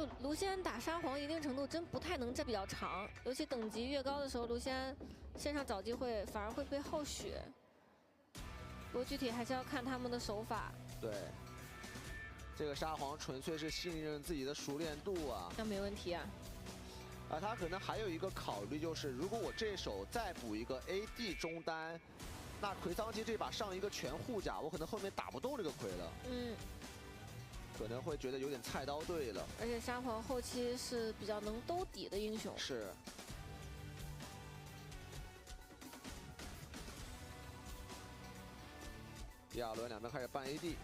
就卢锡安打沙皇一定程度真不太能站比较长，尤其等级越高的时候，卢锡安线上找机会反而会被耗血。不过具体还是要看他们的手法。对，这个沙皇纯粹是信任自己的熟练度啊。那没问题啊。他可能还有一个考虑就是，如果我这手再补一个 AD 中单，那魁桑基这把上一个全护甲，我可能后面打不动这个魁了。嗯。 可能会觉得有点菜刀队了，而且沙皇后期是比较能兜底的英雄。是。第2轮两边开始办 AD。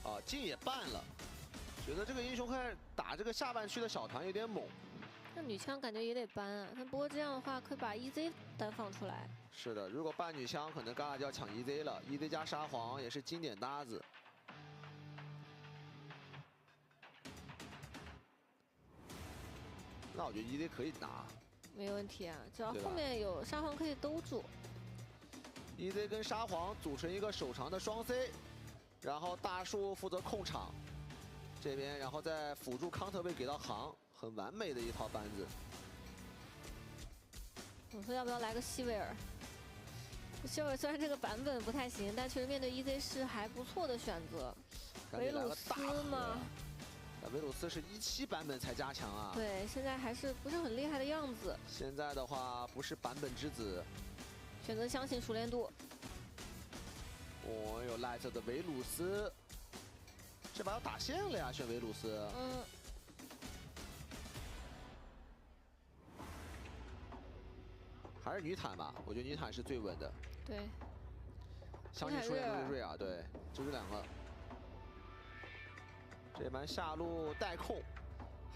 啊，镜也办了，觉得这个英雄看打这个下半区的小团有点猛。 那女枪感觉也得搬啊，但不过这样的话可以把 EZ 单放出来。是的，如果搬女枪，可能嘎嘎就要抢 EZ 了。EZ 加沙皇也是经典搭子。那我觉得 EZ 可以拿，没问题啊，只要后面有沙皇可以兜住。EZ 跟沙皇组成一个手长的双 C， 然后大树负责控场，这边然后再辅助康特被给到行。 很完美的一套班子。我说要不要来个希维尔？希维尔虽然这个版本不太行，但确实面对 EZ 是还不错的选择。维鲁斯吗？维鲁斯是17版本才加强啊。对，现在还是不是很厉害的样子。现在的话不是版本之子。选择相信熟练度。哦，有 Light 的维鲁斯，这把要打线了呀，选维鲁斯。嗯。 还是女坦吧，我觉得女坦是最稳的。对，相信熟练度是瑞尔，对，就这两个。这盘下路带控，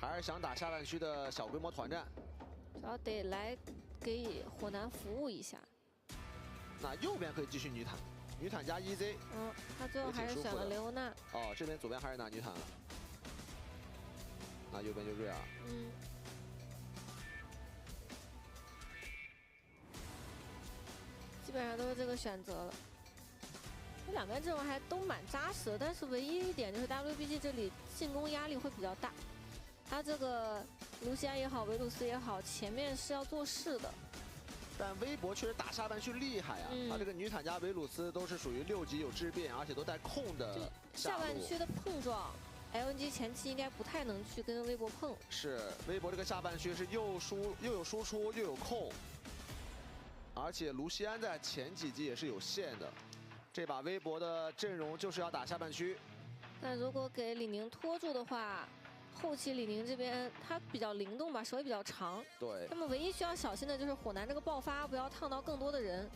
还是想打下半区的小规模团战。主要得来给火男服务一下。那右边可以继续女坦，女坦加 EZ。嗯，他最后还是选了雷欧娜。哦，这边左边还是拿女坦了。那右边就瑞尔。嗯。 基本上都是这个选择了，这两边阵容还都蛮扎实的，但是唯一一点就是 WBG 这里进攻压力会比较大。他这个卢锡安也好，维鲁斯也好，前面是要做事的。但微博确实打下半区厉害啊，他这个女坦加维鲁斯都是属于6级有质变，而且都带控的下半区的碰撞 ，LNG 前期应该不太能去跟微博碰。是，微博这个下半区是又有输出又有控。 而且卢锡安在前几集也是有线的，这把微博的阵容就是要打下半区。但如果给李宁拖住的话，后期李宁这边他比较灵动吧，手也比较长。对。那么唯一需要小心的就是火男这个爆发，不要烫到更多的人。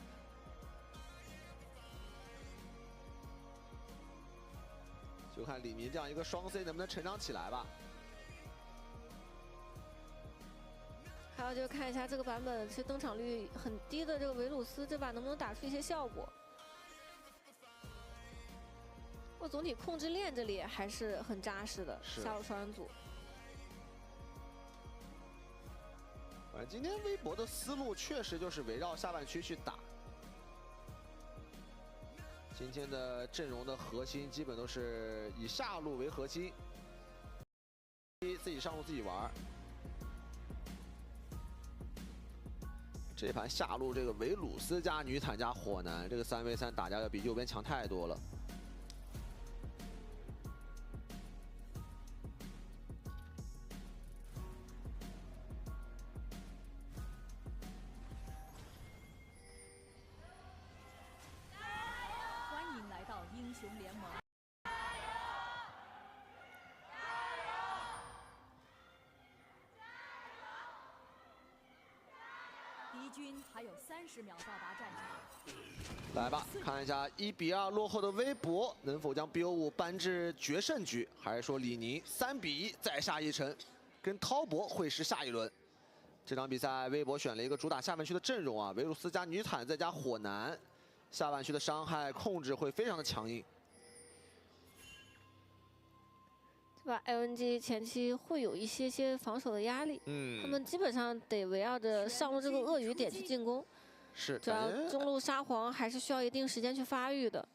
就看李宁这样一个双 C 能不能成长起来吧。 还有就是看一下这个版本，其实登场率很低的这个维鲁斯，这把能不能打出一些效果？我总体控制链这里还是很扎实的，下路双人组。反正今天微博的思路确实就是围绕下半区去打。今天的阵容的核心基本都是以下路为核心，自己上路自己玩。 这盘下路这个维鲁斯加女坦加火男，这个3v3打架要比右边强太多了。欢迎来到英雄联盟。 敌军还有30秒到达战场。来吧，看一下1比2落后的微博能否将 BO5扳至决胜局，还是说李宁3比1再下一城，跟滔博会师下一轮？这场比赛微博选了一个主打下半区的阵容啊，维鲁斯加女坦再加火男，下半区的伤害控制会非常的强硬。 这把 LNG 前期会有一些防守的压力，他们基本上得围绕着上路这个鳄鱼点去进攻。是，主要中路沙皇还是需要一定时间去发育的。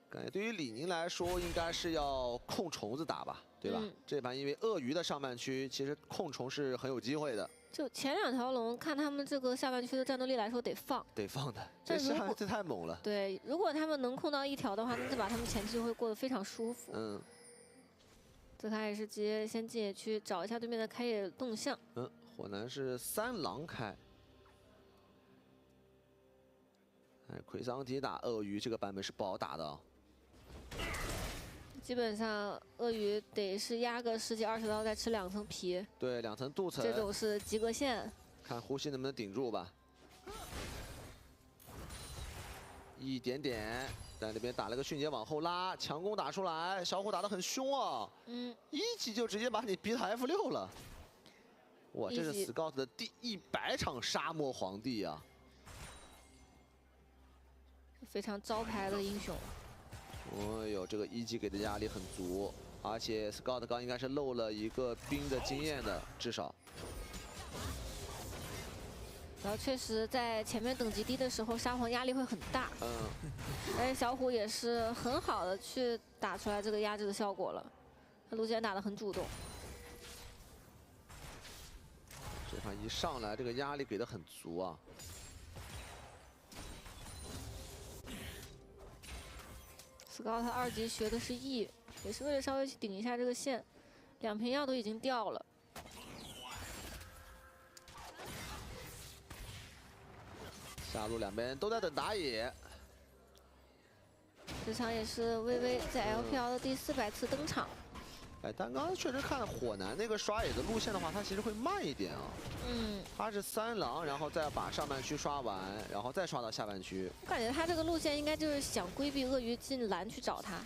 感觉对于李宁来说，应该是要控虫子打吧，对吧？这盘因为鳄鱼的上半区，其实控虫是很有机会的。就前2条龙，看他们这个下半区的战斗力来说，得放。得放的，这太猛了。对，如果他们能控到1条的话，那这把他们前期会过得非常舒服。嗯。这卡也是直接先进野区找一下对面的开野动向。火男是3狼开。哎，奎桑迪打鳄鱼这个版本是不好打的啊。基本上鳄鱼得是压个10几20刀，再吃2层皮。对，2层镀层。这种是及格线。看呼吸能不能顶住吧。一点点，在那边打了个迅捷往后拉，强攻打出来，小虎打得很凶啊。一击就直接把你逼到F6了。哇，这是 Scout 的第100场沙漠皇帝啊！非常招牌的英雄。哦呦，这个一击给的压力很足，而且 Scout 刚应该是漏了一个兵的经验的，至少。然后确实在前面等级低的时候，沙皇压力会很大。而且小虎也是很好的去打出来这个压制的效果了，路线打得很主动。这盘一上来，这个压力给的很足啊。Scout 2级学的是 E， 也是为了稍微去顶一下这个线，2瓶药都已经掉了。下路两边都在等打野。这场也是微微在 LPL 的第400次登场。哎，但刚刚确实看火男那个刷野的路线的话，他其实会慢一点啊。他是3狼，然后再把上半区刷完，然后再刷到下半区。我感觉他这个路线应该就是想规避鳄鱼进蓝去找他。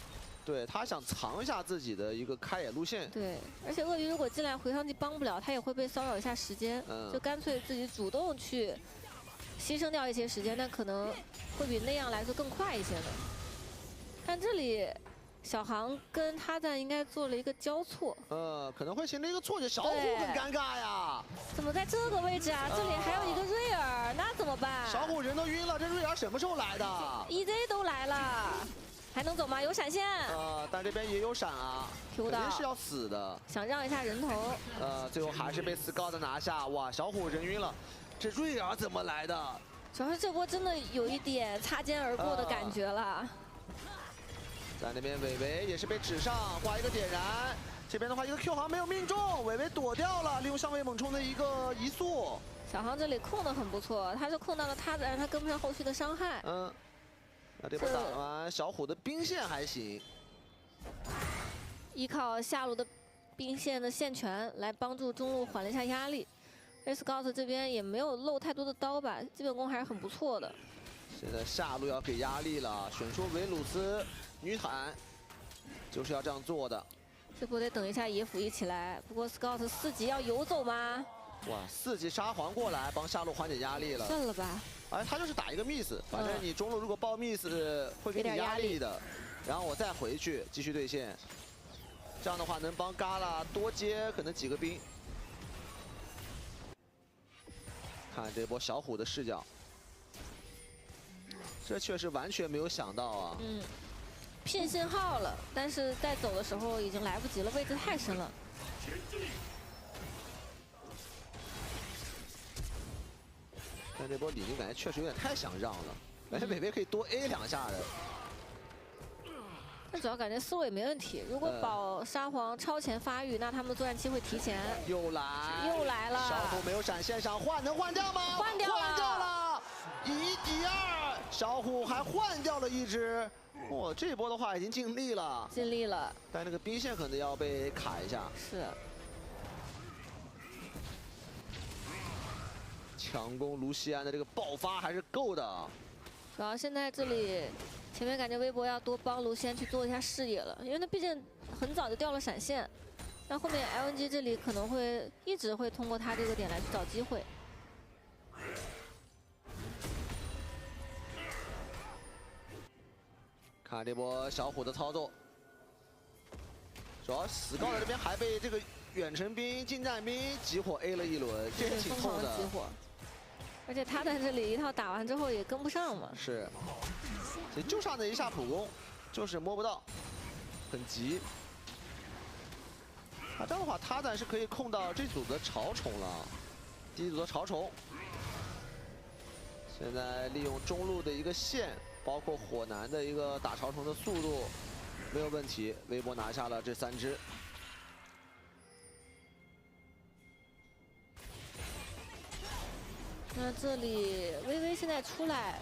对他想藏一下自己的一个开野路线。对，而且鳄鱼如果进来回上去帮不了，他也会被骚扰一下时间。就干脆自己主动去牺牲掉一些时间，但可能会比那样来说更快一些的。但这里小航跟哈赞应该做了一个交错，可能会形成一个错觉，小虎很尴尬呀。怎么在这个位置啊？这里还有一个瑞尔，那怎么办？小虎人都晕了，这瑞尔什么时候来的 ？EZ 都来了，还能走吗？有闪现。但这边也有闪啊，肯定是要死的。想让一下人头。最后还是被Scout拿下。哇，小虎人晕了，这瑞尔怎么来的？主要是这波真的有一点擦肩而过的感觉了。在那边，伟伟也是被指上画一个点燃。这边的话，一个 Q 好像没有命中，伟伟躲掉了，利用相位猛冲的一个移速。小航这里控的很不错，他是控到了他的，让他跟不上后续的伤害。那这波打完，小虎的兵线还行，依靠下路的兵线的线权来帮助中路缓了一下压力。Scout 这边也没有漏太多的刀吧，基本功还是很不错的。现在下路要给压力了，选出维鲁斯女坦，就是要这样做的。这波得等一下野辅一起来，不过 Scout 4级要游走吗？哇，4级沙皇过来帮下路缓解压力了。算了吧。他就是打一个 miss， 反正你中路如果爆 miss 会给你压力的，然后我再回去继续对线，这样的话能帮嘎啦多接可能几个兵。看这波小虎的视角。这确实完全没有想到啊！骗信号了，但是在走的时候已经来不及了，位置太深了。但这波李宁感觉确实有点太想让了，感觉伟伟可以多 A 2下的。但主要感觉思路也没问题，如果保沙皇超前发育，那他们的作战期会提前。又来了！小虎没有闪现上换，能换掉吗？换掉了1敌2，小虎还换掉了一只。哇，这波的话已经尽力了。但那个兵线可能要被卡一下。是。强攻卢锡安的这个爆发还是够的。主要现在这里前面感觉微博要多帮卢锡安去做一下视野了，因为他毕竟很早就掉了闪现，那后面 LNG 这里可能会一直会通过他这个点来去找机会。看这波小虎的操作，主要Scout这边还被这个远程兵、近战兵集火 A 了一轮，这也挺痛的。而且他在这里一套打完之后也跟不上嘛。是，其实就差那一下普攻，就是摸不到，很急。那这样的话，他暂是可以控到这组的潮虫了。第一组的潮虫，现在利用中路的一个线，包括火男的一个打潮虫的速度，没有问题。微博拿下了这3只。 那这里微微现在出来，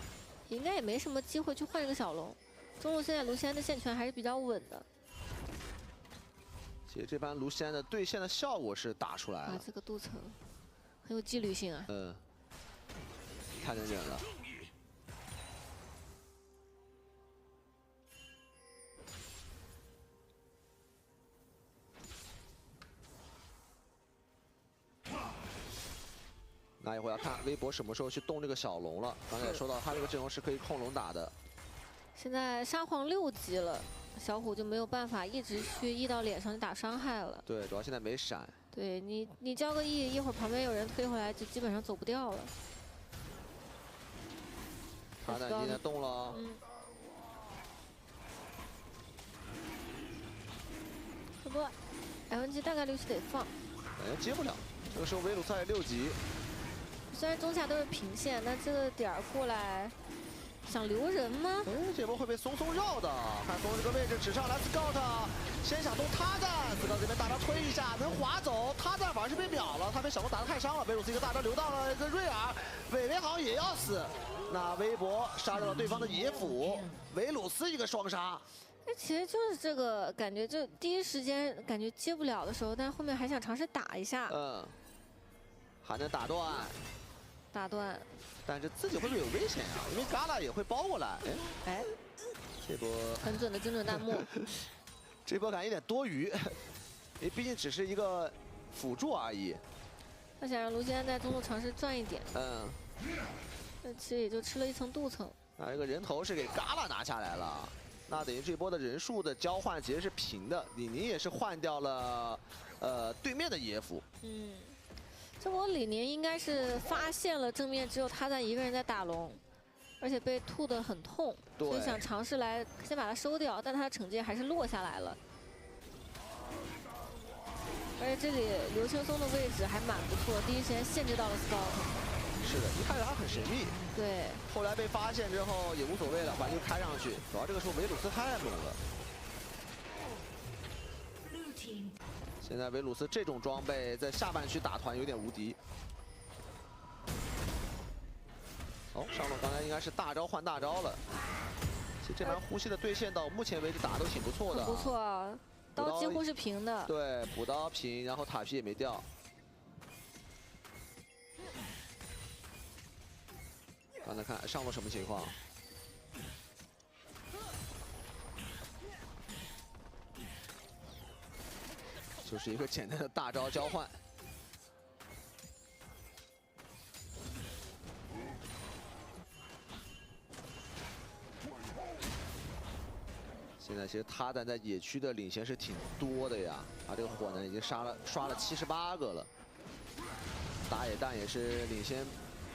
应该也没什么机会去换这个小龙。中路现在卢锡安的线权还是比较稳的。其实这般卢锡安的对线的效果是打出来了。这个镀层很有纪律性啊。嗯，太能忍了。那一会儿要看微博什么时候去动这个小龙了。刚才也说到，他这个阵容是可以控龙打的。现在沙皇6级了，小虎就没有办法一直去 E 到脸上去打伤害了。对，主要现在没闪。对你交个 E， 一会儿旁边有人推回来，就基本上走不掉了。卡坦今天动了。这波 LNG 大概率是得放。接不了。这个时候维鲁赛6级。 虽然中下都是平线，但这个点儿过来想留人吗？哎，这波会被松松绕的。看松松这个位置，指上来 Scout， 先想动他赞 ，Scout 这边大招推一下，能滑走。他赞反而是被秒了，他被小龙打得太伤了。维鲁斯一个大招留到了一个瑞尔，伟伟好像也要死。那微博杀掉了对方的野辅，维鲁斯一个双杀。那其实就是这个感觉，就第一时间感觉接不了的时候，但是后面还想尝试打一下。还能打断。 打断，但是自己会不会有危险啊？因为嘎啦也会包过来。哎，这波很准的精准弹幕，这波感觉有点多余，因为毕竟只是一个辅助而已。他想让卢锡安在中路尝试赚一点。那其实也就吃了一层镀层。那这个人头是给嘎啦拿下来了，那等于这波的人数的交换其实是平的。李宁也是换掉了对面的野辅。这波李宁应该是发现了正面只有他在一个人在打龙，而且被吐得很痛，所以想尝试来先把他收掉，但他的惩戒还是落下来了。而且这里刘青松的位置还蛮不错，第一时间限制到了 Scout。是的，一开始他很神秘，对，后来被发现之后也无所谓了，反正就开上去。主要这个时候维鲁斯太猛了。 现在维鲁斯这种装备在下半区打团有点无敌。哦，上路刚才应该是大招换大招了。其实这盘呼吸的对线到目前为止打得都挺不错的。不错啊，刀几乎是平的。对，补刀平，然后塔皮也没掉。刚才看上路什么情况？ 就是一个简单的大招交换。现在其实他站在野区的领先是挺多的呀，他这个火呢已经刷了78个了，打野弹也是领先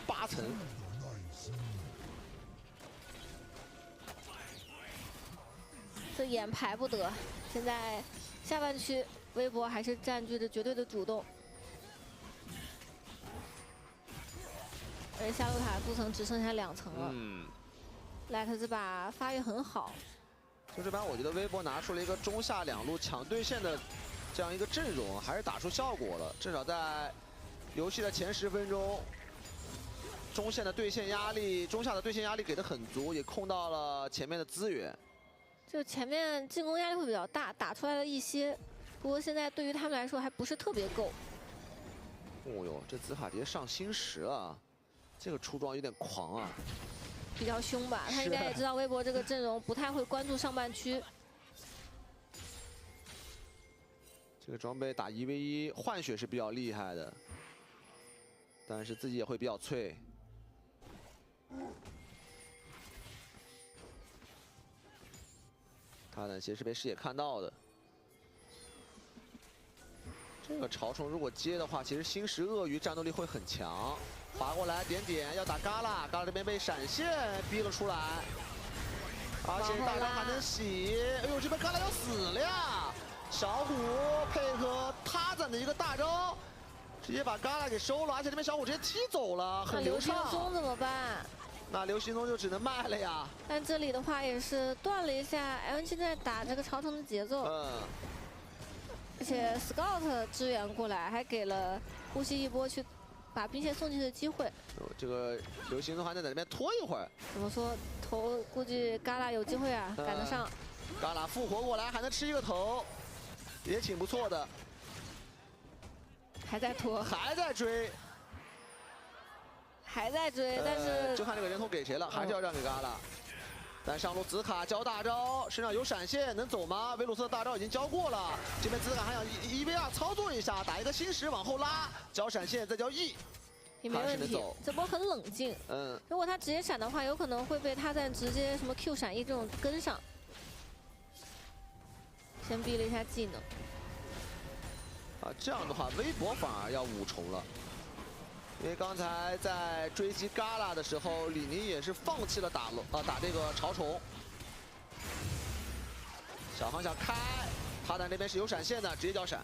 8层。这眼排不得，现在下半区。 微博还是占据着绝对的主动，而且下路塔镀层只剩下2层了。莱克这把发育很好。就这盘，我觉得微博拿出了一个中下两路抢对线的这样一个阵容，还是打出效果了。至少在游戏的前10分钟，中线的对线压力、中下的对线压力给的很足，也控到了前面的资源。就前面进攻压力会比较大，打出来了一些。 不过现在对于他们来说还不是特别够。哦呦，这紫卡蝶上星10了，这个出装有点狂啊！比较凶吧，他应该也知道微博这个阵容不太会关注上半区。这个装备打1v1换血是比较厉害的，但是自己也会比较脆。他呢，其实是被视野看到的。 这个潮虫如果接的话，其实星10鳄鱼战斗力会很强。滑过来点点要打嘎啦，嘎啦这边被闪现逼了出来，而且大招还能洗。哎呦，这边嘎啦要死了呀！小虎配合他攒的一个大招，直接把嘎啦给收了，而且这边小虎直接踢走了，很流畅。流星松怎么办？那流星松就只能卖了呀。但这里的话也是断了一下 LNG 在打这个朝城的节奏。而且 Scout 支援过来，还给了呼吸一波去把兵线送进去的机会。这个流星松还能在那边拖一会儿。怎么说？头估计嘎啦有机会啊，赶得上。嘎啦复活过来还能吃一个头，也挺不错的。还在拖，还在追。 还在追，但是就看这个人头给谁了，还是要让给嘎啦。但上路紫卡交大招，身上有闪现，能走吗？维鲁斯的大招已经交过了，这边紫卡还想1v2操作一下，打一个新石往后拉，交闪现再交 E， 也没问题。这波很冷静。如果他直接闪的话，有可能会被他在直接什么 Q 闪 E 这种跟上。先逼了一下技能。这样的话，微博反而要5重了。 因为刚才在追击嘎啦的时候，李宁也是放弃了打这个潮虫。小航想开，他在那边是有闪现的，直接交闪。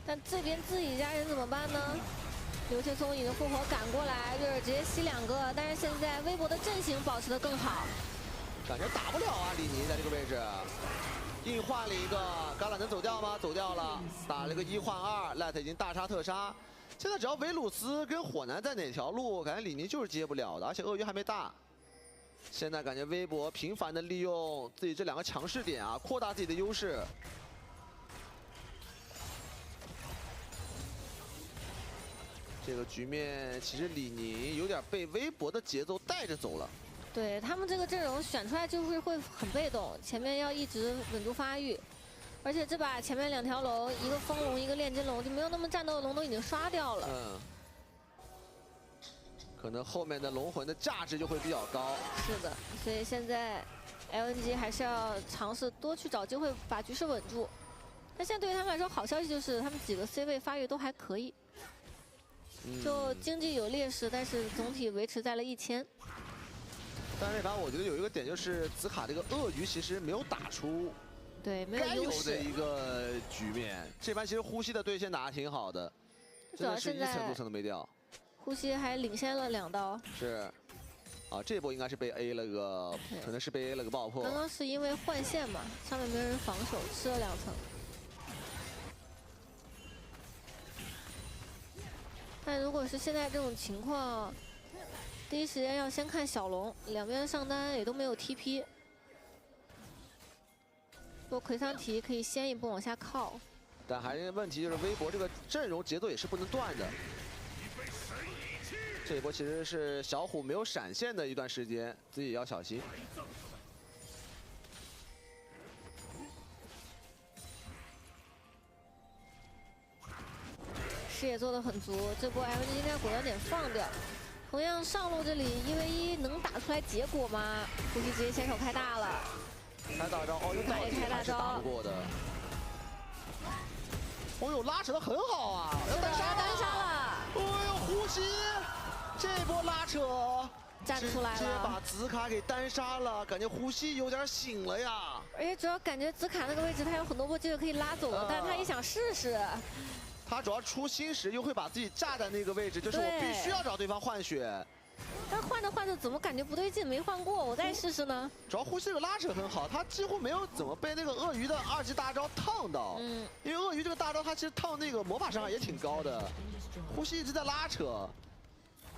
但这边自己家人怎么办呢？刘青松已经复活赶过来，就是直接吸2个，但是现在微博的阵型保持得更好。感觉打不了啊，李宁在这个位置。硬换了一个，嘎啦能走掉吗？走掉了，打了个1换2 ，Light 已经大杀特杀。 现在只要维鲁斯跟火男在哪条路，感觉李宁就是接不了的，而且鳄鱼还没大。现在感觉微博频繁的利用自己这2个强势点啊，扩大自己的优势。这个局面其实李宁有点被微博的节奏带着走了。对他们这个阵容选出来就是会很被动，前面要一直稳住发育。 而且这把前面2条龙，一个风龙，一个炼金龙，就没有那么战斗的龙都已经刷掉了。可能后面的龙魂的价值就会比较高。是的，所以现在 LNG 还是要尝试多去找机会把局势稳住。但现在对于他们来说，好消息就是他们几个 C 位发育都还可以，就经济有劣势，但是总体维持在了1000。但是这盘我觉得有一个点就是紫卡这个鳄鱼其实没有打出。 对，没有优势的一个局面。这盘其实呼吸的对线打得挺好的，真的是1层都没掉。呼吸还领先了2刀。是，这波应该是被 A 了个，可能是被 A 了个爆破。刚刚是因为换线嘛，上面没人防守，吃了2层。但如果是现在这种情况，第一时间要先看小龙，两边上单也都没有 TP。 做魁桑提可以先一步往下靠，但还是问题就是微博这个阵容节奏也是不能断的。这一波其实是小虎没有闪现的一段时间，自己也要小心。视野做得很足，这波 LNG 应该果断点放掉。同样上路这里1v1能打出来结果吗？估计直接先手开大了。 开大招哦，用倒地还是打不过的。哦呦，拉扯的很好啊！要单杀了！哎呦，呼吸，这波拉扯站出来了，直接把紫卡给单杀了，感觉呼吸有点醒了呀。而且主要感觉紫卡那个位置他有很多波机会可以拉走的，但是他也想试试。他主要出新时又会把自己架在那个位置，就是我必须要找对方换血。 但换着换着怎么感觉不对劲？没换过，我再试试呢。主要呼吸这个拉扯很好，他几乎没有怎么被那个鳄鱼的2级大招烫到。因为鳄鱼这个大招，他其实烫那个魔法伤害也挺高的。呼吸一直在拉扯。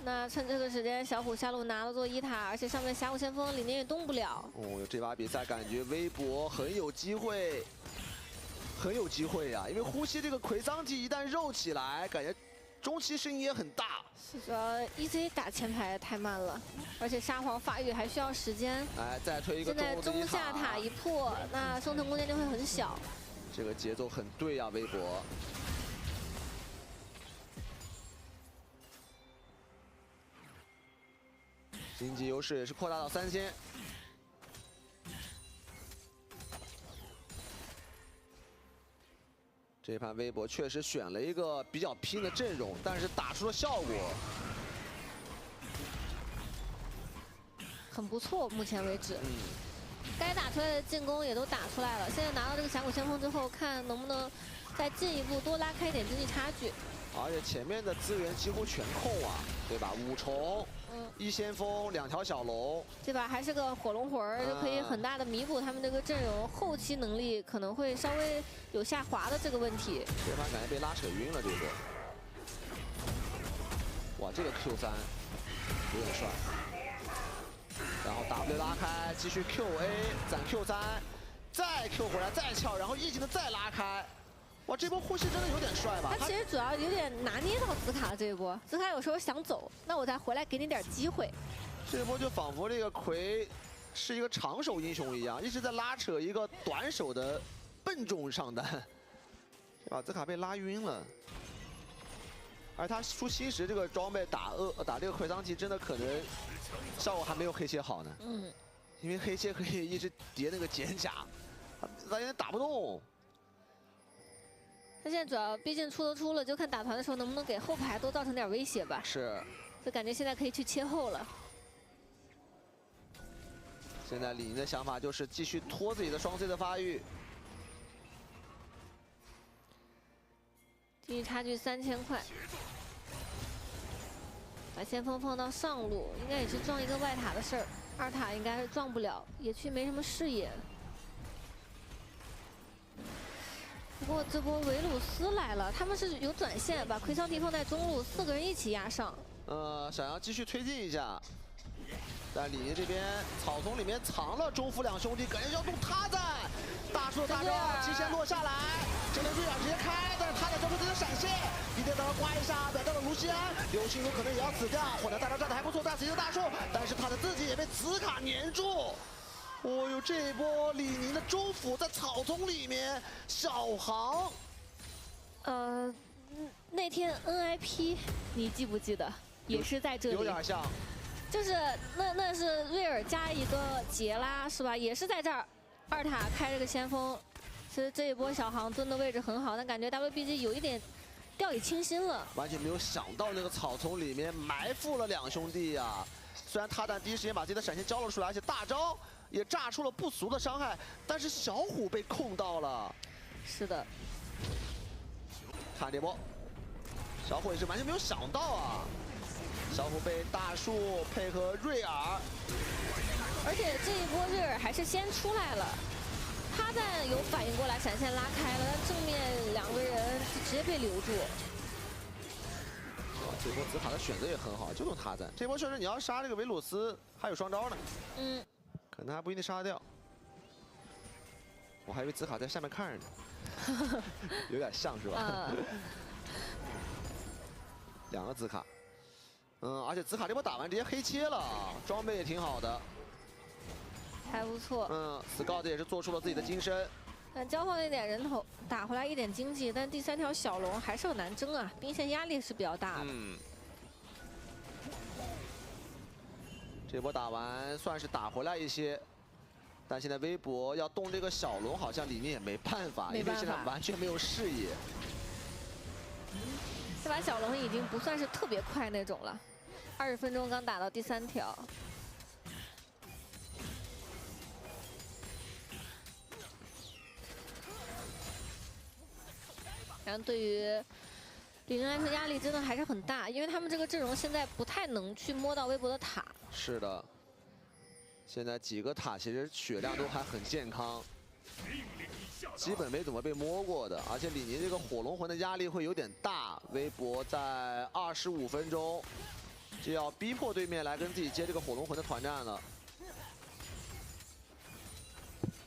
那趁这个时间，小虎下路拿了座1塔，而且上面峡谷先锋李宁也动不了。哦，这把比赛感觉微博很有机会，很有机会呀！因为呼吸这个魁桑提一旦肉起来，感觉中期声音也很大。 主要 EC 打前排太慢了，而且沙皇发育还需要时间。哎，再推一个。现在中下塔一破，那生存空间就会很小。这个节奏很对呀，微博。经济优势也是扩大到3000。这盘微博确实选了一个比较拼的阵容，但是打出了效果，很不错，目前为止。该打出来的进攻也都打出来了。现在拿到这个峡谷先锋之后，看能不能再进一步多拉开一点经济差距。而且前面的资源几乎全控啊，对吧？5重，一先锋，2条小龙，这把还是个火龙魂儿，就可以很大的弥补他们这个阵容后期能力可能会稍微有下滑的这个问题。这盘感觉被拉扯晕了，这个。哇，这个 Q3有点帅。然后 W 拉开，继续 QA 攒 Q3，再 Q 回来，再撬，然后一技能再拉开。哇，这波呼吸真的有点帅吧？他其实主要有点拿捏到紫卡这一波，紫卡有时候想走，那我再回来给你点机会。这波就仿佛这个奎是一个长手英雄一样，一直在拉扯一个短手的笨重上单，把紫卡被拉晕了。而他出新时这个装备打这个奎桑奇真的可能效果还没有黑切好呢。因为黑切可以一直叠那个减甲，他有点打不动。他现在主要毕竟出都出了，就看打团的时候能不能给后排多造成点威胁吧。是。就感觉现在可以去切后了。现在李宁的想法就是继续拖自己的双 C 的发育。经济差距3000块。把先锋放到上路，应该也是撞一个外塔的事儿。2塔应该是撞不了，野区没什么视野。不过这波维鲁斯来了，他们是有转线，把奎桑提放在中路，4个人一起压上。想要继续推进一下，但李宁这边草丛里面藏了中府2兄弟，感觉要动他在大树大招提前落下来，这边瑞尔直接开，但是他在交出自己的闪现，一电刀刮一下，表掉了卢锡安，刘星如可能也要死掉，火箭大招站的还不错，大死一个大树，但是他的自己也被紫卡粘住。哦呦，这一波李宁的中府在草丛里面小航。那天 NIP 你记不记得？也是在这里。有点像。就是那是瑞尔加一个杰拉是吧？也是在这儿，2塔开这个先锋。其实这一波小航蹲的位置很好，但感觉 WBG 有一点掉以轻心了。完全没有想到那个草丛里面埋伏了2兄弟啊！虽然他但第一时间把自己的闪现交了出来，而且大招也炸出了不俗的伤害，但是小虎被控到了。是的。看这波，小虎也是完全没有想到啊！小虎被大树配合瑞尔，而且这一波瑞尔还是先出来了，他在有反应过来，闪现拉开了，但正面2个人直接被留住。这波紫卡的选择也很好，就用他在。这波确实你要杀这个维鲁斯还有双招呢，可能还不一定杀得掉。我还以为紫卡在下面看着呢，有点像是吧？2个紫卡。而且紫卡这波打完直接黑切了，装备也挺好的，还不错。Scout 也是做出了自己的金身。但交换了一点人头，打回来一点经济，但第3条小龙还是很难争啊，兵线压力是比较大的。这波打完算是打回来一些，但现在微博要动这个小龙，好像李宁也没办法，因为现在完全没有视野。这把小龙已经不算是特别快那种了。20分钟刚打到第3条，然后对于李宁来说压力真的还是很大，因为他们这个阵容现在不太能去摸到微博的塔。是的，现在几个塔其实血量都还很健康，基本没怎么被摸过的，而且李宁这个火龙魂的压力会有点大。微博在25分钟就要逼迫对面来跟自己接这个火龙魂的团战了，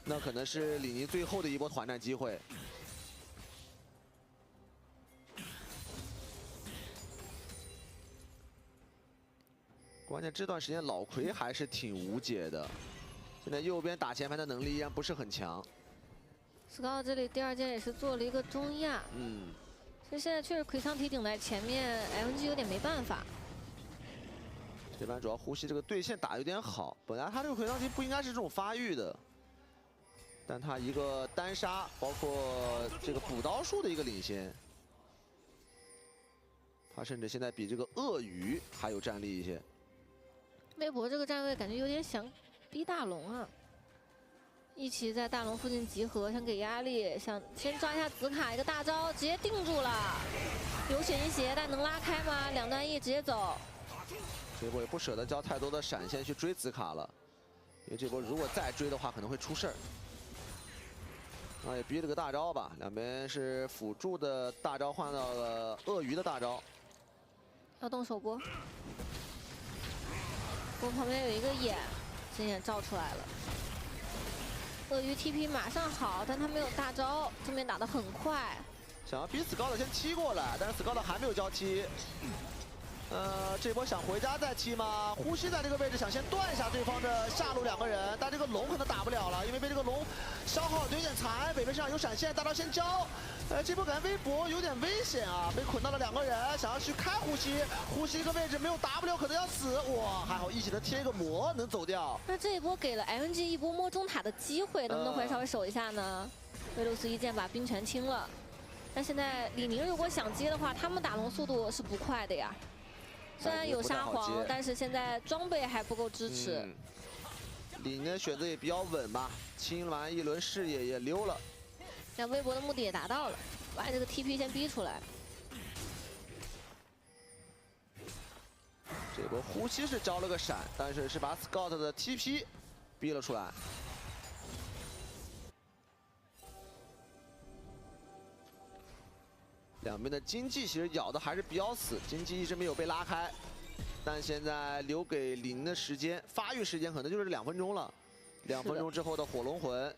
那可能是李宁最后的一波团战机会。关键这段时间老奎还是挺无解的，现在右边打前排的能力依然不是很强。Scout 这里第2件也是做了一个中亚，其实现在确实奎桑提顶在前面 ，LNG 有点没办法。这盘主要呼吸这个对线打有点好，本来他这个奎桑提不应该是这种发育的，但他一个单杀，包括这个补刀数的一个领先，他甚至现在比这个鳄鱼还有战力一些。微博这个站位感觉有点想逼大龙啊，一起在大龙附近集合，想给压力，想先抓一下紫卡一个大招，直接定住了，有血一血，但能拉开吗？两段一直接走。这波也不舍得交太多的闪现去追紫卡了，因为这波如果再追的话可能会出事儿。啊，也逼了个大招吧，两边是辅助的大招换到了鳄鱼的大招，要动手波。不过旁边有一个眼，这眼照出来了。鳄鱼 TP 马上好，但他没有大招，这边打得很快。想要逼Scout先踢过来，但是Scout还没有交踢。这波想回家再踢吗？呼吸在这个位置想先断一下对方的下路两个人，但这个龙可能打不了了，因为被这个龙消耗有点残。北边身上有闪现，大招先交。这波感觉微博有点危险啊，被捆到了两个人，想要去开呼吸，呼吸这个位置没有 W 可能要死。哇，还好一起的贴一个魔能走掉。那这一波给了 MG 一波摸中塔的机会，能不能回来稍微守一下呢？维鲁斯一剑把兵全清了。但现在李宁如果想接的话，他们打龙速度是不快的呀。虽然有沙皇，但是现在装备还不够支持。李宁的选择也比较稳吧，清完一轮视野也溜了。那微博的目的也达到了，把这个 TP 先逼出来。这波呼吸是交了个闪，但是是把 Scout 的 TP 逼了出来。两边的经济其实咬的还是比较死，经济一直没有被拉开，但现在留给李宁的时间，发育时间可能就是2分钟了。2分钟之后的火龙魂，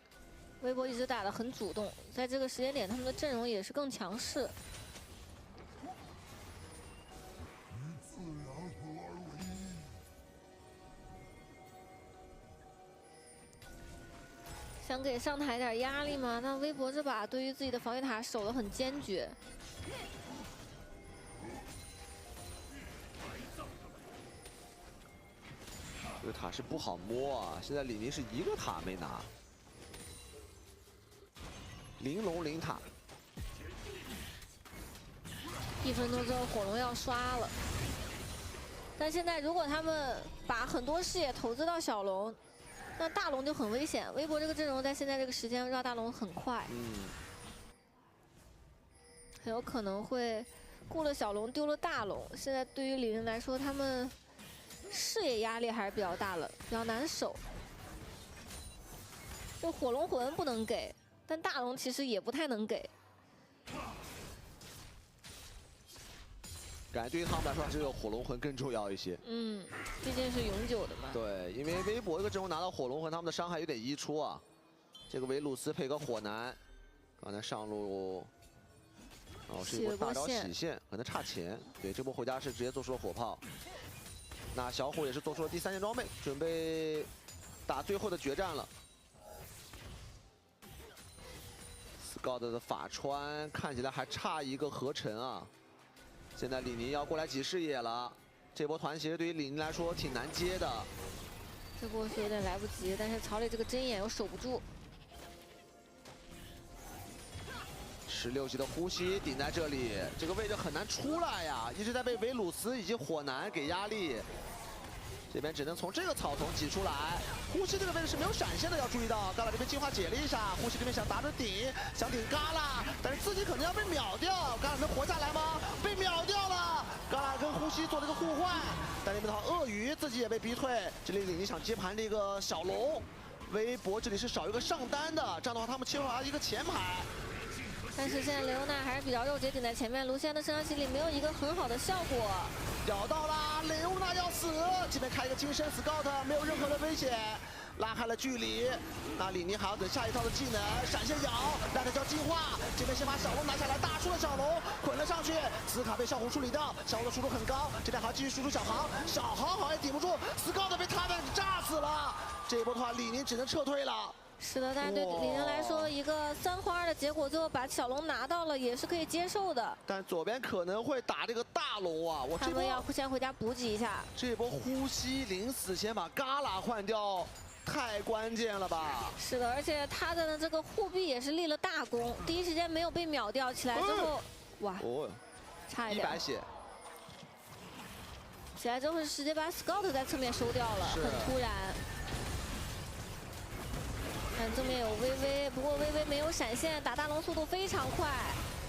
微博一直打得很主动，在这个时间点，他们的阵容也是更强势。想给上台点压力吗？那微博这把对于自己的防御塔守得很坚决。这个塔是不好摸啊！现在李宁是一个塔没拿，零龙零塔。1分钟之后火龙要刷了，但现在如果他们把很多视野投资到小龙，那大龙就很危险。微博这个阵容在现在这个时间绕大龙很快，很有可能会顾了小龙丢了大龙。现在对于李宁来说，他们视野压力还是比较大了，比较难守。就火龙魂不能给，但大龙其实也不太能给。感觉对于他们来说，只有火龙魂更重要一些。毕竟是永久的嘛。对，因为微博这个阵容拿到火龙魂，他们的伤害有点溢出啊。这个维鲁斯配个火男，刚才上路，是一波大招洗线，可能差钱。对，这波回家是直接做出了火炮。那小虎也是做出了第3件装备，准备打最后的决战了。Scout 的法穿看起来还差一个合成啊。现在李宁要过来挤视野了，这波团其实对于李宁来说挺难接的。这波是有点来不及，但是曹磊这个针眼又守不住。16级的呼吸顶在这里，这个位置很难出来呀，一直在被维鲁斯以及火男给压力。这边只能从这个草丛挤出来。呼吸这个位置是没有闪现的，要注意到。旮旯这边进化解了一下，呼吸这边想打着顶，想顶旮旯，但是自己可能要被秒掉。旮旯能活下来吗？被秒掉了。旮旯跟呼吸做了一个互换，但那边的话鳄鱼自己也被逼退。这里李宁想接盘这个小龙，微博这里是少一个上单的，这样的话他们切换一个前排。但是现在雷欧娜还是比较肉直接顶在前面，卢锡安的身上洗礼没有一个很好的效果。咬到啦，雷欧娜要死！这边开一个金身 Scout， 没有任何的危险，拉开了距离。那李宁还要等下一套的技能，闪现咬，让他叫进化。这边先把小龙拿下来，大出了小龙，捆了上去。紫卡被小虎处理掉，小虎的输出很高。这边还要继续输出小航，小航好像也顶不住 ，Scout 被他们炸死了。这一波的话，李宁只能撤退了。是的，但是对李宁来说，一个3花的结果，最后把小龙拿到了，也是可以接受的。但左边可能会打这个大龙啊，他们要先回家补给一下。这波呼吸临死前把旮旯换掉，太关键了吧？是的，而且他的这个护臂也是立了大功，第一时间没有被秒掉，起来之后，哇，哦，差一点100血。起来之后是直接把 Scout 在侧面收掉了，很突然。看正面有微微，不过微微没有闪现，打大龙速度非常快。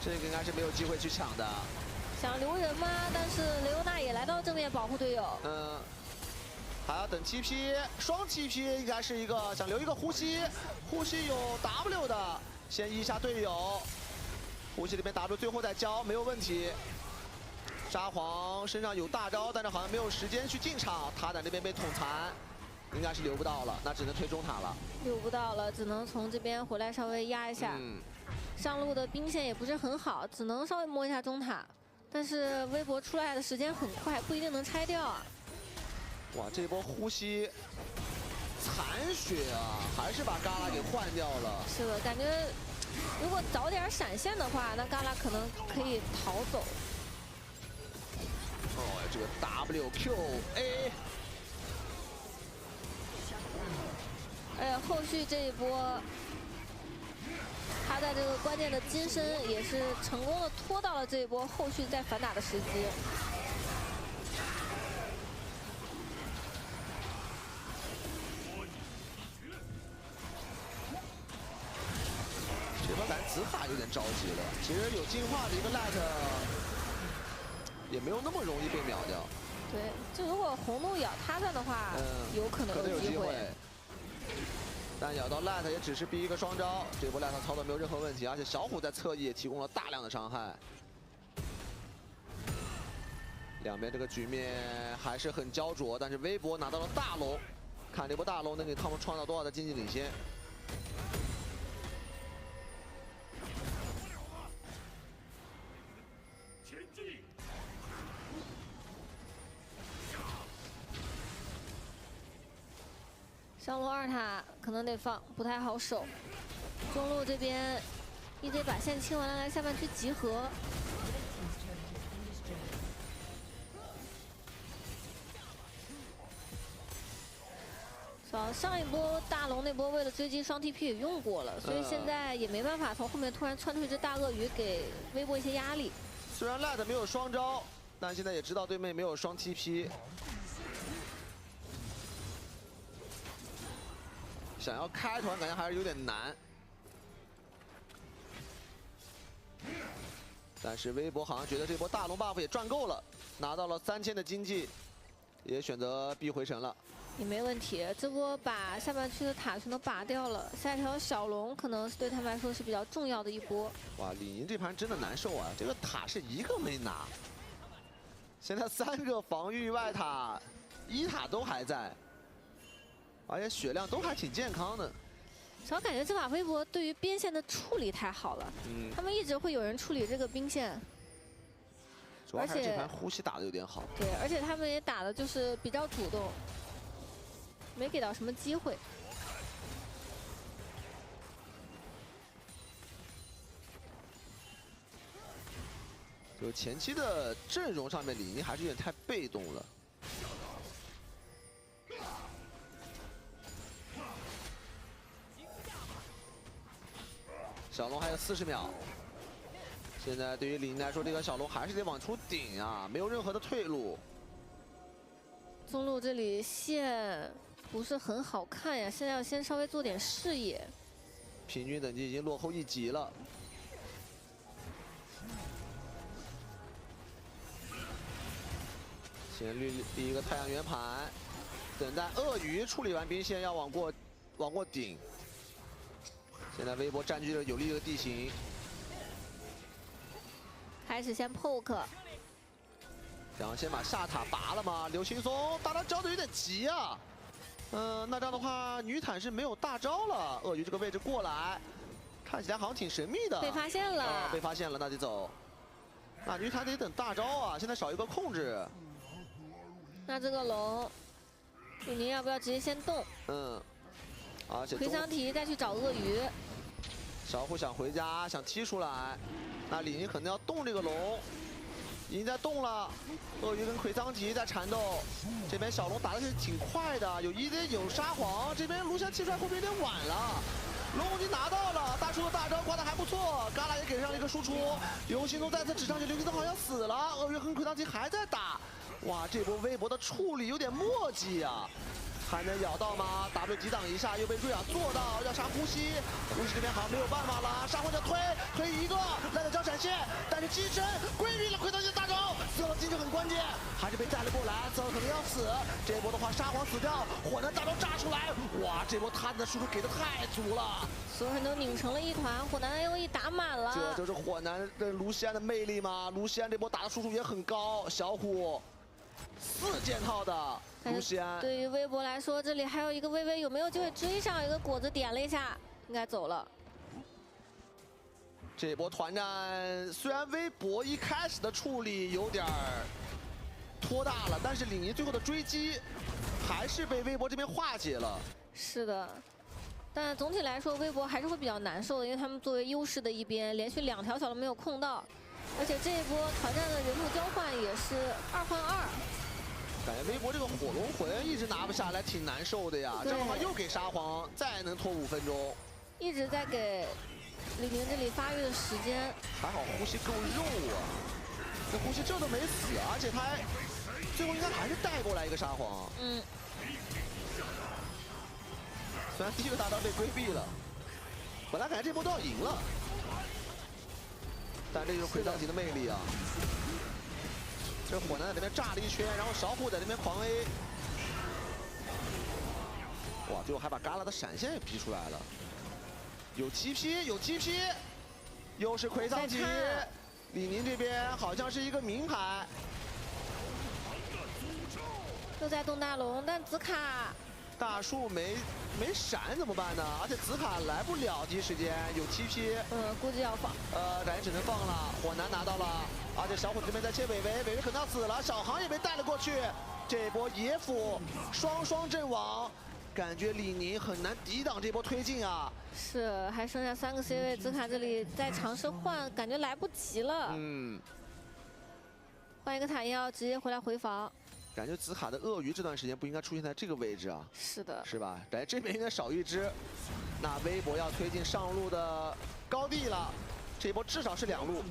这个应该是没有机会去抢的。想留人吗？但是雷欧娜也来到正面保护队友。还要等TP，双TP应该是一个想留一个呼吸，呼吸有 W 的，先一下队友。呼吸里面 W 最后再交没有问题。沙皇身上有大招，但是好像没有时间去进场，塔在那边被捅残，应该是留不到了，那只能推中塔了。留不到了，只能从这边回来稍微压一下。上路的兵线也不是很好，只能稍微摸一下中塔。但是微博出来的时间很快，不一定能拆掉啊。哇，这波呼吸残血啊，还是把嘎拉给换掉了。是的，感觉如果早点闪现的话，那嘎拉可能可以逃走。哦，这个 WQA， 后续这一波，他在这个关键的金身也是成功的拖到了这一波后续再反打的时机。这波咱紫塔有点着急了，其实有进化的一个 Light。也没有那么容易被秒掉。对，就如果红怒咬他的话，有可能有机会。但咬到 Light 也只是逼一个双招，这波 Light 操作没有任何问题，而且小虎在侧翼也提供了大量的伤害。两边这个局面还是很焦灼，但是微博拿到了大龙，看这波大龙能给他们创造多少的经济领先。上路2塔可能得放，不太好守。中路这边EJ把线清完了，来下半区集合。上一波大龙那波为了追击双 TP 也用过了，所以现在也没办法从后面突然窜出一只大鳄鱼给微博一些压力。虽然 Light 没有双招，但现在也知道对面没有双 TP。 想要开团，感觉还是有点难。但是微博好像觉得这波大龙 buff 也赚够了，拿到了3000的经济，也选择避回城了。也没问题，这波把下半区的塔全都拔掉了，下一条小龙可能是对他们来说是比较重要的一波。哇，李宁这盘真的难受啊！这个塔是一个没拿，现在3个防御外塔，1塔都还在。 而且血量都还挺健康的，主要感觉这把微博对于边线的处理太好了，他们一直会有人处理这个兵线，主要还是这盘呼吸打的有点好。对，而且他们也打的就是比较主动，没给到什么机会。就前期的阵容上面，李宁还是有点太被动了。 小龙还有40秒，现在对于李宁来说，这个小龙还是得往出顶啊，没有任何的退路。中路这里线不是很好看呀，现在要先稍微做点视野。平均等级已经落后1级了。先立一个太阳圆盘，等待鳄鱼处理完兵线，要往过顶。 现在微博占据了有利的地形，开始先 poke， 想要先把下塔拔了吗？刘青松大招交的有点急啊。那这样的话，女坦是没有大招了。鳄鱼这个位置过来，看起来好像挺神秘的。被发现了，被发现了，那得走。那女坦得等大招啊，现在少一个控制。那这个龙，李宁要不要直接先动？而且回伤题再去找鳄鱼。小虎想回家，想踢出来，那李宁可能要动这个龙。已经在动了，鳄鱼跟魁桑吉在缠斗。这边小龙打的是挺快的，有EZ有沙皇，这边卢锡安踢出来会不会有点晚了？龙已经拿到了，大叔的大招刮的还不错，嘎啦也给上了一个输出。刘星东再次指上去，刘星东好像死了，鳄鱼跟魁桑吉还在打。哇，这波微博的处理有点墨迹啊。 还能咬到吗 ？W 抵挡一下，又被瑞亚做到，要杀呼吸。呼吸这边好像没有办法了，沙皇就推一个，来了交闪现，但是机身规避了魁桑吉的大招，死了进就很关键，还是被带了过来，死了可能要死。这波的话，沙皇死掉，火男大招炸出来，哇，这波他的输出给的太足了，所有人都拧成了一团，火男的 AOE 打满了。这就是火男跟卢锡安的魅力吗？卢锡安这波打的输出也很高，小虎4件套的。 卢锡安对于微博来说，这里还有一个微微有没有机会追上？一个果子点了一下，应该走了。这波团战虽然微博一开始的处理有点拖大了，但是李宁最后的追击还是被微博这边化解了。是的，但总体来说，微博还是会比较难受的，因为他们作为优势的一边，连续2条小龙没有控到，而且这一波团战的人物交换也是2换2。 感觉微博这个火龙魂一直拿不下来，挺难受的呀。这样的话又给沙皇，再能拖5分钟，一直在给李宁这里发育的时间。还好呼吸够肉啊，这呼吸这都没死，而且他还最后应该还是带过来一个沙皇。嗯。虽然第一个大招被规避了，本来感觉这波都要赢了，但这就是魁桑吉的魅力啊。 这火男在那边炸了一圈，然后小虎在那边狂 A， 哇，最后还把嘎啦的闪现也逼出来了，有TP，有TP， 又是魁桑吉，李宁这边好像是一个名牌，又在动大龙，但紫卡大树没闪怎么办呢？而且紫卡来不了第一时间，有TP， 估计要放，感觉只能放了，火男拿到了。 而且小虎这边在切伟伟，伟伟可能要死了，小航也被带了过去。这波野辅双阵亡，感觉李宁很难抵挡这波推进啊。是，还剩下3个 C 位，紫卡这里在尝试换，感觉来不及了。嗯，换一个塔药，直接回来回防。感觉紫卡的鳄鱼这段时间不应该出现在这个位置啊。是的，是吧？感觉这边应该少一只。那微博要推进上路的高地了，这一波至少是2路。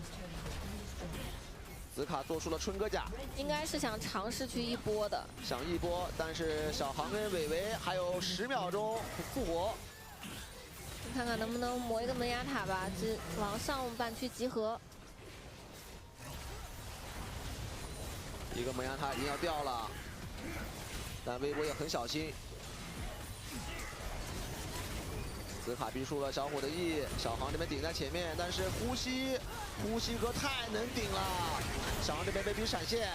紫卡做出了春哥甲，应该是想尝试去一波的，想一波，但是小航跟伟伟还有10秒钟复活，看看能不能磨一个门牙塔吧，往上半区集合。一个门牙塔已经要掉了，但微博也很小心。紫卡逼出了小虎的 E， 小航这边顶在前面，但是呼吸哥太能顶了，小航这边被逼闪现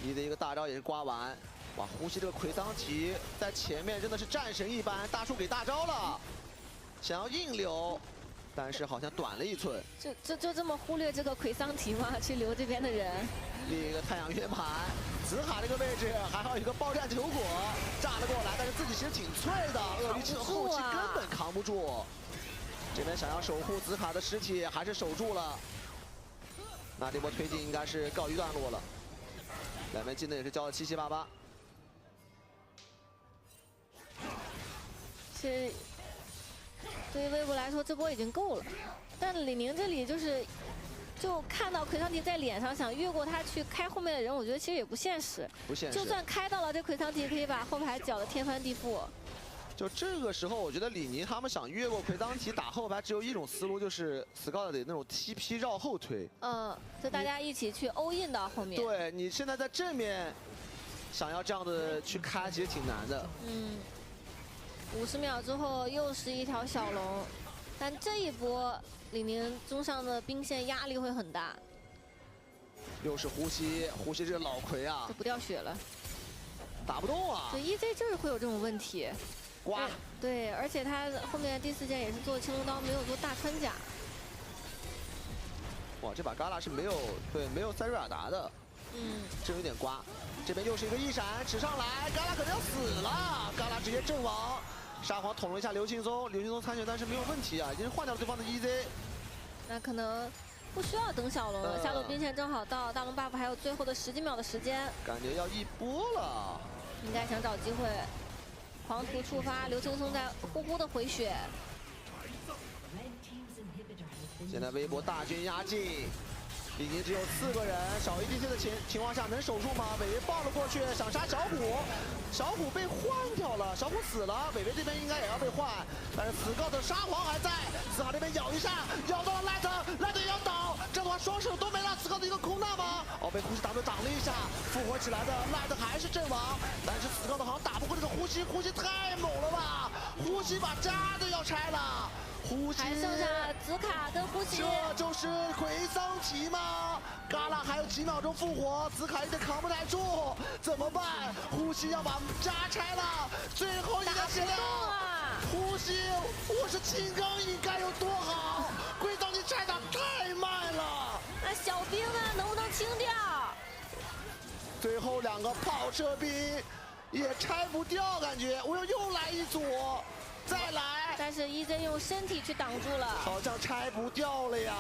，E的一个大招也是刮完，哇，呼吸这个魁桑提在前面真的是战神一般，大树给大招了，想要硬留，但是好像短了1寸。就这么忽略这个魁桑提吗？去留这边的人。另一个太阳圆盘，紫卡这个位置还好有一个爆炸球果炸了过来，但是自己其实挺脆的，鳄鱼这个后期根本扛不住。这边想要守护紫卡的尸体，还是守住了。那这波推进应该是告一段落了。两边技能也是交的7七8八。其实对于微博来说，这波已经够了，但李宁这里就看到魁桑提在脸上，想越过他去开后面的人，我觉得其实也不现实。不现实。就算开到了，这魁桑提可以把后排搅得天翻地覆。就这个时候，我觉得李宁他们想越过魁桑提打后排，只有一种思路，就是 Scout 得那种 TP 绕后推。就大家一起去欧印到后面。对你现在在正面想要这样的去开，其实挺难的。50秒之后又是一条小龙，但这一波李宁中上的兵线压力会很大。又是呼吸这个老魁啊，这不掉血了，打不动啊。对 EZ 就是会有这种问题。刮。对，而且他后面第4件也是做青龙刀，没有做大穿甲。哇，这把嘎啦是没有塞瑞尔达的。这有点刮。这边又是一个一闪指上来，嘎啦可能要死了，嘎啦直接阵亡。沙皇捅了一下刘劲松，刘劲松参选，但是没有问题啊，已经换掉了对方的 EZ。那可能不需要等小龙了，下路兵线正好到，大龙 buff 还有最后的10几秒的时间，感觉要一波了。应该想找机会，狂徒触发，刘青松在呼呼的回血。现在微博大军压境。 李宁只有4个人，少一 DC 的情况下能守住吗？伟伟抱了过去，想杀小虎，小虎被换掉了，小虎死了，伟伟这边应该也要被换，但是死高的沙皇还在，死卡这边咬一下，咬到了 Light 也要倒，这样的话双手都没了，死高的一个空难吗？哦，被呼吸 W 挡了一下，复活起来的 Light 还是阵亡，但是死高的好像打不过这个呼吸，呼吸太猛了吧，呼吸把家都要拆了。 呼吸还剩下紫卡跟呼吸，这就是奎桑提吗？嘎啦还有几秒钟复活，紫卡有点扛不太住，怎么办？呼吸要把家拆了，最后一条血量，呼吸我是金刚应该有多好？奎桑提拆打太慢了，那小兵们能不能清掉？最后2个炮车兵也拆不掉，感觉我又来一组。 再来，但是EZ用身体去挡住了，好像拆不掉了呀！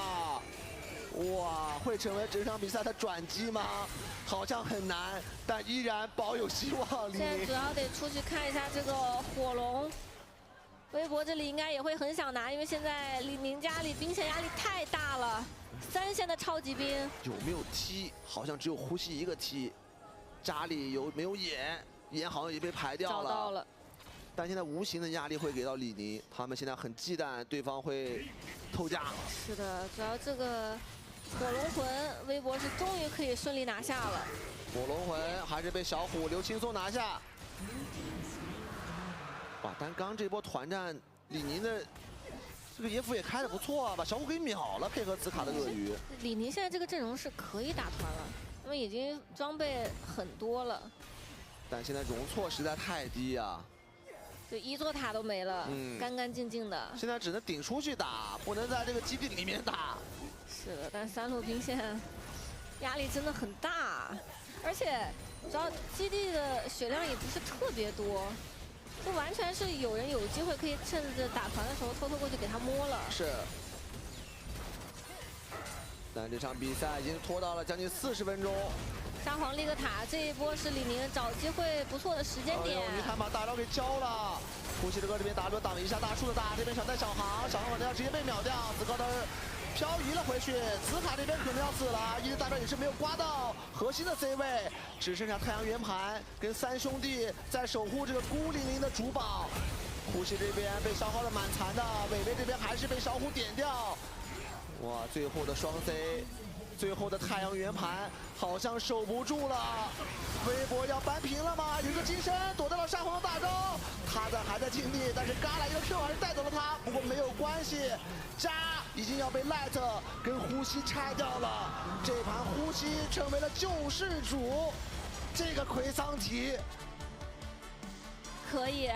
哇，会成为这场比赛的转机吗？好像很难，但依然保有希望。现在主要得出去看一下这个火龙，微博这里应该也会很想拿，因为现在李宁家里兵线压力太大了，3线的超级兵有没有T？好像只有呼吸1个T，家里有没有眼？眼好像也被排掉了。找到了。 但现在无形的压力会给到李宁，他们现在很忌惮对方会偷家。是的，主要这个火龙魂，微博是终于可以顺利拿下了。火龙魂还是被小虎刘青松拿下。哇，但刚这波团战，李宁的这个野辅也开的不错啊，把小虎给秒了，配合紫卡的鳄鱼。李宁现在这个阵容是可以打团了，他们已经装备很多了，但现在容错实在太低啊。 就1座塔都没了，干干净净的。现在只能顶出去打，不能在这个基地里面打。是的，但3路兵线压力真的很大，而且主要基地的血量也不是特别多，就完全是有人有机会可以趁着打团的时候偷偷过去给他摸了。是。但这场比赛已经拖到了将近40分钟。 沙皇立个塔，这一波是李宁找机会不错的时间点。你看把大招给交了，呼吸的哥这边 W 挡一下大树的大，这边想带小航，小航可能要直接被秒掉，紫高灯漂移了回去，紫卡这边可能要死了，一直大招也是没有刮到核心的 C 位，只剩下太阳圆盘跟3兄弟在守护这个孤零零的主堡。呼吸这边被消耗的蛮残的，伟伟这边还是被小虎点掉。哇，最后的双 C。 最后的太阳圆盘好像守不住了，微博要扳平了吗？有一个金身躲到了沙皇的大招，他还在尽力，但是嘎啦一个 Q 还是带走了他，不过没有关系，家已经要被 Light 跟呼吸拆掉了，这盘呼吸成为了救世主，这个奎桑提可以。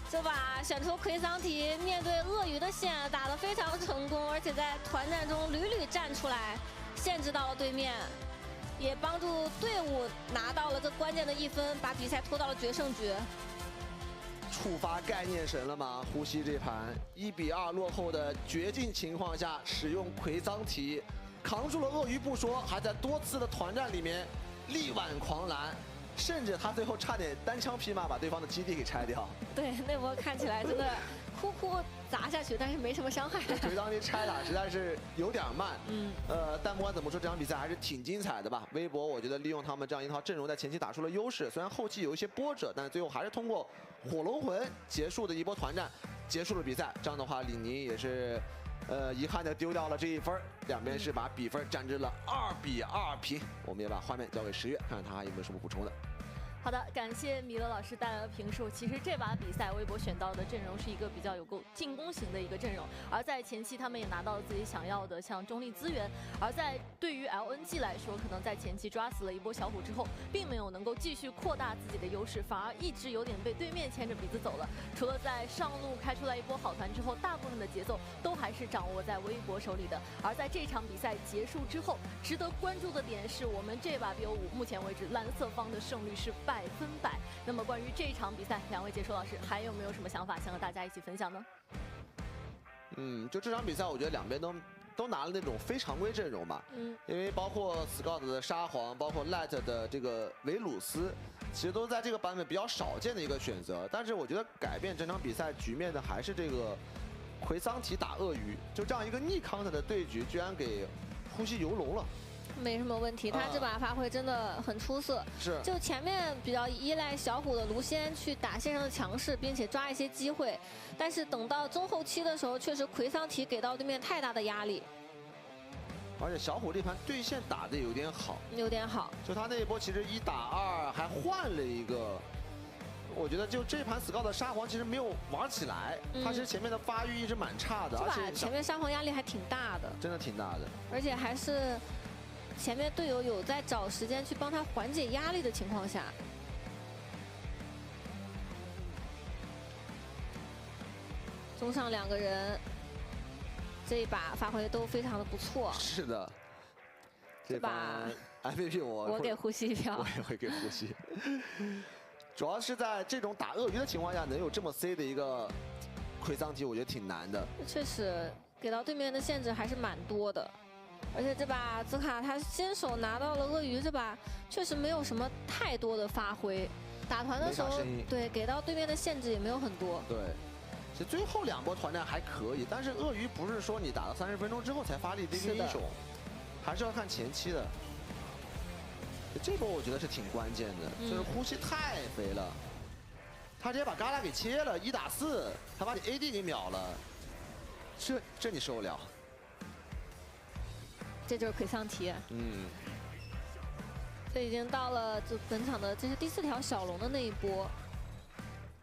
就把选出奎桑提面对鳄鱼的线打得非常成功，而且在团战中屡屡站出来，限制到了对面，也帮助队伍拿到了这关键的1分，把比赛拖到了决胜局。触发概念神了吗？呼吸这盘1比2落后的绝境情况下，使用奎桑提扛住了鳄鱼不说，还在多次的团战里面力挽狂澜。 甚至他最后差点单枪匹马把对方的基地给拆掉。对，那波看起来真的哭哭砸下去，但是没什么伤害。奎桑提拆打实在是有点慢。但不管怎么说，这场比赛还是挺精彩的吧。微博我觉得利用他们这样一套阵容，在前期打出了优势，虽然后期有一些波折，但是最后还是通过火龙魂结束的一波团战，结束了比赛。这样的话，李宁也是。 遗憾的丢掉了这1分，两边是把比分战至了2比2平。我们也把画面交给10月，看看他有没有什么补充的。好的，感谢米勒老师带来的评述。其实这把比赛，微博选到的阵容是一个比较有够进攻型的一个阵容，而在前期他们也拿到了自己想要的像中立资源。而在对于 LNG 来说，可能在前期抓死了一波小虎之后，并没有能够继续扩大自己的优势，反而一直有点被对面牵着鼻子走了。除了在上路开出来一波好团之后，大部分的节奏都还是掌握在微博手里的。而在这场比赛结束之后，值得关注的点是我们这把 BO5目前为止蓝色方的胜率是100%。那么关于这场比赛，两位解说老师还有没有什么想法想和大家一起分享呢？就这场比赛，我觉得两边都都拿了那种非常规阵容嘛。因为包括 Scout 的沙皇，包括 Light 的这个维鲁斯，其实都在这个版本比较少见的一个选择。但是我觉得改变整场比赛局面的还是这个奎桑提打鳄鱼，就这样一个逆 counter 的对局，居然给呼吸游龙了。 没什么问题，他这把发挥真的很出色。是，就前面比较依赖小虎的卢仙去打线上的强势，并且抓一些机会，但是等到中后期的时候，确实奎桑提给到对面太大的压力。而且小虎这盘对线打的有点好，有点好。就他那一波其实1打2还换了一个。 我觉得就这盘 Scout 的沙皇其实没有玩起来，他其实前面的发育一直蛮差的，而且前面沙皇压力还挺大的，真的挺大的，而且还是前面队友有在找时间去帮他缓解压力的情况下，中上2个人这一把发挥都非常的不错。是的，这把 MVP 我给呼吸一票，我也会给呼吸。主要是在这种打鳄鱼的情况下，能有这么 C 的一个奎桑提，我觉得挺难的。确实，给到对面的限制还是蛮多的。而且这把兹卡他先手拿到了鳄鱼，这把确实没有什么太多的发挥。打团的时候，对给到对面的限制也没有很多。对，其实最后2波团战还可以，但是鳄鱼不是说你打到30分钟之后才发力的一个英雄，还是要看前期的。 这波我觉得是挺关键的，就是呼吸太肥了，他直接把嘎啦给切了，1打4，他把你 AD 给秒了，这你受不了。这就是奎桑提。这已经到了就本场的这是第4条小龙的那一波。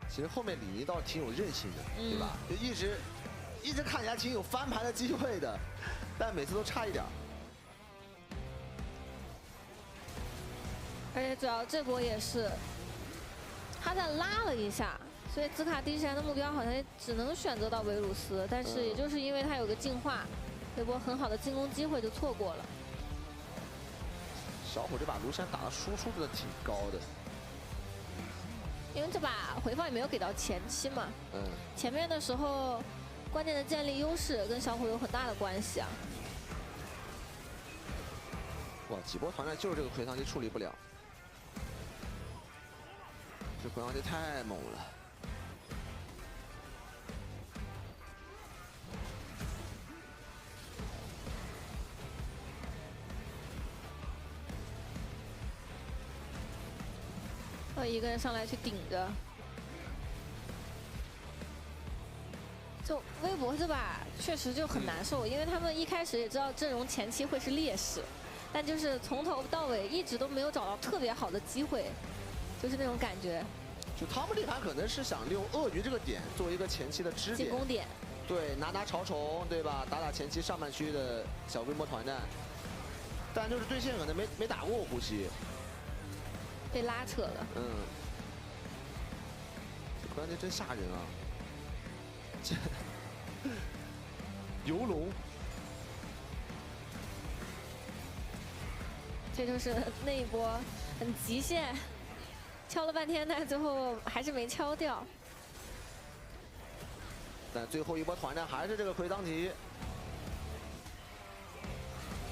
其实后面李宁倒是挺有韧性的，对吧？就一直看起来挺有翻盘的机会的，但每次都差一点。 而且主要这波也是，他在拉了一下，所以兹卡第一时间的目标好像也只能选择到维鲁斯，但是也就是因为他有个净化，这波很好的进攻机会就错过了。小虎这把卢山打的输出的挺高的，因为这把回放也没有给到前期嘛，前面的时候关键的建立优势跟小虎有很大的关系啊。哇，几波团战就是这个奎桑提处理不了。 这奎桑提太猛了，一个人上来去顶着，就微博这把确实就很难受，因为他们一开始也知道阵容前期会是劣势，但就是从头到尾一直都没有找到特别好的机会。 就是那种感觉，就他们这盘可能是想利用鳄鱼这个点作为一个前期的支点、进攻点，对，拿潮虫，对吧？打前期上半区的小规模团战，但就是对线可能没打过呼吸，被拉扯了。这奎桑提真吓人啊！这游龙，这就是那一波很极限。 敲了半天，但最后还是没敲掉。但最后一波团战还是这个奎桑提，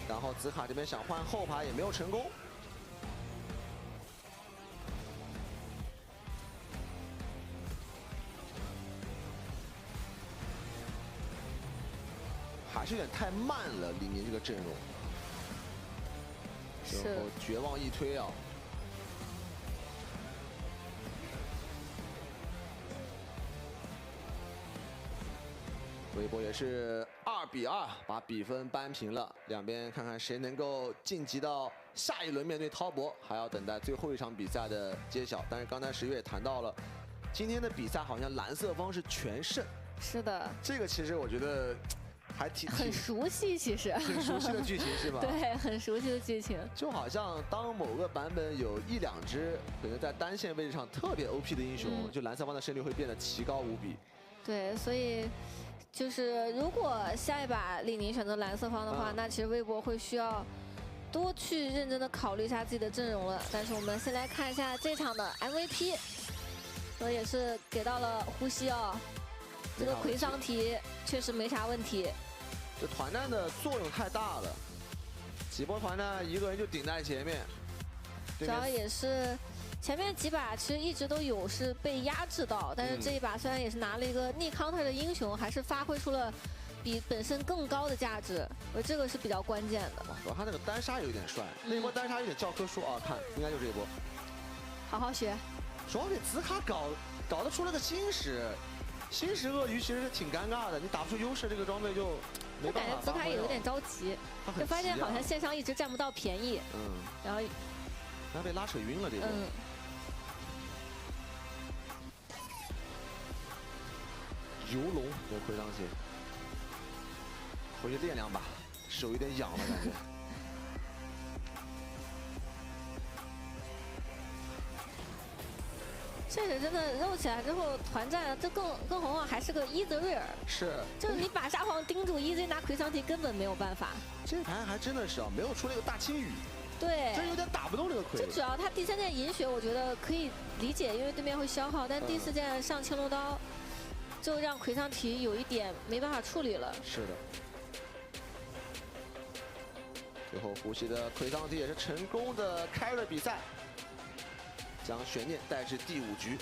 然后兹卡这边想换后排也没有成功。还是有点太慢了，李宁这个阵容。最后绝望一推啊！ 微博也是2比2把比分扳平了，两边看看谁能够晋级到下一轮面对滔博，还要等待最后一场比赛的揭晓。但是刚才石月也谈到了，今天的比赛好像蓝色方是全胜。是的，这个其实我觉得还很熟悉，其实很熟悉的剧情是吧？对，很熟悉的剧情。就好像当某个版本有1、2只可能在单线位置上特别 OP 的英雄，就蓝色方的胜率会变得奇高无比。对，所以。 就是如果下一把李宁选择蓝色方的话，那其实微博会需要多去认真的考虑一下自己的阵容了。但是我们先来看一下这场的 MVP， 也是给到了呼吸哦。这个奎桑提确实没啥问题。这团战的作用太大了，几波团战一个人就顶在前面，主要也是前面几把其实一直都有是被压制到，但是这一把虽然也是拿了一个逆 counter 的英雄，还是发挥出了比本身更高的价值，我这个是比较关键的。主要他那个单杀有点帅，那一波单杀有点教科书啊，看应该就这一波。好好学。主要给紫卡搞得出了个新石鳄鱼，其实挺尴尬的，你打不出优势，这个装备就没办法。我感觉紫卡也有点着急，就发现好像线上一直占不到便宜，然后被拉扯晕了这个。游龙给回上去，回去练2把，手有点痒了感觉。这是真的肉起来之后，团战这更何况还是个伊泽瑞尔，是，就是你把沙皇盯住，EZ拿魁桑提根本没有办法。这盘还真的是啊，没有出那个大青雨，对，真有点打不动这个魁。就主要他第3件银血，我觉得可以理解，因为对面会消耗，但第4件上青龙刀，就让魁桑提有一点没办法处理了。是的。最后呼吸的魁桑提也是成功的开了比赛。将悬念带至第5局。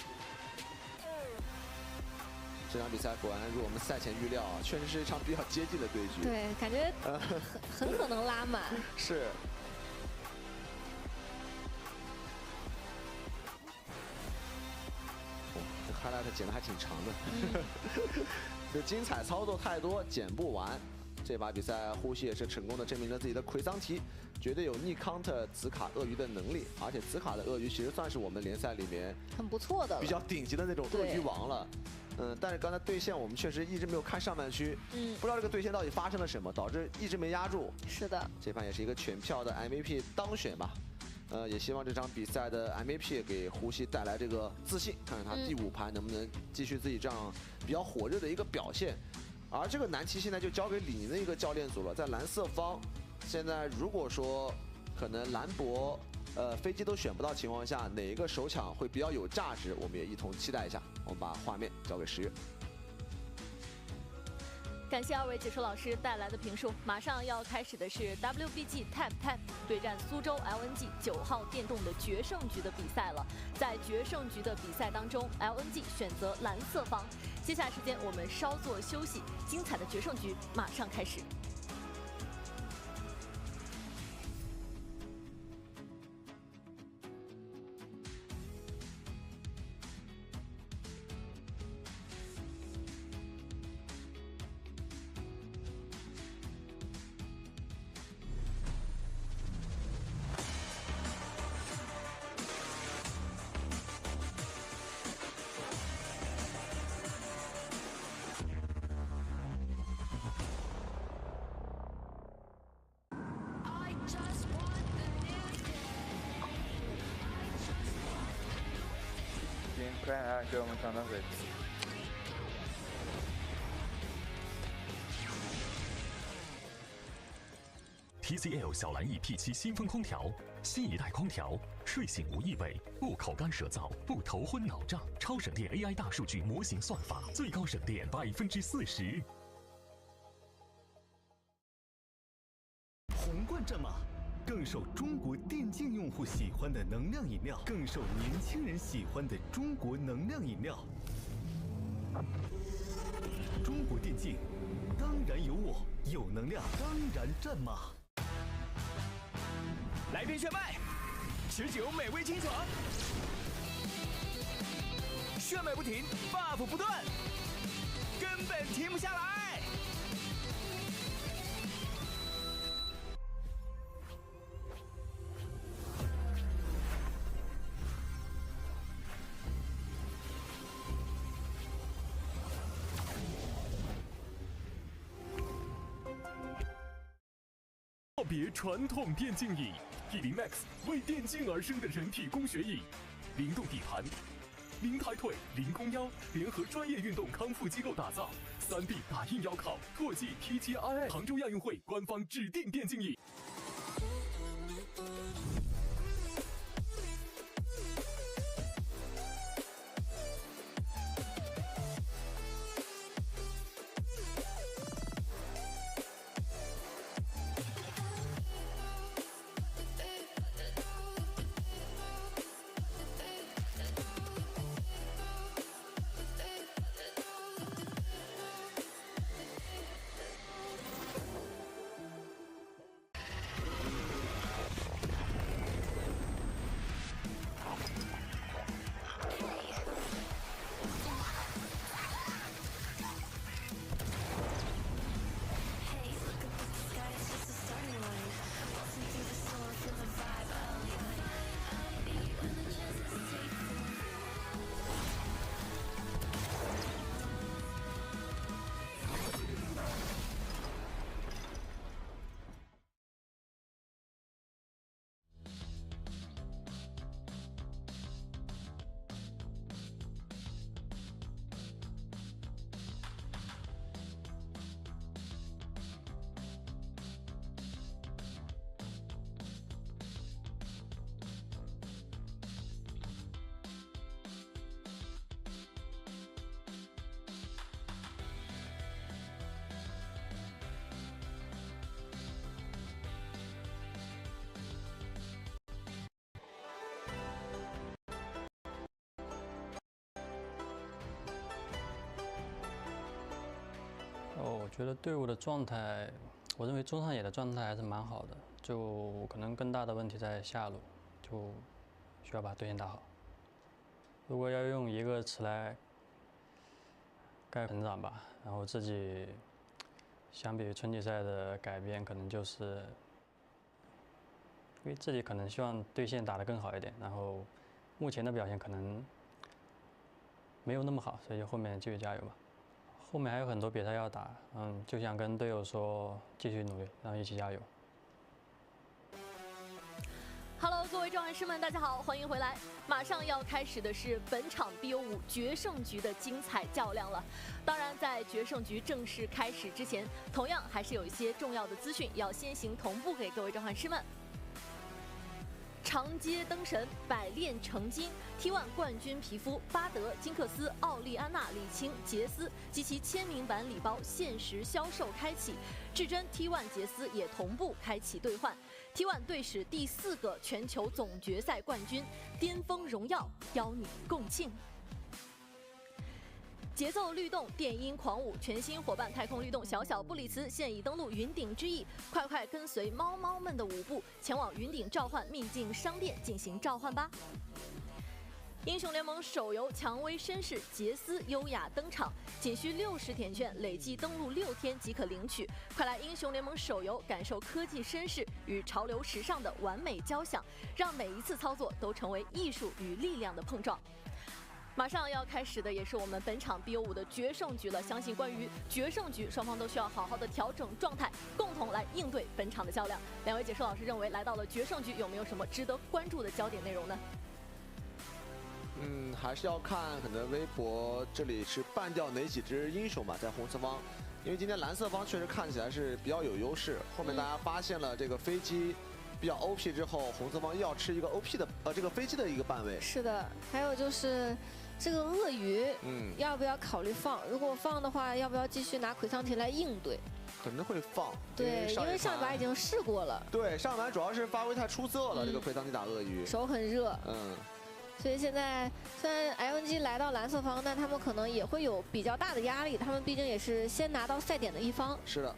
这场比赛果然如我们赛前预料啊，确实是一场比较接近的对局。对，感觉很可能拉满。是。这 highlight 剪得还挺长的。这精彩操作太多，剪不完。这把比赛呼吸也是成功的证明了自己的魁桑提绝对有逆 counter 紫卡鳄鱼的能力，而且紫卡的鳄鱼其实算是我们联赛里面很不错的、比较顶级的那种鳄鱼王了。但是刚才对线我们确实一直没有看上半区，不知道这个对线到底发生了什么，导致一直没压住。是的，这盘也是一个全票的 MVP 当选吧。也希望这场比赛的 MVP 给呼吸带来这个自信，看看他第5盘能不能继续自己这样比较火热的一个表现。而这个难题现在就交给李宁的一个教练组了，在蓝色方，现在如果说可能兰博、飞机都选不到情况下，哪一个首抢会比较有价值，我们也一同期待一下。我们把画面交给10月。感谢2位解说老师带来的评述。马上要开始的是 WBG TIP 对战苏州 LNG 9号电动的决胜局的比赛了。在决胜局的比赛当中 ，LNG 选择蓝色方。接下来时间我们稍作休息，精彩的决胜局马上开始。快来给我们涨涨水。TCL 小蓝 EP7新风空调，新一代空调，睡醒无异味，不口干舌燥，不头昏脑胀，超省电 AI 大数据模型算法，最高省电40%。红冠战马。更受中国电竞用户喜欢的能量饮料，更受年轻人喜欢的中国能量饮料。中国电竞，当然有我，有能量，当然战马。来瓶炫迈，持久美味清爽，炫迈不停 ，buff 不断，根本停不下来。告别传统电竞椅，T0 Max 为电竞而生的人体工学椅，零动底盘，零抬腿，零弓腰，联合专业运动康复机构打造，3B 打印腰靠，拓技 TGII， 杭州亚运会官方指定电竞椅。觉得队伍的状态，我认为中上野的状态还是蛮好的，就可能更大的问题在下路，就需要把队线打好。如果要用一个词来概括成长吧，然后自己相比于春季赛的改变，可能就是因为自己可能希望队线打得更好一点，然后目前的表现可能没有那么好，所以后面继续加油吧。后面还有很多比赛要打，就想跟队友说继续努力，然后一起加油。Hello， 各位召唤师们，大家好，欢迎回来。马上要开始的是本场 BO5决胜局的精彩较量了。当然，在决胜局正式开始之前，同样还是有一些重要的资讯要先行同步给各位召唤师们。长街灯神、百炼成金、T1 冠军皮肤、巴德、金克斯、奥利安娜、李青、杰斯及其签名版礼包限时销售开启，至臻 T1 杰斯也同步开启兑换。T1 队史第4个全球总决赛冠军，巅峰荣耀邀你共庆。节奏律动，电音狂舞，全新伙伴太空律动小小布里茨现已登陆云顶之翼，快快跟随猫猫们的舞步，前往云顶召唤秘境商店进行召唤吧。英雄联盟手游蔷薇绅士杰斯优雅登场，仅需60点券，累计登录6天即可领取。快来英雄联盟手游感受科技绅士与潮流时尚的完美交响，让每一次操作都成为艺术与力量的碰撞。马上要开始的也是我们本场 BO5的决胜局了，相信关于决胜局，双方都需要好好的调整状态，共同来应对本场的较量。两位解说老师认为，来到了决胜局，有没有什么值得关注的焦点内容呢？还是要看可能微博这里是办掉哪几支英雄吧，在红色方，因为今天蓝色方确实看起来是比较有优势，后面大家发现了这个飞机比较 OP 之后，红色方又要吃一个 OP 的这个飞机的一个半位。是的，还有就是这个鳄鱼，要不要考虑放？如果放的话，要不要继续拿魁桑提来应对？可能会放，对，因为上一把已经试过了。对，上一把主要是发挥太出色了，这个魁桑提打鳄鱼，手很热。所以现在虽然 LNG 来到蓝色方，但他们可能也会有比较大的压力，他们毕竟也是先拿到赛点的一方。是的。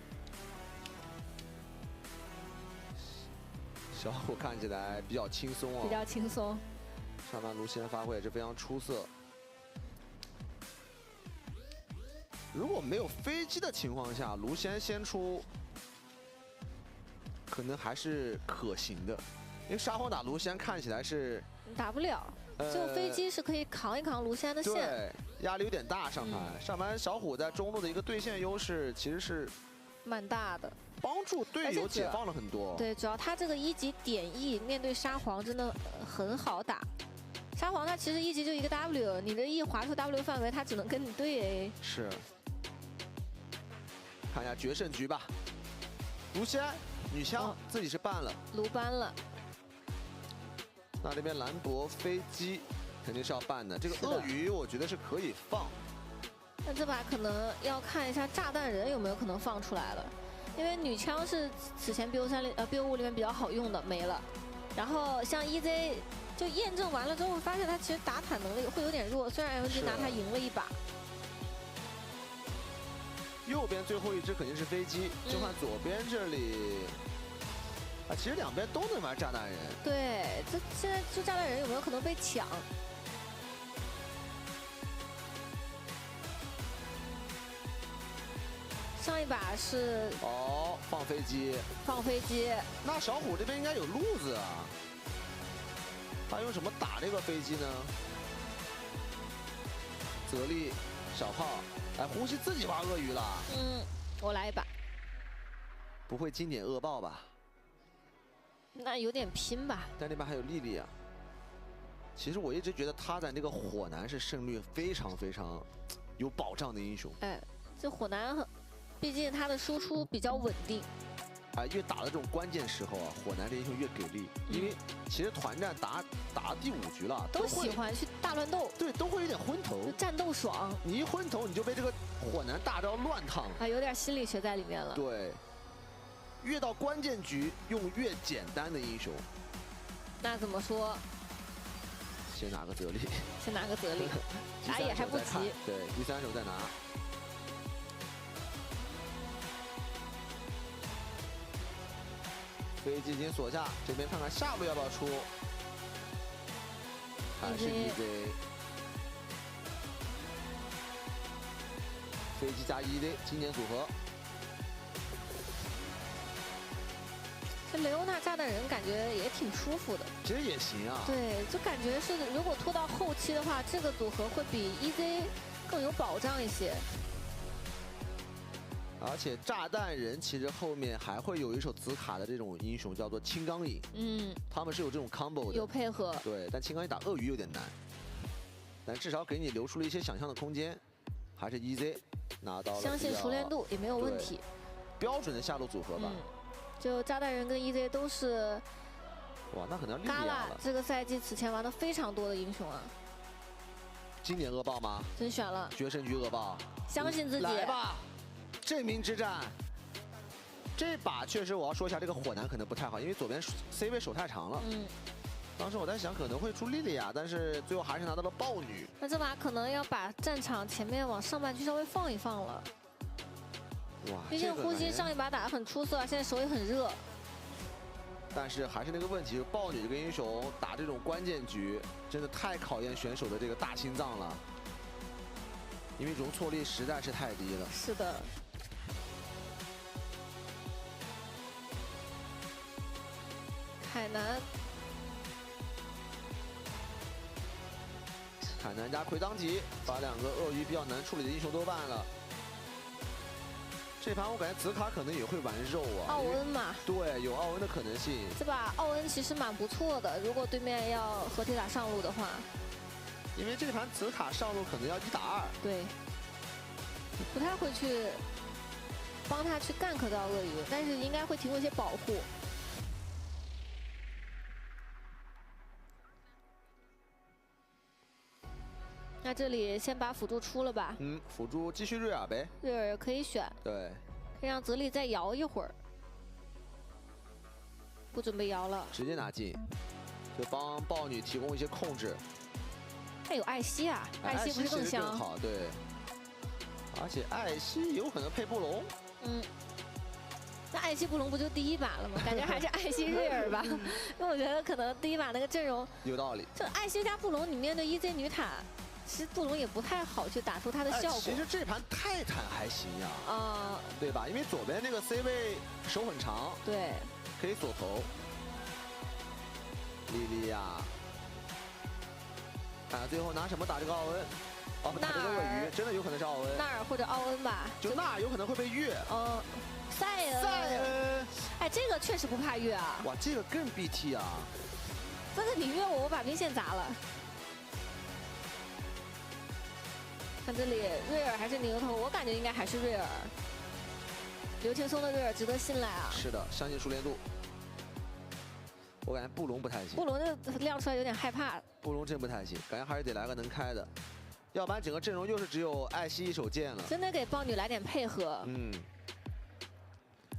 小虎看起来比较轻松比较轻松。上半卢锡安发挥也是非常出色。如果没有飞机的情况下，卢锡安先出，可能还是可行的，因为沙皇打卢锡安看起来是打不了。只有飞机是可以扛一扛卢锡安的线，对，压力有点大。上盘，上盘小虎在中路的一个对线优势其实是蛮大的，帮助队友解放了很多。对，主要他这个1级点 E 面对沙皇真的很好打。沙皇他其实1级就一个 W， 你这一划出 W 范围，他只能跟你对 A。是。看一下决胜局吧，卢锡安女枪自己是办了，卢搬了。那这边兰博飞机肯定是要办的，这个鳄鱼我觉得是可以放。那这把可能要看一下炸弹人有没有可能放出来了，因为女枪是此前 BO5 里面比较好用的，没了。然后像 EZ 就验证完了之后，发现他其实打坦能力会有点弱，虽然 LNG 拿他赢了一把。右边最后一只肯定是飞机，就看左边这里。其实两边都能玩炸弹人。对，这现在就炸弹人有没有可能被抢？上一把是放飞机，放飞机。那小虎这边应该有路子啊，他用什么打这个飞机呢？泽力、小号，哎，呼吸自己挖鳄鱼了。我来一把。不会经典恶爆吧？那有点拼吧，但那边还有丽丽啊。其实我一直觉得他在那个火男是胜率非常非常有保障的英雄。哎，这火男毕竟他的输出比较稳定。越打到这种关键时候啊，火男这英雄越给力。因为其实团战打第5局了，都喜欢去大乱斗。对，都会有点昏头，战斗爽。你一昏头，你就被这个火男大招乱烫。有点心理学在里面了。对。越到关键局用越简单的英雄，那怎么说？先拿个泽力，先拿个泽力，打野还不急。对，第3手再拿。飞机已经锁下，这边看看下路要不要出，还是 EZ。飞机加 EZ 经典组合。这雷欧娜炸弹人感觉也挺舒服的，其实也行啊。对，就感觉是如果拖到后期的话，这个组合会比 EZ 更有保障一些。而且炸弹人其实后面还会有一手紫卡的这种英雄叫做青钢影，他们是有这种 combo 的，有配合。对，但青钢影打鳄鱼有点难，但至少给你留出了一些想象的空间。还是 EZ 拿到了，相信熟练度也没有问题。标准的下路组合吧。就炸弹人跟 EZ 都是，哇，那可能要莉莉娅了。这个赛季此前玩的非常多的英雄啊。经典恶爆吗？真选了。决胜局恶爆。相信自己。来吧，证明之战。这把确实我要说一下，这个火男可能不太好，因为左边 C 位手太长了。当时我在想可能会出莉莉娅，但是最后还是拿到了豹女。那这把可能要把战场前面往上半区稍微放一放了。哇，毕竟呼吸上一把打得很出色，现在手也很热。但是还是那个问题，豹女这个英雄打这种关键局，真的太考验选手的这个大心脏了，因为容错率实在是太低了。是的。海南。海南加魁当吉，把两个鳄鱼比较难处理的英雄都办了。这盘我感觉紫卡可能也会玩肉啊，奥恩嘛，对，有奥恩的可能性。这把奥恩其实蛮不错的，如果对面要合体打上路的话，因为这盘紫卡上路可能要1打2，对，不太会去帮他去gank到鳄鱼，但是应该会提供一些保护。那这里先把辅助出了吧。辅助继续瑞尔呗。瑞尔可以选。对。可以让泽里再摇一会儿。不准备摇了。直接拿进，就帮豹女提供一些控制。还有艾希啊，艾希不是更香？更好，对。而且艾希有可能配布隆。那艾希布隆不就第一把了吗？感觉还是艾希瑞尔吧，因为我觉得可能第一把那个阵容有道理。这艾希加布隆，你面对 EZ 女塔。其实布隆也不太好去打出它的效果。其实这盘泰坦还行呀，对吧？因为左边那个 C 位手很长，对，可以锁头。莉莉娅，看看最后拿什么打这个奥恩？打这个鳄鱼，真的有可能是奥恩。纳尔或者奥恩吧，就纳尔有可能会被越。塞恩。哎，这个确实不怕越啊。哇，这个更 BT 啊！这个你越我把兵线砸了。看这里，瑞尔还是牛头？我感觉应该还是瑞尔。刘青松的瑞尔值得信赖啊！是的，相信熟练度。我感觉布隆不太行。布隆这亮出来有点害怕。布隆真不太行，感觉还是得来个能开的，要不然整个阵容又是只有艾希一手剑了。真的给豹女来点配合。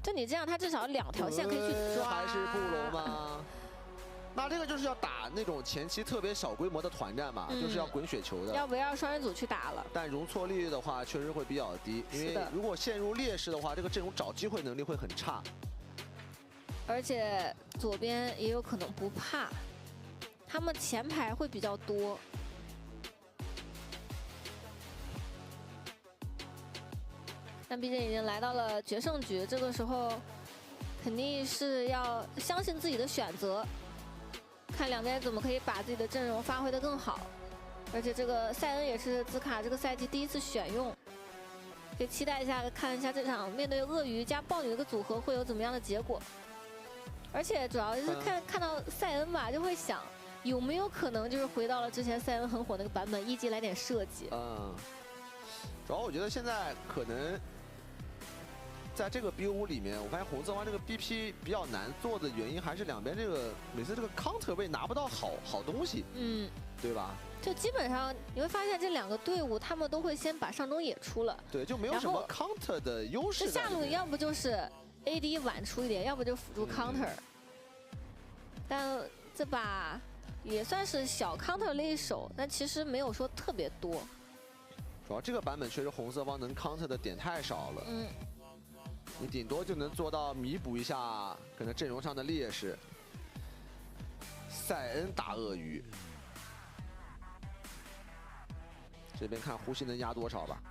就你这样，他至少2条线可以去抓。还是布隆吗？那这个就是要打那种前期特别小规模的团战嘛，就是要滚雪球的。要不要双人组去打了？但容错率的话，确实会比较低，因为如果陷入劣势的话，这个阵容找机会能力会很差。而且左边也有可能不怕，他们前排会比较多。但毕竟已经来到了决胜局，这个时候肯定是要相信自己的选择。看两边怎么可以把自己的阵容发挥得更好，而且这个塞恩也是紫卡这个赛季第1次选用，可以期待一下，看一下这场面对鳄鱼加豹女这个组合会有怎么样的结果。而且主要是看到塞恩吧，就会想有没有可能就是回到了之前塞恩很火那个版本，1级来点设计。主要我觉得现在可能。在这个 BO5里面，我发现红色方这个 BP 比较难做的原因，还是两边这个每次这个 counter 位拿不到好东西，对吧？就基本上你会发现这2个队伍，他们都会先把上中野出了，对，就没有什么 counter 的优势。下路要不就是 AD 晚出一点，要不就辅助 counter。但这把也算是小 counter 了一手，但其实没有说特别多。主要这个版本确实红色方能 counter 的点太少了。你顶多就能做到弥补一下可能阵容上的劣势。塞恩打鳄鱼，这边看呼吸能压多少吧，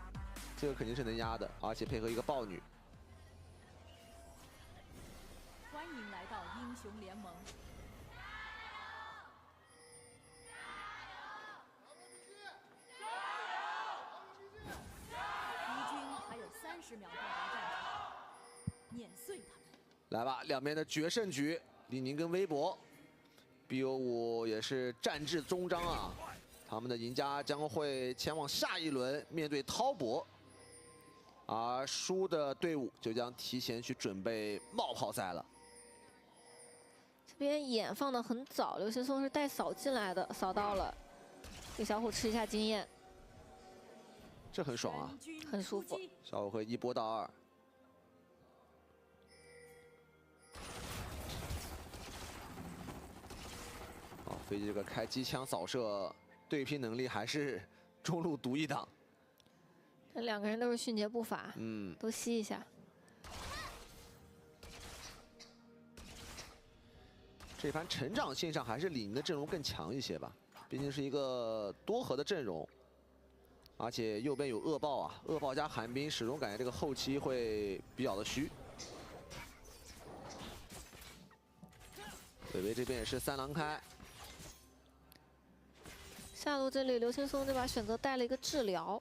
这个肯定是能压的，而且配合一个豹女。欢迎来到英雄联盟。敌军还有30秒到达战场，碾碎他们。来吧，两边的决胜局，李宁跟微博。 BO5也是战至终章啊，他们的赢家将会前往下一轮面对滔博，而输的队伍就将提前去准备冒泡赛了。这边眼放得很早，刘星松是带扫进来的，扫到了，给小虎吃一下经验，这很爽啊，很舒服。小虎会1波到2。 飞机这个开机枪扫射对拼能力还是中路独一档。这两个人都是迅捷步伐，都吸一下。这盘成长性上还是李宁的阵容更强一些吧，毕竟是一个多核的阵容，而且右边有恶豹啊，恶豹加寒冰，始终感觉这个后期会比较的虚。伟伟这边也是3狼开。 下路这里，刘青松这把选择带了一个治疗，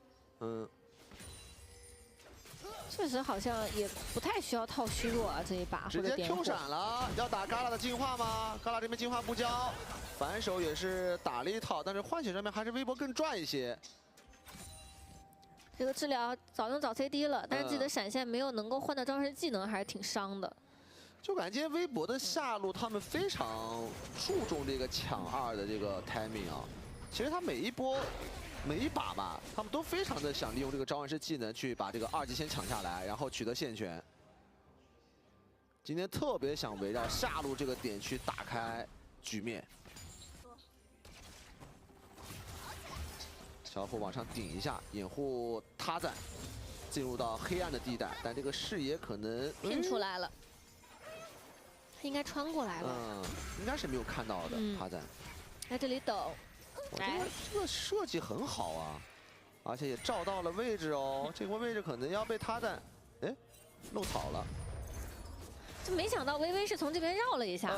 确实好像也不太需要套虚弱啊这一把，直接 Q 闪了，要打旮旯的进化吗？旮旯这边进化不交，反手也是打了一套，但是换血上面还是微博更赚一些。这个治疗早用早 CD 了，但是自己的闪现没有能够换到招式技能，还是挺伤的。就感觉微博的下路他们非常注重这个抢2的这个 timing 啊。 其实他每一波、每一把吧，他们都非常的想利用这个召唤师技能去把这个2级先抢下来，然后取得线权。今天特别想围绕下路这个点去打开局面。小虎往上顶一下，掩护他赞进入到黑暗的地带，但这个视野可能拼出来了，他应该穿过来了。应该是没有看到的。他赞在这里等。 这个设计很好啊，而且也照到了位置哦。这个位置可能要被他赞，哎，漏草了。就没想到微微是从这边绕了一下，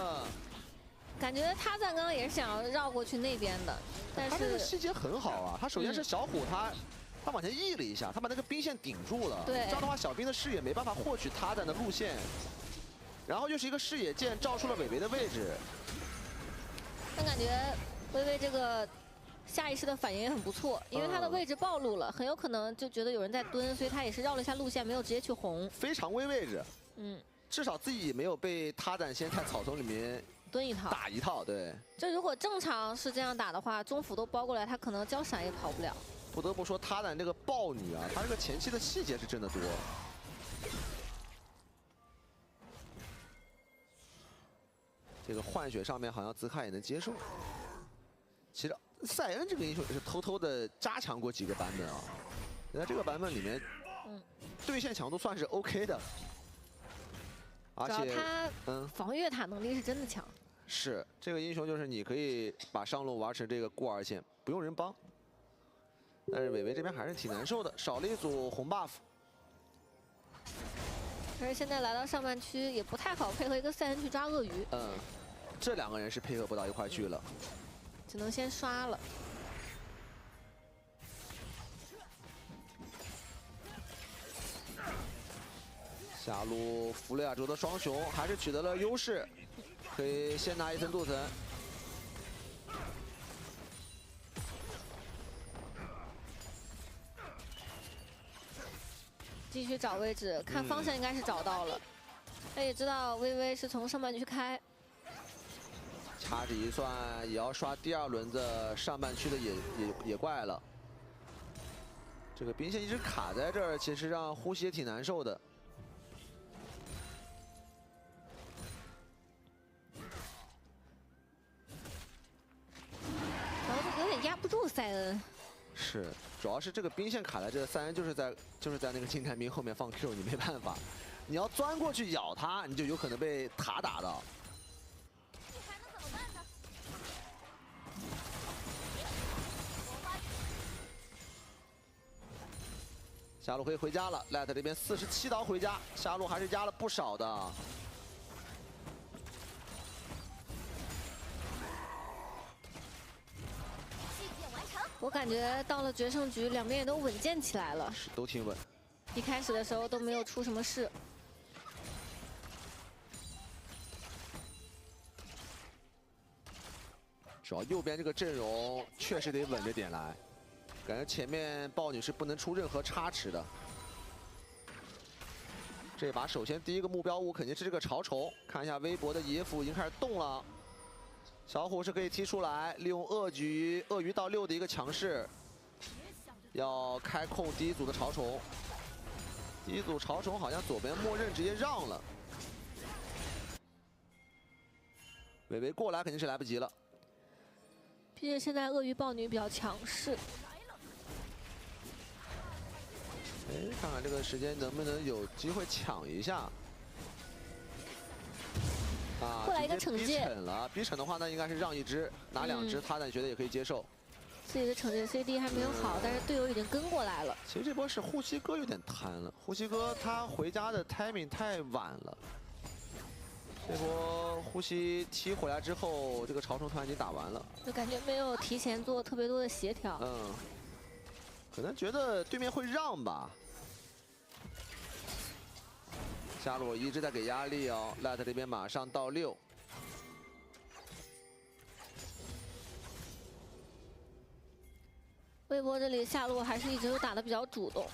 感觉他赞刚刚也是想要绕过去那边的，但是他这个细节很好啊。他首先是小虎他往前移了一下，他把那个兵线顶住了。对，这样的话小兵的视野没办法获取他赞的路线，然后又是一个视野键照出了伟伟的位置。但感觉微微这个。 下意识的反应也很不错，因为他的位置暴露了，很有可能就觉得有人在蹲，所以他也是绕了一下路线，没有直接去红。非常微位置，至少自己没有被他赞先在草丛里面蹲一套打一套。对，这如果正常是这样打的话，中辅都包过来，他可能交闪也跑不了。不得不说，他赞这个豹女啊，他这个前期的细节是真的多。这个换血上面好像兹卡也能接受。其实。 塞恩这个英雄也是偷偷的加强过几个版本啊，在这个版本里面，对线强度算是 OK 的，而且他防御塔能力是真的强。是这个英雄就是你可以把上路玩成这个过2线，不用人帮。但是伟伟这边还是挺难受的，少了一组红 buff。可是现在来到上半区也不太好配合一个塞恩去抓鳄鱼。这2个人是配合不到一块去了。 只能先刷了。下路弗雷亚州的双雄还是取得了优势，可以先拿1层镀层。继续找位置，看方向应该是找到了。他也知道微微是从上半区开。 掐指一算，也要刷第2轮的上半区的野怪了。这个兵线一直卡在这儿，其实让呼吸也挺难受的。然后有点压不住塞恩。是，主要是这个兵线卡在这，塞恩就是在那个近战兵后面放 Q， 你没办法。你要钻过去咬他，你就有可能被塔打到。你还能怎么办呢？下路可以回家了 ，Light 这边47刀回家，下路还是压了不少的。我感觉到了决胜局，两边也都稳健起来了，是都挺稳。一开始的时候都没有出什么事。主要右边这个阵容确实得稳着点来，感觉前面豹女是不能出任何差池的。这把首先第一个目标物肯定是这个潮虫，看一下微博的野辅已经开始动了。 小虎是可以踢出来，利用鳄鱼到6的一个强势，要开控第一组的潮虫。第一组潮虫好像左边默认直接让了，伟伟过来肯定是来不及了。毕竟现在鳄鱼豹女比较强势。哎，看看这个时间能不能有机会抢一下。 啊，过来一个惩戒了，逼惩的话，那应该是让一只，拿2只，他呢觉得也可以接受。自己的惩戒 CD 还没有好，但是队友已经跟过来了。其实这波是呼吸哥有点贪了，呼吸哥他回家的 timing 太晚了。这波呼吸踢回来之后，这个潮虫团已经打完了，就感觉没有提前做特别多的协调。嗯，可能觉得对面会让吧。 下路一直在给压力哦 ，Light 这边马上到6。微博这里下路还是一直都打得比较主动，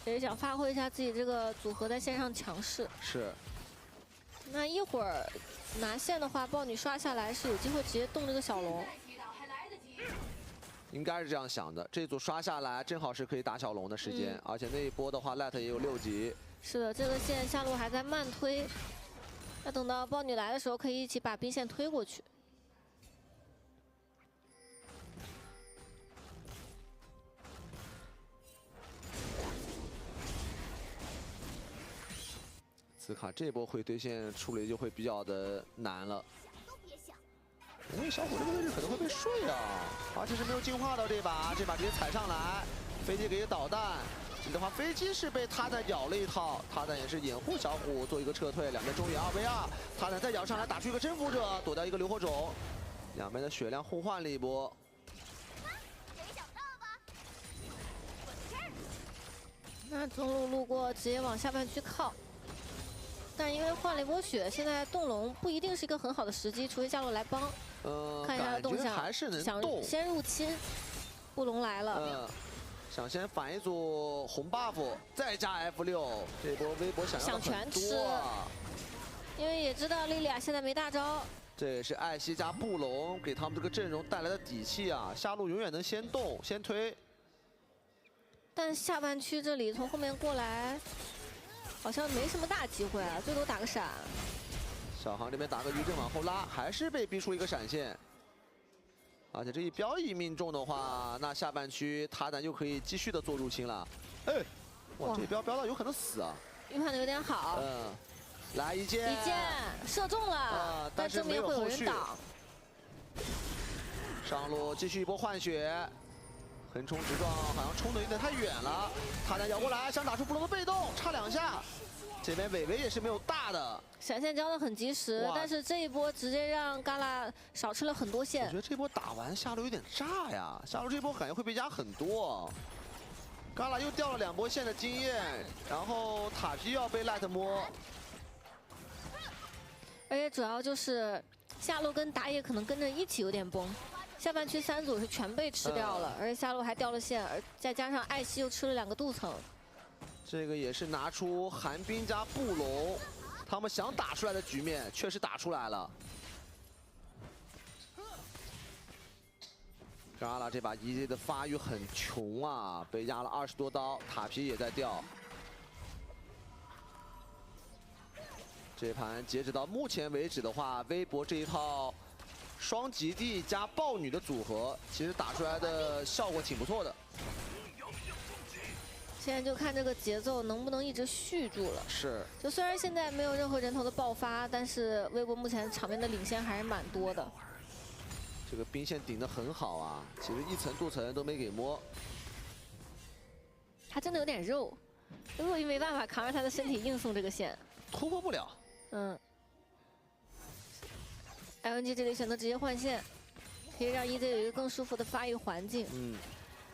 也是想发挥一下自己这个组合在线上强势。是。那一会儿拿线的话，豹女刷下来是有机会直接动这个小龙。应该是这样想的，这组刷下来正好是可以打小龙的时间，而且那一波的话 ，Light 也有6级。 是的，这个线下路还在慢推，那等到豹女来的时候，可以一起把兵线推过去。兹卡这波回对线处理就会比较的难了，因为小虎这个位置可能会被睡啊，而且是没有进化到这把直接踩上来，飞机给导弹。 的话，飞机是被他弹咬了一套，他弹也是掩护小虎做一个撤退，两边中野2v2，他弹再咬上来打出一个征服者，躲掉一个流火种，两边的血量互换了一波。那中路路过直接往下半区靠，但因为换了一波血，现在动龙不一定是一个很好的时机，除非下路来帮。看一下动向，还是能想动，先入侵，布隆来了。想先反一组红 buff， 再加 F6， 这波微博想要的全吃，因为也知道莉莉娅现在没大招。这也是艾希加布隆给他们这个阵容带来的底气啊！下路永远能先动先推，但下半区这里从后面过来，好像没什么大机会啊，最多打个闪。小航这边打个余震往后拉，还是被逼出一个闪现。 而且这一标一命中的话，那下半区塔弹又可以继续的做入侵了。哎，哇，这一标标到有可能死啊！预判的有点好。来一箭射中了，但正面会有人挡。上路继续一波换血，横冲直撞，好像冲的有点太远了。塔弹咬过来，想打出布隆的被动，差2下。这边伟伟也是没有大的。 闪现交的很及时，但是这一波直接让嘎啦少吃了很多线。我觉得这波打完下路有点炸呀，下路这波感觉会被压很多。嘎啦又掉了2波线的经验，然后塔皮要被 Light 摸，而且主要就是下路跟打野可能跟着一起有点崩。下半区3组是全被吃掉了，而且下路还掉了线，而再加上艾希又吃了2个镀层。这个也是拿出寒冰加布隆。 他们想打出来的局面，确实打出来了。嘎啦这把 EZ 的发育很穷啊，被压了20多刀，塔皮也在掉。这盘截止到目前为止的话，微博这一套双极地加豹女的组合，其实打出来的效果挺不错的。现在就看这个节奏能不能一直续住了。是。就虽然现在没有任何人头的爆发，但是微博目前场面的领先还是蛮多的。这个兵线顶得很好啊，其实一层镀层都没给摸。他真的有点肉，鳄鱼没办法扛着他的身体硬送这个线，突破不了。嗯。TIG这里选择直接换线，可以让 EZ 有一个更舒服的发育环境。嗯。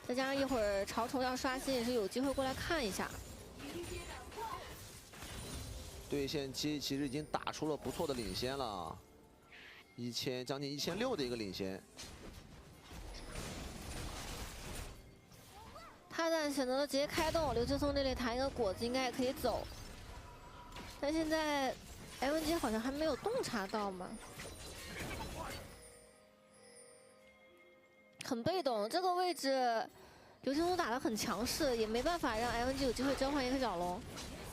再加上一会儿潮虫要刷新，也是有机会过来看一下。对线期其实已经打出了不错的领先了，1000将近1600的一个领先。他但选择了直接开动，刘秋松这里弹一个果子应该也可以走。但现在 TIG 好像还没有洞察到吗？ 很被动，这个位置刘秋松打得很强势，也没办法让 TIG 有机会召唤一个小龙。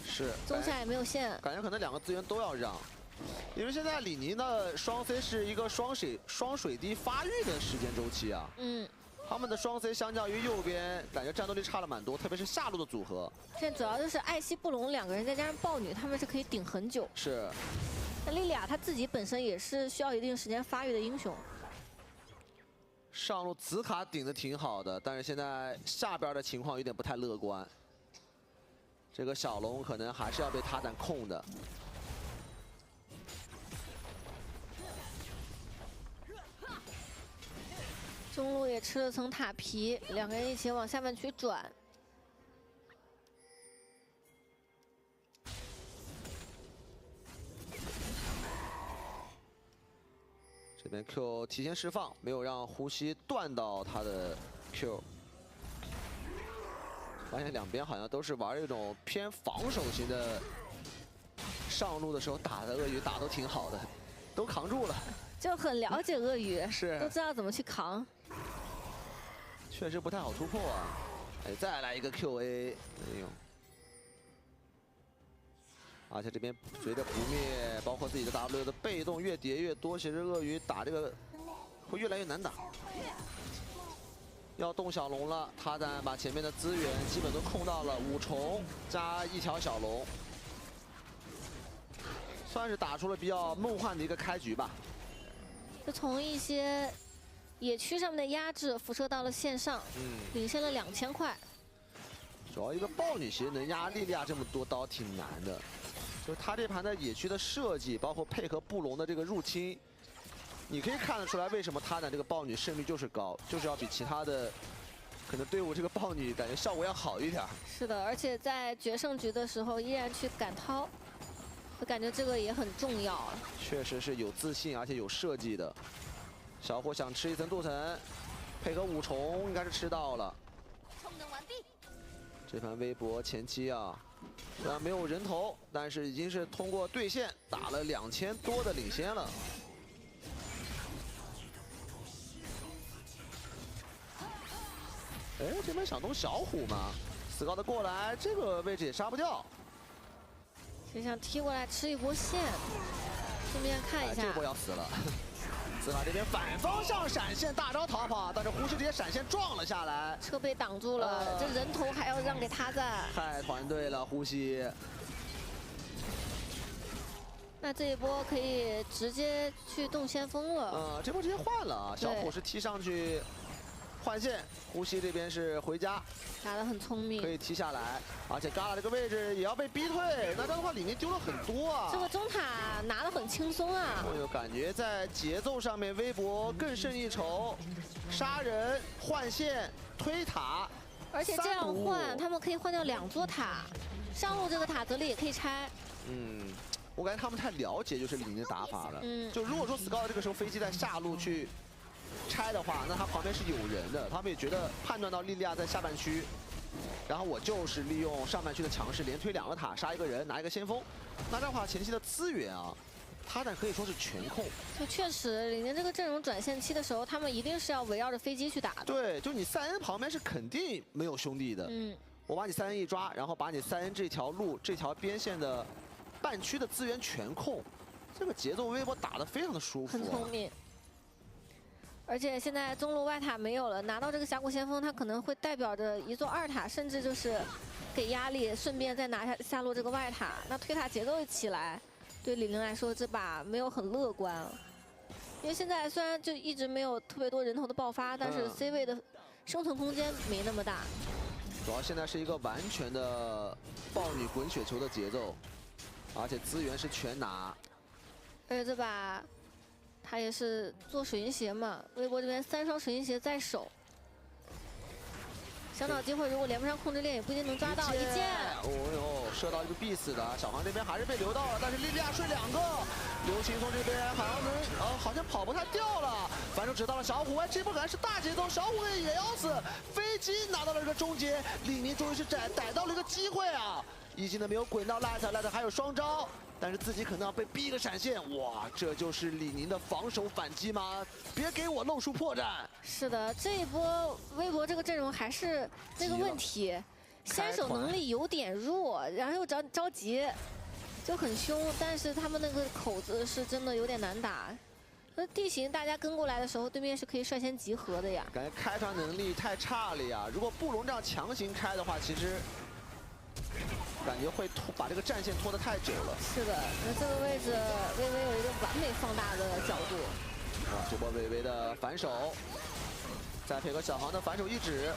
是，中下也没有线，感觉可能2个资源都要让，因为现在李宁的双 C 是一个双水滴发育的时间周期啊。嗯，他们的双 C 相较于右边，感觉战斗力差了蛮多，特别是下路的组合。现在主要就是艾希布隆2个人，再加上豹女，他们是可以顶很久。是。那莉莉娅她自己本身也是需要一定时间发育的英雄。 上路紫卡顶得挺好的，但是现在下边的情况有点不太乐观。这个小龙可能还是要被塔坦控的。中路也吃了层塔皮，2个人一起往下半区转。这边 Q 提前释放，没有让呼吸断到他的 Q。发现两边好像都是玩一种偏防守型的，上路的时候打的鳄鱼打都挺好的，都扛住了。就很了解鳄鱼，是都知道怎么去扛。确实不太好突破啊！哎，再来一个 QA， 哎呦！而且这边随着不灭，包括自己的 W 的被动越叠越多，其实鳄鱼打这个会越来越难打。要动小龙了，他咱把前面的资源基本都控到了，5重加1条小龙，算是打出了比较梦幻的一个开局吧。就从一些野区上面的压制辐射到了线上，领先了2000块。主要一个豹女其实能压莉莉娅这么多刀挺难的，就是他这盘的野区的设计，包括配合布隆的这个入侵，你可以看得出来为什么他的这个豹女胜率就是高，就是要比其他的可能队伍这个豹女感觉效果要好一点。是的，而且在决胜局的时候依然去赶掏，我感觉这个也很重要啊。确实是有自信而且有设计的。小伙想吃一层镀层，配合5重应该是吃到了。充能完毕。这盘微博前期啊，虽然没有人头，但是已经是通过对线打了2000多的领先了。哎，这边想动小虎吗？死高的过来，这个位置也杀不掉。就想踢过来吃一波线，顺便看一下。这波要死了。紫卡这边反方向闪现大招逃跑，但是呼吸直接闪现撞了下来，车被挡住了，这人头还要让给他在。太团队了，呼吸。那这一波可以直接去动先锋了。这波直接换了啊，小虎是踢上去换线，呼吸这边是回家，打得很聪明，可以踢下来，而且旮旯这个位置也要被逼退，那这样的话里面丢了很多啊。这个中塔拿得很轻松啊。我有感觉在节奏上面，微博更胜一筹，杀人、换线、推塔，而且这样换，他们可以换掉2座塔，上路这个塔泽里也可以拆。我感觉他们太了解就是李宁的打法了。就如果说 Scout 这个时候飞机在下路去拆的话，那他旁边是有人的，他们也觉得判断到莉莉娅在下半区，然后我就是利用上半区的强势，连推2个塔，杀一个人，拿一个先锋。那这样的话，前期的资源啊，他俩可以说是全控。就确实，李宁这个阵容转线期的时候，他们一定是要围绕着飞机去打的。对，就你3N 旁边是肯定没有兄弟的。我把你3N 一抓，然后把你3N 这条路、这条边线的半区的资源全控，这个节奏微博打得非常的舒服，很聪明。而且现在中路外塔没有了，拿到这个峡谷先锋，它可能会代表着一座2塔，甚至就是给压力，顺便再拿下路这个外塔，那推塔节奏一起来，对李宁来说这把没有很乐观了。因为现在虽然就一直没有特别多人头的爆发，但是 C 位的生存空间没那么大。主要现在是一个完全的豹女滚雪球的节奏，而且资源是全拿。而且这把他也是做水银鞋嘛，微博这边3双水银鞋在手。 想找机会，如果连不上控制链，也不一定能抓到一箭。哦呦，射到一个必死的，小黄这边还是被留到了，但是莉莉娅睡2个，刘青松这边好像好像跑不太掉了，反正只到了小虎，哎，这波可能是大节奏，小虎也要死，飞机拿到了这个终结，李宁终于是逮到了一个机会啊，一技能没有滚到 Light 还有双招。 但是自己可能要被逼一个闪现，哇，这就是李宁的防守反击吗？别给我露出破绽。是的，这一波微博这个阵容还是那个问题，先手能力有点弱，然后又着急，就很凶。但是他们那个口子是真的有点难打。那地形大家跟过来的时候，对面是可以率先集合的呀。感觉开团能力太差了呀！如果布隆这样强行开的话，其实。 感觉会把这个战线拖得太久了。是的，那这个位置微微有一个完美放大的角度。啊，这波微微的反手，再配合小航的反手一指，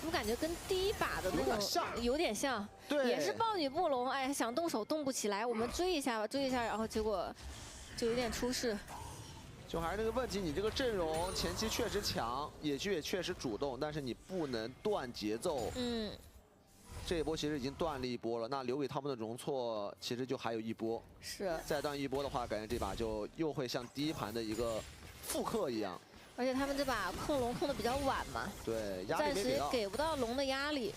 我感觉跟第一把的那种有点像，对，也是豹女布隆，哎，想动手动不起来，我们追一下吧，追一下，然后结果就有点出事。 就还是那个问题，你这个阵容前期确实强，野区也确实主动，但是你不能断节奏。嗯。 这一波其实已经断了一波了，那留给他们的容错其实就还有一波。是。再断一波的话，感觉这把就又会像第一盘的一个复刻一样。而且他们这把控龙控的比较晚嘛。对，压力暂时给不到龙的压力。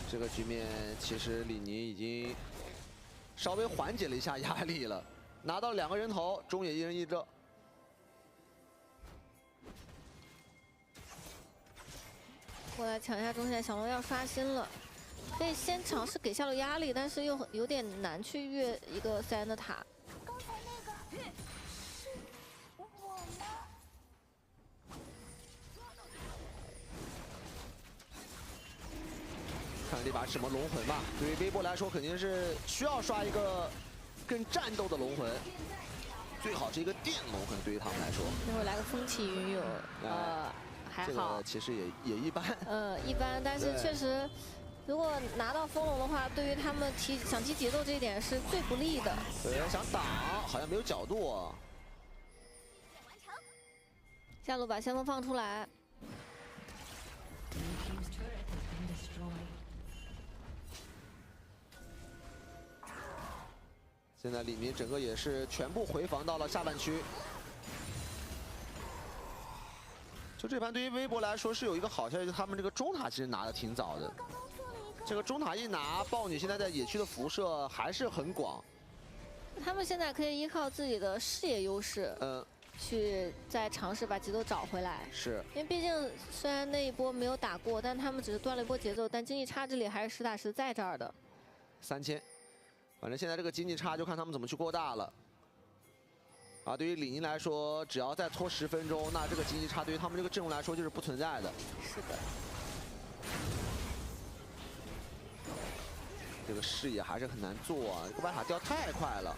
这个局面其实李宁已经稍微缓解了一下压力了，拿到2个人头，中野1人1个。 过来抢一下中线，小龙要刷新了，可以先尝试给下路压力，但是又有点难去越一个3的塔。刚才那个是我吗？看这把什么龙魂吧，对于微波来说肯定是需要刷一个更战斗的龙魂，最好是一个电龙魂，对于他们来说。那会来个风起云涌，还好。这个其实也一般。一般，但是确实，如果拿到风龙的话，对于他们想踢节奏这一点是最不利的。对，想挡，好像没有角度啊。下路把先锋放出来。 现在李宁整个也是全部回防到了下半区。就这盘对于微博来说是有一个好消息，他们这个中塔其实拿的挺早的。这个中塔一拿，豹女现在在野区的辐射还是很广。他们现在可以依靠自己的视野优势，去再尝试把节奏找回来。是。因为毕竟虽然那一波没有打过，但他们只是断了一波节奏，但经济差这里还是实打实在这儿的。3000。 反正现在这个经济差就看他们怎么去扩大了。啊，对于李宁来说，只要再拖10分钟，那这个经济差对于他们这个阵容来说就是不存在的。是的。这个视野还是很难做啊，这个外塔掉太快了。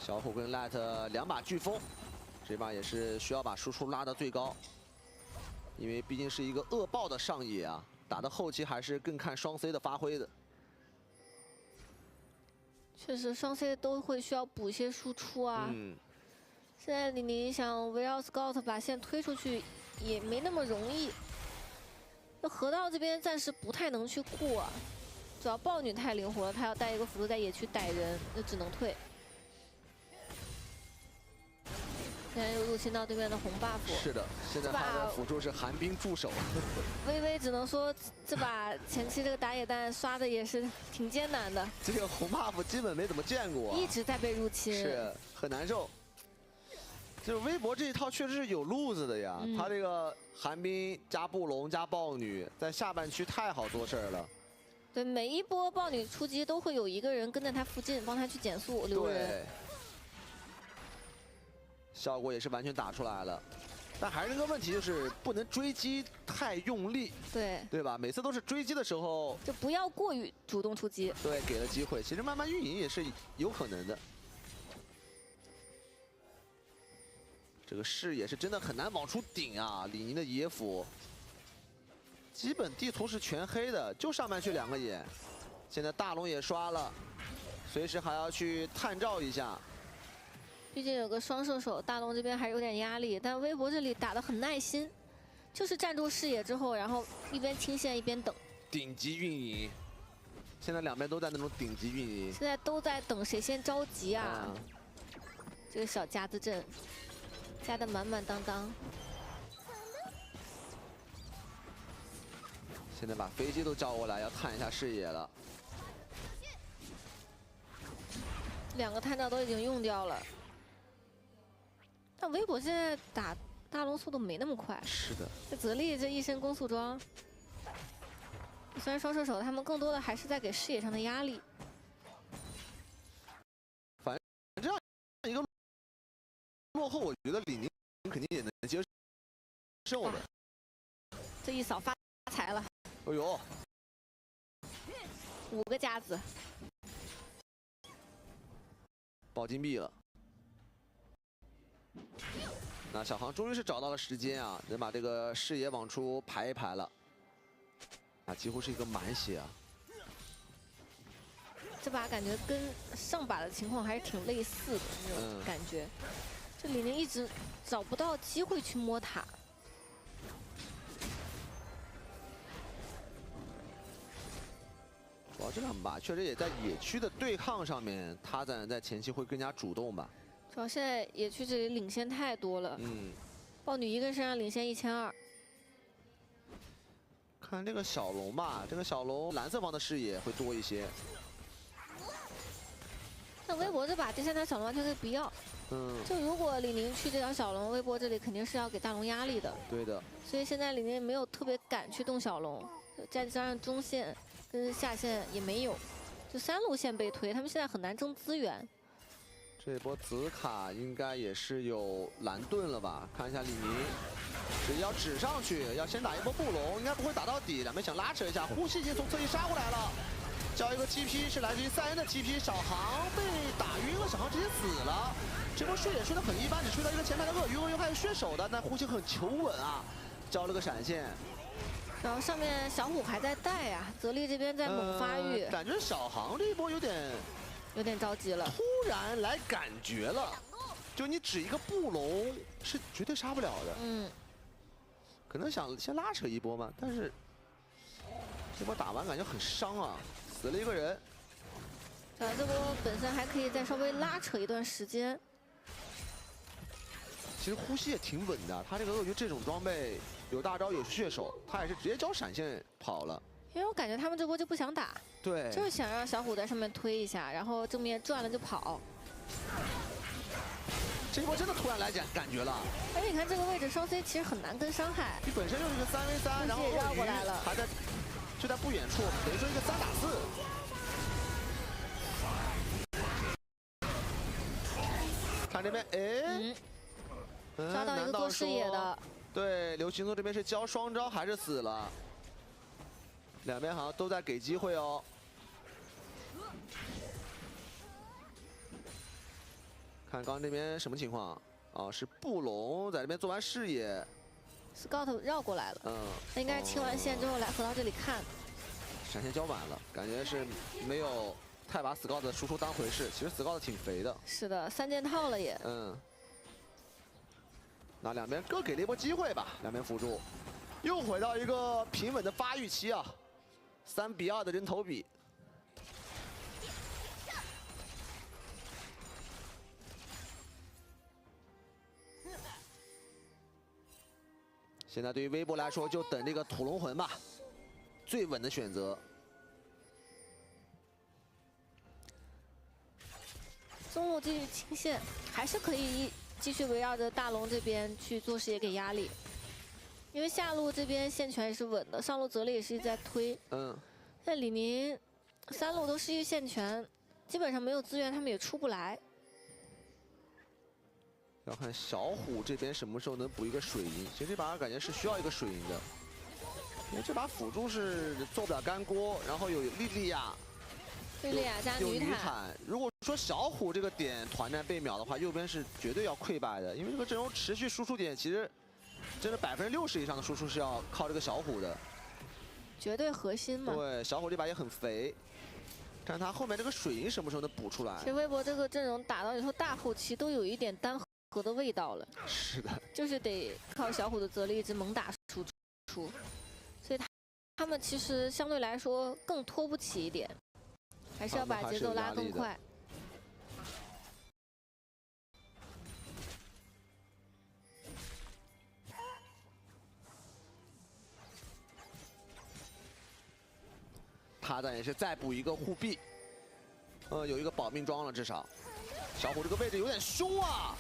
小虎跟 Light 2把飓风。 这把也是需要把输出拉到最高，因为毕竟是一个恶爆的上野啊，打到后期还是更看双 C 的发挥的。确实，双 C 都会需要补一些输出啊。现在李宁想围绕 Scout 把线推出去也没那么容易。那河道这边暂时不太能去过，主要豹女太灵活了，她要带一个辅助在野区逮人，那只能退。 现在又入侵到对面的红 buff。是的，现在他的辅助是寒冰助手。微微只能说，这把前期这个打野弹刷的也是挺艰难的。这个红 buff 基本没怎么见过，一直在被入侵，是很难受。就是微博这一套确实是有路子的呀，他这个寒冰加布隆加豹女，在下半区太好做事儿了。对，每一波豹女出击都会有一个人跟在他附近，帮他去减速留人。对，效果也是完全打出来了。但还是那个问题，就是不能追击太用力，对吧？每次都是追击的时候，就不要过于主动出击。对，给了机会，其实慢慢运营也是有可能的。这个视野是真的很难往出顶啊！李宁的野辅，基本地图是全黑的，就上半区2个眼。现在大龙也刷了，随时还要去探照一下。 毕竟有个双射手，大龙这边还是有点压力，但微博这里打得很耐心，就是站住视野之后，然后一边清线一边等。顶级运营，现在两边都在那种顶级运营。现在都在等谁先着急啊！这个小夹子阵夹得满满当当。现在把飞机都叫过来，要探一下视野了。2个探照都已经用掉了。 但微博现在打大龙速度没那么快。是的。这泽立这一身攻速装，虽然双射手他们更多的还是在给视野上的压力。反正这样一个落后，我觉得李宁肯定也能接受的。这一扫发财了。哎呦，5个夹子，爆金币了。 那小航终于是找到了时间啊，能把这个视野往出排一排了。啊，几乎是一个满血啊！这把感觉跟上把的情况还是挺类似的那种感觉。这李宁一直找不到机会去摸塔。哇，这2把确实也在野区的对抗上面，他在前期会更加主动吧。 主要现在野区这里领先太多了，豹女一个身上领先1200。看这个小龙吧，这个小龙蓝色方的视野会多一些。那微博这把第3条小龙完全可以不要，就如果李宁去这条小龙，微博这里肯定是要给大龙压力的。对的。所以现在李宁没有特别敢去动小龙，再加上中线跟下线也没有，就3路线被推，他们现在很难争资源。 这波紫卡应该也是有蓝盾了吧？看一下李宁，只要指上去，要先打一波布隆，应该不会打到底。两边想拉扯一下，呼吸已经从侧翼杀过来了，交一个 TP 是来自于3N 的 TP， 小航被打晕了，小航直接死了。这波睡也睡得很一般，只睡到一个前排的鳄鱼，鳄鱼还有血手的，但呼吸很求稳啊，交了个闪现。 然后上面小虎还在带啊，泽立这边在猛发育，感觉小航这一波有点着急了，突然来感觉了，就你只一个布隆是绝对杀不了的。可能想先拉扯一波嘛，但是这波打完感觉很伤啊，死了一个人。这波本身还可以再稍微拉扯一段时间。其实呼吸也挺稳的，他这个鳄鱼这种装备有大招有血手，他也是直接交闪现跑了。 因为我感觉他们这波就不想打，对，就是想让小虎在上面推一下，然后正面转了就跑。这波真的突然来感觉了。而且你看这个位置双 C 其实很难跟伤害。你本身又是个3v3，然后绕过来了，还在就在不远处，等于说一个3打4。看这边，哎，抓到一个做视野的。对，刘行松这边是交双招还是死了？ 两边好像都在给机会哦。看刚刚这边什么情况？啊，是布隆在这边做完视野 ，Scout 绕过来了。那应该是清完线之后来回到这里看。闪现交晚了，感觉是没有太把 Scout 的输出当回事。其实 Scout 挺肥的。是的，3件套了也。那两边各给了一波机会吧，两边辅助，又回到一个平稳的发育期啊。 3比2的人头比，现在对于微博来说，就等这个土龙魂吧，最稳的选择。中路继续清线，还是可以继续围绕着大龙这边去做视野给压力，因为下路这边线权也是稳的，上路泽里也是一直在推。那李宁3路都失去线权，基本上没有资源，他们也出不来。要看小虎这边什么时候能补一个水银，其实这把感觉是需要一个水银的，因为这把辅助是做不了干锅，然后有莉莉娅。 莉莉娅加女坦，如果说小虎这个点团战被秒的话，右边是绝对要溃败的，因为这个阵容持续输出点其实真的60%以上的输出是要靠这个小虎的，绝对核心嘛。对，小虎这把也很肥，看他后面这个水银什么时候能补出来。其实微博这个阵容打到以后，大后期都有一点单核的味道了。是的，就是得靠小虎的泽力一直猛打输出，所以他们其实相对来说更拖不起一点。 还是要把节奏拉更快。他的也是再补一个护臂，有一个保命装了，至少。小虎这个位置有点凶啊！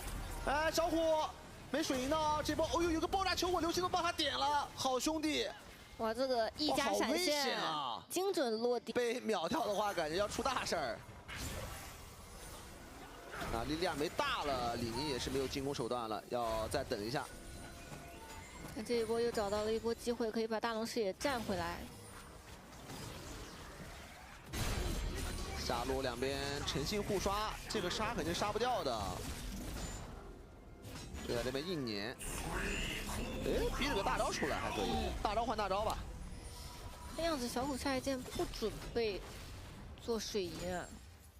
哎，小虎没水银呢，这波哦呦有个爆炸球，我流星都帮他点了，好兄弟！ 哇，这个一加闪现啊，精准落地，被秒掉的话，感觉要出大事儿。那莉莉娅没大了，李宁也是没有进攻手段了，要再等一下。那这一波又找到了一波机会，可以把大龙视野占回来。下路两边诚信互刷，这个杀肯定杀不掉的。就在这边硬粘。 哎，逼了个大招出来还可以，大招换大招吧。看样子小虎下一剑不准备做水银啊，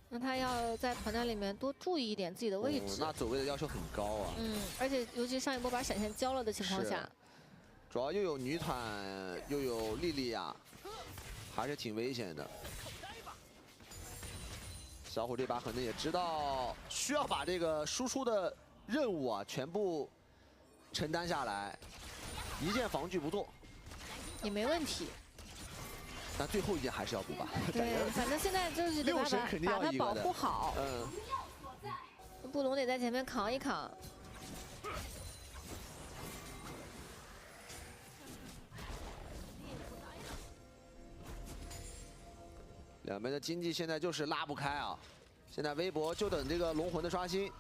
那他要在团战里面多注意一点自己的位置。那走位的要求很高啊。而且尤其上一波把闪现交了的情况下，主要又有女坦又有莉莉娅，还是挺危险的。小虎这把可能也知道需要把这个输出的任务啊全部 承担下来，一件防具不做也没问题。但最后一件还是要补吧。对，反正现在就是得把它保护好。布隆得在前面扛一扛。两边的经济现在就是拉不开啊！现在微博就等这个龙魂的刷新。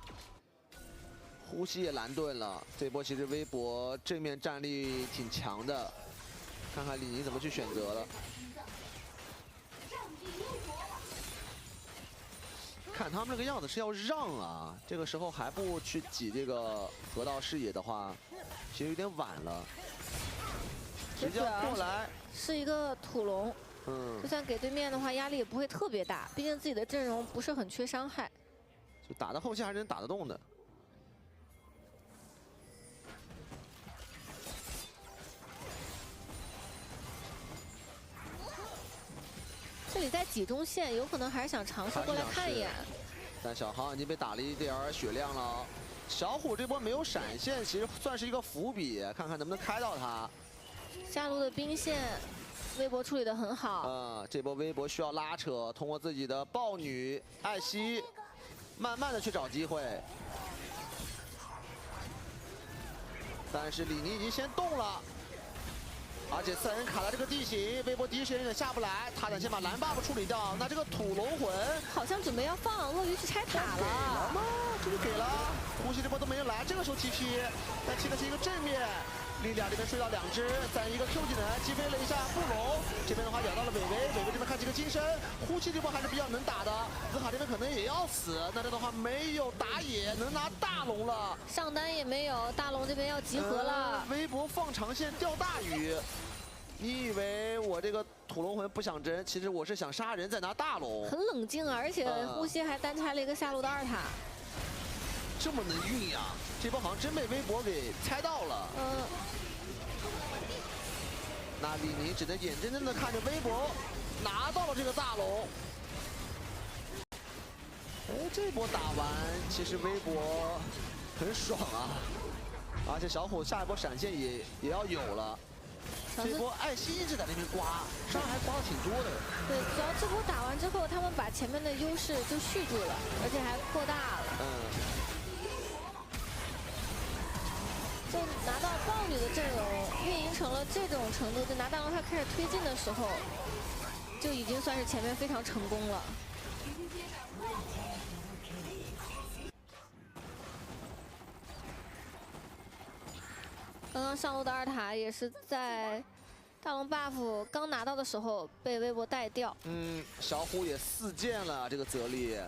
呼吸也蓝盾了，这波其实微博正面战力挺强的，看看李宁怎么去选择了。看他们这个样子是要让啊，这个时候还不去挤这个河道视野的话，其实有点晚了。直接过来是一个土龙，就算给对面的话压力也不会特别大，毕竟自己的阵容不是很缺伤害，就打到后期还是能打得动的。 这里在挤中线，有可能还是想尝试过来看一眼。但小航已经被打了一点血量了。小虎这波没有闪现，其实算是一个伏笔，看看能不能开到他。下路的兵线，微博处理得很好。这波微博需要拉扯，通过自己的豹女艾希，慢慢的去找机会。但是李宁已经先动了。 而且4人卡在这个地形，微博第一时间也下不来，他得先把蓝 buff 处理掉。那这个土龙魂好像准备要放鳄鱼去拆塔了。给了吗？这就给了。呼吸这波都没人来，这个时候TP，但踢的是一个正面。莉莉娅这边睡到2只，3一个 Q 技能击飞了一下布隆，这边的话咬到了伟伟，伟伟这边看几个金身，呼吸这波还是比较能打的。紫卡这边可能也要死，那这的话没有打野能拿大龙了，上单也没有，大龙这边要集合了。微博放长线钓大鱼。 你以为我这个土龙魂不想争，其实我是想杀人再拿大龙。很冷静啊，而且呼吸还单拆了一个下路的2塔，这么能运呀！这波好像真被微博给猜到了。那李宁只能眼睁睁的看着微博拿到了这个大龙。哎，这波打完，其实微博很爽啊，而且小虎下一波闪现也要有了。 这波艾希一直在那边刮，伤害刮的挺多的。对，主要这波打完之后，他们把前面的优势就续住了，而且还扩大了。就拿到豹女的阵容，运营成了这种程度，就拿大龙他开始推进的时候，就已经算是前面非常成功了。刚刚上路的2塔也是在大龙 buff 刚拿到的时候被微博带掉。小虎也4件了，这个泽力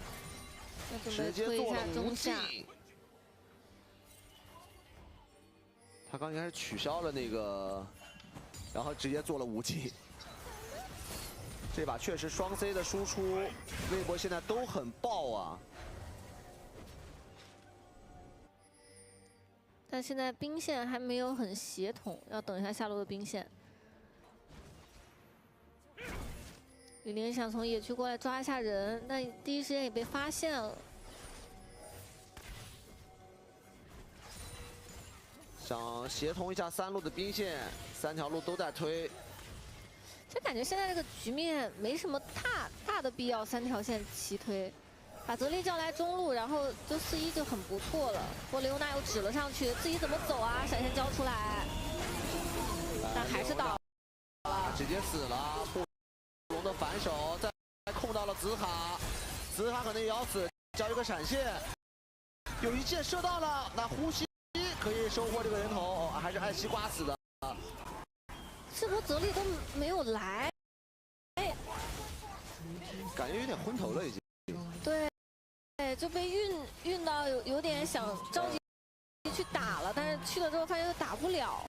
直接推一下中下。他刚应该是取消了那个，然后直接做了无尽。这把确实双 C 的输出，微博现在都很爆啊。但现在兵线还没有很协同，要等一下下路的兵线。李宁想从野区过来抓一下人，但第一时间也被发现了。想协同一下3路的兵线，3条路都在推。就感觉现在这个局面没什么大的必要3条线齐推。把泽力叫来中路，然后就4-1就很不错了。不过雷欧娜又指了上去，自己怎么走啊？闪现交出来，但还是倒了，直接死了。布隆的反手再控到了紫卡，紫卡可能也要死，交一个闪现，有一箭射到了，那呼吸可以收获这个人头，还是艾希刮死的。这波泽力都没有来，感觉有点昏头了已经。对。就被运到有点想着急去打了，但是去了之后发现又打不了。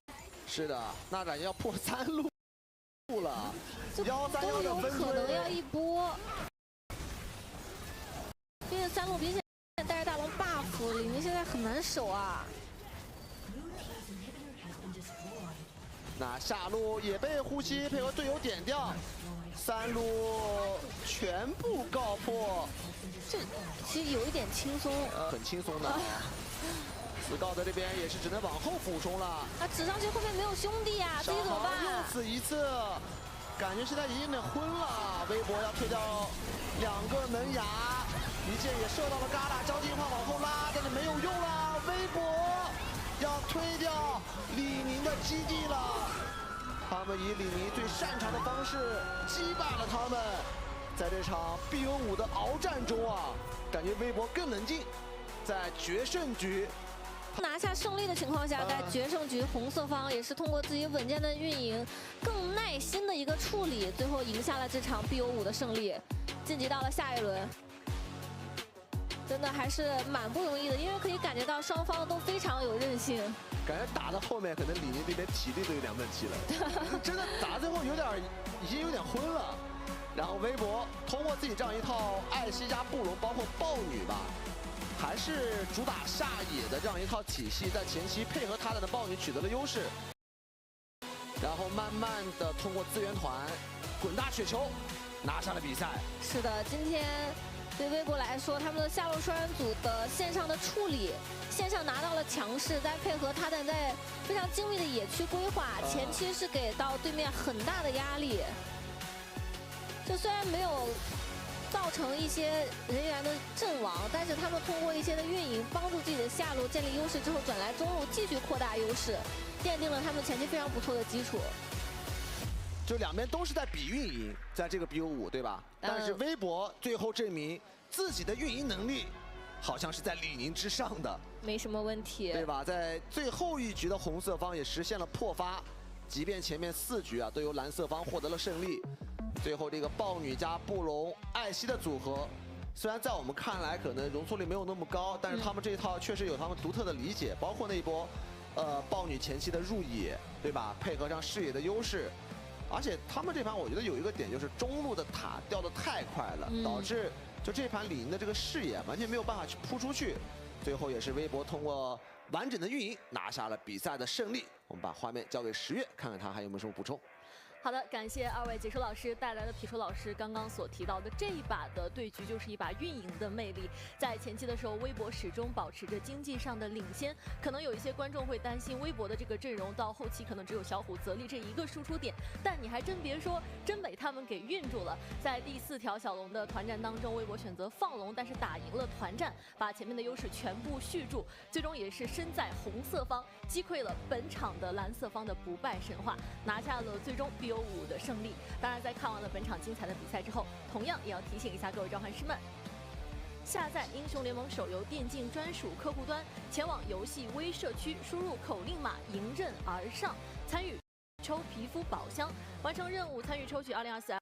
是的，那感觉要破3路了，131都有可能要一波。毕竟3路兵线带着大龙 buff， 李宁现在很难守啊。那下路也被呼吸配合队友点掉，3路全部告破。这其实有一点轻松，很轻松的。斯高德这边也是只能往后俯冲了。他指上去后面没有兄弟呀，自己怎么办？又死一次，感觉现在已经有点昏了。微博要推掉2个门牙，一箭也射到了旮旯，交际化往后拉，但是没有用了。微博要推掉李宁的基地了，他们以李宁最擅长的方式击败了他们。在这场 BO5 的鏖战中啊，感觉微博更冷静，在决胜局拿下胜利的情况下，在决胜局红色方也是通过自己稳健的运营，更耐心的一个处理，最后赢下了这场 BO5 的胜利，晋级到了下一轮。真的还是蛮不容易的，因为可以感觉到双方都非常有韧性。感觉打到后面，可能李宁这边体力都有点问题了，真的打最后已经有点昏了。然后微博通过自己这样一套艾希加布隆，包括豹女吧，还是主打下野的这样一套体系，在前期配合他的豹女取得了优势，然后慢慢的通过资源团滚大雪球拿下了比赛。是的，今天对微博来说，他们的下路双人组的线上的处理，线上拿到了强势，再配合他们在非常精密的野区规划，前期是给到对面很大的压力。就虽然没有造成一些人员的阵亡，但是他们通过一些的运营，帮助自己的下路建立优势之后，转来中路继续扩大优势，奠定了他们前期非常不错的基础。就两边都是在比运营，在这个 BO5 对吧？但是微博最后证明自己的运营能力好像是在李宁之上的，没什么问题，对吧？在最后一局的红色方也实现了破发，即便前面4局啊都由蓝色方获得了胜利。最后这个豹女加布隆、艾希的组合，虽然在我们看来可能容错率没有那么高，但是他们这一套确实有他们独特的理解，包括那一波，豹女前期的入野，对吧？配合上视野的优势，而且他们这盘我觉得有一个点就是中路的塔掉得太快了，导致就这盘李宁的这个视野完全没有办法去扑出去，最后也是微博通过完整的运营拿下了比赛的胜利。我们把画面交给10月，看看他还有没有什么补充。好的，感谢二位解说老师带来的皮说老师刚刚所提到的这一把的对局，就是一把运营的魅力。在前期的时候，微博始终保持着经济上的领先，可能有一些观众会担心微博的这个阵容到后期可能只有小虎、泽立这一个输出点，但你还真别说，真被他们给运住了。在第4条小龙的团战当中，微博选择放龙，但是打赢了团战，把前面的优势全部续住，最终也是身在红色方，击溃了本场的蓝色方的不败神话，拿下了最终 BO5的胜利。当然，在看完了本场精彩的比赛之后，同样也要提醒一下各位召唤师们，下载英雄联盟手游电竞专属客户端，前往游戏微社区，输入口令码迎刃而上，参与抽皮肤宝箱，完成任务，参与抽取2024CCT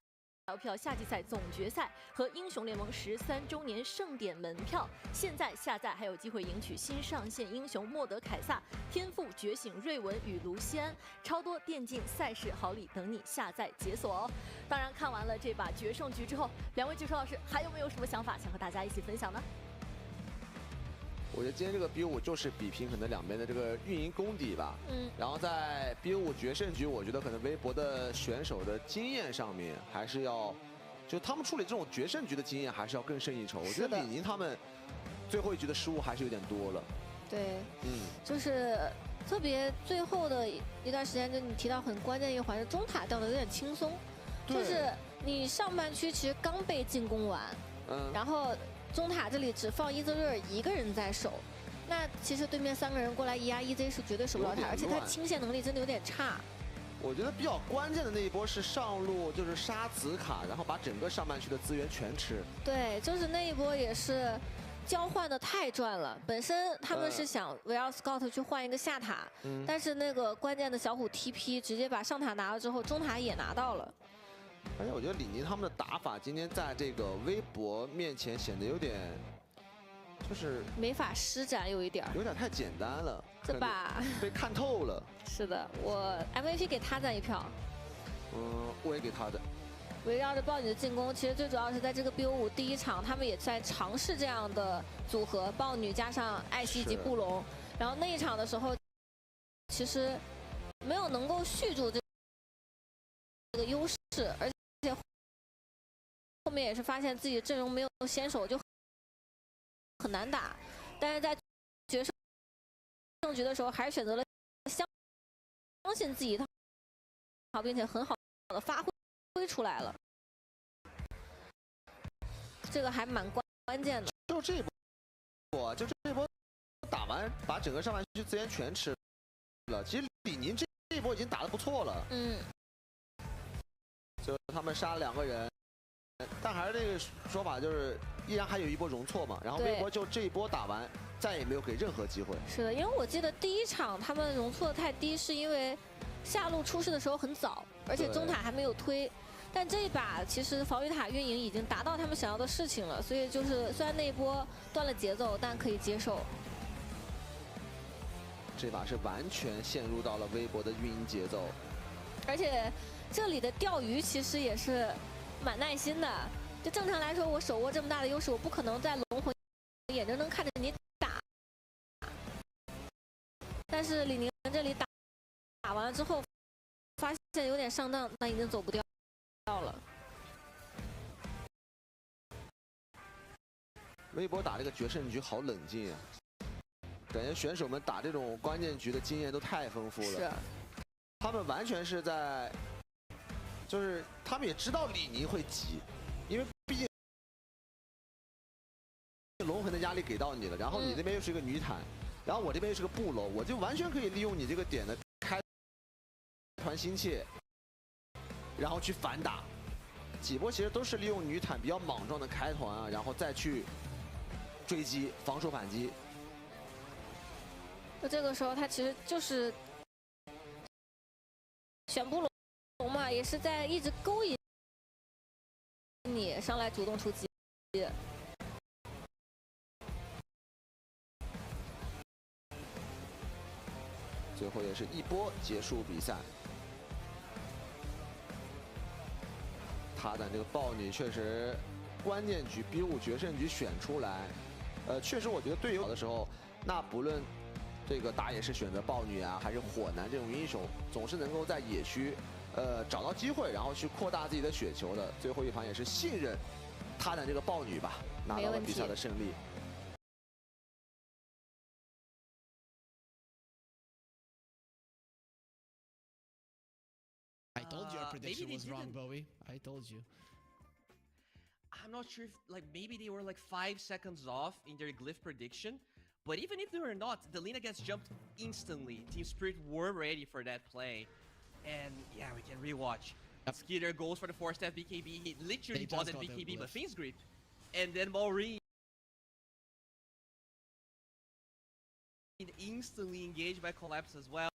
票夏季赛总决赛和英雄联盟13周年盛典门票。现在下载还有机会赢取新上线英雄莫德凯撒、天赋觉醒瑞文与卢锡安，超多电竞赛事好礼等你下载解锁哦。当然，看完了这把决胜局之后，两位解说老师还有没有什么想法想和大家一起分享呢？我觉得今天这个 BO5就是比拼可能两边的这个运营功底吧。然后在 BO5决胜局，我觉得可能微博的选手的经验上面还是要，就他们处理这种决胜局的经验还是要更胜一筹。我觉得李宁他们最后一局的失误还是有点多了。对，就是特别最后的一段时间，就你提到很关键一环，是中塔掉的有点轻松，就是你上半区其实刚被进攻完，然后中塔这里只放伊泽瑞尔一个人在守，那其实对面3个人过来一压 EZ 是绝对守不了他，而且他清线能力真的有点差。我觉得比较关键的那一波是上路就是杀紫卡，然后把整个上半区的资源全吃。对，就是那一波也是交换的太赚了。本身他们是想围绕 Scout 去换一个下塔，但是那个关键的小虎 TP 直接把上塔拿了之后，中塔也拿到了。而且我觉得李宁他们的打法今天在这个微博面前显得有点，就是没法施展，有点太简单了，这把被看透了。是的，我 MVP 给他赞一票。我也给他的。围绕着豹女的进攻，其实最主要是在这个 BO5第1场，他们也在尝试这样的组合，豹女加上艾希及布隆。然后那一场的时候，其实没有能够续住这个优势，而且后面也是发现自己阵容没有先手，就很难打。但是在决胜局的时候，还是选择了相信自己一套，并且很好的发挥出来了，这个还蛮关键的。就这一波打完，把整个上半区资源全吃了。其实李宁这一波已经打得不错了。就他们杀了2个人，但还是那个说法，就是依然还有一波容错嘛。然后微博就这一波打完，再也没有给任何机会。是的，因为我记得第1场他们容错的太低，是因为下路出事的时候很早，而且中塔还没有推。但这一把其实防御塔运营已经达到他们想要的事情了，所以就是虽然那一波断了节奏，但可以接受。这把是完全陷入到了微博的运营节奏，而且这里的钓鱼其实也是蛮耐心的。就正常来说，我手握这么大的优势，我不可能在龙魂眼睁睁看着你打。但是李宁这里打完了之后，发现有点上当，但已经走不掉了。微博打这个决胜局好冷静啊，感觉选手们打这种关键局的经验都太丰富了。是，他们完全是在，就是他们也知道李宁会急，因为毕竟龙魂的压力给到你了，然后你那边又是一个女坦，然后我这边又是个布楼，我就完全可以利用你这个点的开团心切，然后去反打。几波其实都是利用女坦比较莽撞的开团啊，然后再去追击、防守反击。那这个时候他其实就是选布隆嘛，也是在一直勾引你上来主动出击。最后也是一波结束比赛。他的这个豹女确实关键局 BO5决胜局选出来，确实我觉得队友的时候，那不论这个打野是选择豹女啊，还是火男这种英雄，总是能够在野区找到机会，然后去扩大自己的雪球的。最后一盘也是信任他的这个豹女吧，拿到了比赛的胜利。I told you our prediction was wrong, Bowie. I told you. I'm not sure if, like, maybe they were like 5 seconds off in their glyph prediction, but even if they were not, the Lina gets jumped instantly. Team Spirit were ready for that play, and yeah, we can rewatch. Skeeter goes for the 4-step BKB. He literally bought that BKB, but Fiend's Grip, and then Maureen instantly engaged by Collapse as well.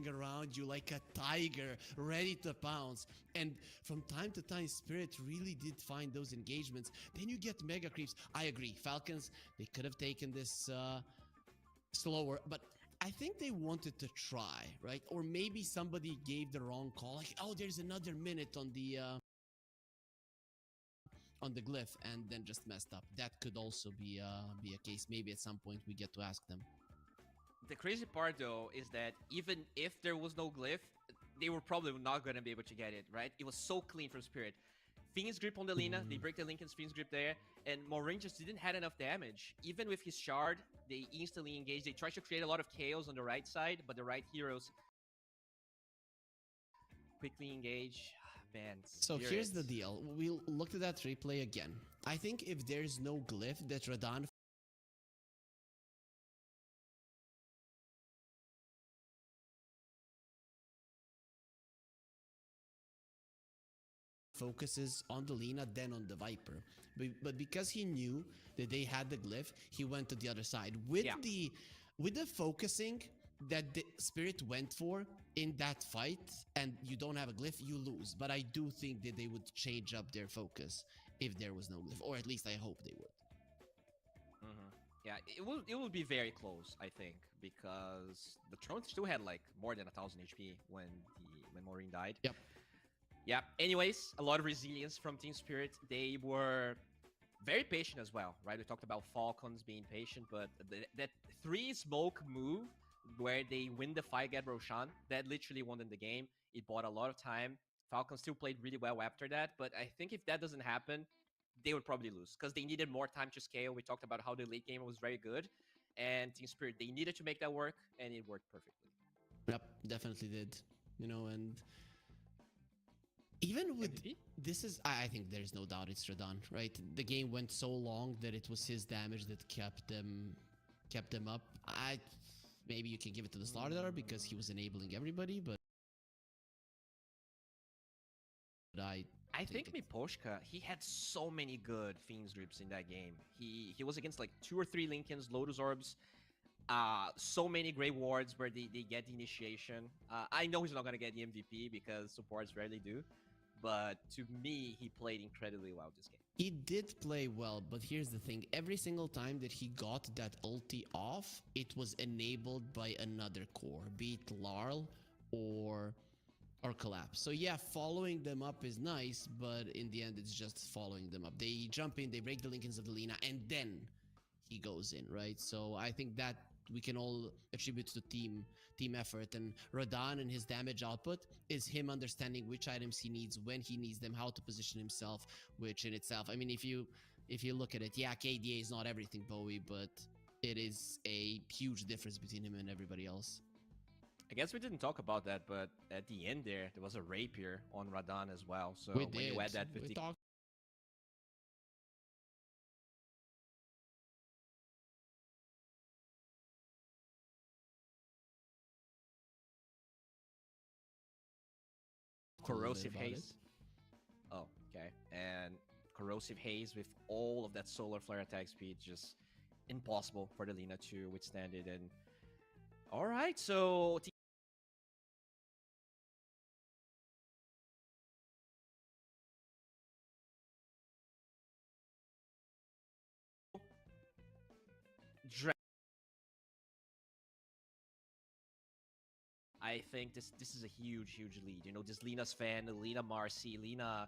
Around you like a tiger ready to pounce, and from time to time Spirit really did find those engagements. Then you get mega creeps. I agree, Falcons, they could have taken this slower, but I think they wanted to try, right? Or maybe somebody gave the wrong call, like, oh, there's another minute on the glyph, and then just messed up. That could also be a case. Maybe at some point we get to ask them. The crazy part, though, is that even if there was no glyph, they were probably not going to be able to get it, right? It was so clean from Spirit. Fiend's Grip on the Lina, they break the Linken's Fiend's Grip there, and Maureen just didn't have enough damage. Even with his shard, they instantly engaged. They tried to create a lot of chaos on the right side, but the right heroes quickly engage. Man, so here's the deal. We'll look at that replay again. I think if there's no glyph that Radahn focuses on the Lina than on the Viper, but because he knew that they had the glyph, he went to the other side with the focusing that the Spirit went for in that fight. And you don't have a glyph, you lose. But I do think that they would change up their focus if there was no glyph, or at least I hope they would. Yeah, it will be very close, I think, because the Throne still had like more than 1000 HP when Maureen died. Yep. Yeah, anyways, a lot of resilience from Team Spirit. They were very patient as well, right? We talked about Falcons being patient, but that 3 smoke move where they win the fight, get Roshan, that literally won them the game. It bought a lot of time. Falcons still played really well after that, but I think if that doesn't happen, they would probably lose because they needed more time to scale. We talked about how the late game was very good, and Team Spirit, they needed to make that work, and it worked perfectly. Yep, definitely did. You know, and even with MVP? this is, I think there's no doubt it's Radahn, right? The game went so long that it was his damage that kept them up. Maybe you can give it to the starter because he was enabling everybody, but I think Miposhka, he had so many good Fiend's Grips in that game. He was against like 2 or 3 Linkens, Lotus Orbs, so many Grey Wards where they get the initiation. I know he's not going to get the MVP because supports rarely do, but to me, he played incredibly well this game. He did play well, but here's the thing. Every single time that he got that ulti off, it was enabled by another core, be it Larl or Collapse. So yeah, following them up is nice, but in the end, it's just following them up. They jump in, they break the Linkens of the Lina, and then he goes in, right? So I think that we can all attribute to team effort, and Radahn and his damage output is him understanding which items he needs, when he needs them, how to position himself, which in itself, I mean, if you look at it, yeah, KDA is not everything, Bowie, but it is a huge difference between him and everybody else. I guess we didn't talk about that, but at the end there was a rapier on Radahn as well. So when you add that 50... Corrosive Haze. Oh, okay. And Corrosive Haze with all of that solar flare attack speed, just impossible for the Lina to withstand it. And all right, so I think this is a huge lead. You know, this Lina Sven, Lina Marcy, Lina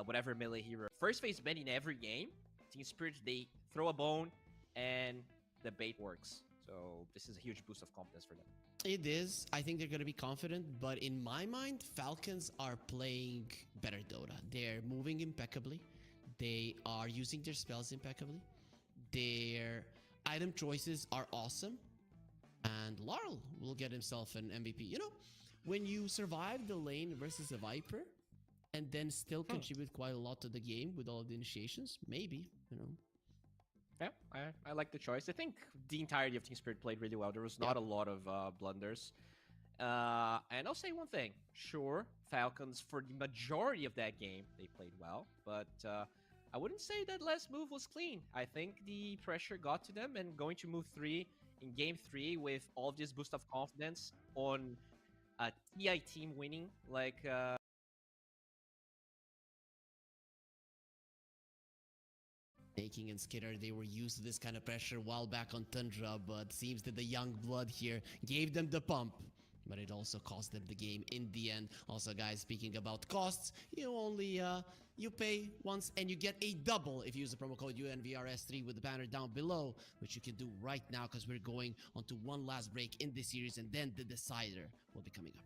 whatever melee hero. First phase ban in every game. Team Spirit, they throw a bone and the bait works. So this is a huge boost of confidence for them. It is. I think they're going to be confident, but in my mind, Falcons are playing better Dota. They're moving impeccably. They are using their spells impeccably. Their item choices are awesome. And Laurel will get himself an MVP. You know, when you survive the lane versus a Viper and then still contribute quite a lot to the game with all of the initiations, maybe, you know. Yeah, I like the choice. I think the entirety of Team Spirit played really well. There was not a lot of blunders. And I'll say one thing. Sure, Falcons, for the majority of that game, they played well. But I wouldn't say that last move was clean. I think the pressure got to them, and going to move 3 in game 3 with all of this boost of confidence on a TI team winning, like... Taking and Skitter, they were used to this kind of pressure while back on Tundra, but seems that the young blood here gave them the pump. But it also cost them the game in the end. Also, guys, speaking about costs, you only you pay once and you get a double if you use the promo code UNVRS3 with the banner down below, which you can do right now because we're going on to one last break in this series, and then the decider will be coming up.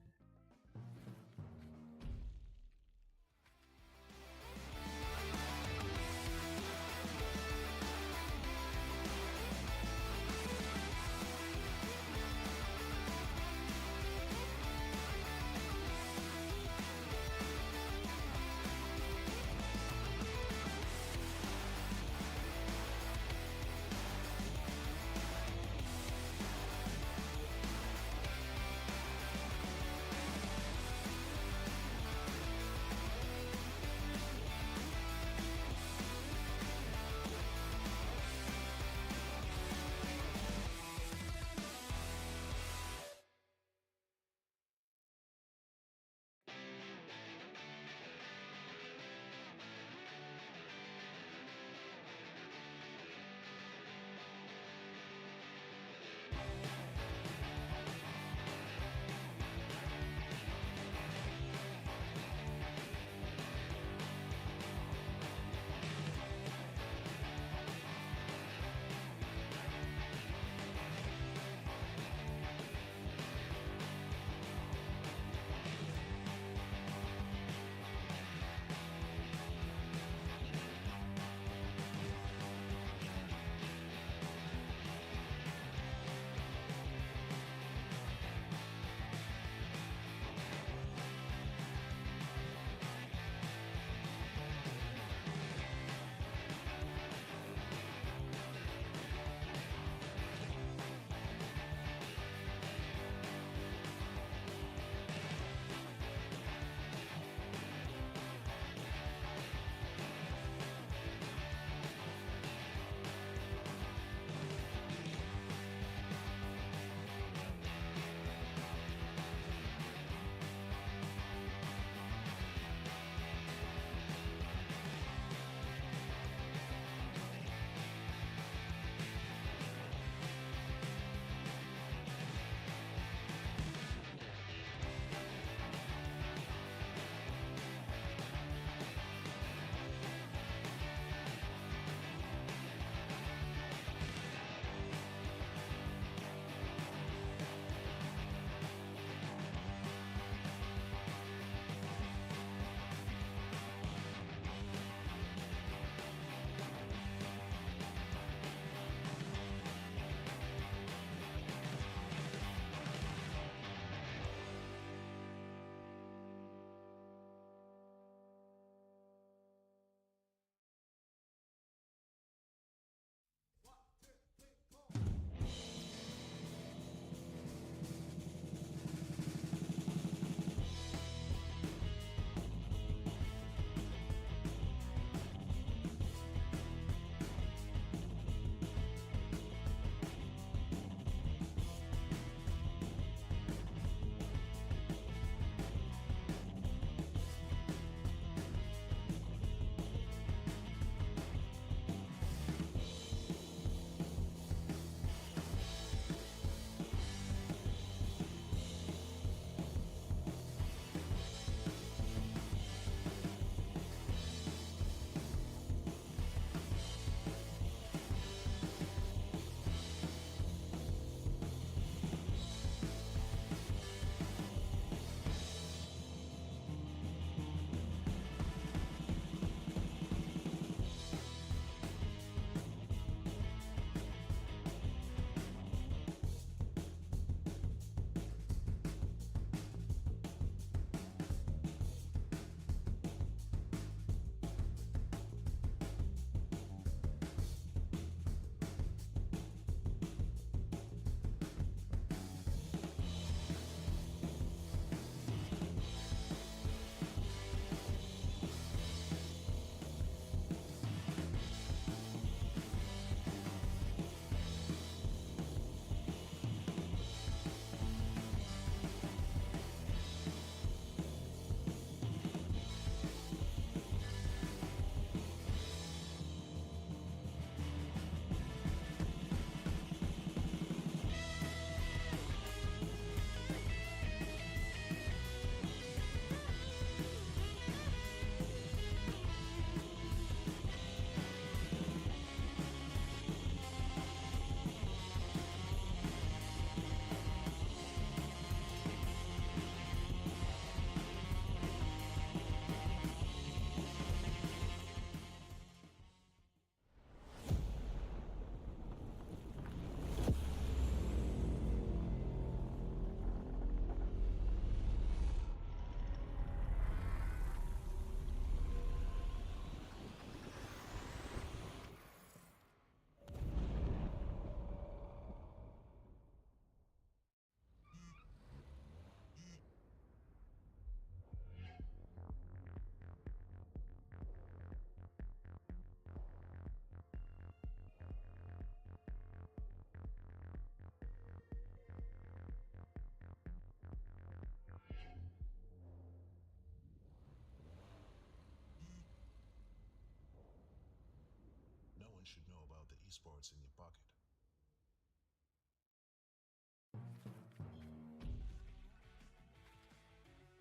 Esports in your pocket.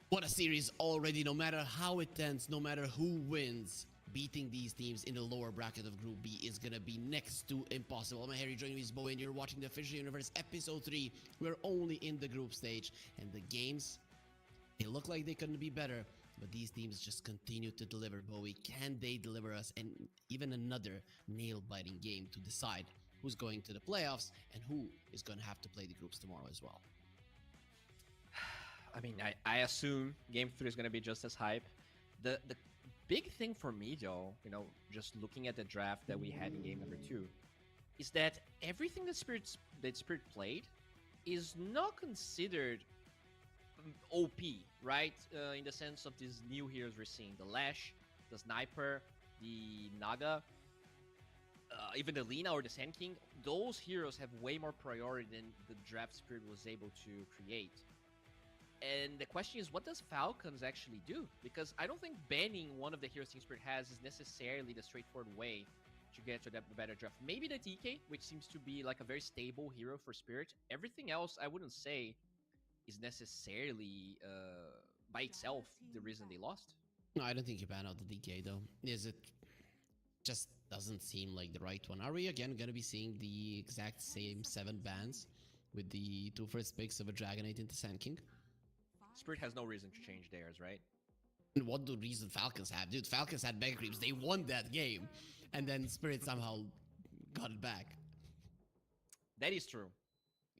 What a series already, no matter how it ends, no matter who wins. Beating these teams in the lower bracket of Group B is gonna be next to impossible. I'm Harry, joining me is Bo, and you're watching the Official Universe Episode 3. We're only in the group stage, and the games, they look like they couldn't be better, but these teams just continue to deliver. Bowie, can they deliver us and even another nail-biting game to decide who's going to the playoffs and who is gonna have to play the groups tomorrow as well? I mean, I assume Game 3 is going to be just as hype. The big thing for me, though, you know, just looking at the draft that we had in Game number 2, is that everything that Spirit played is not considered OP, right? In the sense of these new heroes we're seeing. The Lash, the Sniper, the Naga, even the Lina or the Sand King. Those heroes have way more priority than the draft Spirit was able to create. And the question is, what does Falcons actually do? Because I don't think banning one of the heroes Team Spirit has is necessarily the straightforward way to get to that better draft. Maybe the DK, which seems to be like a very stable hero for Spirit. Everything else, I wouldn't say is necessarily, by itself, the reason they lost. No, I don't think you ban out the DK, though. Is it just doesn't seem like the right one. Are we again going to be seeing the exact same 7 bans with the 2 first picks of a Dragonite into Sand King? Spirit has no reason to change theirs, right? And what do reason Falcons have? Dude, Falcons had Mega Creeps. They won that game. And then Spirit somehow got it back. That is true.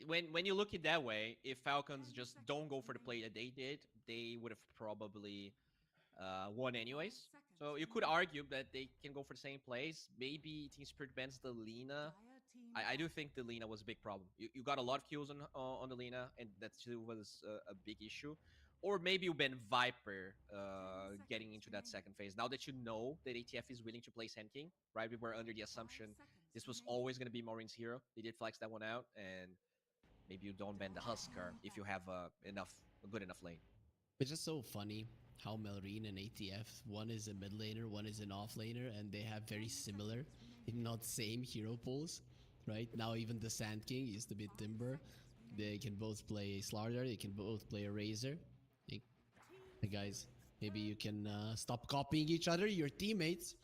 When you look at it that way, if Falcons just don't go for the play that they did, they would have probably won anyways. So you could argue that they can go for the same plays. Maybe Team Spirit bans the Lina. I do think the Lina was a big problem. You got a lot of kills on the Lina, and that still was a big issue. Or maybe you ban Viper getting into that second phase. Now that you know that ATF is willing to play Sand King, right? We were under the assumption this was always going to be Maureen's hero. They did flex that one out, and maybe you don't ban the Husker if you have a good enough lane. It's just so funny how Maureen and ATF, one is a mid laner, one is an off laner, and they have very similar, if not same, hero pools. Right now, even the Sand King used to be Timber. They can both play a Slardar. They can both play a Razor. Hey guys, maybe you can stop copying each other, your teammates.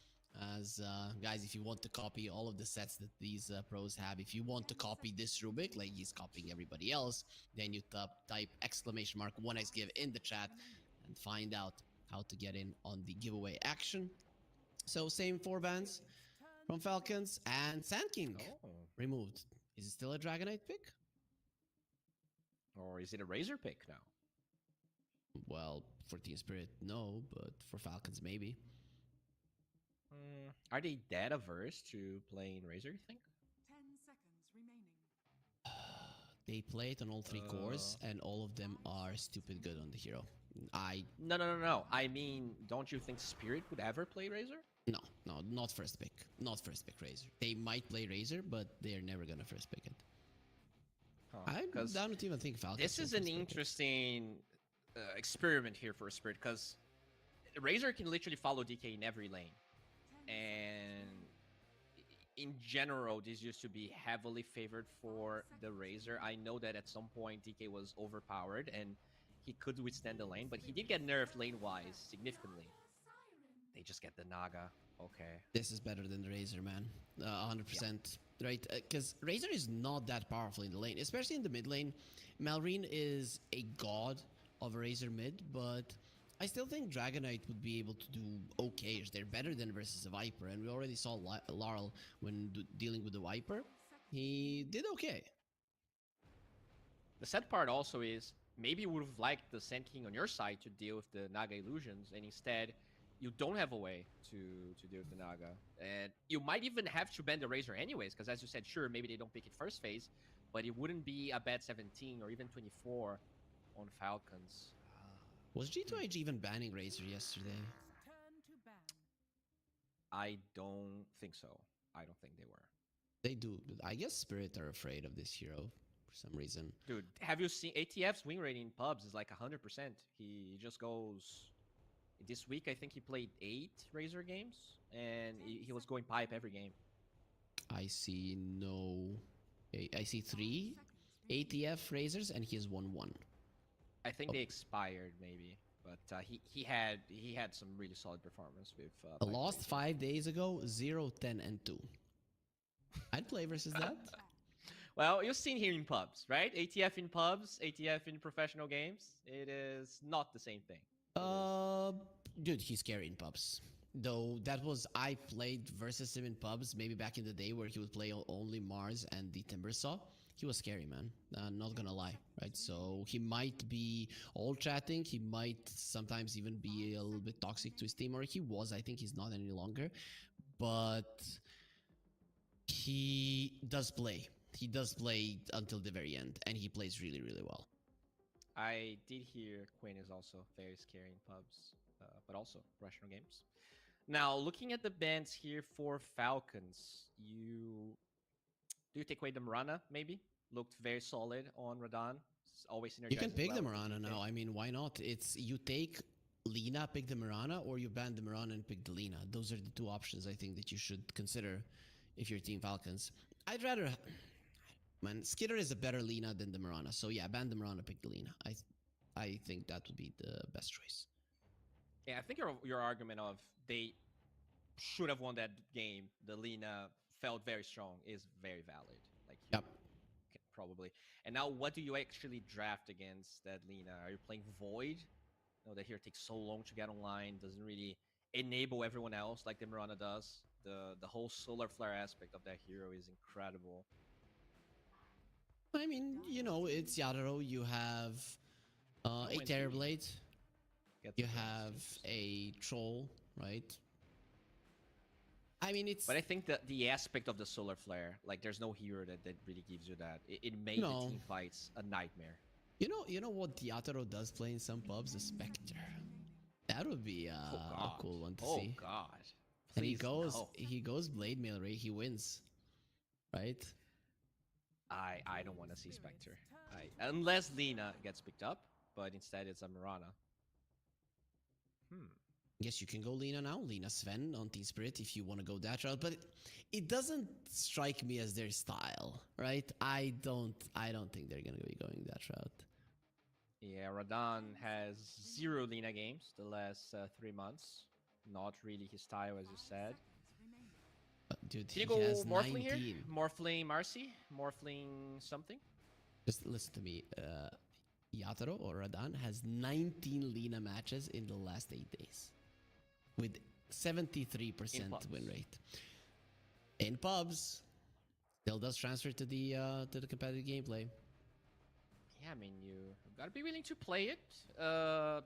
As guys, if you want to copy all of the sets that these pros have, if you want to copy this Rubik like he's copying everybody else, then you type !1xgive in the chat and find out how to get in on the giveaway action. So same 4 bans from Falcons, and Sand King removed. Is it still a Dragonite pick? Or is it a Razor pick now? Well, for Team Spirit, no, but for Falcons, maybe. Are they that averse to playing Razor, you think? 10 seconds remaining. They play it on all 3 cores, and all of them are stupid good on the hero. No. I mean, don't you think Spirit would ever play Razor? No, not first pick. Not first pick Razor. They might play Razor, but they're never gonna first pick it. I don't even think Falcons. This is an interesting experiment here for Spirit, because Razor can literally follow DK in every lane. And in general, this used to be heavily favored for the Razor. I know that at some point DK was overpowered and he could withstand the lane, but he did get nerfed lane-wise significantly. They just get the Naga. Okay. This is better than the Razor, man. 100%. Yeah. Right? Because Razor is not that powerful in the lane, especially in the mid lane. Malrine is a god of a Razor mid, but I still think Dragonite would be able to do okay. They're better than versus a Viper, and we already saw Laurel when dealing with the Viper. He did okay. The sad part also is, maybe you would have liked the Sand King on your side to deal with the Naga illusions, and instead you don't have a way to deal with the Naga. And you might even have to ban the Razor anyways, because as you said, sure, maybe they don't pick it first phase, but it wouldn't be a bad 17 or even 24 on Falcons. Was G2H even banning Razor yesterday? I don't think so. I don't think they were. They do. I guess Spirit are afraid of this hero for some reason. Dude, have you seen ATF's win rate in pubs is like 100%. He just goes... This week, I think he played 8 Razor games, and he was going pipe every game. I see no... I see 3 ATF Razors, and he has won 1. I think they expired maybe, but he had some really solid performance with. Lost 5 days ago, 0, 10, and 2. I'd play versus that. Well, you've seen here in pubs, right? ATF in pubs, ATF in professional games. It is not the same thing. Dude, he's scary in pubs. Though that was, I played versus him in pubs maybe back in the day where he would play only Mars and the Timbersaw. He was scary, man. Not gonna lie, right? So he might be all chatting. He might sometimes even be a little bit toxic to his team, or he was. I think he's not any longer. But he does play. He does play until the very end, and he plays really, really well. I did hear Quinn is also very scary in pubs, but also professional games. Now, looking at the bans here for Falcons, do you take away the Mirana, maybe? Looked very solid on Radan. Always synergizes. You can pick well the Mirana now. I mean, why not? It's you take Lina, pick the Mirana, or you ban the Mirana and pick the Lina. Those are the 2 options I think that you should consider if you're Team Falcons. I'd rather... Man, Skitter is a better Lina than the Mirana. So yeah, ban the Mirana, pick the Lina. I think that would be the best choice. Yeah, I think your argument of they should have won that game, the Lina felt very strong, is very valid. Like, yep. Probably. And now, what do you actually draft against that Lina? Are you playing Void? You know, that here takes so long to get online, doesn't really enable everyone else like the Mirana does. The whole solar flare aspect of that hero is incredible. I mean, you know, it's Yadaro. You have a Terrorblade. You have a Troll, right? I mean, it's... But I think that the aspect of the solar flare, like, there's no hero that really gives you that. It made the team fights a nightmare. You know what Yataro does play in some pubs? The Spectre. That would be a cool one to see. Oh God! And he goes Blade Mail, right? He wins, right? I don't want to see Spectre. Unless Lina gets picked up, but instead it's a Mirana. Guess you can go Lina now. Lina Sven on Team Spirit if you want to go that route, but it doesn't strike me as their style, right? I don't think they're gonna be going that route. Yeah, Radan has 0 Lina games the last 3 months. Not really his style, as you said. Dude, can you go Morphling here? Morphling Marcy? Morphling something? Just listen to me. Yataro or Radan has 19 Lina matches in the last 8 days. With 73% win rate. In pubs, still does transfer to the competitive gameplay. Yeah, I mean, you gotta be willing to play it.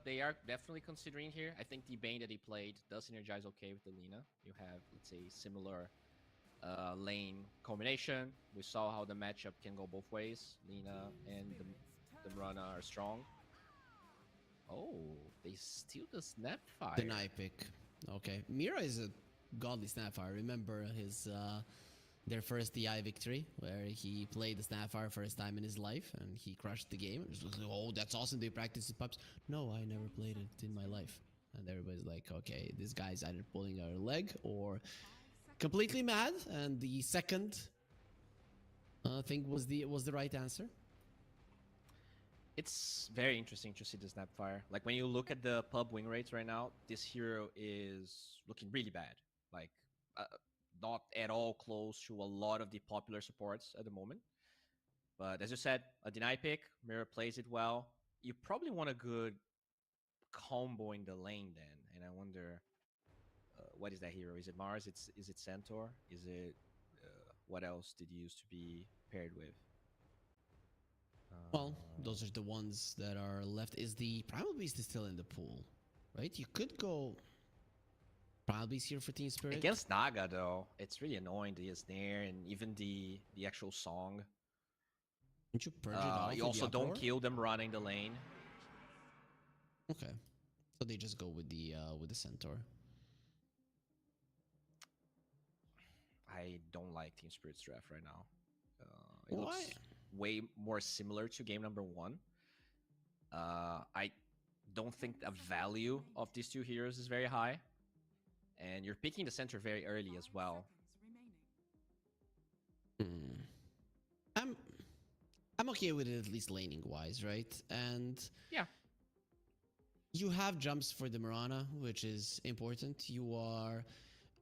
They are definitely considering here. I think the Bane that he played does synergize okay with the Lina. You have, let's say, similar lane combination. We saw how the matchup can go both ways. Lina and the Mirana are strong. Oh, they steal the Snapfire. Deny pick. Okay. Mira is a godly Snapfire. Remember his their first DI victory, where he played the Snapfire first time in his life, and he crushed the game. It was like, oh, that's awesome. They practice in pubs. No, I never played it in my life. And everybody's like, okay, this guy's either pulling our leg or completely mad. And the second thing was the right answer. It's very interesting to see the Snapfire. Like, when you look at the pub win rates right now, this hero is looking really bad. Like, not at all close to a lot of the popular supports at the moment. But as you said, a deny pick, Mirror plays it well. You probably want a good combo in the lane then. And I wonder, what is that hero? Is it Mars? Is it Centaur? Is it, what else did you used to be paired with? Well, those are the ones that are left. Is the Primal Beast is still in the pool, right? You could go Primal Beast here for Team Spirit. Against Naga, though, it's really annoying, the snare and even the actual song. Don't you purge it off? You also don't kill them running the lane. Okay, so they just go with the Centaur. I don't like Team Spirit's draft right now. It looks way more similar to game number 1. I don't think the value of these two heroes is very high. And you're picking the center very early as well. I'm okay with it, at least laning wise, right? And yeah, you have jumps for the Mirana, which is important. You are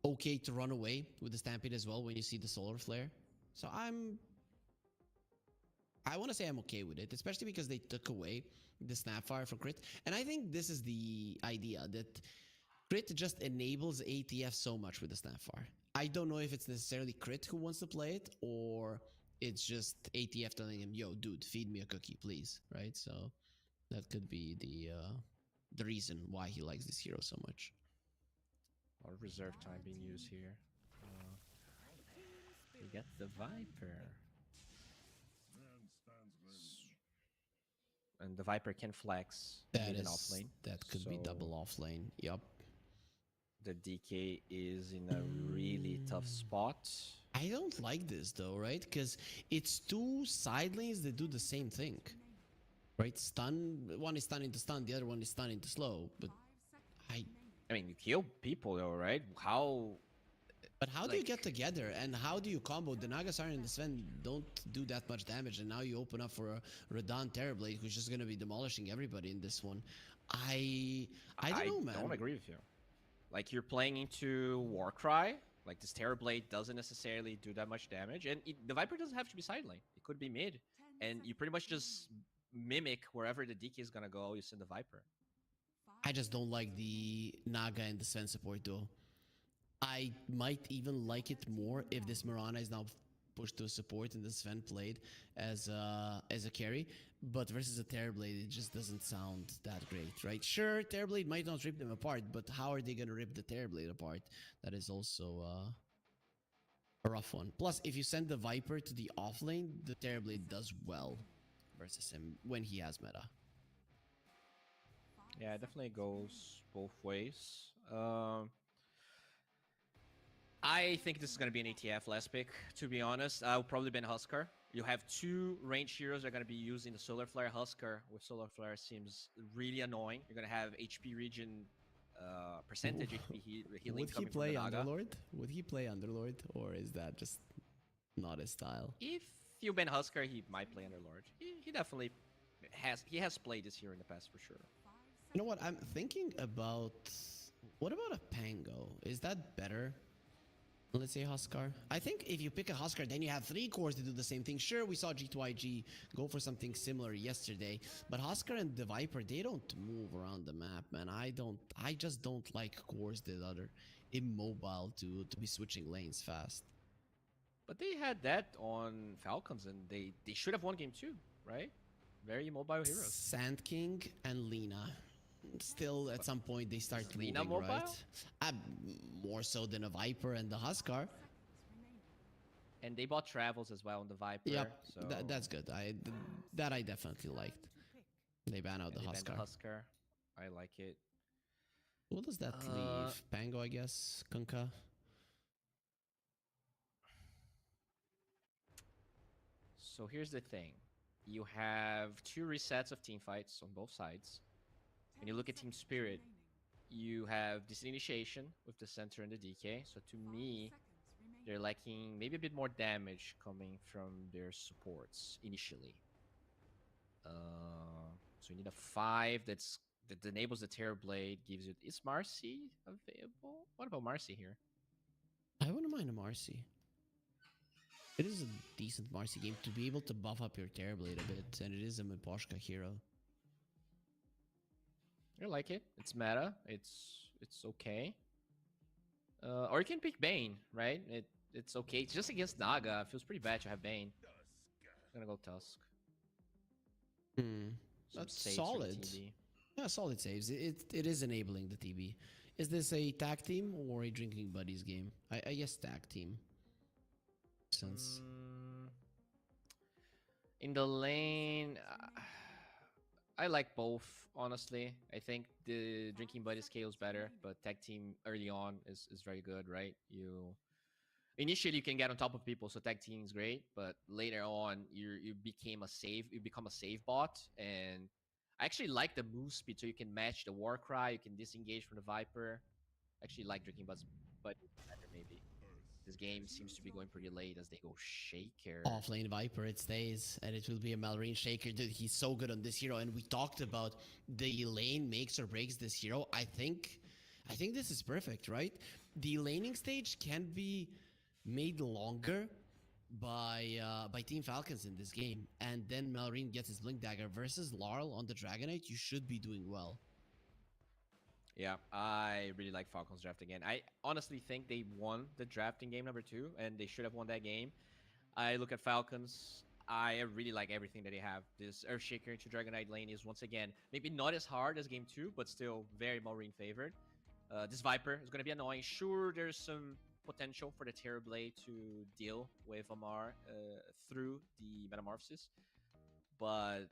okay to run away with the Stampede as well when you see the Solar Flare. So I want to say I'm okay with it, especially because they took away the Snapfire for crit. And I think this is the idea, that crit just enables ATF so much with the Snapfire. I don't know if it's necessarily crit who wants to play it, or it's just ATF telling him, yo, dude, feed me a cookie, please, right? So that could be the reason why he likes this hero so much. A lot of reserve time being used here. We get the Viper. And the Viper can flex mid and off lane. That could be double off lane. Yup. The DK is in a really tough spot. I don't like this though, right? Because it's two side lanes that do the same thing. Right? Stun. One is stunning to stun, the other one is stunning to slow. But I mean, you kill people though, right? But how do you get together, and how do you combo? The Naga Siren and the Sven don't do that much damage, and now you open up for a Radon Terrorblade, who's just going to be demolishing everybody in this one. I don't know, man. I don't agree with you. Like, you're playing into Warcry. Like, this Terrorblade doesn't necessarily do that much damage, and the Viper doesn't have to be side lane. It could be mid, and you pretty much just mimic wherever the DK is going to go, you send the Viper. I just don't like the Naga and the Sven support duo. I might even like it more if this Mirana is now pushed to a support and the Sven played as a carry. But versus a Terrorblade, it just doesn't sound that great, right? Sure, Terrorblade might not rip them apart, but how are they going to rip the Terrorblade apart? That is also a rough one. Plus, if you send the Viper to the offlane, the Terrorblade does well versus him when he has meta. Yeah, it definitely goes both ways. I think this is going to be an ATF last pick, to be honest. I'll probably ban Huskar. You have two range heroes that are going to be using the Solar Flare. Huskar with Solar Flare seems really annoying. You're going to have HP regen percentage HP healing. Would he play Underlord? Would he play Underlord, or is that just not his style? If you ban Huskar, he might play Underlord. He definitely has played this hero in the past for sure. You know what? I'm thinking about... What about a Pango? Is that better? Let's say Huskar. I think if you pick a Huskar, then you have 3 cores to do the same thing. Sure, we saw G2IG go for something similar yesterday, but Huskar and the Viper, they don't move around the map, man. I just don't like cores that are immobile to be switching lanes fast. But they had that on Falcons, and they should have won game 2, right? Very mobile heroes. Sand King and Lina. Still, at some point, they start moving, Lina mobile? Right? More so than a Viper and the Huskar. And they bought travels as well on the Viper. Yep, so that's good. That I definitely liked. They ban out the Huskar. I like it. What does that leave? Pango, I guess. Kunkka. So here's the thing. You have 2 resets of team fights on both sides. When you look at Team Spirit, you have disinitiation with the center and the DK. So to me, they're lacking maybe a bit more damage coming from their supports initially. So you need a 5 that enables the Terrorblade, gives you... Is Marcy available? What about Marcy here? I wouldn't mind a Marcy. It is a decent Marcy game to be able to buff up your Terrorblade a bit, and it is a Miposhka hero. I like it. It's meta. It's okay. Or you can pick Bane, right? It's okay. It's just against Naga. It feels pretty bad to have Bane. I'm gonna go Tusk. That's solid. Yeah, solid saves. It is enabling the TB. Is this a tag team or a drinking buddies game? I guess tag team. Sense. In the lane, I like both, honestly. I think the drinking buddy scale is better, but tag team early on is very good, right? Initially you can get on top of people, so tag team is great, but later on you become a save bot, and I actually like the move speed, so you can match the Warcry, you can disengage from the Viper. I actually like drinking buddy better maybe. This game seems to be going pretty late as they go Shaker. Offlane Viper, it stays, and it will be a Malrine Shaker. Dude, he's so good on this hero, and we talked about the lane makes or breaks this hero. I think this is perfect, right? The laning stage can be made longer by Team Falcons in this game, and then Malrine gets his Blink Dagger versus Larl on the Dragonite. You should be doing well. Yeah, I really like Falcons draft again. I honestly think they won the draft in game number 2, and they should have won that game. I look at Falcons. I really like everything that they have. This Earthshaker into Dragonite lane is once again maybe not as hard as game 2, but still very Malrine favored. This Viper is going to be annoying. Sure, there's some potential for the Terrorblade to deal with Amar through the Metamorphosis, but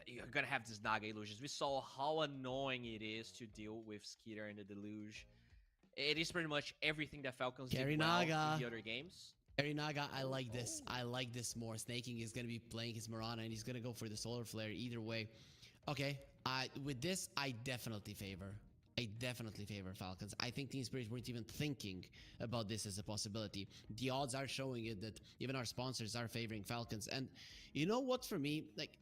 you're gonna have these Naga illusions. We saw how annoying it is to deal with Skeeter and the Deluge. It is pretty much everything that Falcons did well in the other games. Carry Naga, I like this. I like this more. Snaking is gonna be playing his Mirana, and he's gonna go for the Solar Flare either way. Okay, with this, I definitely favor Falcons. I think Team Spirit weren't even thinking about this as a possibility. The odds are showing it that even our sponsors are favoring Falcons. And you know what, for me, like,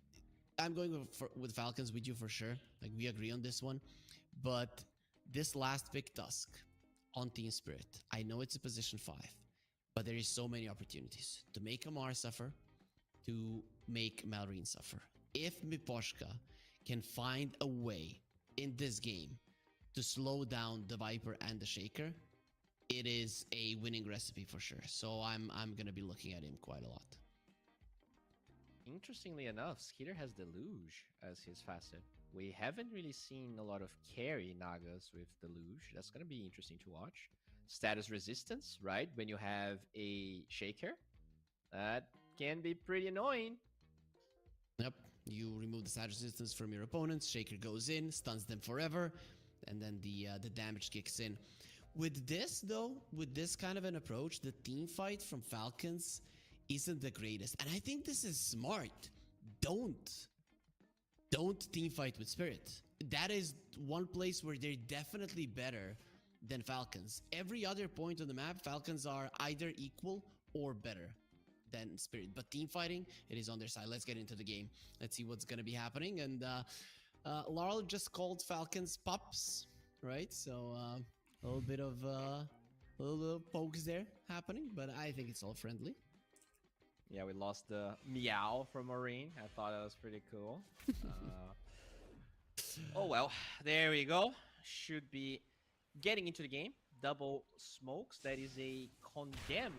I'm going with Falcons with you for sure. Like, we agree on this one. But this last pick, Tusk, on Team Spirit, I know it's a position 5, but there is so many opportunities to make Amar suffer, to make Malrine suffer. If Miposhka can find a way in this game to slow down the Viper and the Shaker, it is a winning recipe for sure. So I'm gonna be looking at him quite a lot. Interestingly enough, Skeeter has Deluge as his facet. We haven't really seen a lot of carry Nagas with Deluge. That's going to be interesting to watch. Status resistance, right? When you have a Shaker, that can be pretty annoying. Yep, you remove the status resistance from your opponents, Shaker goes in, stuns them forever, and then the damage kicks in. With this, though, with this kind of an approach, the team fight from Falcons isn't the greatest, and I think this is smart. Don't team fight with Spirit. That is one place where they're definitely better than Falcons. Every other point on the map, Falcons are either equal or better than Spirit, but team fighting, it is on their side. Let's get into the game. Let's see what's gonna be happening. And Laurel just called Falcons pups, right? So a little bit of little pokes there happening, but I think it's all friendly. Yeah, we lost the meow from Marine. I thought that was pretty cool. Oh well, there we go. Should be getting into the game. Double smokes. That is a condemned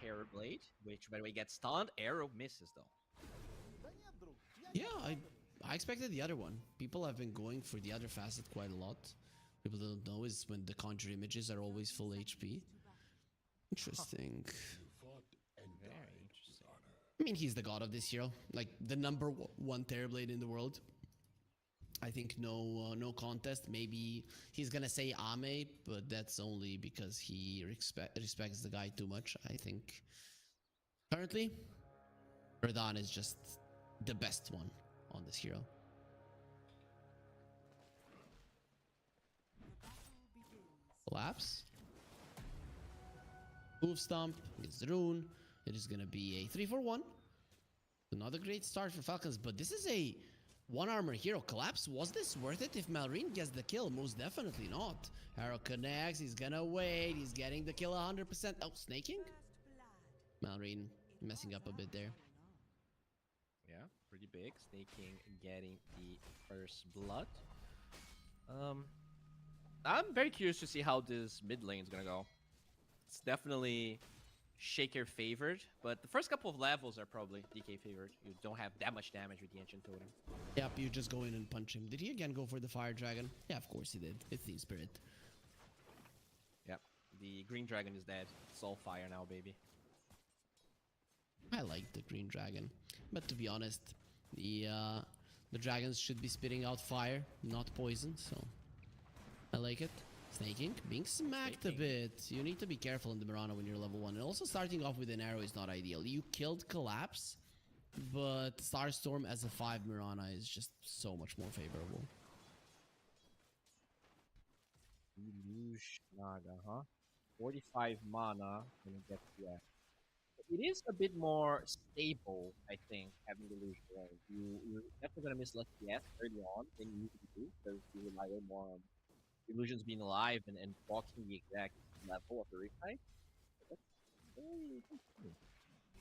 Terrorblade, which by the way gets stunned. Arrow misses though. Yeah, I expected the other one. People have been going for the other facet quite a lot. People don't know is when the conjure images are always full HP. Interesting. I mean, he's the god of this hero, like the number one Terrorblade in the world. I think no contest. Maybe he's gonna say Ame, but that's only because he respects the guy too much. I think currently, Radon is just the best one on this hero. Collapse. Hoof Stomp gets the rune. It is going to be a 3-4-1. Another great start for Falcons, but this is a one armor hero. Collapse, was this worth it if Malrine gets the kill? Most definitely not. Arrow connects, he's gonna wait, he's getting the kill 100%. Oh, snaking? Malrine messing up a bit there. Yeah, pretty big. Snaking, getting the first blood. I'm very curious to see how this mid lane is gonna go. It's definitely Shaker favored, but the first couple of levels are probably DK favored. You don't have that much damage with the Ancient Totem. Yep, you just go in and punch him. Did he again go for the Fire Dragon? Yeah, of course he did. It's Team Spirit. Yep, the Green Dragon is dead. It's all fire now, baby. I like the Green Dragon, but to be honest, the dragons should be spitting out fire, not poison, so I like it. Snaking, being smacked a bit. You need to be careful in the Mirana when you're level 1. And also starting off with an arrow is not ideal. You killed Collapse, but Starstorm as a 5 Mirana is just so much more favorable. Deluge Naga, huh? 45 mana when you get to that. It is a bit more stable, I think, having the illusion range. You're definitely gonna miss less CS early on than you usually do because you rely way more on illusions being alive and blocking the exact level of the reply. That's very interesting.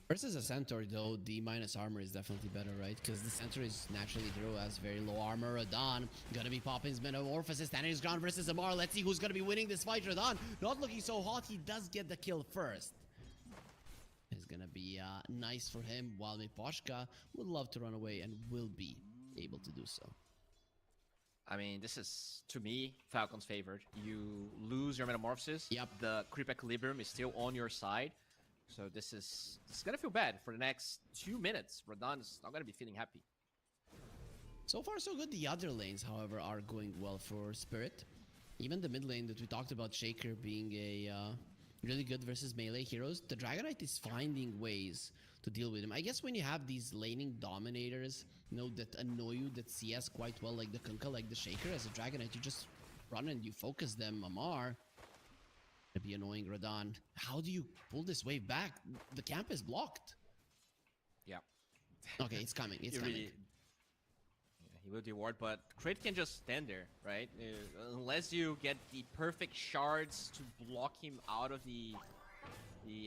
Versus a Centaur, though, the minus armor is definitely better, right? Because the Centaur is naturally hero has very low armor. Radon gonna be popping his Metamorphosis, standing his ground versus Amar. Let's see who's gonna be winning this fight. Radon not looking so hot. He does get the kill first. It's gonna be nice for him, while Miposhka would love to run away and will be able to do so. I mean, this is, to me, Falcon's favored. You lose your Metamorphosis. Yep. The creep equilibrium is still on your side. So it's gonna feel bad for the next 2 minutes. Radon is not gonna be feeling happy. So far, so good. The other lanes, however, are going well for Spirit. Even the mid lane that we talked about, Shaker being a really good versus melee heroes, the Dragonite is finding ways to deal with him. I guess when you have these laning dominators, you know, that annoy you, that CS quite well, like the Kunkka, like the Shaker, as a Dragonite, you just run and you focus them. Amar to be annoying Radon. How do you pull this wave back? The camp is blocked. Yeah. Okay, it's coming. It's coming. Really, yeah, he will do ward, but Crit can just stand there, right? Unless you get the perfect shards to block him out of the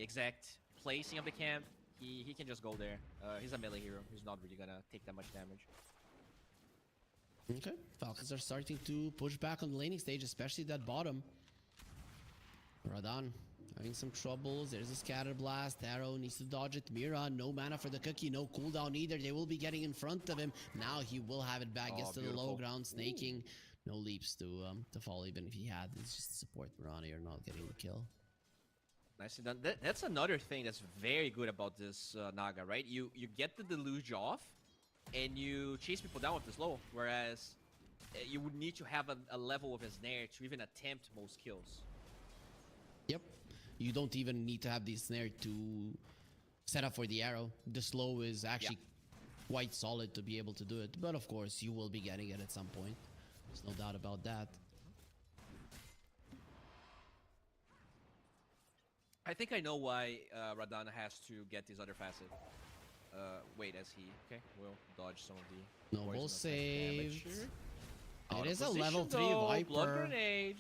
exact placing of the camp, he can just go there. He's a melee hero. He's not really gonna take that much damage. Okay, Falcons are starting to push back on the laning stage, especially that bottom. Radon having some troubles. There's a Scatter Blast. Arrow needs to dodge it. Mira, no mana for the cookie. No cooldown either. They will be getting in front of him. Now he will have it back. Gets to the low ground. Snaking. No leaps to fall, even if he had. It's just support Mirana. You're not getting the kill. Nicely done. That's another thing that's very good about this Naga, right? You get the deluge off, and you chase people down with the slow. Whereas you would need to have a level of a snare to even attempt most kills. Yep. You don't even need to have the snare to set up for the arrow. The slow is actually quite solid to be able to do it. But of course, you will be getting it at some point. There's no doubt about that. I think I know why Radon has to get this other facet. Wait, as he... Okay, we'll dodge some of the... Noble saved. It is a position, level 3 though. Viper. Blood grenade.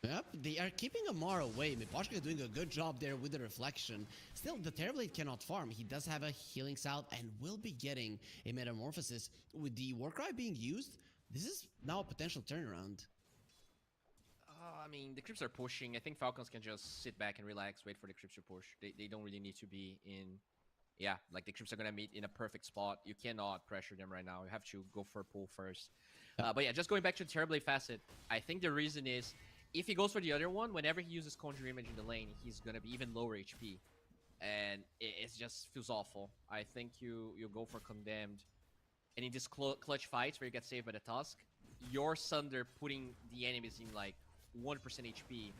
Yep, they are keeping Amar away. Miposhka is doing a good job there with the reflection. Still, the TerrBlade cannot farm. He does have a healing salve and will be getting a Metamorphosis. With the Warcry being used, this is now a potential turnaround. I mean, the creeps are pushing. I think Falcons can just sit back and relax, wait for the creeps to push. They don't really need to be in... Yeah, like the creeps are going to meet in a perfect spot. You cannot pressure them right now. You have to go for a pull first. But yeah, just going back to the TerrBlade facet, I think the reason is... If he goes for the other one, whenever he uses Conjure Image in the lane, he's gonna be even lower HP. And it just feels awful. I think you go for Condemned. And in this clutch fights where you get saved by the Tusk, your Sunder putting the enemies in like 1% HP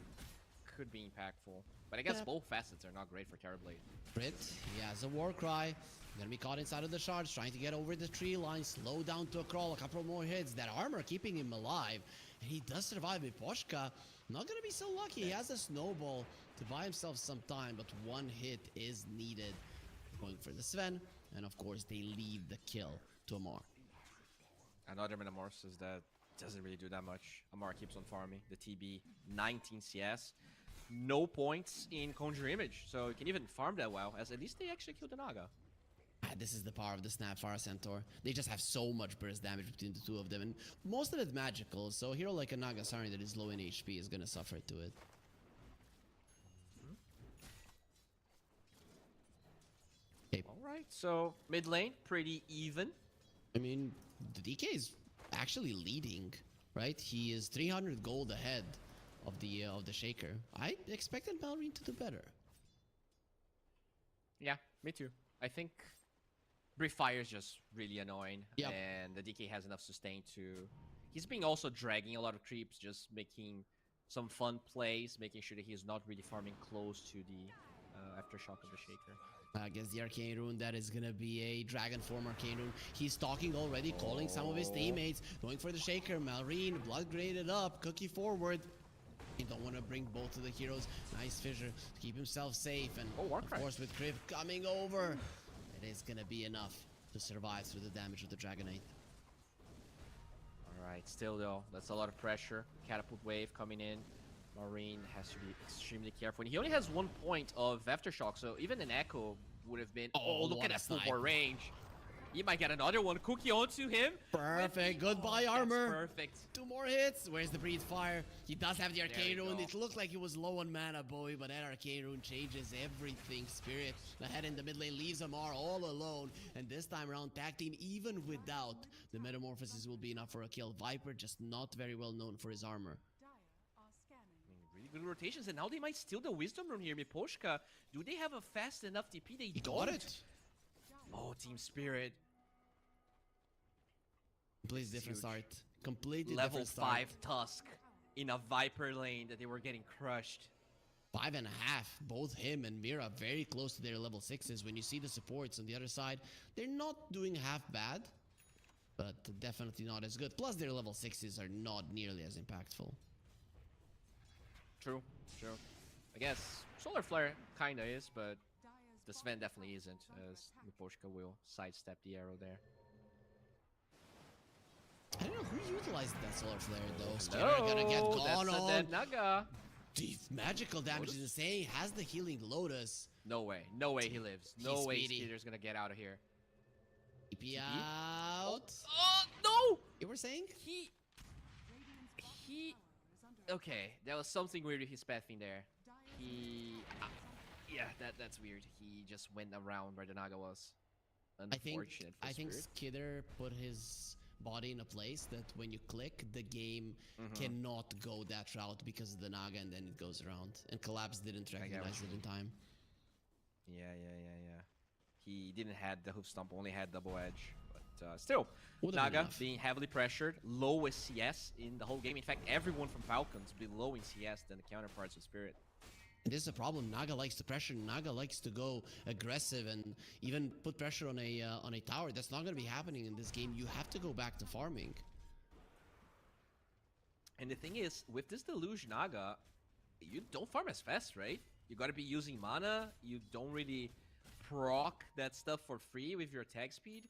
could be impactful. But I guess both facets are not great for TerrBlade. Crit, he has a Warcry. Gonna be caught inside of the shards, trying to get over the tree line, slow down to a crawl, a couple more hits. That armor keeping him alive. And he does survive. Miposhka not gonna be so lucky. He has a snowball to buy himself some time, but one hit is needed. Going for the Sven, and of course they leave the kill to Amar. Another Metamorphosis that doesn't really do that much. Amar keeps on farming. The TB 19 CS. No points in Conjure Image, so you can even farm that well, as at least they actually killed the Naga. This is the power of the Snapfire Centaur. They just have so much burst damage between the two of them, and most of it magical, so a hero like a Nagasari that is low in HP is gonna suffer to it. Okay. Alright, so mid lane, pretty even. I mean, the DK is actually leading, right? He is 300 gold ahead of the Shaker. I expected Malrine to do better. Yeah, me too. I think Brief Fire is just really annoying, and the DK has enough sustain to... He's being also dragging a lot of creeps, just making some fun plays, making sure that he's not really farming close to the Aftershock of the Shaker. Against the Arcane Rune, that is gonna be a Dragon Form Arcane Rune. He's stalking already, calling some of his teammates, going for the Shaker. Malrine, blood graded up, Cookie forward. You don't want to bring both of the heroes. Nice Fissure to keep himself safe. And of course with Kriv coming over, it is going to be enough to survive through the damage of the Dragonite. Alright, still though, that's a lot of pressure. Catapult wave coming in. Marine has to be extremely careful. And he only has 1 point of Aftershock, so even an Echo would have been... Oh, look at that full bore range. He might get another one. Cookie onto him. Perfect. Goodbye, armor. Perfect. 2 more hits. Where's the Breathe Fire? He does have the Arcane Rune. It looked like he was low on mana, boy, but that Arcane Rune changes everything. Spirit ahead in the mid lane leaves Amar all alone. And this time around, tag team, even without the Metamorphosis, will be enough for a kill. Viper just not very well known for his armor. Really good rotations, and now they might steal the Wisdom Rune here. Miposhka, do they have a fast enough TP? They don't. Got it. Oh, Team Spirit. Completely different start. Completely Level different start. 5 Tusk in a Viper lane that they were getting crushed. 5.5. Both him and Mira very close to their level 6s. When you see the supports on the other side, they're not doing half bad, but definitely not as good. Plus their level 6s are not nearly as impactful. True, true. I guess Solar Flare kinda is, but the Sven definitely isn't, as Miposhka will sidestep the arrow there. I don't know who utilized that Solar Flare though. Skitter gonna get gone that's on. A dead Naga. The magical damage is insane. Has the healing Lotus. No way he lives. No way Skitter's gonna get out of here. TP out. Oh no! You were saying? He. Okay, there was something weird with his pathing there. Yeah, that's weird. He just went around where the Naga was. Unfortunate. I think Skitter put his body in a place that when you click, the game cannot go that route because of the Naga, and then it goes around. And Collapse didn't recognize it in time. Yeah. He didn't have the hoof stomp, only had double edge. But still, Naga being heavily pressured, lowest CS in the whole game. In fact, everyone from Falcons below in CS than the counterparts of Spirit. This is a problem. Naga likes to pressure. Naga likes to go aggressive and even put pressure on a tower. That's not going to be happening in this game. You have to go back to farming. And the thing is, with this Deluge Naga, you don't farm as fast, right? You got to be using mana. You don't really proc that stuff for free with your attack speed.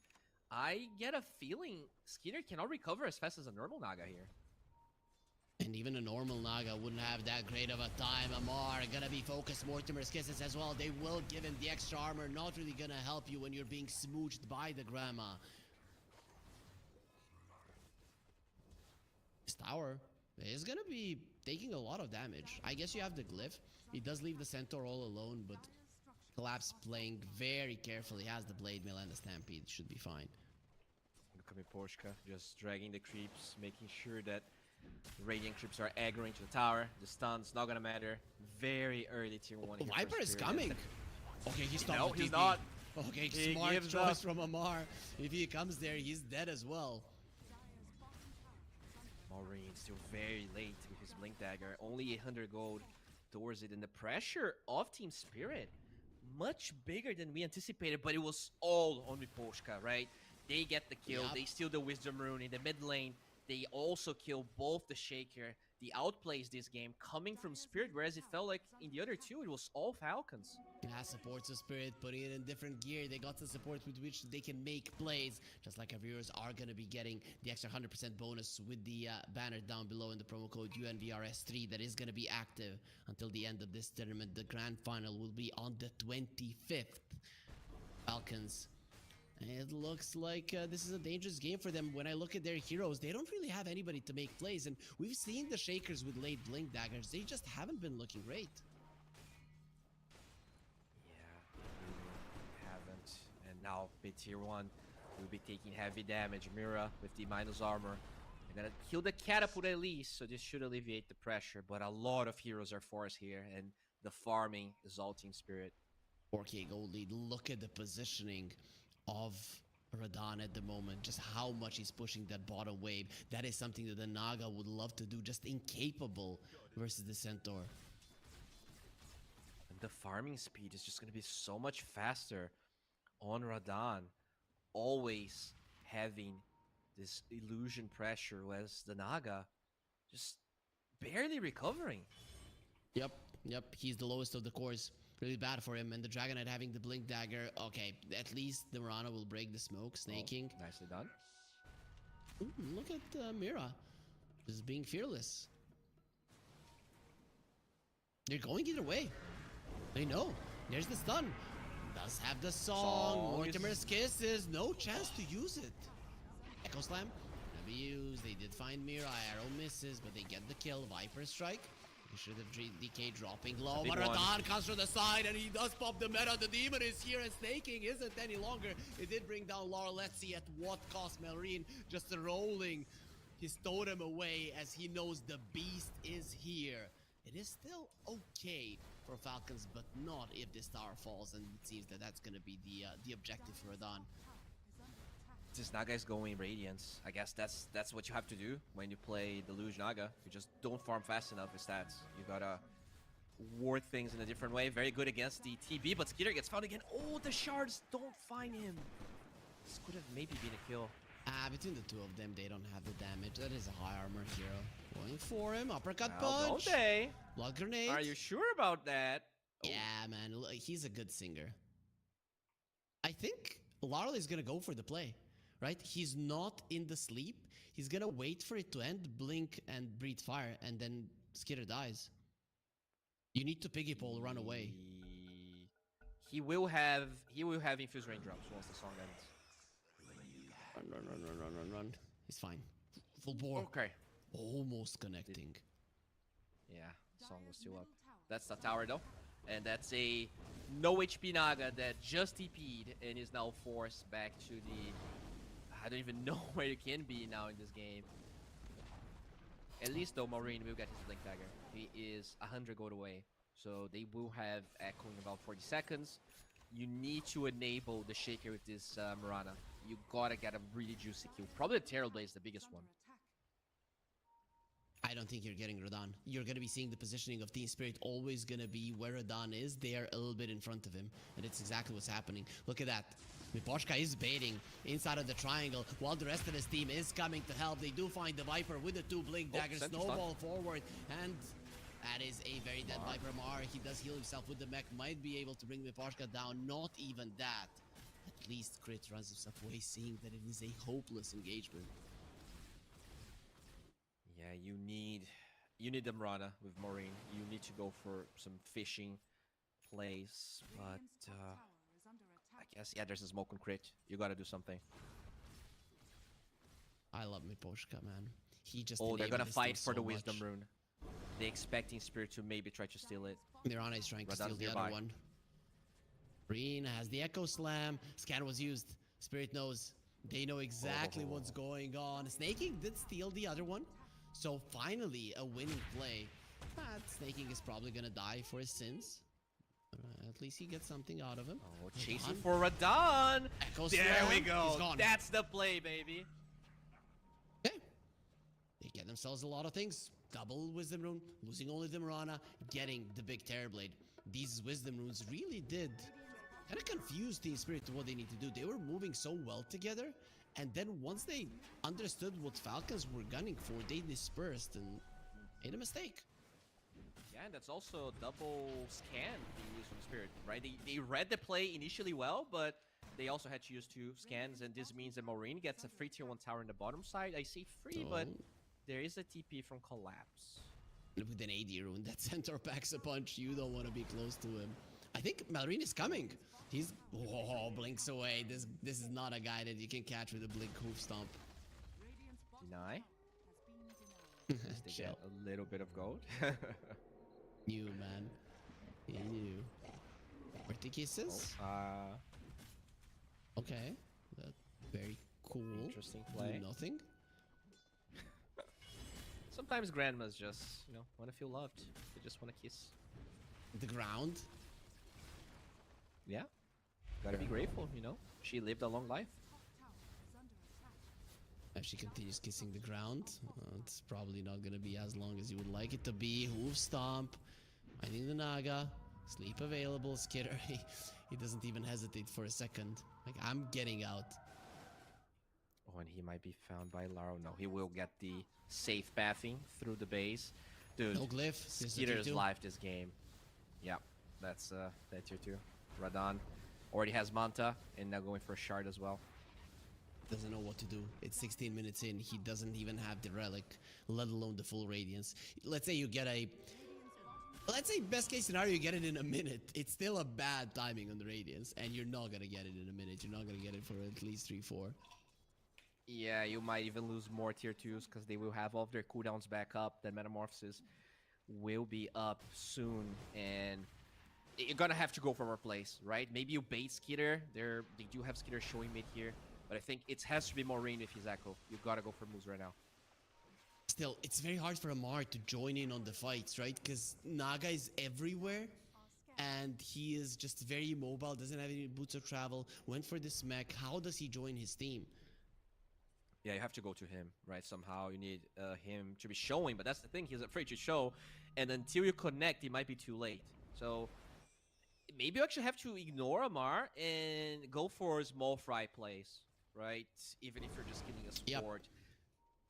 I get a feeling Skitter cannot recover as fast as a normal Naga here. And even a normal Naga wouldn't have that great of a time. Amar gonna be focused. Mortimer's Kisses as well. They will give him the extra armor. Not really gonna help you when you're being smooched by the grandma. This tower is gonna be taking a lot of damage. I guess you have the glyph. He does leave the centaur all alone, but Collapse playing very carefully. Has the blade mail and the stampede. Should be fine. Look at Miposhka just dragging the creeps, making sure that the Radiant creeps are aggroing to the tower. The stun's not gonna matter. Very early tier 1. Viper is coming. Okay, he stopped. No, he's not. Okay, he smart choice from Amar. If he comes there, he's dead as well. Marine still very late with his Blink Dagger. Only 800 gold towards it. And the pressure of Team Spirit, much bigger than we anticipated, but it was all on Miposhka, right? They get the kill. Yep. They steal the Wisdom Rune in the mid lane. They also kill both the Shaker. The outplays this game coming from Spirit, whereas it felt like in the other two, it was all Falcons. Yeah, supports of Spirit, putting it in different gear. They got the support with which they can make plays, just like our viewers are going to be getting the extra 100% bonus with the banner down below in the promo code UNVRS3 that is going to be active until the end of this tournament. The grand final will be on the 25th. Falcons. It looks like this is a dangerous game for them. When I look at their heroes, they don't really have anybody to make plays. And we've seen the Shakers with late Blink Daggers. They just haven't been looking great. Yeah, really haven't. And now, mid tier 1 will be taking heavy damage. Mira with the minus armor. They're gonna kill the catapult at least, so this should alleviate the pressure. But a lot of heroes are forced here, and the farming is all Team Spirit. 4K gold lead. Look at the positioning of Radahn at the moment, just how much he's pushing that bottom wave. That is something that the Naga would love to do, just incapable versus the Centaur. And the farming speed is just going to be so much faster on Radahn, always having this illusion pressure, whereas the Naga just barely recovering. Yep. He's the lowest of the cores. Really bad for him. And the Dragon Knight having the Blink Dagger. Okay, at least the Mirana will break the smoke. Snaking. Oh, nicely done. Ooh, look at Mira. Just being fearless. They're going either way. They know. There's the stun. Does have the song. Mortimer's Kisses. No chance to use it. Echo Slam. Never used. They did find Mira. Arrow misses, but they get the kill. Viper Strike. He should have DK dropping low. Marathon comes from the side and he does pop the meta. The demon is here and snaking isn't any longer. It did bring down Laura. Let's see at what cost. Melrine just rolling his totem away as he knows the beast is here. It is still okay for Falcons, but not if this tower falls, and it seems that that's going to be the objective for Radahn. This Naga is going Radiance. I guess that's what you have to do when you play the Luge Naga. You just don't farm fast enough with stats. You gotta ward things in a different way. Very good against the TB, but Skitter gets found again. Oh, the shards don't find him. This could have maybe been a kill. Between the two of them, they don't have the damage. That is a high armor hero. Going for him. Uppercut Well, punch. don't they? Blood grenade. Are you sure about that? Yeah, man. He's a good singer. I think Larl is going to go for the play, right? He's not in the sleep. He's going to wait for it to end, blink, and breathe fire, and then Skitter dies. You need to piggy pole, run away. He will have infused raindrops once the song ends. Run. He's fine. Full bore. Okay. Almost connecting. Yeah, song was still up. That's the tower though. And that's a no HP Naga that just TP'd and is now forced back to the... I don't even know where it can be now in this game. At least though, Maureen will get his Blink Dagger. He is 100 gold away. So they will have Echo in about 40 seconds. You need to enable the Shaker with this Mirana. You gotta get a really juicy kill. Probably the TRDC is the biggest one. I don't think you're getting Radahn. You're going to be seeing the positioning of Team Spirit always going to be where Radahn is. They are a little bit in front of him. And it's exactly what's happening. Look at that. Miposhka is baiting inside of the triangle while the rest of his team is coming to help. They do find the Viper with the two Blink Daggers. Snowball forward. And that is a very dead Viper. Mar, he does heal himself with the mech. Might be able to bring Miposhka down. Not even that. At least Crit runs himself away, seeing that it is a hopeless engagement. Yeah, you need the Mirana with Maureen. You need to go for some fishing plays, but I guess there's a smoke on crit. You gotta do something. I love Miposhka, man. He just they're gonna fight for the much. Wisdom Rune. They're expecting Spirit to maybe try to steal it. Mirana is trying to steal the other one. Reen has the Echo Slam. Scan was used. Spirit knows. They know exactly what's going on. Snaking did steal the other one. So finally, a winning play. But Snaking is probably gonna die for his sins. At least he gets something out of him. Oh, chasing for Radahn. Echo there Slam. we go. He's gone. That's the play, baby. Okay. They get themselves a lot of things. Double Wisdom Rune, losing only the Mirana, getting the big Terrorblade. These Wisdom Runes really did kind of confuse Team Spirit to what they need to do. They were moving so well together. And then once they understood what Falcons were gunning for, they dispersed and made a mistake. Yeah, and that's also double scan being used from Spirit, right? They read the play initially well, but they also had to use 2 scans, and this means that Maureen gets a free tier 1 tower on the bottom side. I say free, but there is a TP from Collapse. With an AD rune, that Centaur packs a punch. You don't want to be close to him. I think Malrine is coming. He's blinks away. This is not a guy that you can catch with a blink hoof stomp. Deny. They get a little bit of gold. You man, you. Pretty kisses. Okay, that very cool. Interesting play. Nothing. Sometimes grandmas just, want to feel loved. They just want to kiss. The ground. Yeah. Gotta be grateful, She lived a long life. If she continues kissing the ground, it's probably not gonna be as long as you would like it to be. Hoof stomp. Finding the Naga. Sleep available. Skitter. He doesn't even hesitate for a second. Like, I'm getting out. Oh, and he might be found by Laro. No, he will get the safe pathing through the base. Dude, No glyph. Skeeter's live this game. Yep, that's that tier 2. Radon already has Manta and now going for a shard as well. Doesn't know what to do. It's 16 minutes in. He doesn't even have the relic, let alone the full radiance. Let's say you get a... Let's say best case scenario, you get it in a minute. It's still a bad timing on the radiance, and you're not gonna get it in a minute. You're not gonna get it for at least 3-4. Yeah, you might even lose more tier 2s because they will have all of their cooldowns back up. Then Metamorphosis will be up soon, and you're gonna have to go for more plays, right? Maybe you bait Skeeter. They do have Skeeter showing mid here, but I think it has to be more rain with his echo. You gotta go for moves right now. Still, it's very hard for Amar to join in on the fights, right? Because Naga is everywhere, and he is just very mobile, doesn't have any boots of travel, went for this mech. How does he join his team? Yeah, you have to go to him, right? Somehow you need him to be showing, but that's the thing. He's afraid to show, and until you connect, it might be too late. So maybe you actually have to ignore Amar and go for small fry plays, right? Even if you're just getting a support. Yep.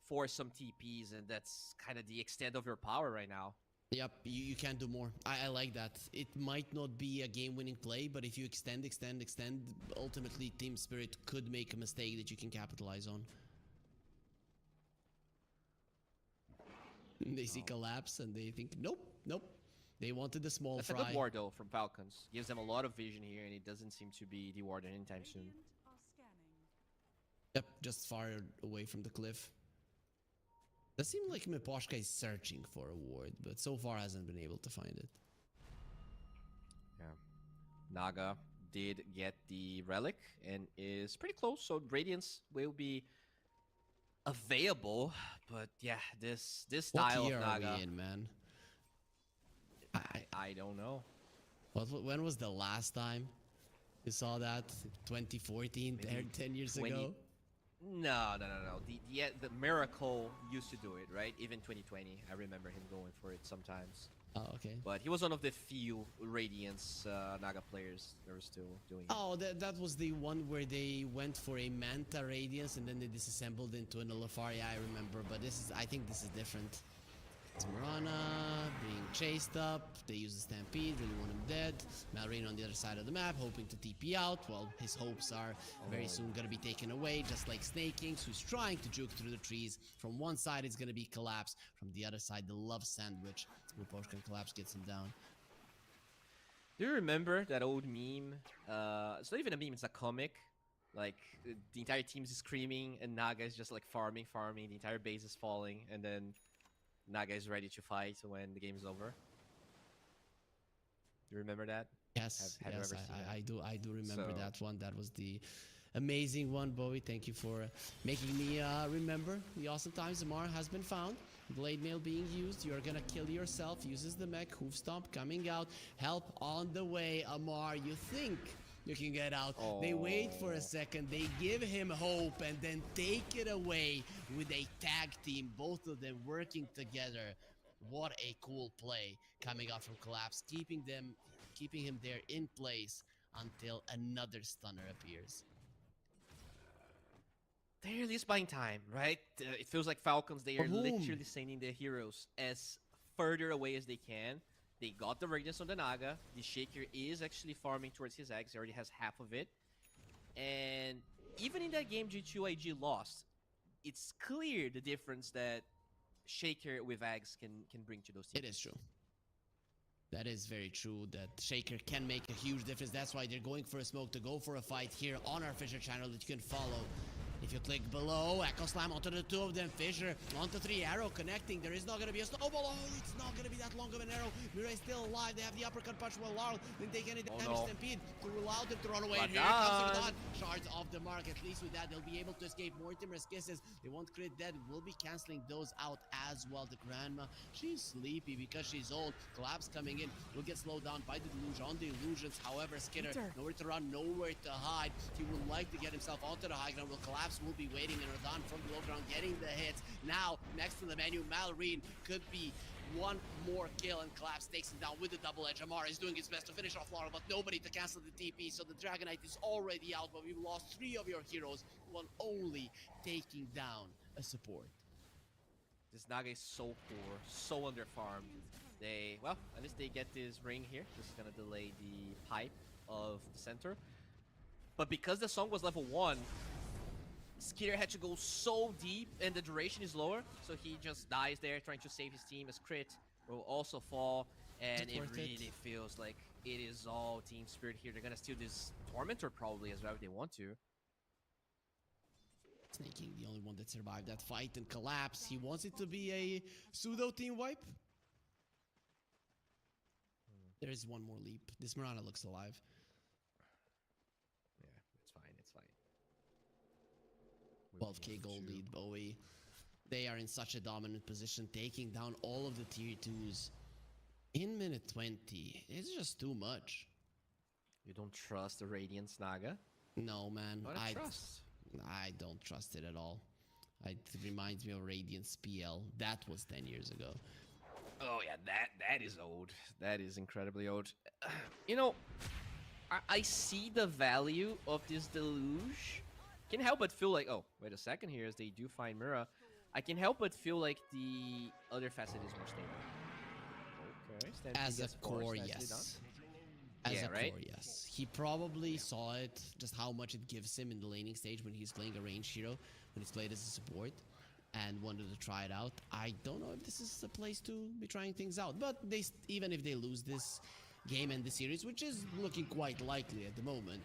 For some TPs, and that's kind of the extent of your power right now. Yep, you can't do more. I like that. It might not be a game-winning play, but if you extend, ultimately Team Spirit could make a mistake that you can capitalize on. They see collapse and they think, nope. They wanted the small fry. That's a good ward though from Falcons. Gives them a lot of vision here, and it doesn't seem to be dewarded anytime soon. Yep, just far away from the cliff. Does seem like Miposhka is searching for a ward, but so far hasn't been able to find it. Yeah. Naga did get the relic and is pretty close, so Radiance will be available. But yeah, this style of Naga. What year are we in, man? I don't know. When was the last time you saw that? 2014, 10 years ago? No. The Miracle used to do it, right? Even 2020, I remember him going for it sometimes. Oh, okay. But he was one of the few Radiance Naga players that were still doing it. Oh, that was the one where they went for a Manta Radiance and then they disassembled into an Olafaria, I remember. But I think this is different. It's Mirana being chased up. They use the Stampede, really want him dead. Malrine on the other side of the map, hoping to TP out. Well, his hopes are very soon gonna be taken away, just like Snake Kings, who's trying to juke through the trees. From one side, it's gonna be Collapse. From the other side, the Love Sandwich. Miposhka and Collapse gets him down. Do you remember that old meme? It's not even a meme, it's a comic. Like, the entire team is screaming, and Naga is just like farming. The entire base is falling, and then Naga is ready to fight when the game is over. Do you remember that? Yes, have you ever seen that? I do remember that one. That was the amazing one, Bowie. Thank you for making me remember the awesome times. Amar has been found. Blade Mail being used. You're gonna kill yourself. Uses the mech. Hoof Stomp coming out. Help on the way, Amar. You think you can get out. They wait for a second. They give him hope and then take it away with a tag team. Both of them working together. What a cool play coming out from Collapse, keeping him there in place until another stunner appears. They're at least buying time, right? It feels like Falcons, they are literally sending their heroes as further away as they can. They got the Radiance on the Naga. The Shaker is actually farming towards his eggs. He already has half of it. And even in that game G2 IG lost, it's clear the difference that Shaker with eggs can bring to those teams. It is true. That is very true, that Shaker can make a huge difference. That's why they're going for a smoke to go for a fight here on our Fissure channel that you can follow. If you click below, Echo Slam onto the two of them, Fissure onto 3, Arrow connecting. There is not going to be a snowball. Oh, it's not going to be that long of an arrow. Mirai still alive. They have the uppercut punch while Laurel didn't take any damage. Stampede to allow them to run away. And here comes Radon. Shards off the mark. At least with that, they'll be able to escape. Mortimer's kisses. They won't crit dead. We'll be canceling those out as well. The Grandma, she's sleepy because she's old. Collapse coming in. Will get slowed down by the delusion on the illusions. However, Skitter, nowhere to run, nowhere to hide. He would like to get himself onto the high ground. Will Collapse will be waiting, and Radon from the low ground getting the hits. Now, next to the menu, Malrine could be one more kill, and Collapse takes him down with the double edge. Amar is doing his best to finish off Laurel, but nobody to cancel the TP, so the Dragonite is already out, but we've lost 3 of your heroes while only taking down a support. This Naga is so poor, so underfarmed. Well, at least they get this ring here. This is gonna delay the pipe of the center. But because the song was level 1, Skitter had to go so deep and the duration is lower, so he just dies there trying to save his team. As crit will also fall, and it really feels like it is all Team Spirit here. They're gonna steal this Tormentor probably as well if they want to. Snaking, the only one that survived that fight and collapse. He wants it to be a pseudo team wipe. There is one more leap. This Mirana looks alive. Yeah, it's fine, it's fine. 12k gold lead, Bowie. They are in such a dominant position, taking down all of the tier 2s. In minute 20, it's just too much. You don't trust the Radiance Naga? No, man. I trust. I don't trust it at all. It reminds me of Radiance PL. That was 10 years ago. Oh yeah, that is old. That is incredibly old. You know, I see the value of this Deluge. Can't help but feel like, oh, wait a second here, as they do find Mira. I can help but feel like the other facet is more stable. Okay, as a core, yes. As a core, yes. He probably saw it, just how much it gives him in the laning stage when he's playing a ranged hero, when he's played as a support, and wanted to try it out. I don't know if this is a place to be trying things out, but even if they lose this game and the series, which is looking quite likely at the moment,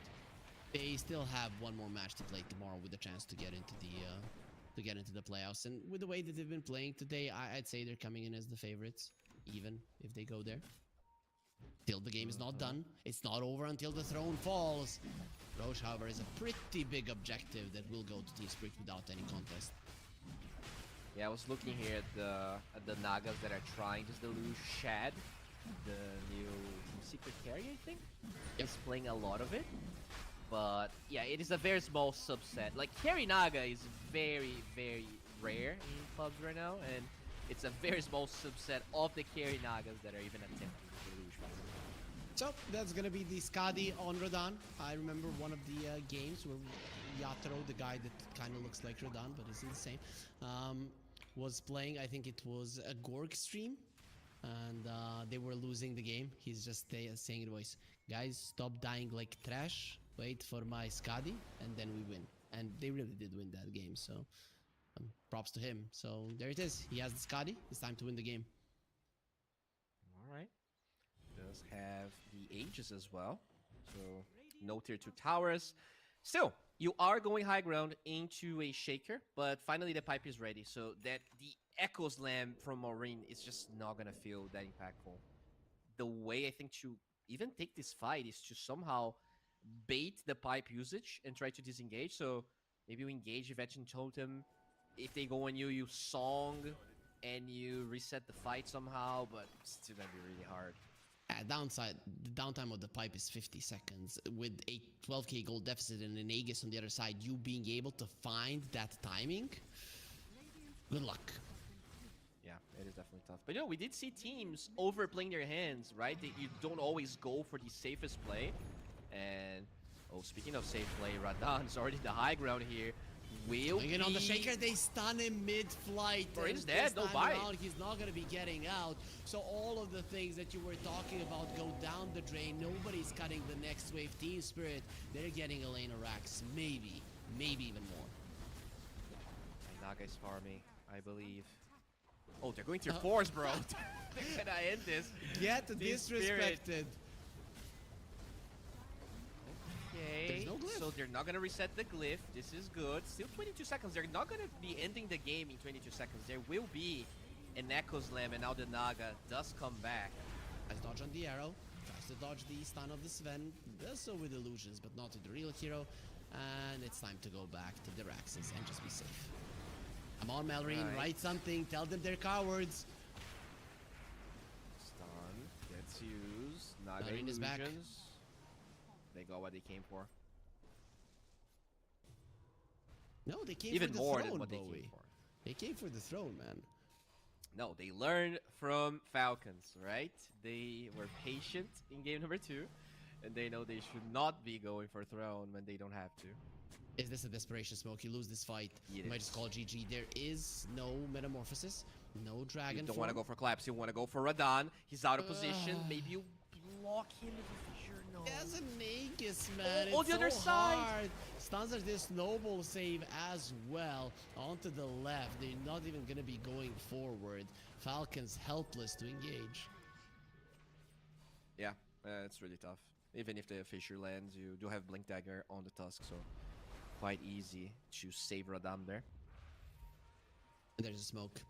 they still have one more match to play tomorrow with a chance to get into the playoffs. And with the way that they've been playing today, I'd say they're coming in as the favorites, even if they go there. Still, the game is not done. It's not over until the throne falls. Roche, however, is a pretty big objective that will go to Team Spirit without any contest. Yeah, I was looking here at the Nagas that are trying this Deluge. Shad, the new Team Secret carry, I think, is playing a lot of it. But yeah, it is a very small subset. Like, carry Naga is very, very rare in clubs right now, and it's a very small subset of the carry Nagas that are even attempting the Deluge. So that's gonna be the Skadi on Rodan. I remember one of the games where Yatoro, the guy that kind of looks like Rodan but isn't the same, was playing. I think it was a GORG stream, and they were losing the game. He's just saying in voice, "Guys, stop dying like trash. Wait for my Skadi, and then we win." And they really did win that game. So props to him. So there it is. He has the Skadi. It's time to win the game. All right. Does have the Aegis as well, so no tier 2 towers. Still, you are going high ground into a Shaker, but finally the pipe is ready, so that the Echo Slam from Maureen is just not gonna feel that impactful. The way I think to even take this fight is to somehow bait the pipe usage and try to disengage. So maybe you engage Yvette and Totem. If they go on you, you song and you reset the fight somehow, but it's still gonna be really hard. The downtime of the pipe is 50 seconds. With a 12k gold deficit and an Aegis on the other side, you being able to find that timing, good luck. Yeah, it is definitely tough. But you know, we did see teams overplaying their hands, right? You don't always go for the safest play. And, oh, speaking of safe play, Radan's already the high ground here. Again, on the Shaker, they stun him mid-flight. Or he's dead, no bite. He's not going to be getting out. So all of the things that you were talking about go down the drain. Nobody's cutting the next wave. Team Spirit, they're getting Elena Rax. Maybe even more. Naga's farming, I believe. Oh, they're going through force, bro. They're gonna end this. Get disrespected. Okay, no so they're not gonna reset the glyph. This is good. Still 22 seconds. They're not gonna be ending the game in 22 seconds. There will be an Echo Slam, and now the Naga does come back. Nice dodge on the arrow. Tries to dodge the stun of the Sven. Does so with illusions, but not with the real hero. And it's time to go back to the Raxes and just be safe. Come on, Malrine, write something. Tell them they're cowards. Stun gets used. Naga Malrine is back. They got what they came for. No, they came even for the more throne, than what they Bowie. came for. They came for the throne, man. No, they learned from Falcons, right? They were patient in game number 2, and they know they should not be going for throne when they don't have to. Is this a desperation smoke? You lose this fight. You might just call GG. There is no metamorphosis, no dragon. You don't want to go for collapse. You want to go for Radahn. He's out of position. Maybe you block him with a fissure. No. As a Nagus, man. On the other side. Hard. Stuns are this noble save as well. Onto the left. They're not even going to be going forward. Falcons helpless to engage. Yeah, it's really tough. Even if the fissure lands, you do have Blink Dagger on the Tusk, so quite easy to save Radahn there. There's a smoke.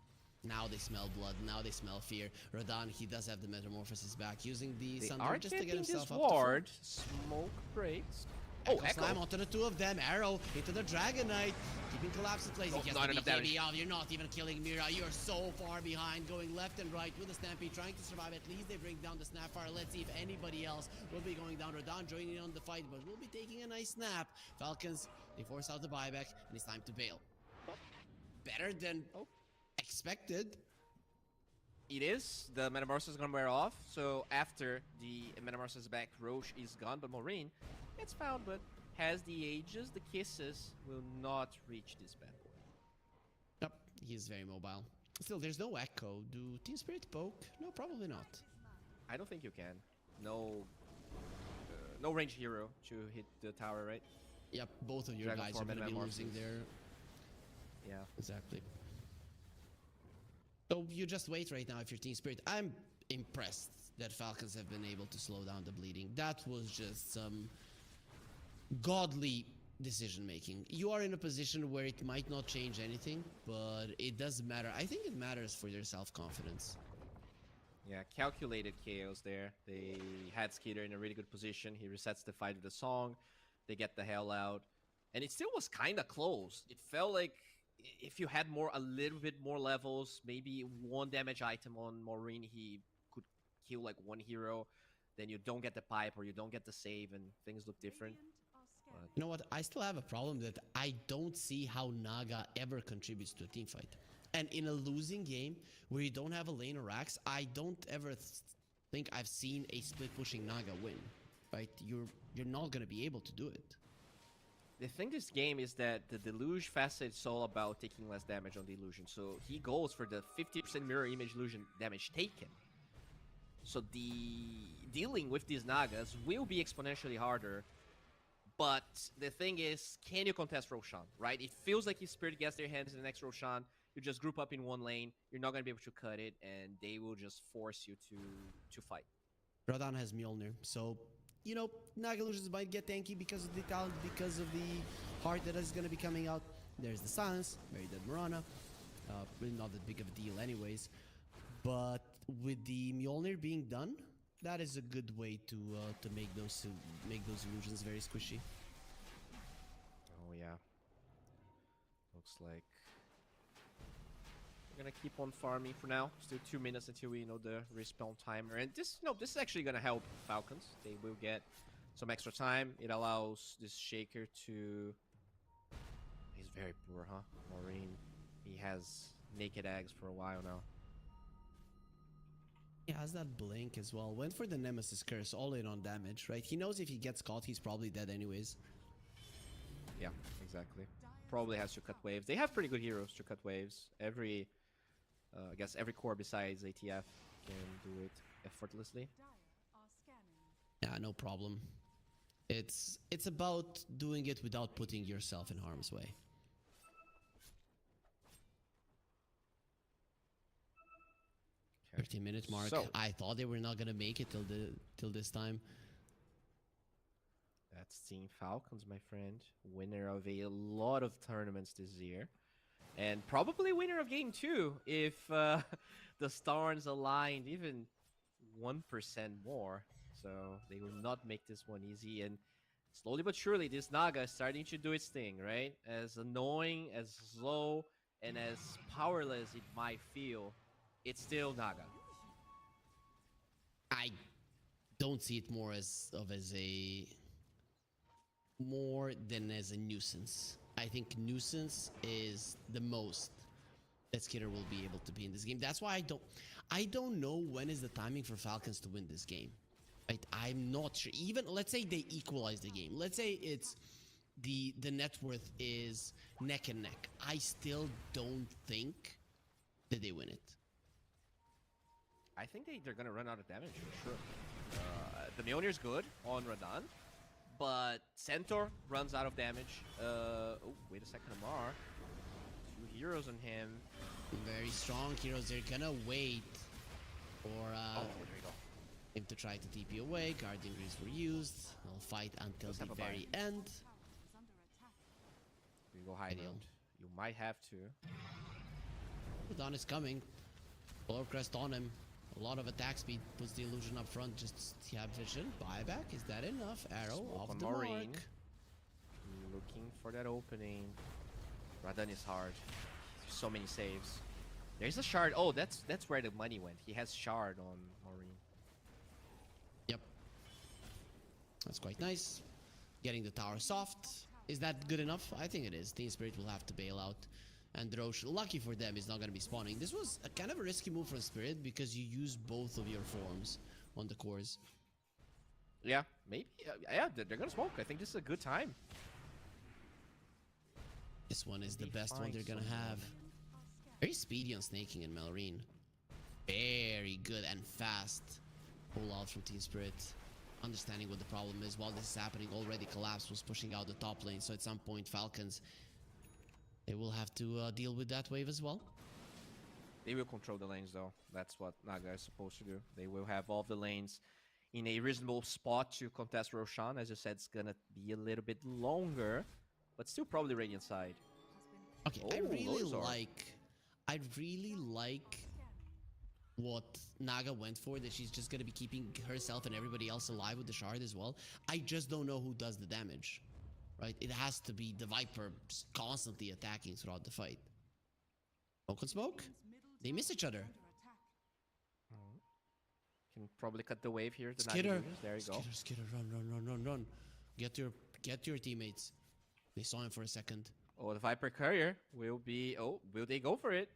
Now they smell blood. Now they smell fear. Radahn, he does have the metamorphosis back, using the Sunder just to get himself up ward. Smoke breaks. Oh, Echo Slam onto the two of them. Arrow into the Dragon Knight. Keeping collapse in place. He gets the BKB off. You're not even killing Mira. You're so far behind. Going left and right with the Stampede. Trying to survive. At least they bring down the Snapfire. Let's see if anybody else will be going down. Radahn joining in on the fight, but will be taking a nice snap. Falcons, they force out the buyback, and it's time to bail. Better than expected. It is. The Metamorphosis is going to wear off. So after the Metamorphosis back, Roche is gone, but Maureen, it's found, but has the ages, the kisses will not reach this bad boy. Yep, he's very mobile. Still, there's no echo. Do Team Spirit poke? No, probably not. I don't think you can. No range hero to hit the tower, right? Yep, both of your Dragon guys form are going to and be losing their... Yeah. Exactly. So you just wait right now if you're Team Spirit. I'm impressed that Falcons have been able to slow down the bleeding. That was just some godly decision making. You are in a position where it might not change anything, but it does matter. I think it matters for your self-confidence. Yeah, calculated chaos there. They had Skeeter in a really good position. He resets the fight with the song. They get the hell out. And it still was kind of close. It felt like if you had a little bit more levels, maybe one damage item on Maureen, he could kill like one hero. Then you don't get the pipe or you don't get the save and things look different. But you know what? I still have a problem that I don't see how Naga ever contributes to a team fight. And in a losing game where you don't have a lane or axe, I don't ever think I've seen a split pushing Naga win. Right? You're not gonna be able to do it. the thing this game is that the Deluge facet is all about taking less damage on the illusion. So he goes for the 50% mirror image illusion damage taken. So the dealing with these Nagas will be exponentially harder. But the thing is, can you contest Roshan, right? It feels like if Spirit gets their hands in the next Roshan, you just group up in one lane, you're not going to be able to cut it, and they will just force you to fight. Radahn has Mjolnir, so, you know, Naga illusions might get tanky because of the talent, because of the heart that is going to be coming out. There's the silence, very dead Mirana. Really not that big of a deal anyways. But with the Mjolnir being done, that is a good way to make those illusions very squishy. Oh yeah. Looks like we're gonna keep on farming for now. Still 2 minutes until we know the respawn timer, and this is actually gonna help Falcons. They will get some extra time. It allows this Shaker to. He's very poor, huh? Maureen. He has naked eggs for a while now. He has that blink as well. Went for the Nemesis Curse, all in on damage, right? He knows if he gets caught, he's probably dead anyways. Yeah, exactly. Probably has to cut waves. They have pretty good heroes to cut waves. Every, I guess every core besides ATF can do it effortlessly. Yeah, no problem. It's about doing it without putting yourself in harm's way. 30-minute mark. So, I thought they were not gonna make it till this time. That's Team Falcons, my friend. Winner of a lot of tournaments this year. And probably winner of game 2 if the stars aligned even 1% more. So they will not make this one easy. And slowly but surely, this Naga is starting to do its thing, right? As annoying, as slow, and as powerless it might feel, it's still Naga. I don't see it more more than as a nuisance. I think nuisance is the most that Skitter will be able to be in this game. That's why I don't know when is the timing for Falcons to win this game. Right? I'm not sure. Even let's say they equalize the game. Let's say it's the net worth is neck and neck. I still don't think that they win it. I think they're gonna run out of damage for sure. The Mjolnir's good on Radahn, but Centaur runs out of damage. Oh, wait a second, Amar. 2 heroes on him. Very strong heroes. They're gonna wait for Oh, there you go. him to try to TP away. Guardian Greaves were used. They'll fight until Let's have the a buy. very end. You go high Ideal. ground. You might have to. Radahn is coming. Floor crest on him. A lot of attack speed. Puts the illusion up front. Just have vision. Buyback. Is that enough? Arrow Smoke off on the Marine. mark. Looking for that opening. Radahn is hard. So many saves. There's a shard. Oh, that's where the money went. He has shard on Marine. Yep. That's quite nice. Getting the tower soft. Is that good enough? I think it is. Team Spirit will have to bail out. And Roche, lucky for them, is not going to be spawning. This was a kind of a risky move from Spirit because you use both of your forms on the cores. Yeah, maybe. Yeah, they're gonna smoke. I think this is a good time. This one is the They best one find they're going to someone. have. Very speedy on snaking in Malrine. Very good and fast pull out from Team Spirit. Understanding what the problem is while this is happening. Already Collapse was pushing out the top lane, so at some point Falcons, they will have to deal with that wave as well. They will control the lanes though. That's what Naga is supposed to do. They will have all the lanes in a reasonable spot to contest Roshan. As you said, it's gonna be a little bit longer, but still probably Radiant side. Okay, I Oh, really Lozar. like what Naga went for, that she's just gonna be keeping herself and everybody else alive with the shard as well. I just don't know who does the damage, right? It has to be the Viper just constantly attacking throughout the fight. Smoke on smoke. They miss each other. Can probably cut the wave here. The Skitter. Naga Juniors. There you go. Skitter, run. Get to your teammates. They saw him for a second. Oh, the Viper Courier will be... Oh, will they go for it?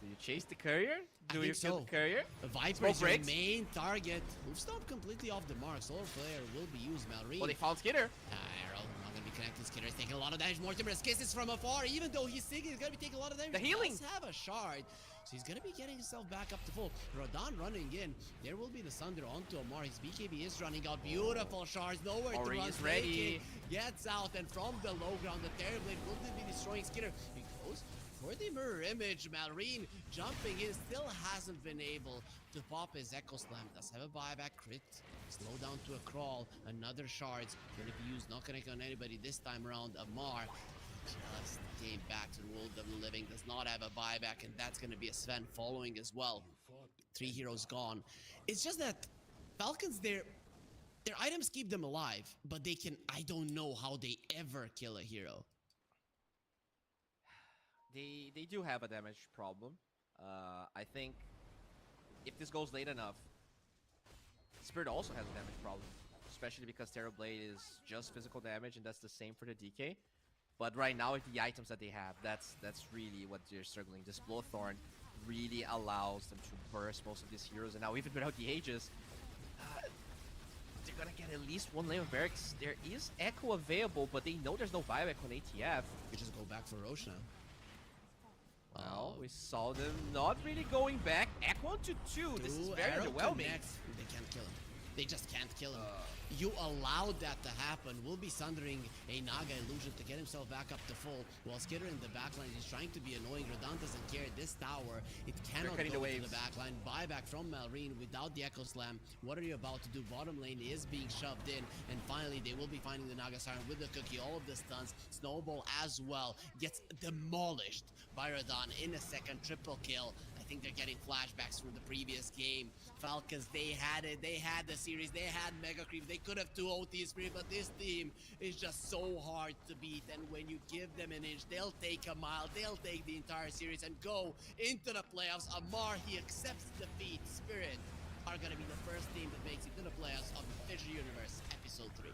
Do you chase the Courier? I Do think you kill so. the Courier? The Viper Smoke is your breaks. main target. Move stop completely off the mark. Solar Flare will be used. Malrine. Oh, they found Skitter. Arrow not gonna be connected. Skitter is taking a lot of damage. Mortimer's kisses from afar. Even though he's thinking he's gonna be taking a lot of damage. The healing. He does have a shard. So he's gonna be getting himself back up to full. Radahn running in. There will be the Sunder onto Amar. His BKB is running out. Beautiful shards. Nowhere to Ori run. is ready. Gets out, and from the low ground, the Terrorblade will be destroying Skitter. He goes for the mirror image. Malrine jumping in, still hasn't been able to pop his Echo Slam. Does have a buyback crit. Slow down to a crawl. Another shards gonna be used. Not connecting on anybody this time around. Amar just came back to the world of the living. Does not have a buyback, and that's gonna be a Sven following as well. 3 heroes gone. It's just that Falcons, their items keep them alive, but they can, I don't know how they ever kill a hero. They do have a damage problem. I think if this goes late enough, Spirit also has a damage problem, especially because Terrorblade is just physical damage, and that's the same for the DK. But right now, with the items that they have, that's really what they're struggling. This Blowthorn really allows them to burst most of these heroes, and now even without the Aegis, they're gonna get at least 1 lane of barracks. There is Echo available, but they know there's no buyback on ATF. We just go back for Roche now. Well, we saw them not really going back. Echo onto 2. This is very Arrow underwhelming. connects. They can't kill him. They just can't kill him. You allowed that to happen. We'll be sundering a Naga illusion to get himself back up to full. While Skitter in the backline is trying to be annoying. Radahn doesn't care. This tower, it cannot cutting go the into the waves. backline. Buyback from Malrine without the Echo Slam. What are you about to do? Bottom lane is being shoved in. And finally, they will be finding the Naga Siren with the cookie. All of the stuns. Snowball as well gets demolished by Radahn in a second. Triple kill. I think they're getting flashbacks from the previous game. Falcons, they had it. They had the series. They had Mega Creep. They could have 2 OT Spirit, but this team is just so hard to beat. And when you give them an inch, they'll take a mile. They'll take the entire series and go into the playoffs. Amar, he accepts defeat. Spirit are going to be the first team that makes it to the playoffs of Fissure Universe Episode 3.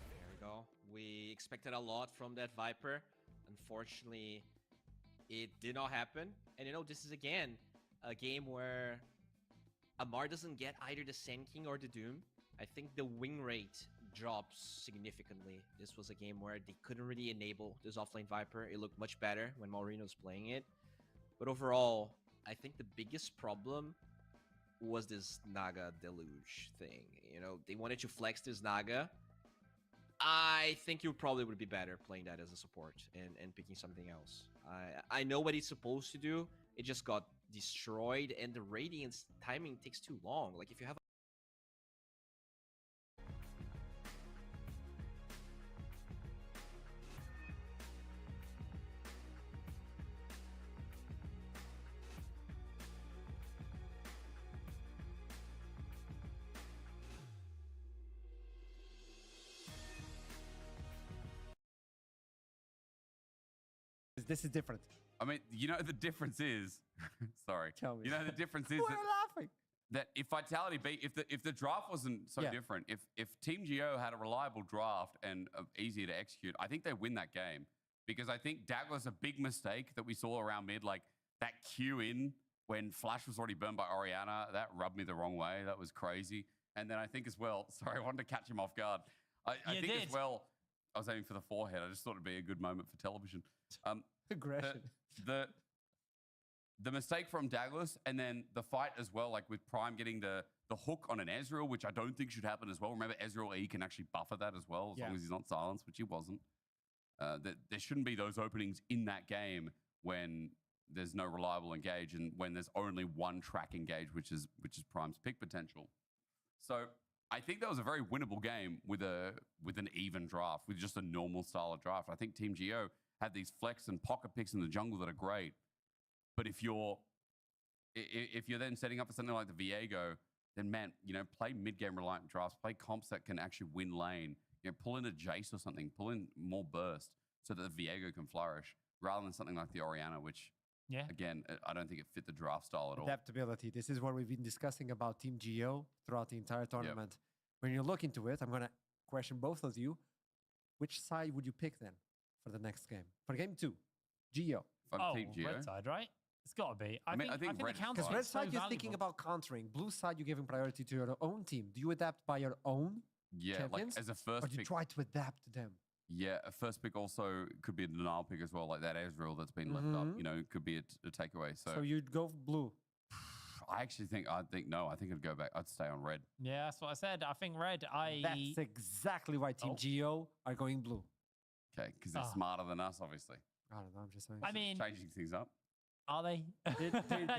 There we go. We expected a lot from that Viper. Unfortunately, it did not happen. And you know, this is again a game where Amar doesn't get either the Sand King or the Doom. I think the win rate dropped significantly. This was a game where they couldn't really enable this offlane Viper. It looked much better when Maureen was playing it. But overall, I think the biggest problem was this Naga deluge thing. You know, they wanted to flex this Naga. I think you probably would be better playing that as a support and picking something else. I know what it's supposed to do. It just got destroyed, and the Radiance timing takes too long. Like, if you have This is different. I mean, you know, the difference is, sorry. Tell me. You know, the difference is We're laughing. that if Vitality beat, if the draft wasn't so different, if Team Geo had a reliable draft and easier to execute, I think they win that game. Because I think Douglas, a big mistake that we saw around mid, like that Q in when Flash was already burned by Orianna, that rubbed me the wrong way. That was crazy. And then I think as well, sorry, I wanted to catch him off guard. I think as well, I was aiming for the forehead. I just thought it'd be a good moment for television. Aggression. The mistake from Douglas, and then the fight as well, like with Prime getting the hook on an Ezreal, which I don't think should happen as well. Remember, Ezreal E can actually buffer that as well, as long as he's not silenced, which he wasn't. There shouldn't be those openings in that game when there's no reliable engage and when there's only one track engage, which is Prime's pick potential. So I think that was a very winnable game with an even draft, with just a normal style of draft. I think Team Geo had these flex and pocket picks in the jungle that are great. But if you're then setting up for something like the Viego, then man, you know, play mid-game reliant drafts, play comps that can actually win lane. You know, pull in a Jace or something, pull in more burst so that the Viego can flourish, rather than something like the Orianna, which again, I don't think it fit the draft style at all. Adaptability. This is what we've been discussing about Team Geo throughout the entire tournament. When you look into it, I'm going to question both of you. Which side would you pick then for the next game? For game 2, Geo. Team Geo. Red side, right? It's got to be. I think the counter because red side, you're thinking about countering. Blue side, you're giving priority to your own team. Do you adapt by your own champions? Like as a first or do you pick. try to adapt to them? Yeah, a first pick also could be a denial pick as well, like that Ezreal that's been left up. You know, could be a takeaway. So you'd go blue. I think no. I think I'd go back. I'd stay on red. Yeah, that's what I said. I think red. That's exactly why Team Geo are going blue. Okay, because they're smarter than us, obviously. I don't know. I'm just saying. I mean, changing things up. Are they? No,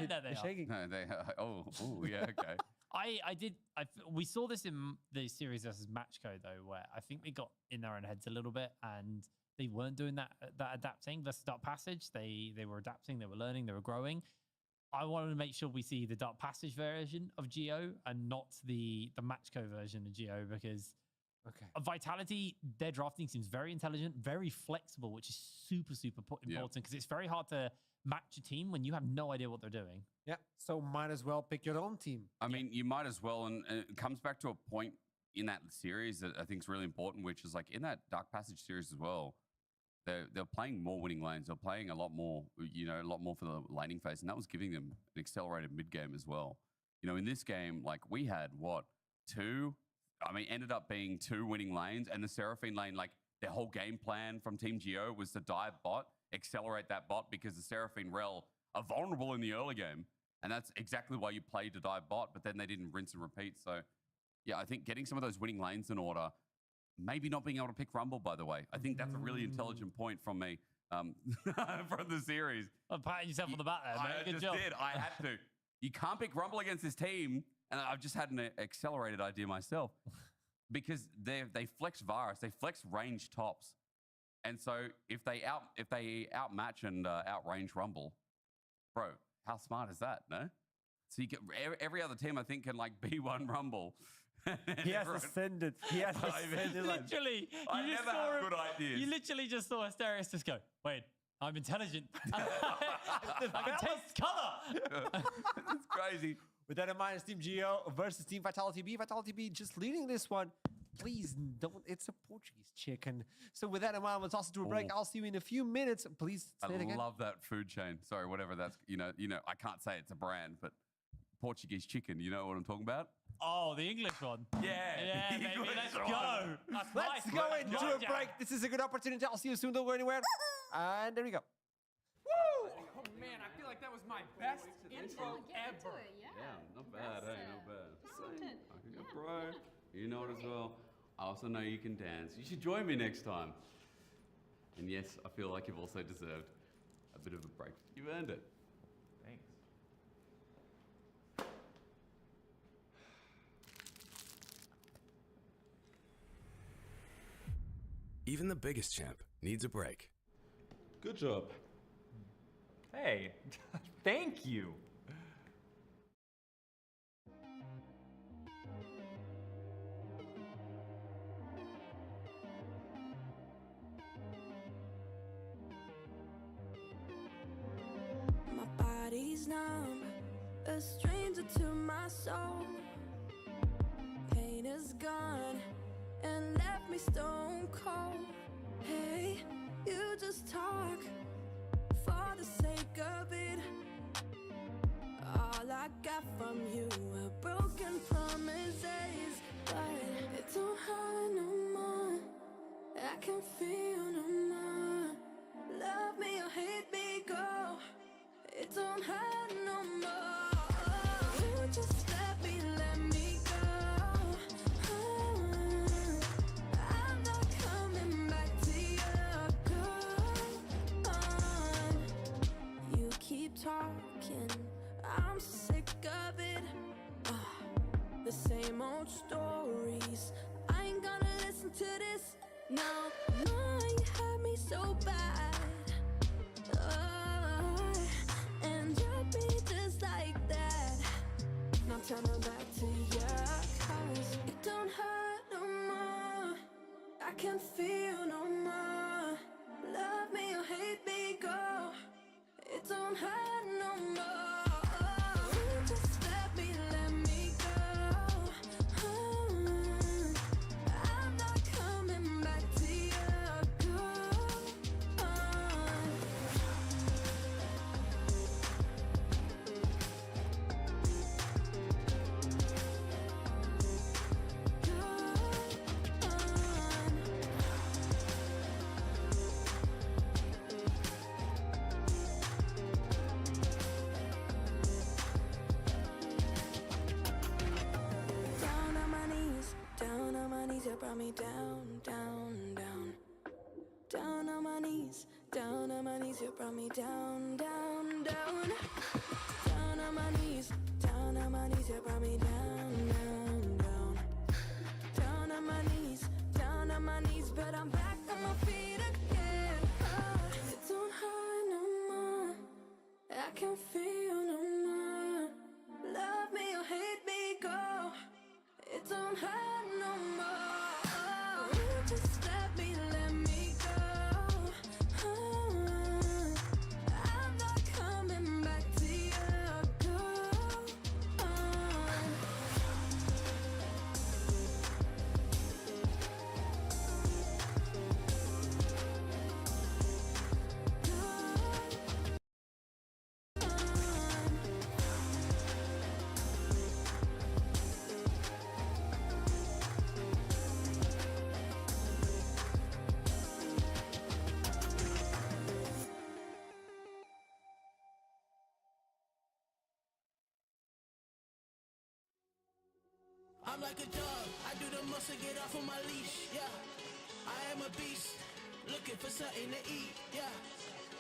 they're shaking. No, they. Oh, yeah. Okay. We saw this in the series versus Matchco though, where I think they got in their own heads a little bit, and they weren't doing that adapting versus Dark Passage. They were adapting, they were learning, they were growing. I wanted to make sure we see the Dark Passage version of Geo and not the Matchco version of Geo, because Vitality, their drafting seems very intelligent, very flexible, which is super important because it's very hard to match a team when you have no idea what they're doing. Yeah, so might as well pick your own team. I mean, you might as well, and it comes back to a point in that series that I think is really important, which is like in that Dark Passage series as well, they're playing more winning lanes. They're playing a lot more, you know, a lot more for the laning phase, and that was giving them an accelerated mid game as well. You know, in this game, like we had ended up being 2 winning lanes, and the Seraphine lane, like their whole game plan from Team Geo was to dive bot, accelerate that bot, because the Seraphine Rel are vulnerable in the early game. And that's exactly why you played to dive bot, but then they didn't rinse and repeat. So, yeah, I think getting some of those winning lanes in order, maybe not being able to pick Rumble, by the way. I think that's a really intelligent point from me from the series. I'm patting yourself on the back there, mate. Good job. I had to. You can't pick Rumble against this team. And I've just had an accelerated idea myself. Because they flex Varus, they flex range tops. And so if they outmatch and outrange Rumble, bro, how smart is that, no? So you get every other team, I think, can like B1 Rumble. He has ascended. He has ascended. Literally, I never have good ideas. You literally just saw Asterios just go, wait, I'm intelligent. I can taste color. It's crazy. With that in mind, it's Team Geo versus Team Vitality B. Vitality B just leading this one. Please don't. It's a Portuguese chicken. So with that in mind, we'll toss it to a break. I'll see you in a few minutes. Please say it again. I love that food chain. Sorry, whatever that's, you know, I can't say it's a brand, but Portuguese chicken. You know what I'm talking about? Oh, the English one. Yeah, Yeah, the baby, English let's one. go. Let's go into a break. This is a good opportunity. I'll see you soon. Don't go anywhere. And there we go. Woo! Oh man, I feel like that was my best intro ever. Yeah, not bad, hey, not bad. Yeah, bro. You know it as well. I also know you can dance. You should join me next time. And yes, I feel like you've also deserved a bit of a break. You've earned it. Thanks. Even the biggest champ needs a break. Good job. Hey, thank you. My body's numb, a stranger to my soul. Pain is gone and left me stone cold. Hey, you just talk for the sake of it. All I got from you are broken promises, but it don't hurt no more. I can feel no more. Love me or hate me, go. It don't hurt no more. You just let me go. I'm not coming back to you. Go on. You keep talking, I'm sick of it. The same old stories. I ain't gonna listen to this. No, you had me so bad. And you'll be just like that. Now turn her back to you, 'cause it don't hurt no more. I can feel no more. Love me or hate me, go. It don't hurt no more. You just let me go. I'm not coming back to you. Go on. Down on my knees, you brought me down, down, down. Down on my knees, you brought me down, down, down. Down on my knees, you brought me down, down, down. Down on my knees, but I'm back on my feet again. It don't hurt no more. I can feel no more. Love me or hate me, go. It don't hurt no more. You just let me go. I'm not coming back to you. Go on. I'm like a dog, I do the most to get off of my leash, yeah. I am a beast, looking for something to eat, yeah.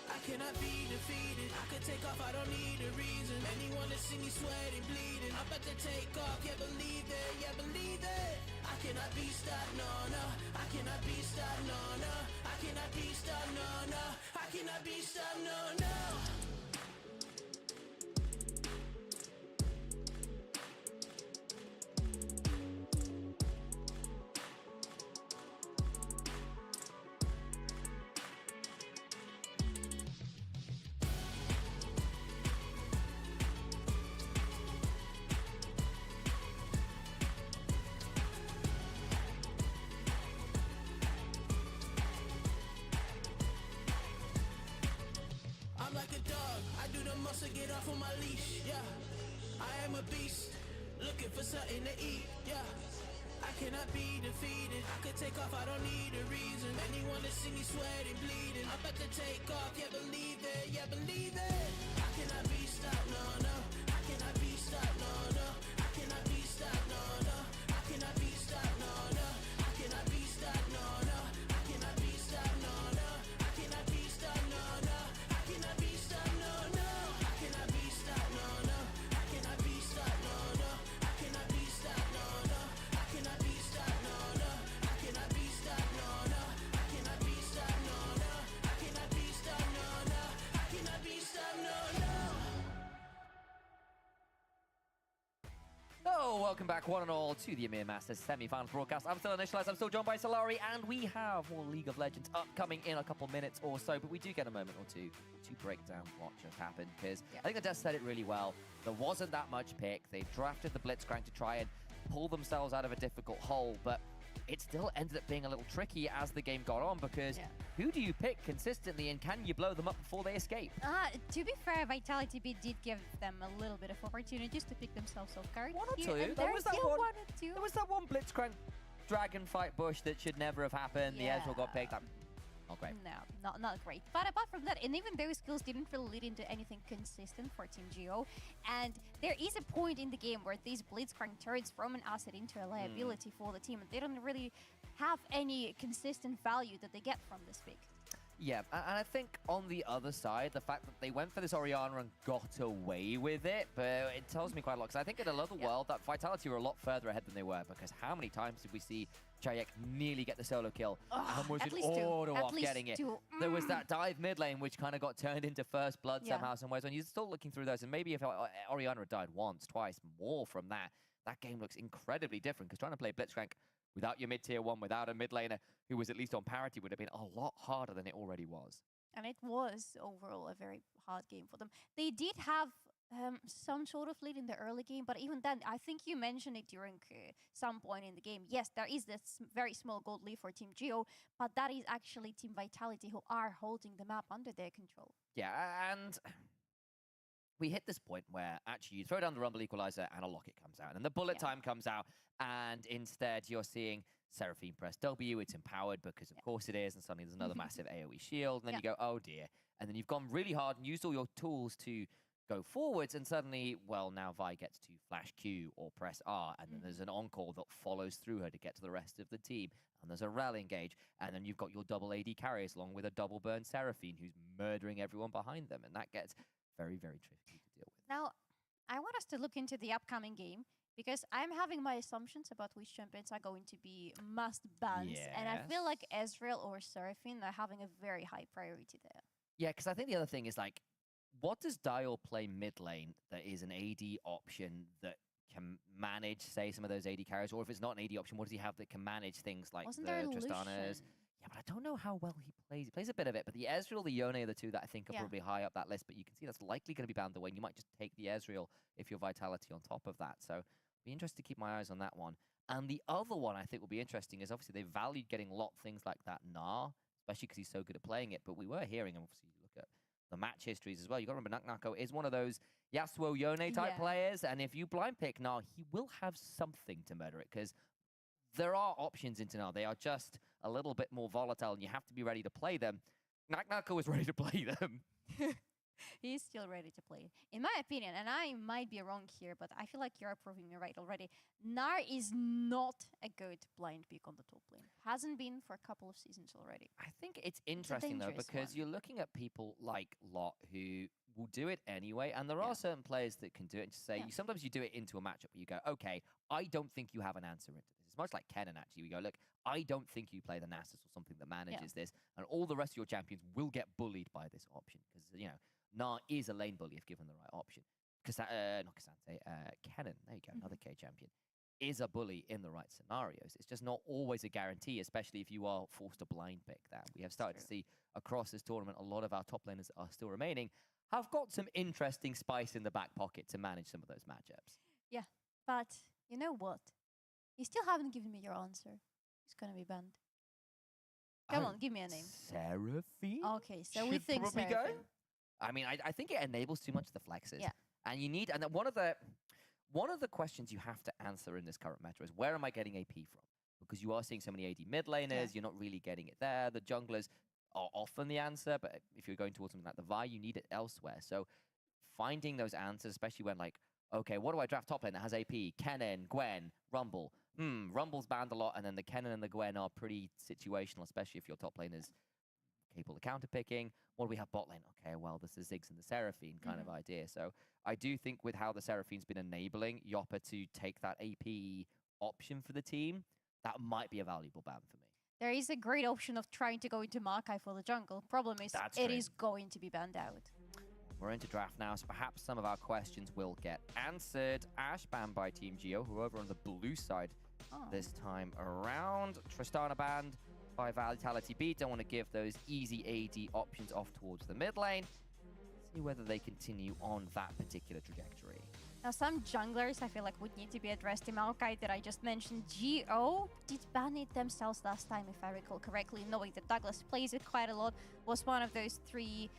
I cannot be defeated, I could take off, I don't need a reason. Anyone to see me sweating, bleeding, I'm about to take off, yeah believe it, yeah believe it. I cannot be stopped, no, no. I cannot be stopped, no, no. I cannot be stopped, no, no. I cannot be stopped, no, no. I'm like a dog, am a beast, looking for something to eat, yeah. I cannot be defeated. I could take off, I don't need a reason. Anyone to see me sweating, bleeding. I'm about to take off, yeah, believe it, yeah, believe it. I cannot be stopped, no, no. I cannot be stopped, no, no. I cannot be stopped, no, no. I cannot be stopped, no, no. I cannot be stopped, no, no. I cannot be stopped, no, no. I cannot be stopped, no, no. I cannot be stopped, no, no. I cannot be stopped, no, no. I cannot be stopped, no, no. I cannot be stopped, no, no. I cannot be stopped, no, no. I cannot be stopped, no, no. I cannot be stopped, no, no. I cannot be stopped, no, no. I cannot be stopped, no, no. Oh, welcome back, one and all, to the Amir Masters semi-finals broadcast. I'm still Initialized, I'm still joined by Solari, and we have more League of Legends upcoming in a couple minutes or so, but we do get a moment or two to break down what just happened, because I think the Devs said it really well. There wasn't that much pick. They drafted the Blitzcrank to try and pull themselves out of a difficult hole, but it still ended up being a little tricky as the game got on, because who do you pick consistently, and can you blow them up before they escape? To be fair, Vitality B did give them a little bit of opportunities to pick themselves off guard. One or two. There was that one Blitzcrank dragon fight bush that should never have happened. The Ezreal got picked up. Not great. No, not great. But apart from that, and even those skills didn't really lead into anything consistent for Team Geo. And there is a point in the game where these Blitzcrank turrets from an asset into a liability for the team. And they don't really have any consistent value that they get from this pick. Yeah, and I think on the other side, the fact that they went for this Orianna and got away with it, but it tells me quite a lot. Because I think in another world, that Vitality were a lot further ahead than they were. Because how many times did we see Cạo øC nearly get the solo kill and was in order of getting it? There was that dive mid lane, which kind of got turned into first blood somehow, some ways. When you're still looking through those, and maybe if Orianna had died once, twice, more from that, that game looks incredibly different. Because trying to play Blitzcrank without your mid-tier one, without a mid laner who was at least on parity, would have been a lot harder than it already was. And it was overall a very hard game for them. They did have some sort of lead in the early game, but even then, I think you mentioned it during some point in the game. Yes, there is this very small gold lead for Team Geo, but that is actually Team Vitality who are holding the map under their control. Yeah, and we hit this point where actually you throw down the Rumble Equalizer and a Locket comes out, and the bullet time comes out, and instead you're seeing Seraphine press W, it's empowered because of course it is, and suddenly there's another massive AoE shield, and then you go, oh dear. And then you've gone really hard and used all your tools to go forwards, and suddenly, well, now Vi gets to flash Q or press R, and then there's an encore that follows through her to get to the rest of the team, and there's a rally engage, and then you've got your double AD carries along with a double burn Seraphine who's murdering everyone behind them, and that gets very, very tricky to deal with. Now, I want us to look into the upcoming game, because I'm having my assumptions about which champions are going to be must bans, and I feel like Ezreal or Seraphine are having a very high priority there. Yeah, because I think the other thing is, like, what does Dial play mid lane that is an AD option that can manage, say, some of those AD carries? Or if it's not an AD option, what does he have that can manage things like the Tristanas? Yeah, but I don't know how well he plays. He plays a bit of it, but the Ezreal, the Yone are the two that I think are probably high up that list, but you can see that's likely going to be bound the way. You might just take the Ezreal if you're Vitality on top of that. So be interested to keep my eyes on that one. And the other one I think will be interesting is obviously they valued getting a lot of things like that Gnar, especially because he's so good at playing it, but we were hearing, obviously, you look at the match histories as well. You got to remember, Naknako is one of those Yasuo Yone type players, and if you blind pick Gnar, he will have something to murder it, because there are options into Gnar. They are just a little bit more volatile, and you have to be ready to play them. Naknako is ready to play them. He's still ready to play. In my opinion, and I might be wrong here, but I feel like you're proving me right already. Gnar is not a good blind pick on the top lane. Hasn't been for a couple of seasons already. I think it's interesting, though, because you're looking at people like Lot who will do it anyway, and there are certain players that can do it and just say, sometimes you do it into a matchup where you go, okay, I don't think you have an answer into this. It's much like Kennen, actually. We go, look, I don't think you play the Nasus or something that manages this, and all the rest of your champions will get bullied by this option, because, you know, Gnar is a lane bully if given the right option. Not Cassante, Kennen, there you go, another K champion, is a bully in the right scenarios. It's just not always a guarantee, especially if you are forced to blind pick that. We have started to see across this tournament, a lot of our top laners that are still remaining have got some interesting spice in the back pocket to manage some of those matchups. Yeah, but you know what? You still haven't given me your answer. It's going to be banned. Come on, give me a name. Seraphine? Okay, so we think Seraphine. I mean, I think it enables too much of the flexes. Yeah. And you need, and one of the, one of the questions you have to answer in this current meta is where am I getting AP from? Because you are seeing so many AD mid laners, you're not really getting it there. The junglers are often the answer, but if you're going towards something like the Vi, you need it elsewhere. So finding those answers, especially when like, okay, what do I draft top lane that has AP? Kennen, Gwen, Rumble. Rumble's banned a lot, and then the Kennen and the Gwen are pretty situational, especially if your top lane is capable of counter-picking. What do we have bot lane? Okay, well, this is Ziggs and the Seraphine kind of idea. So I do think with how the Seraphine's been enabling Yawara to take that AP option for the team, that might be a valuable ban for me. There is a great option of trying to go into Maokai for the jungle. Problem is, it is going to be banned out. We're into draft now, so perhaps some of our questions will get answered. Ashe banned by Team Geo, who are over on the blue side this time around. Tristana banned by Vitality B. Don't want to give those easy AD options off towards the mid lane. See whether they continue on that particular trajectory. Now, some junglers I feel like would need to be addressed. The Maokai that I just mentioned, Geo did ban it themselves last time, if I recall correctly, knowing that Douglas plays it quite a lot, was one of those 3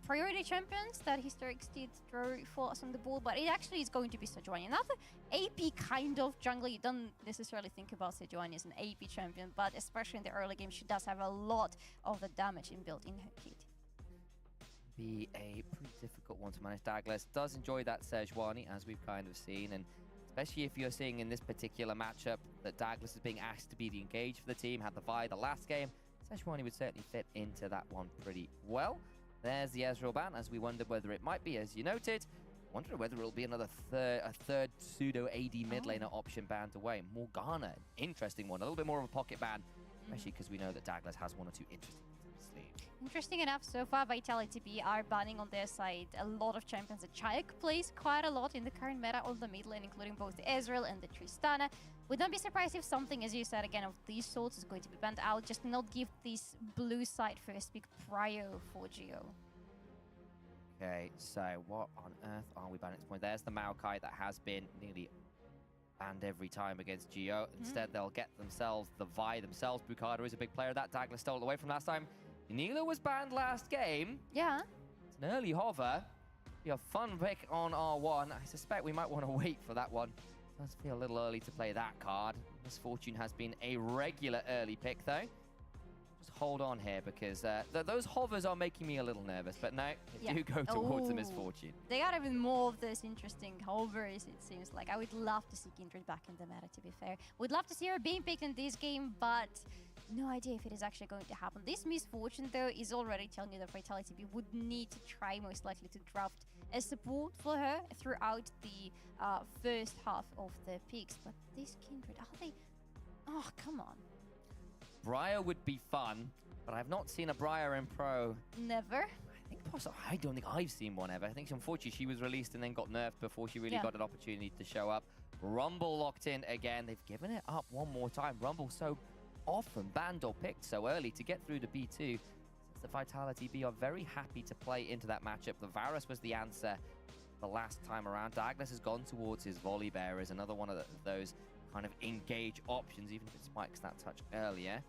priority champions that TRיודC did throw for us on the board, but it actually is going to be Sejuani. Another AP kind of jungler. You don't necessarily think about Sejuani as an AP champion, but especially in the early game, she does have a lot of the damage inbuilt in her kit. Be a pretty difficult one to manage. Douglas does enjoy that Sejuani, as we've kind of seen, and especially if you're seeing in this particular matchup that Douglas is being asked to be the engage for the team, had the Vi the last game, Sejuani would certainly fit into that one pretty well. There's the Ezreal ban, as we wondered whether it might be, as you noted. Wondering whether it'll be another third pseudo AD mid laner option banned away. Morgana, interesting one, a little bit more of a pocket ban, especially because we know that Douglas has 1 or 2 interesting ones in his sleeve. Interesting enough, so far Vitality B are banning on their side a lot of champions. The Cceltic plays quite a lot in the current meta on the mid lane, including both the Ezreal and the Tristana. Would not be surprised if something, as you said again, of these sorts is going to be banned out. Just not give this blue side first pick prior for Geo. Okay, so what on earth are we banning at this point? There's the Maokai that has been nearly banned every time against Geo. Instead, they'll get themselves the Vi themselves. Bukada is a big player. That Douglas stole it away from last time. Nila was banned last game. Yeah. It's an early hover. Be a fun pick on R1. I suspect we might want to wait for that one. Does feel a little early to play that card. Misfortune has been a regular early pick, though. Just hold on here, because those hovers are making me a little nervous. But no, they do go towards the Misfortune. They got even more of those interesting hovers, it seems like. I would love to see Kindred back in the meta, to be fair. Would love to see her being picked in this game, but no idea if it is actually going to happen. This Misfortune, though, is already telling you that Vitality B would need to try, most likely, to draft a support for her throughout the first half of the picks. But this Kindred, are they... Oh, come on. Briar would be fun, but I've not seen a Briar in Pro. Never. I don't think I've seen one ever. I think, unfortunately, she was released and then got nerfed before she really got an opportunity to show up. Rumble locked in again. They've given it up one more time. Rumble so often banned or picked so early to get through to B2. Since the Vitality B are very happy to play into that matchup. The Varus was the answer the last time around. Douglas has gone towards his volley bearers, another one of those kind of engage options, even if it spikes that touch earlier.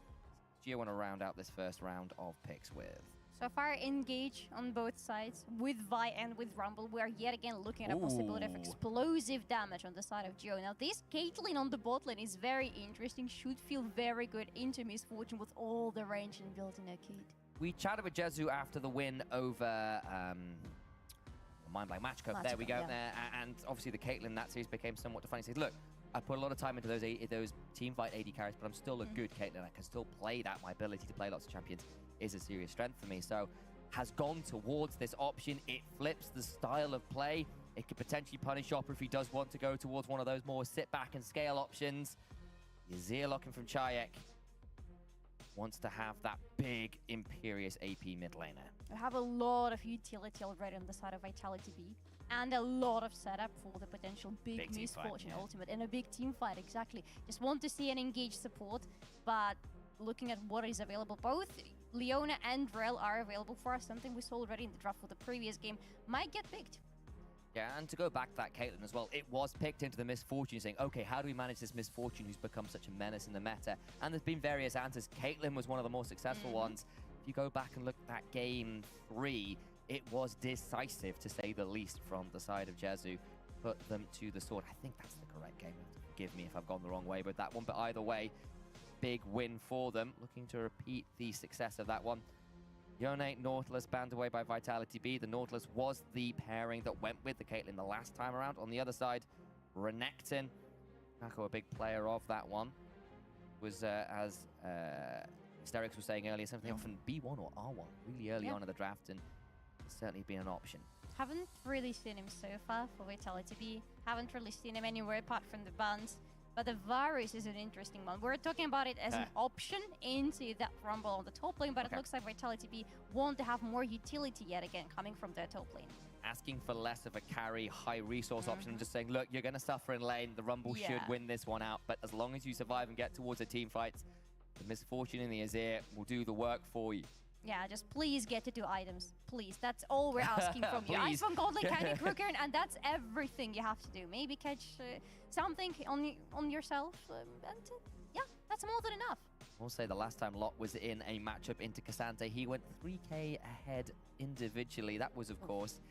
Geo want to round out this first round of picks with. So far, engage on both sides with Vi and with Rumble. We are yet again looking at a possibility of explosive damage on the side of Geo. Now, this Caitlyn on the bot lane is very interesting. Should feel very good into Misfortune with all the range and built in her kit. We chatted with Jezu after the win over Mind Blank Match Cup. There we go. And obviously, the Caitlyn in that series became somewhat defining. He says, look, I put a lot of time into those team fight AD carries, but I'm still a good Caitlyn. I can still play that. My ability to play lots of champions is a serious strength for me. So has gone towards this option. It flips the style of play. It could potentially punish Yawara if he does want to go towards one of those more sit back and scale options. Yazir locking from Cceltic. Wants to have that big, imperious AP mid laner. We have a lot of utility already on the side of Vitality B. And a lot of setup for the potential big Misfortune ultimate and a big team fight, exactly. Just want to see an engaged support, but looking at what is available, both Leona and Drell are available for us. Something we saw already in the draft for the previous game might get picked. Yeah, and to go back to that Caitlyn as well, it was picked into the Misfortune, saying, okay, how do we manage this Misfortune who's become such a menace in the meta? And there's been various answers. Caitlyn was one of the more successful ones. If you go back and look at game 3, it was decisive, to say the least, from the side of Jezu. put them to the sword. I think that's the correct game. Forgive me if I've gone the wrong way with that one, but either way, big win for them. Looking to repeat the success of that one. Yone, Nautilus banned away by Vitality B. The Nautilus was the pairing that went with the Caitlyn the last time around. On the other side, Renekton, Nako, a big player of that one, was as Hysterix was saying earlier, something often B1 or R1 really early on in the draft, and it's certainly been an option. Haven't really seen him so far for Vitality B. Haven't really seen him anywhere apart from the bans. But the Varus is an interesting one. We're talking about it as an option into that rumble on the top lane, but it looks like Vitality B want to have more utility yet again coming from their top lane. Asking for less of a carry, high resource option, and just saying, look, you're going to suffer in lane. The rumble should win this one out, but as long as you survive and get towards a team fight, the Misfortune in the Azir will do the work for you. Yeah, just please get to do items. Please, that's all we're asking from you. Ice from Gold Lane, Candy Kruger, and that's everything you have to do. Maybe catch something on yourself, and yeah, that's more than enough. I'll say the last time Lot was in a matchup into Cassante, he went 3k ahead individually. That was, of course,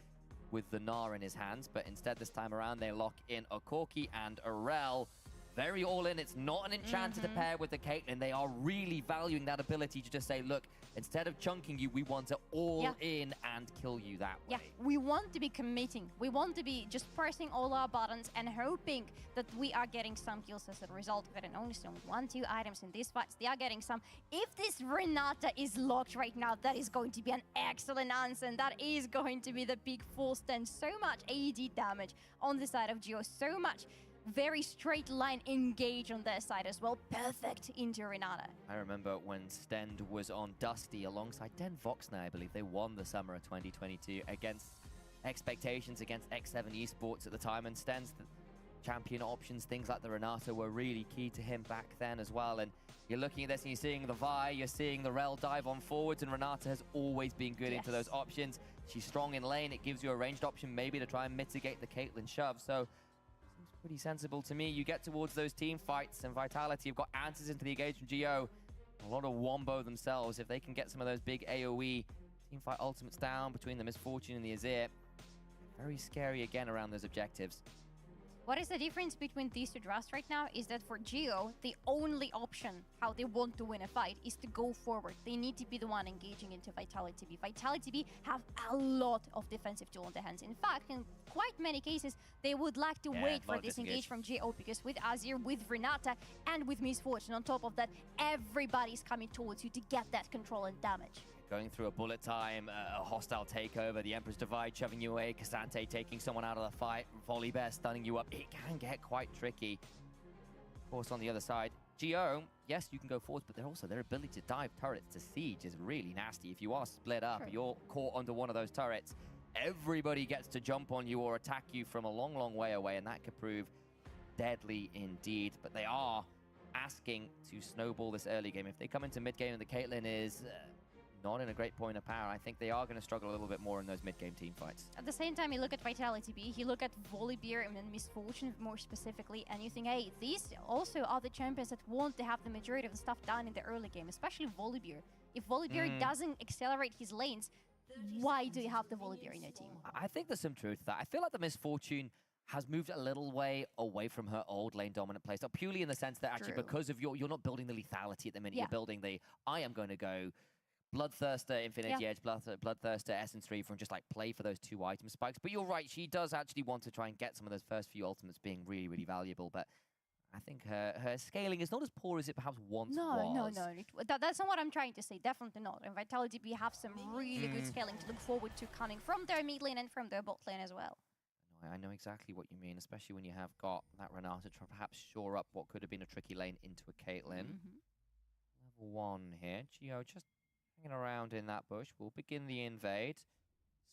with the Gnar in his hands, but instead this time around they lock in a Corki and a Rel. Very all in. It's not an enchanter to pair with the Caitlyn. They are really valuing that ability to just say, look, instead of chunking you, we want to all in and kill you that way. Yeah, we want to be committing. We want to be just pressing all our buttons and hoping that we are getting some kills as a result. We're getting only some 1-2 items in these fights. They are getting some. If this Renata is locked right now, that is going to be an excellent answer, and that is going to be the big full stand. So much AD damage on the side of Geo. So much very straight line engage on their side as well. Perfect into Renata. I remember when Stend was on Dusty alongside Den Voxner, I believe. They won the summer of 2022 against expectations against X7 Esports at the time, and Stend's champion options, things like the Renata, were really key to him back then as well. And you're looking at this and you're seeing the Vi, you're seeing the Rel dive on forwards, and Renata has always been good into those options. She's strong in lane. It gives you a ranged option maybe to try and mitigate the Caitlyn shove. So pretty sensible to me. You get towards those team fights, and Vitality have got answers into the engage from Geo. A lot of wombo themselves. If they can get some of those big AoE team fight ultimates down between the Misfortune and the Azir, very scary again around those objectives. What is the difference between these two drafts right now is that for Geo, the only option how they want to win a fight is to go forward. They need to be the one engaging into Vitality B. Vitality B have a lot of defensive tool on their hands. In fact, in quite many cases, they would like to wait for this engage from Geo, because with Azir, with Renata, and with Misfortune on top of that, everybody's coming towards you to get that control and damage. Going through a bullet time, a hostile takeover, the Emperor's Divide shoving you away, Cassante taking someone out of the fight, Volibear stunning you up. It can get quite tricky. Of course, on the other side, Geo, yes, you can go forwards, but also their ability to dive turrets to siege is really nasty. If you are split up, you're caught under one of those turrets, everybody gets to jump on you or attack you from a long, long way away, and that could prove deadly indeed. But they are asking to snowball this early game. If they come into mid game and the Caitlyn is not in a great point of power, I think they are going to struggle a little bit more in those mid-game team fights. At the same time, you look at Vitality B, you look at Volibear and then Misfortune more specifically, and you think, hey, these also are the champions that want to have the majority of the stuff done in the early game, especially Volibear. If Volibear doesn't accelerate his lanes, why do you have the Volibear in your team? I think there's some truth to that. I feel like the Misfortune has moved a little way away from her old lane dominant playstyle, purely in the sense that actually because of you're not building the lethality at the minute, you're building the, I am going to go Bloodthirster, Infinity Edge, Bloodthirster, Essence 3 from just like play for those 2 item spikes. But you're right, she does actually want to try and get some of those first few ultimates being really, really valuable. But I think her scaling is not as poor as it perhaps once was. No. That's not what I'm trying to say. Definitely not. And Vitality B have some really good scaling to look forward to coming from their mid lane and from their bot lane as well. I know exactly what you mean, especially when you have got that Renata to perhaps shore up what could have been a tricky lane into a Caitlyn. Level 1 here. Geo just hanging around in that bush. We'll begin the invade.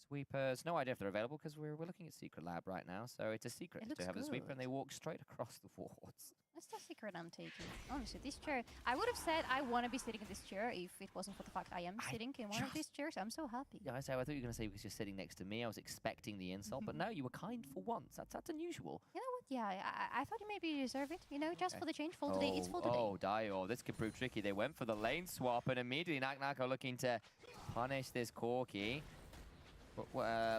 Sweepers, no idea if they're available because we're looking at Secret Lab right now. So it's a secret to have a sweeper, and they walk straight across the wards. That's the secret I'm taking. Honestly, this chair, I would have said I want to be sitting in this chair if it wasn't for the fact I am sitting in one of these chairs. I'm so happy. Yeah, I thought you were going to say because you're sitting next to me. I was expecting the insult, but no, you were kind for once. That's unusual. You know what? Yeah, I thought maybe you deserve it. You know, just for the change. For today, it's for today. Oh, Dio, this could prove tricky. They went for the lane swap, and immediately Nako looking to punish this Corki.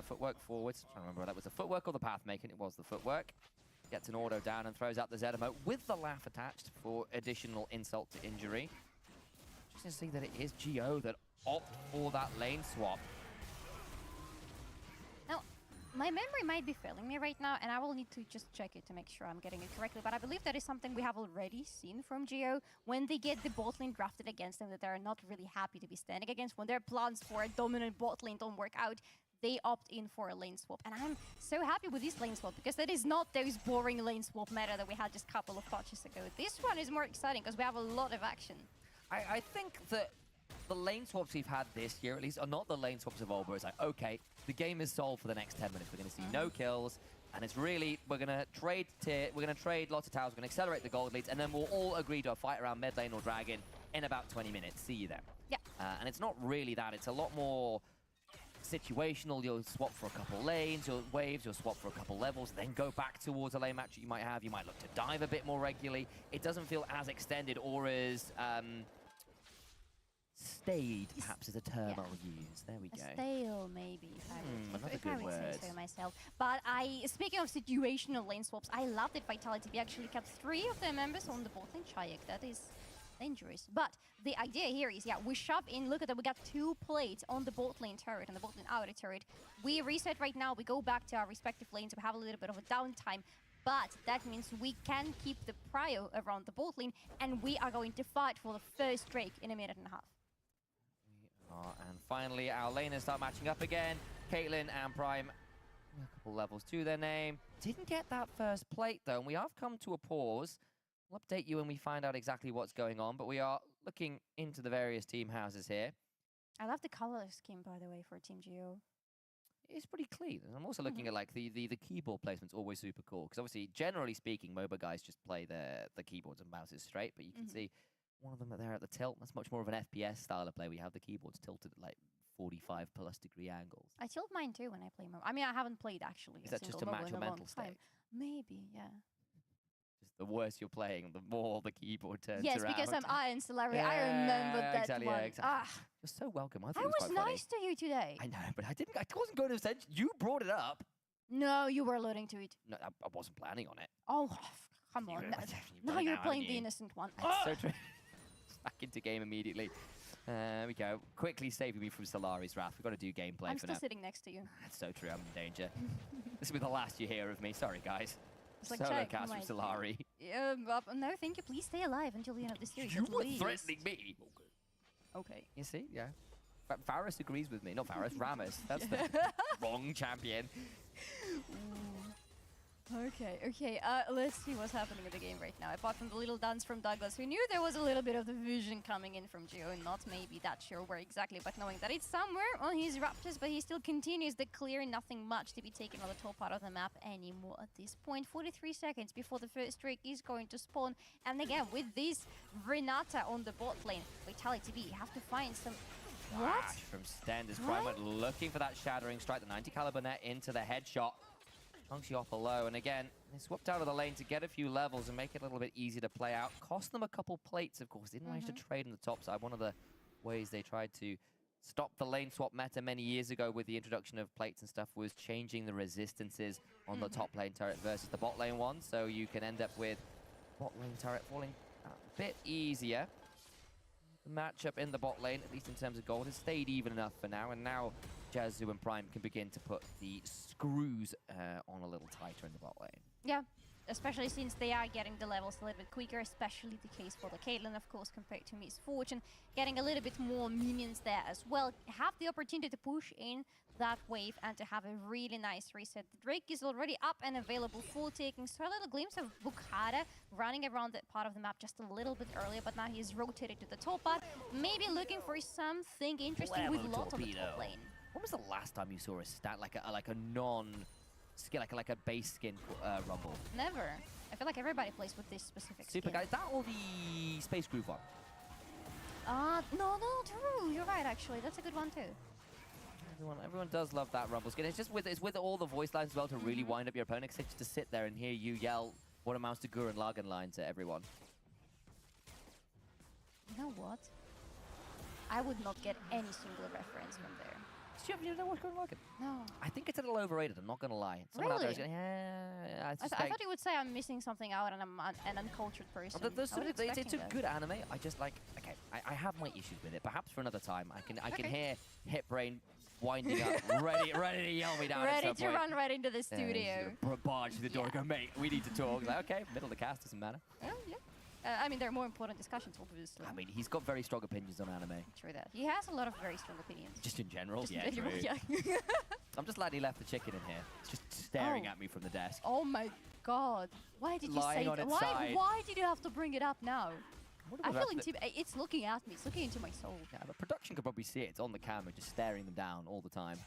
footwork forwards. I'm trying to remember whether that was the footwork or the path making. It was the footwork. Gets an auto down and throws out the Zedamo with the laugh attached for additional insult to injury. Just to see that it is Geo that opt for that lane swap. Now, my memory might be failing me right now, and I will need to just check it to make sure I'm getting it correctly, but I believe that is something we have already seen from Geo. When they get the bot lane drafted against them that they're not really happy to be standing against, when their plans for a dominant bot lane don't work out, they opt in for a lane swap. And I'm so happy with this lane swap, because that is not those boring lane swap meta that we had just a couple of patches ago. This one is more exciting, because we have a lot of action. I think that the lane swaps we've had this year, at least, are not the lane swaps of old, where it's like, okay, the game is solved for the next 10 minutes. We're going to see no kills, and it's really, we're going to trade lots of towers, we're going to accelerate the gold leads, and then we'll all agree to a fight around mid lane or dragon in about 20 minutes. See you there. Yeah. And it's not really that. It's a lot more situational. You'll swap for a couple lanes, you'll waves, you'll swap for a couple levels, then go back towards a lane match that you might have. You might look to dive a bit more regularly. It doesn't feel as extended or as stayed, perhaps, is a term I'll use. There we go. Stale, maybe, if I would say so myself. But speaking of situational lane swaps, I love that Vitality actually kept 3 of their members on the bot lane. CälٰC, that is dangerous. But the idea here is, we shove in, look at that, we got 2 plates on the bot lane turret and the bot lane outer turret. We reset right now, we go back to our respective lanes, we have a little bit of a downtime. But that means we can keep the prio around the bot lane, and we are going to fight for the first Drake in a minute and a half. And finally, our laners start matching up again. Caitlyn and Prime, a couple levels to their name. Didn't get that first plate, though, and we have come to a pause. We'll update you when we find out exactly what's going on, but we are looking into the various team houses here. I love the color scheme, by the way, for Team Geo. It's pretty clean. And I'm also looking at like the keyboard placement's always super cool, because obviously, generally speaking, MOBA guys just play the keyboards and mouses straight, but you can see one of them there at the tilt. That's much more of an FPS style of play. We have the keyboards tilted at like 45+ degree angles. I tilt mine too when I play MOBA. I mean, I haven't played actually. Is that just to match your mental state? Maybe, yeah. Just the worse you're playing, the more the keyboard turns around. Yes, because I'm Iron Solari. I remember that exactly, one. Yeah, exactly. You're so welcome. I was nice to you today. I know, but I wasn't going to say. You brought it up. No, you were alluding to it. No, I wasn't planning on it. Oh, come on. Now you're playing the innocent one. So true. Back into game immediately. There we go. Quickly saving me from Solari's wrath. We've got to do gameplay for now. I'm still sitting next to you. That's so true. I'm in danger. This will be the last you hear of me. Sorry, guys. It's like Solo cast from Solari. No, thank you. Please stay alive until the end of the series. You were threatening me. Okay. You see? Yeah. Varus agrees with me. Not Varus, Rammus. That's the wrong champion. Okay. Let's see what's happening in the game right now. Apart from the little dance from Douglas, who knew there was a little bit of the vision coming in from Geo, not maybe that sure where exactly, but knowing that it's somewhere on his Raptors, but he still continues the clear, nothing much to be taken on the top part of the map anymore at this point. 43 seconds before the first Drake is going to spawn. And again, with this Renata on the bot lane, Vitality B have to find some... What? From Stenders. Prime went looking for that shattering strike, the 90 caliber net into the headshot. Chunky off below, and again, they swapped out of the lane to get a few levels and make it a little bit easier to play out. Cost them a couple plates, of course. Didn't manage to trade on the top side. One of the ways they tried to stop the lane swap meta many years ago with the introduction of plates and stuff was changing the resistances on the top lane turret versus the bot lane one, so you can end up with bot lane turret falling a bit easier. The matchup in the bot lane, at least in terms of gold, has stayed even enough for now, and now Jazzu and Prime can begin to put the screws on a little tighter in the bot lane. Yeah, especially since they are getting the levels a little bit quicker, especially the case for the Caitlyn, of course, compared to Miss Fortune. Getting a little bit more minions there as well. Have the opportunity to push in that wave and to have a really nice reset. The Drake is already up and available for taking. So a little glimpse of Bukhara running around that part of the map just a little bit earlier, but now he's rotated to the top part, maybe looking for something interesting with lots on the top lane. When was the last time you saw a stat like a non-skin, like a base skin rumble? Never. I feel like everybody plays with this specific Super skin. guy, is that or the Space Groove one? No, true. You're right, actually. That's a good one too. Everyone does love that rumble skin. It's just with all the voice lines as well to really wind up your opponent. It's just to sit there and hear you yell what amounts to Gurren Lagann lines at everyone. You know what? I would not get any single reference from there. You know what's going on? No. I think it's a little overrated. I'm not gonna lie. Someone out there is going, yeah. I thought you would say I'm missing something out and I'm an uncultured person. It's a good anime. I just like. Okay, I have my issues with it. Perhaps for another time. I can hear Hit Brain winding up, ready to yell me down. Ready at some to point. run right into the studio. Barge through the door. Go, mate. We need to talk. Like, okay, middle of the cast doesn't matter. Yeah. I mean, there are more important discussions, obviously. I mean, he's got very strong opinions on anime. True that. He has a lot of very strong opinions. Just in general? Just yeah, in general, true. yeah. I'm just glad he left the chicken in here. It's just staring at me from the desk. Oh my god. Why did you Lying say on that? its side. Why did you have to bring it up now? I feel that's it's looking at me. It's looking into my soul. Yeah, but production could probably see it. It's on the camera, just staring them down all the time.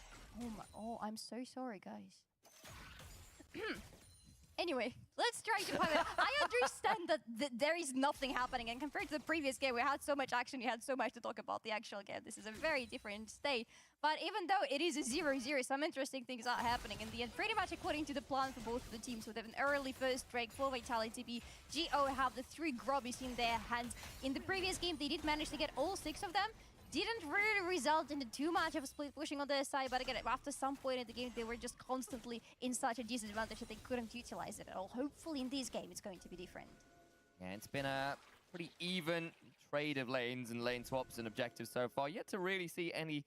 Oh, I'm so sorry, guys. Anyway, let's try to find it. I understand that there is nothing happening, and compared to the previous game, we had so much action, we had so much to talk about the actual game. This is a very different state. But even though it is a 0-0, some interesting things are happening in the end, pretty much according to the plan for both of the teams, with an early first strike for Vitality B. GO have the 3 grubbies in their hands. In the previous game, they did manage to get all 6 of them. Didn't really result into too much of a split pushing on their side, but again, after some point in the game, they were just constantly in such a disadvantage that they couldn't utilize it at all. Hopefully in this game, it's going to be different. Yeah, it's been a pretty even trade of lanes and lane swaps and objectives so far. Yet to really see any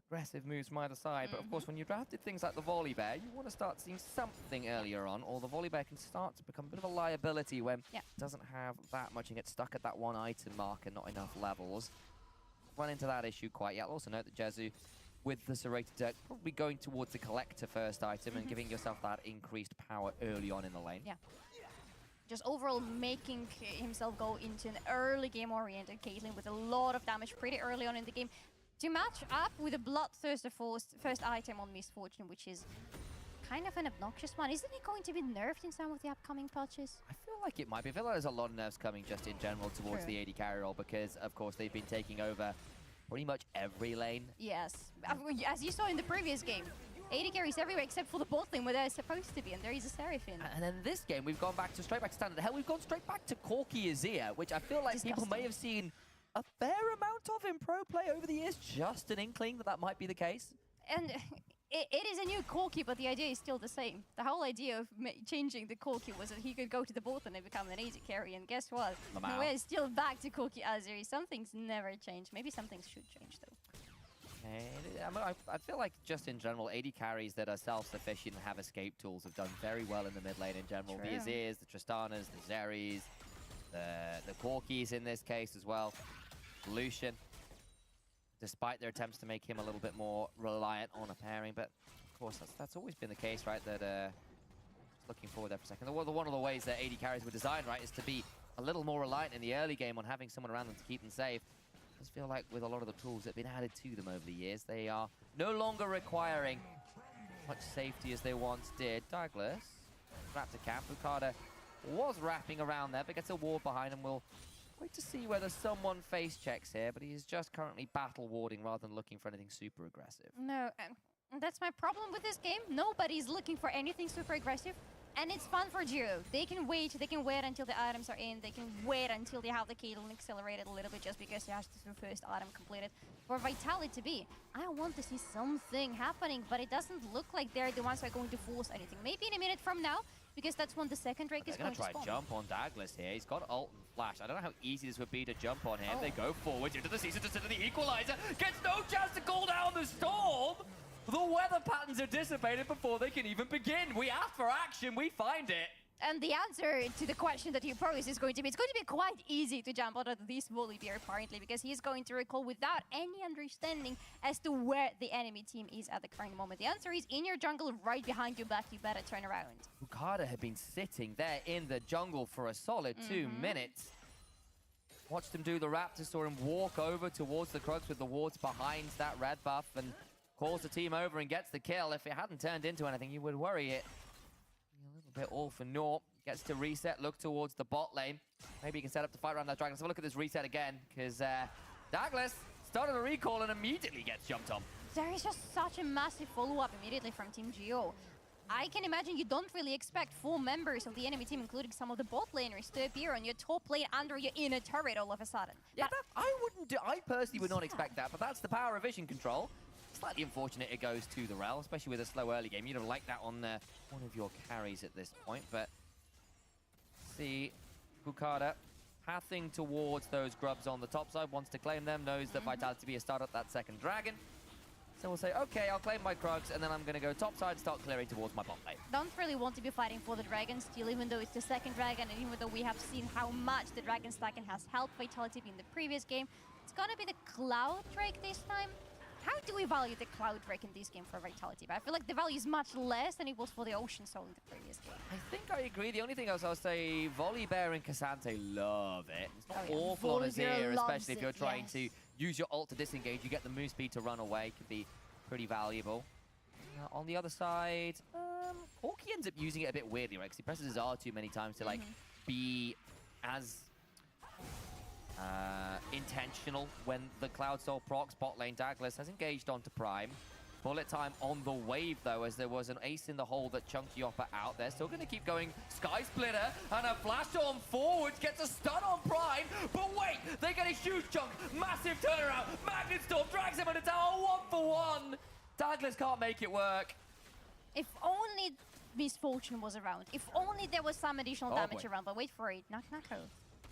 aggressive moves from either side. But of course, when you drafted things like the Volley Bear, you want to start seeing something earlier on, or the Volley Bear can start to become a bit of a liability when it doesn't have that much and gets stuck at that one item mark and not enough levels. Run into that issue quite yet. I'll also note that Jezu, with the serrated deck, probably going towards the collector first item and giving yourself that increased power early on in the lane. Yeah. Just overall making himself go into an early game-oriented Caitlyn with a lot of damage pretty early on in the game to match up with a Bloodthirster first item on Misfortune, which is kind of an obnoxious one. Isn't it going to be nerfed in some of the upcoming patches? I feel like it might be. I feel like there's a lot of nerfs coming just in general towards the AD carry role because, of course, they've been taking over pretty much every lane. Yes. As you saw in the previous game, AD carries everywhere except for the bot lane where they're supposed to be, and there is a Seraphine. And then this game, we've gone back to straight back to standard. Hell, we've gone straight back to Corki Azir, which I feel like people may have seen a fair amount of in pro play over the years. Just an inkling that might be the case. And it is a new Corki, but the idea is still the same. The whole idea of changing the Corki was that he could go to the bot and become an AD carry, and guess what? We're still back to Corki Azir. Some things never change. Maybe some things should change, though. I feel like just in general, AD carries that are self-sufficient and have escape tools have done very well in the mid lane in general. True. The Azirs, the Tristanas, the Zeris, the Corkis in this case as well. Lucian, despite their attempts to make him a little bit more reliant on a pairing, but of course that's always been the case, right? That just looking forward there for a second. One of the ways that AD carries were designed, right, is to be a little more reliant in the early game on having someone around them to keep them safe. I just feel like with a lot of the tools that have been added to them over the years, they are no longer requiring much safety as they once did. Douglas wrapped a camp. Bukada was wrapping around there, but gets a ward behind him. We'll wait to see whether someone face checks here, but he is just currently battle warding rather than looking for anything super aggressive. No, and that's my problem with this game. Nobody's looking for anything super aggressive. And it's fun for Geo. They can wait until the items are in. They can wait until they have the Caitlyn accelerated a little bit just because they have the first item completed. For Vitality B, I want to see something happening, but it doesn't look like they're the ones who are going to force anything. Maybe in a minute from now, because that's when the second Drake is going to spawn. They're going to try jump on Douglas here. He's got ult and flash. I don't know how easy this would be to jump on him. They go forward into the CCT, into the equalizer. Gets no chance to call down the storm. The weather patterns are dissipated before they can even begin. We ask for action, we find it. And the answer to the question that you posed is going to be, it's going to be quite easy to jump out of this Volley Bear apparently, because he's going to recall without any understanding as to where the enemy team is at the current moment. The answer is in your jungle, right behind your back. You better turn around. Bukada had been sitting there in the jungle for a solid 2 minutes. Watched him do the Raptor, saw him walk over towards the Crux with the wards behind that red buff and calls the team over and gets the kill. If it hadn't turned into anything, you would worry it. A little bit all for naught. Gets to reset, look towards the bot lane. Maybe he can set up to fight around that dragon. Let's have a look at this reset again, because Douglas started a recall and immediately gets jumped on. There is just such a massive follow-up immediately from Team Geo. I can imagine you don't really expect 4 members of the enemy team, including some of the bot laners, to appear on your top lane under your inner turret all of a sudden. Yeah, I personally would not expect that, but that's the power of vision control. slightly unfortunate it goes to the Rel, especially with a slow early game. You'd have liked that on one of your carries at this point, but see, Bukada pathing towards those grubs on the top side, wants to claim them, knows that Vitality B has started up that second dragon. So we'll say, okay, I'll claim my Krugs, and then I'm going to go top side and start clearing towards my bot lane. Don't really want to be fighting for the dragon still, even though it's the second dragon, and even though we have seen how much the dragon stacking has helped Vitality in the previous game. It's gonna be the Cloud Drake this time. How do we value the Cloud Drake in this game for Vitality? But I feel like the value is much less than it was for the Ocean Soul in the previous game. I think I agree. The only thing else I'll say, Volibear and Cassante love it. It's not awful on Azir, especially if you're trying to use your ult to disengage. You get the move speed to run away. Could be pretty valuable. On the other side, Corki ends up using it a bit weirdly, right? Because he presses his R too many times to like be as intentional when the Cloud Soul procs. Bot lane Douglas has engaged onto Prime. Bullet time on the wave though, as there was an ace in the hole that chunked Yawara out there. Still going to keep going. Sky Splitter and a flash on forwards, gets a stun on Prime. But wait, they get a huge chunk. Massive turnaround. Magnet Storm drags him into tower 1-for-1. Douglas can't make it work. If only Misfortune was around. If only there was some additional damage around. But wait for it. Nako.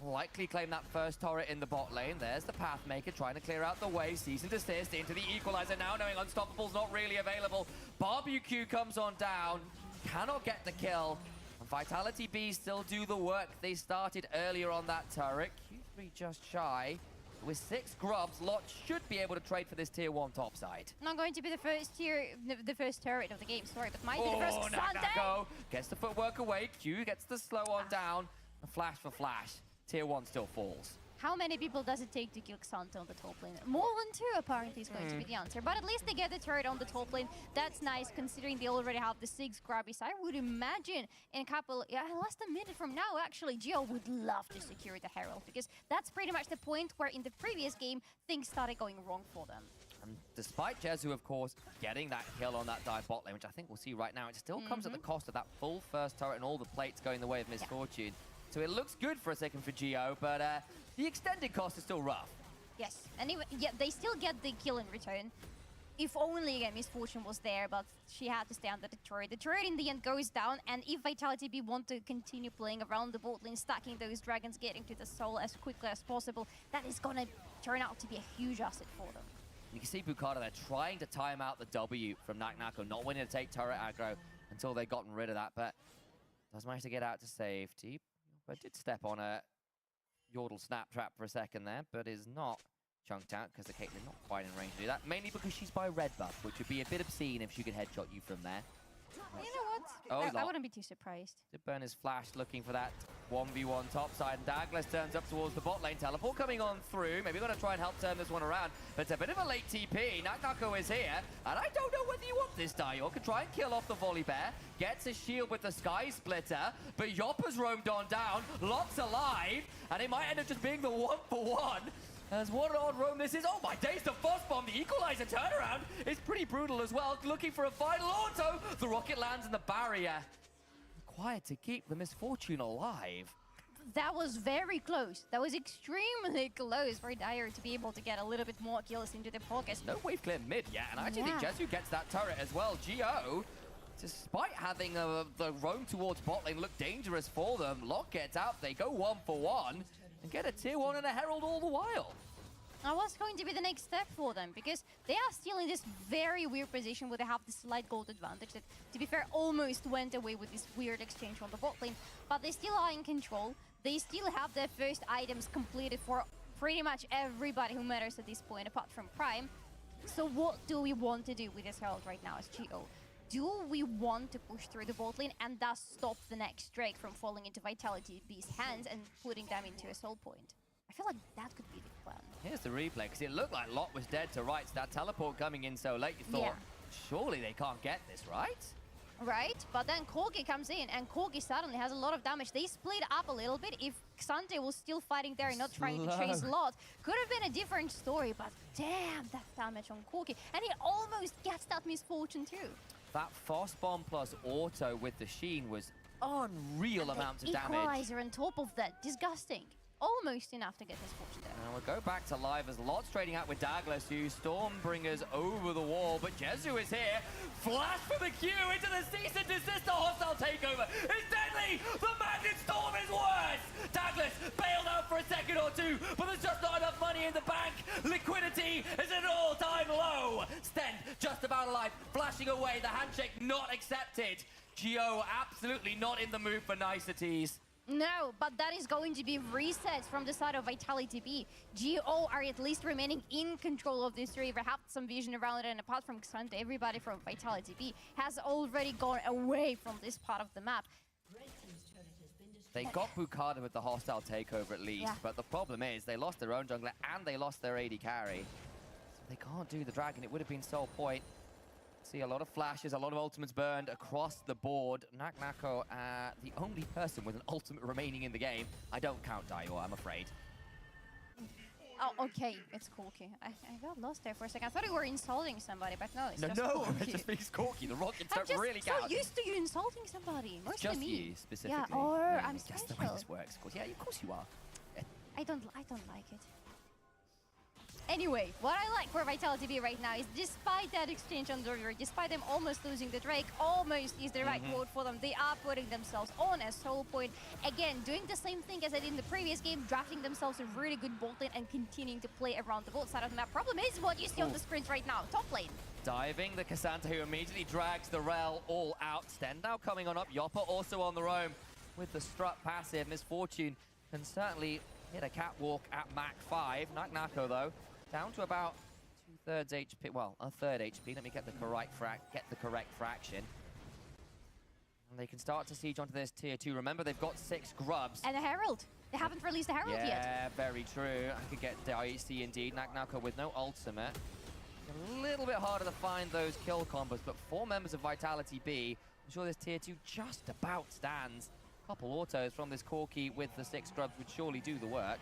Likely claim that first turret in the bot lane. There's the Pathmaker trying to clear out the way. Cease and desist into the Equalizer now, knowing Unstoppable's not really available. Barbecue comes on down. Cannot get the kill. And Vitality B still do the work they started earlier on that turret. Q3 just shy. With 6 grubs, Lot should be able to trade for this tier 1 top side. Not going to be the first turret of the game, sorry, but might be the first Nako gets the footwork away. Q gets the slow on down. A flash for flash. Tier 1 still falls. How many people does it take to kill Xante on the top lane? More than 2 apparently is going to be the answer. But at least they get the turret on the top lane. That's nice considering they already have the 6 grubbies. I would imagine in a couple, less than a minute from now, actually, Geo would love to secure the Herald. Because that's pretty much the point where in the previous game, things started going wrong for them. And despite Jezu, of course, getting that kill on that dive bot lane, which I think we'll see right now, it still comes at the cost of that full first turret and all the plates going the way of Misfortune. So it looks good for a second for Geo, but the extended cost is still rough. Yes, and even, they still get the kill in return. If only, again, Misfortune was there, but she had to stay under the turret. The turret in the end goes down, and if Vitality B want to continue playing around the bot lane, stacking those dragons, getting to the soul as quickly as possible, that is gonna turn out to be a huge asset for them. You can see Bukada there trying to time out the W from Nako, not wanting to take turret aggro until they've gotten rid of that, but does manage to get out to safety. But did step on a Yordle snap trap for a second there, but is not chunked out because the Caitlyn not quite in range to do that. Mainly because she's by red buff, which would be a bit obscene if she could headshot you from there. You know what? I wouldn't be too surprised. Did burn his flash looking for that 1v1 top side, and Douglas turns up towards the bot lane. Teleport coming on through. Maybe going to try and help turn this one around, but it's a bit of a late TP. Nako is here, and I don't know whether you want this Dio. Could try and kill off the Volibear. Gets a shield with the Sky Splitter, but Yoppa's roamed on down. Lot's alive, and it might end up just being the 1-for-1. As what an odd roam this is. Oh my days, the Frost Bomb, the Equalizer turnaround is pretty brutal as well. Looking for a final auto. The rocket lands in the barrier. Required to keep the Misfortune alive. That was very close. That was extremely close for Dire to be able to get a little bit more kills into the pockets. No wave clear mid yet, and I actually think Jezu gets that turret as well. Geo, despite having the roam towards bot lane look dangerous for them, Locke gets out, they go 1-for-1 and get a tier 1 and a Herald all the while. Now what's going to be the next step for them? Because they are still in this very weird position where they have the slight gold advantage that, to be fair, almost went away with this weird exchange on the bot lane. But they still are in control. They still have their first items completed for pretty much everybody who matters at this point, apart from Prime. So what do we want to do with this Herald right now as Geo? Do we want to push through the bot lane and thus stop the next Drake from falling into Vitality B's hands and putting them into a soul point? I feel like that could be the plan. Here's the replay, because it looked like Lot was dead to rights. That teleport coming in so late, you thought, surely they can't get this, right? Right, but then Corgi comes in, and Corgi suddenly has a lot of damage. They split up a little bit. If Xante was still fighting there and not trying to chase Lot, could have been a different story, but damn, that damage on Corgi. And he almost gets that Misfortune too. That Frost Bomb plus auto with the Sheen was unreal amounts of damage. Equalizer on top of that, disgusting. almost enough to get this fortune there. And we'll go back to live as Lot's trading out with Douglas, who Stormbringers over the wall, but Jezu is here. Flash from the Q into the cease and desist. The hostile takeover is deadly. The Magnet Storm is worse. Douglas bailed out for a second or two, but there's just not enough money in the bank. Liquidity is at an all-time low. Sten just about alive, flashing away. The handshake not accepted. Geo absolutely not in the mood for niceties. No, but that is going to be reset from the side of Vitality B. GO are at least remaining in control of this river, have some vision around it, and apart from Xante, everybody from Vitality B has already gone away from this part of the map. They got Bukada with the hostile takeover at least, but the problem is they lost their own jungler and they lost their AD carry. So they can't do the dragon. It would have been sole point. See a lot of flashes, a lot of ultimates burned across the board. Naknako, the only person with an ultimate remaining in the game. I don't count Dio, I'm afraid. Oh, okay, it's Corky. I got lost there for a second. I thought you were insulting somebody, but no, it's just No, Corky. it just means Corky. The Rockets I'm don't really count. so used to you insulting somebody, mostly Just me. you, specifically. Yeah, or I'm That's special. the way this works, of course. Yeah, of course you are. I don't like it. Anyway, what I like for Vitality B right now is despite that exchange on the river, despite them almost losing the Drake, almost is the right word for them, they are putting themselves on a solo point. Again, doing the same thing as I did in the previous game, drafting themselves a really good bot lane and continuing to play around the both side of the map. Problem is what you see on the sprint right now, top lane. Diving, the Cassandra who immediately drags the Rel all out. Sten now coming on up, Yawara also on the roam with the strut passive. Misfortune can certainly hit a catwalk at Mach 5. Naknako though, down to about 2/3 HP, well, a third HP. Let me get the correct fraction. And they can start to siege onto this tier 2. Remember, they've got 6 grubs. And a Herald. They haven't released the Herald yet. Yeah, very true. I could get TRיודC indeed. Naknako with no ultimate. A little bit harder to find those kill combos, but 4 members of Vitality B. I'm sure this tier 2 just about stands. Couple autos from this Corky with the 6 grubs would surely do the work.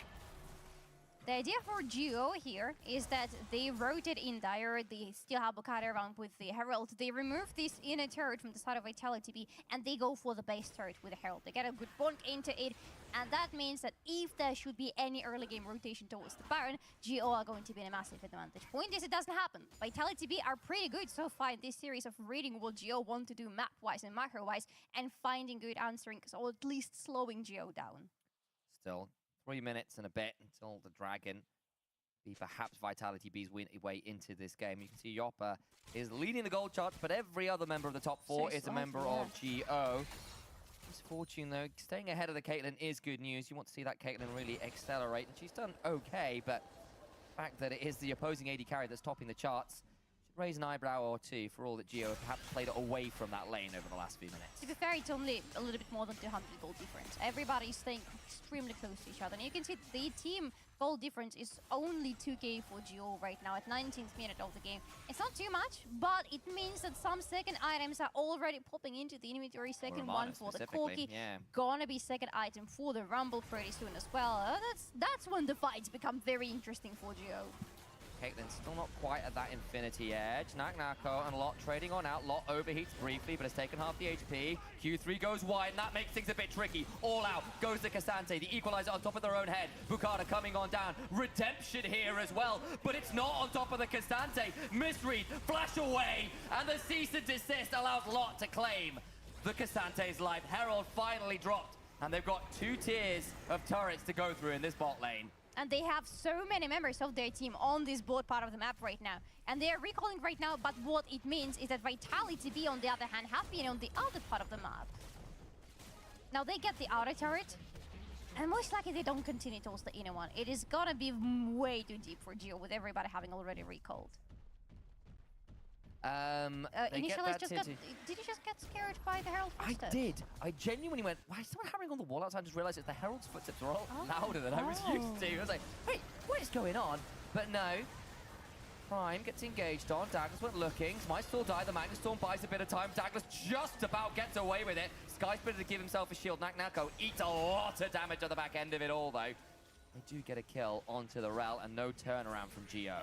The idea for GO here is that they rotate in Dire, they still have Bukada around with the Herald, they remove this inner turret from the side of Vitality B, and they go for the base turret with the Herald. They get a good bonk into it, and that means that if there should be any early game rotation towards the Baron, GO are going to be in a massive advantage. Point is, it doesn't happen. Vitality B are pretty good so far in this series of reading what GO want to do map-wise and macro-wise, and finding good answering, or at least slowing GO down. Still 3 minutes and a bit until the Dragon be perhaps Vitality B's way into this game. You can see Yawara is leading the gold charts, but every other member of the top 4 is a member of GO. Misfortune, though, staying ahead of the Caitlyn is good news. You want to see that Caitlyn really accelerate, and she's done okay, but the fact that it is the opposing AD carry that's topping the charts should raise an eyebrow or two for all that GO have perhaps played away from that lane over the last few minutes. To be fair, it's only a little bit more than 200 gold difference. Everybody's staying extremely close to each other. And you can see the team gold difference is only 2k for GO right now at 19th minute of the game. It's not too much, but it means that some second items are already popping into the inventory. Second one for the Corky. Yeah. Gonna be second item for the Rumble pretty soon as well. That's when the fights become very interesting for GO. Caitlyn still not quite at that Infinity Edge. Naknako and Lot trading on out. Lot overheats briefly, but has taken half the HP. Q3 goes wide, and that makes things a bit tricky. All out goes the Cassandra, the equalizer on top of their own head. Bukada coming on down. Redemption here as well, but it's not on top of the Cassandra. Misread, flash away, and the cease and desist allows Lot to claim the Cassandra's life. Herald finally dropped, and they've got 2 tiers of turrets to go through in this bot lane. And they have so many members of their team on this board part of the map right now. And they are recalling right now, but what it means is that Vitality B, on the other hand, have been on the other part of the map. Now they get the outer turret, and most likely they don't continue towards the inner one. It is gonna be way too deep for Geo with everybody having already recalled. Initially, did you just get scared by the Herald's footsteps? I did. I genuinely went, why is someone hammering on the wall outside? I just realized it's the Herald's footsteps are all louder than I was used to. I was like, wait, what is going on? But no. Prime gets engaged on. Douglas went looking. Might still die. The Magnet Storm buys a bit of time. Douglas just about gets away with it. Skysplitter to give himself a shield. Naknako eats a lot of damage at the back end of it all, though. They do get a kill onto the Rel and no turnaround from Geo.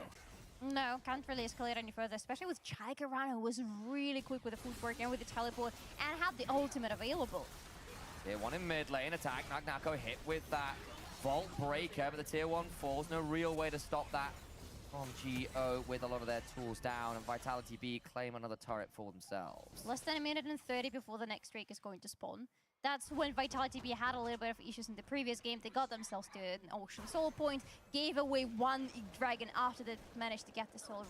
No, can't really escalate any further, especially with Chikaran, who was really quick with the footwork and with the teleport and had the ultimate available. Tier 1 in mid lane attack. Naknako hit with that Vault Breaker, but the tier 1 falls. No real way to stop that from GO with a lot of their tools down, and Vitality B claim another turret for themselves. Less than a minute and 30 before the next streak is going to spawn. That's when Vitality B had a little bit of issues in the previous game. They got themselves to an Ocean Soul point, gave away one dragon after they managed to get the soul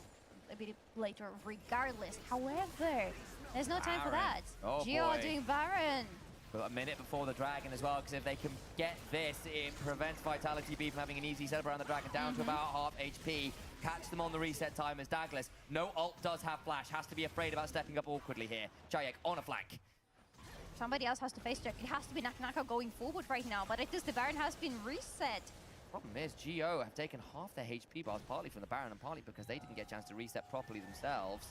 a bit later regardless. However, there's no time for that. Oh, Geo are doing Baron. But a minute before the dragon as well, because if they can get this, it prevents Vitality B from having an easy setup around the dragon down to about half HP. Catch them on the reset time as Douglas. No ult does have flash, has to be afraid about stepping up awkwardly here. CälٰC on a flank. Somebody else has to face check. It has to be Naka going forward right now, but at least the Baron has been reset. Problem is, GO have taken half their HP bars, partly from the Baron and partly because they didn't get a chance to reset properly themselves.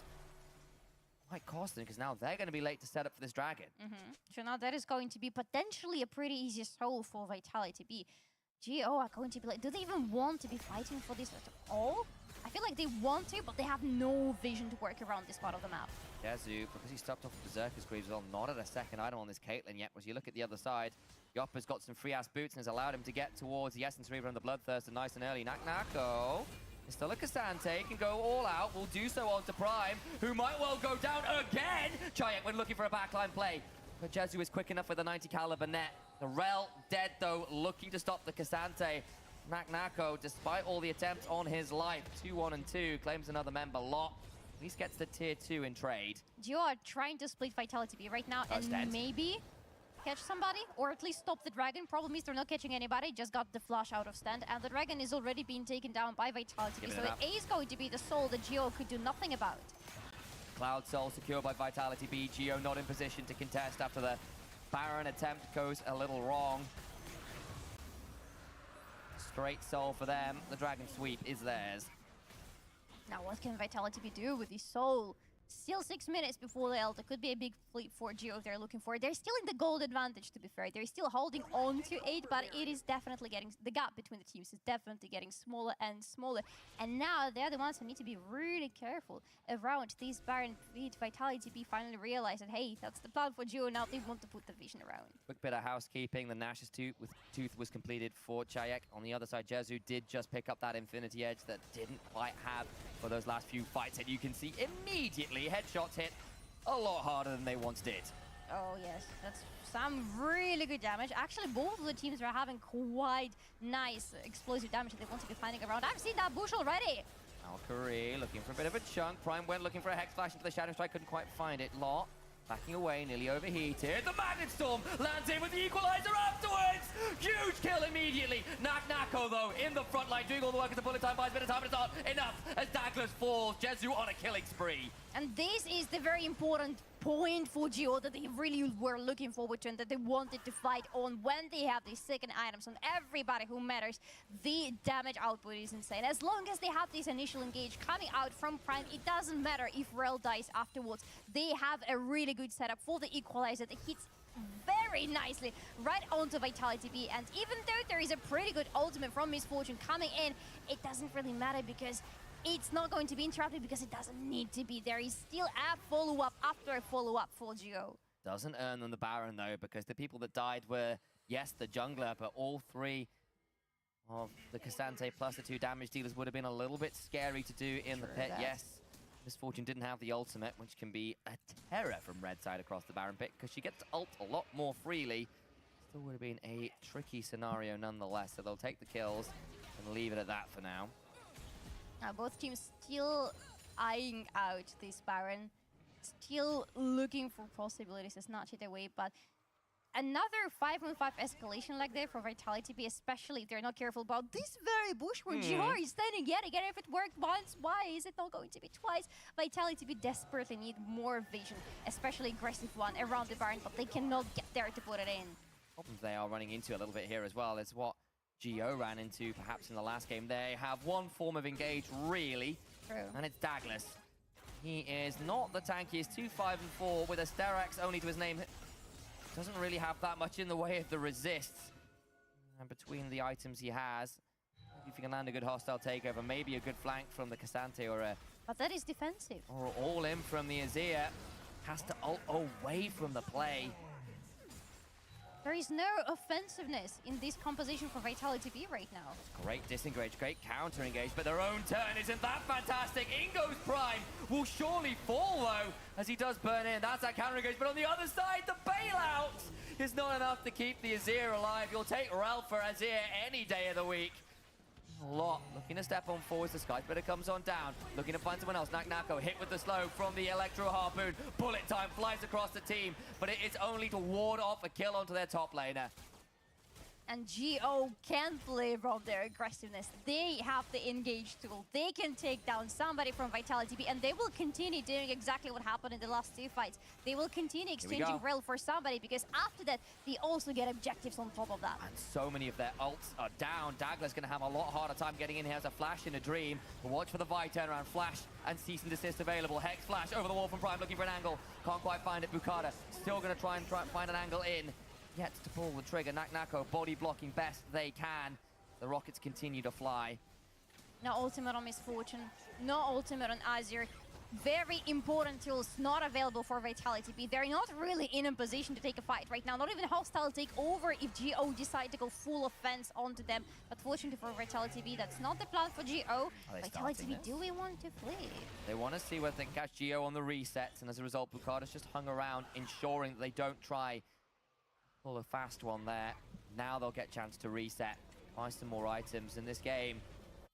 Might cost them, because now they're going to be late to set up for this dragon. So now that is going to be potentially a pretty easy soul for Vitality B. GO are going to be like, do they even want to be fighting for this at all? I feel like they want to, but they have no vision to work around this part of the map. Yazu, because he stopped off Berserker's Greaves, well, not at a second item on this Caitlyn yet. As you look at the other side, Yoppa's got some free-ass boots and has allowed him to get towards the Essence Reaver and the Bloodthirster nice and early. Nako is still a Cassante, can go all out, will do so onto Prime, who might well go down again. CälٰC when looking for a backline play, but Jezu is quick enough with a 90 caliber net. The Rel dead though, looking to stop the Cassante. Nako, despite all the attempts on his life, 2-1 and 2, claims another member lot. At least gets the tier 2 in trade. Geo are trying to split Vitality B right now and maybe catch somebody, or at least stop the dragon. Problem is they're not catching anybody, just got the flash out of stand, and the dragon is already being taken down by Vitality B, so it is going to be the soul that Geo could do nothing about. Cloud Soul secured by Vitality B. Geo not in position to contest after the Baron attempt goes a little wrong. Straight soul for them. The dragon sweep is theirs. Now what can Vitality B do with this soul? Still 6 minutes before the ult. It could be a big fleet for Geo they're looking for. They're still in the gold advantage, to be fair. They're still holding on to 8, but it is definitely getting... The gap between the teams is definitely getting smaller and smaller. And now they're the ones who need to be really careful around this Baron fleet. Vitality B finally realized that, hey, that's the plan for Geo. Now they want to put the vision around. Quick bit of housekeeping. The Nash's tooth was completed for CälٰC. On the other side, Jezu did just pick up that Infinity Edge that didn't quite have for those last few fights. And you can see immediately headshots hit a lot harder than they once did. Oh yes, that's some really good damage. Actually, both of the teams are having quite nice explosive damage that they want to be finding around. I've seen that bush already. Valkyrie looking for a bit of a chunk. Prime went looking for a Hex Flash into the Shadow Strike, couldn't quite find it. Lot backing away, nearly overheated. The Magnet Storm lands in with the Equalizer afterwards! Huge kill immediately! Nako, though, in the front line, doing all the work as the bullet time buys a bit of time, but it's not enough as Douglas falls. Jezu on a killing spree. And this is the very important point for Geo that they really were looking forward to and that they wanted to fight on when they have these second items on everybody who matters. The damage output is insane. As long as they have this initial engage coming out from Prime, it doesn't matter if Rel dies afterwards. They have a really good setup for the Equalizer that hits very nicely right onto Vitality B. And even though there is a pretty good ultimate from Miss Fortune coming in, it doesn't really matter because it's not going to be interrupted because it doesn't need to be. There is still a follow-up after a follow-up for Geo. Doesn't earn them the Baron, though, because the people that died were, yes, the jungler, but all three of the Cassante plus the 2 damage dealers would have been a little bit scary to do in the pit. Yes, Miss Fortune didn't have the ultimate, which can be a terror from red side across the Baron pit, because she gets to ult a lot more freely. Still would have been a tricky scenario nonetheless, so they'll take the kills and leave it at that for now. Now both teams still eyeing out this Baron, still looking for possibilities to snatch it away, but another 5-on-5 escalation like that for Vitality B, especially if they're not careful about this very bush where Geo is standing yet again. If it worked once, why is it not going to be twice? Vitality B desperately need more vision, especially aggressive one around the Baron, but they cannot get there to put it in. Problems they are running into a little bit here as well is what Geo ran into perhaps in the last game. They have one form of engage, really, and it's Douglas. He is not the tankiest, 2-5-4 with a Sterak's only to his name. Doesn't really have that much in the way of the resists. And between the items he has, if you can land a good hostile takeover, maybe a good flank from the Cassante or a... But that is defensive. Or all in from the Azir. Has to ult away from the play. There is no offensiveness in this composition for Vitality B right now. Great disengage, great counter engage, but their own turn isn't that fantastic. Ingo's Prime will surely fall though, as he does burn in. That's that counter engage, but on the other side, the bailout is not enough to keep the Azir alive. You'll take Ralph for Azir any day of the week. Lot looking to step on forwards. The Sky Splitter comes on down, looking to find someone else. Nako hit with the slow from the Electro Harpoon. Bullet time flies across the team, but it is only to ward off a kill onto their top laner. And GO can't play from their aggressiveness. They have the engage tool. They can take down somebody from Vitality B, and they will continue doing exactly what happened in the last 2 fights. They will continue exchanging rel for somebody, because after that, they also get objectives on top of that. And so many of their ults are down. Dagler's going to have a lot harder time getting in here as a Flash in a Dream. But watch for the Vi turnaround. Flash and cease and desist available. Hex Flash over the wall from Prime, looking for an angle. Can't quite find it. Bukata still going to try and find an angle in. Yet to pull the trigger. Nako body blocking best they can. The rockets continue to fly. No ultimate on Misfortune. No ultimate on Azir. Very important tools not available for Vitality B. They're not really in a position to take a fight right now. Not even hostile take over if GO decide to go full offense onto them. But fortunately for Vitality B, that's not the plan for GO. Vitality B, do we want to flee? They want to see whether they can catch GO on the resets, and as a result, Bukata's just hung around, ensuring that they don't try pull a fast one there. Now they'll get a chance to reset, buy some more items in this game.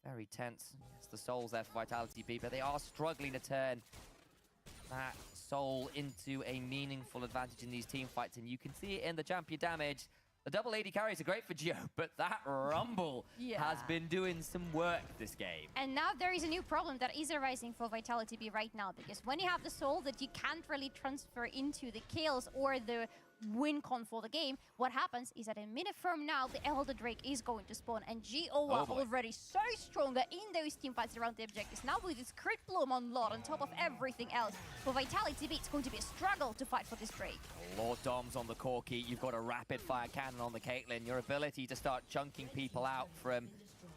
Very tense. Yes, the Soul's there for Vitality B, but they are struggling to turn that Soul into a meaningful advantage in these team fights, and you can see it in the champion damage. The double AD carries are great for Geo, but that Rumble has been doing some work this game. And now there is a new problem that is arising for Vitality B right now, because when you have the Soul that you can't really transfer into the kills or the win con for the game, what happens is that a minute from now, the Elder Drake is going to spawn, and GO are already so stronger in those team fights around the objectives. Now with this crit bloom on Lord on top of everything else, for Vitality B, it's going to be a struggle to fight for this Drake. Lord Dom's on the Corki, you've got a rapid fire cannon on the Caitlyn. Your ability to start chunking people out from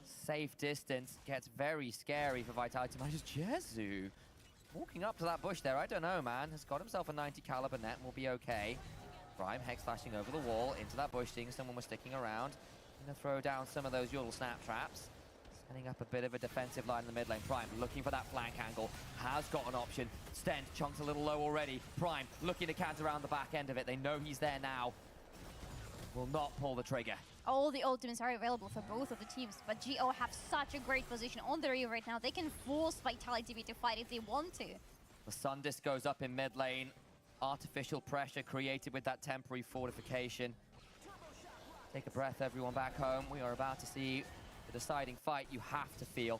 safe distance gets very scary for Vitality. Just Jezu walking up to that bush there, I don't know, man. Has got himself a 90 caliber net and will be okay. Prime Hex flashing over the wall into that bush, seeing someone was sticking around. Gonna throw down some of those little snap traps. Setting up a bit of a defensive line in the mid lane. Prime looking for that flank angle. Has got an option. Sten chunks a little low already. Prime looking to counter around the back end of it. They know he's there now. Will not pull the trigger. All the ultimates are available for both of the teams, but GO have such a great position on the rear right now. They can force Vitality B to fight if they want to. The Sun Disc goes up in mid lane. Artificial pressure created with that temporary fortification. Take a breath, everyone back home. We are about to see the deciding fight you have to feel.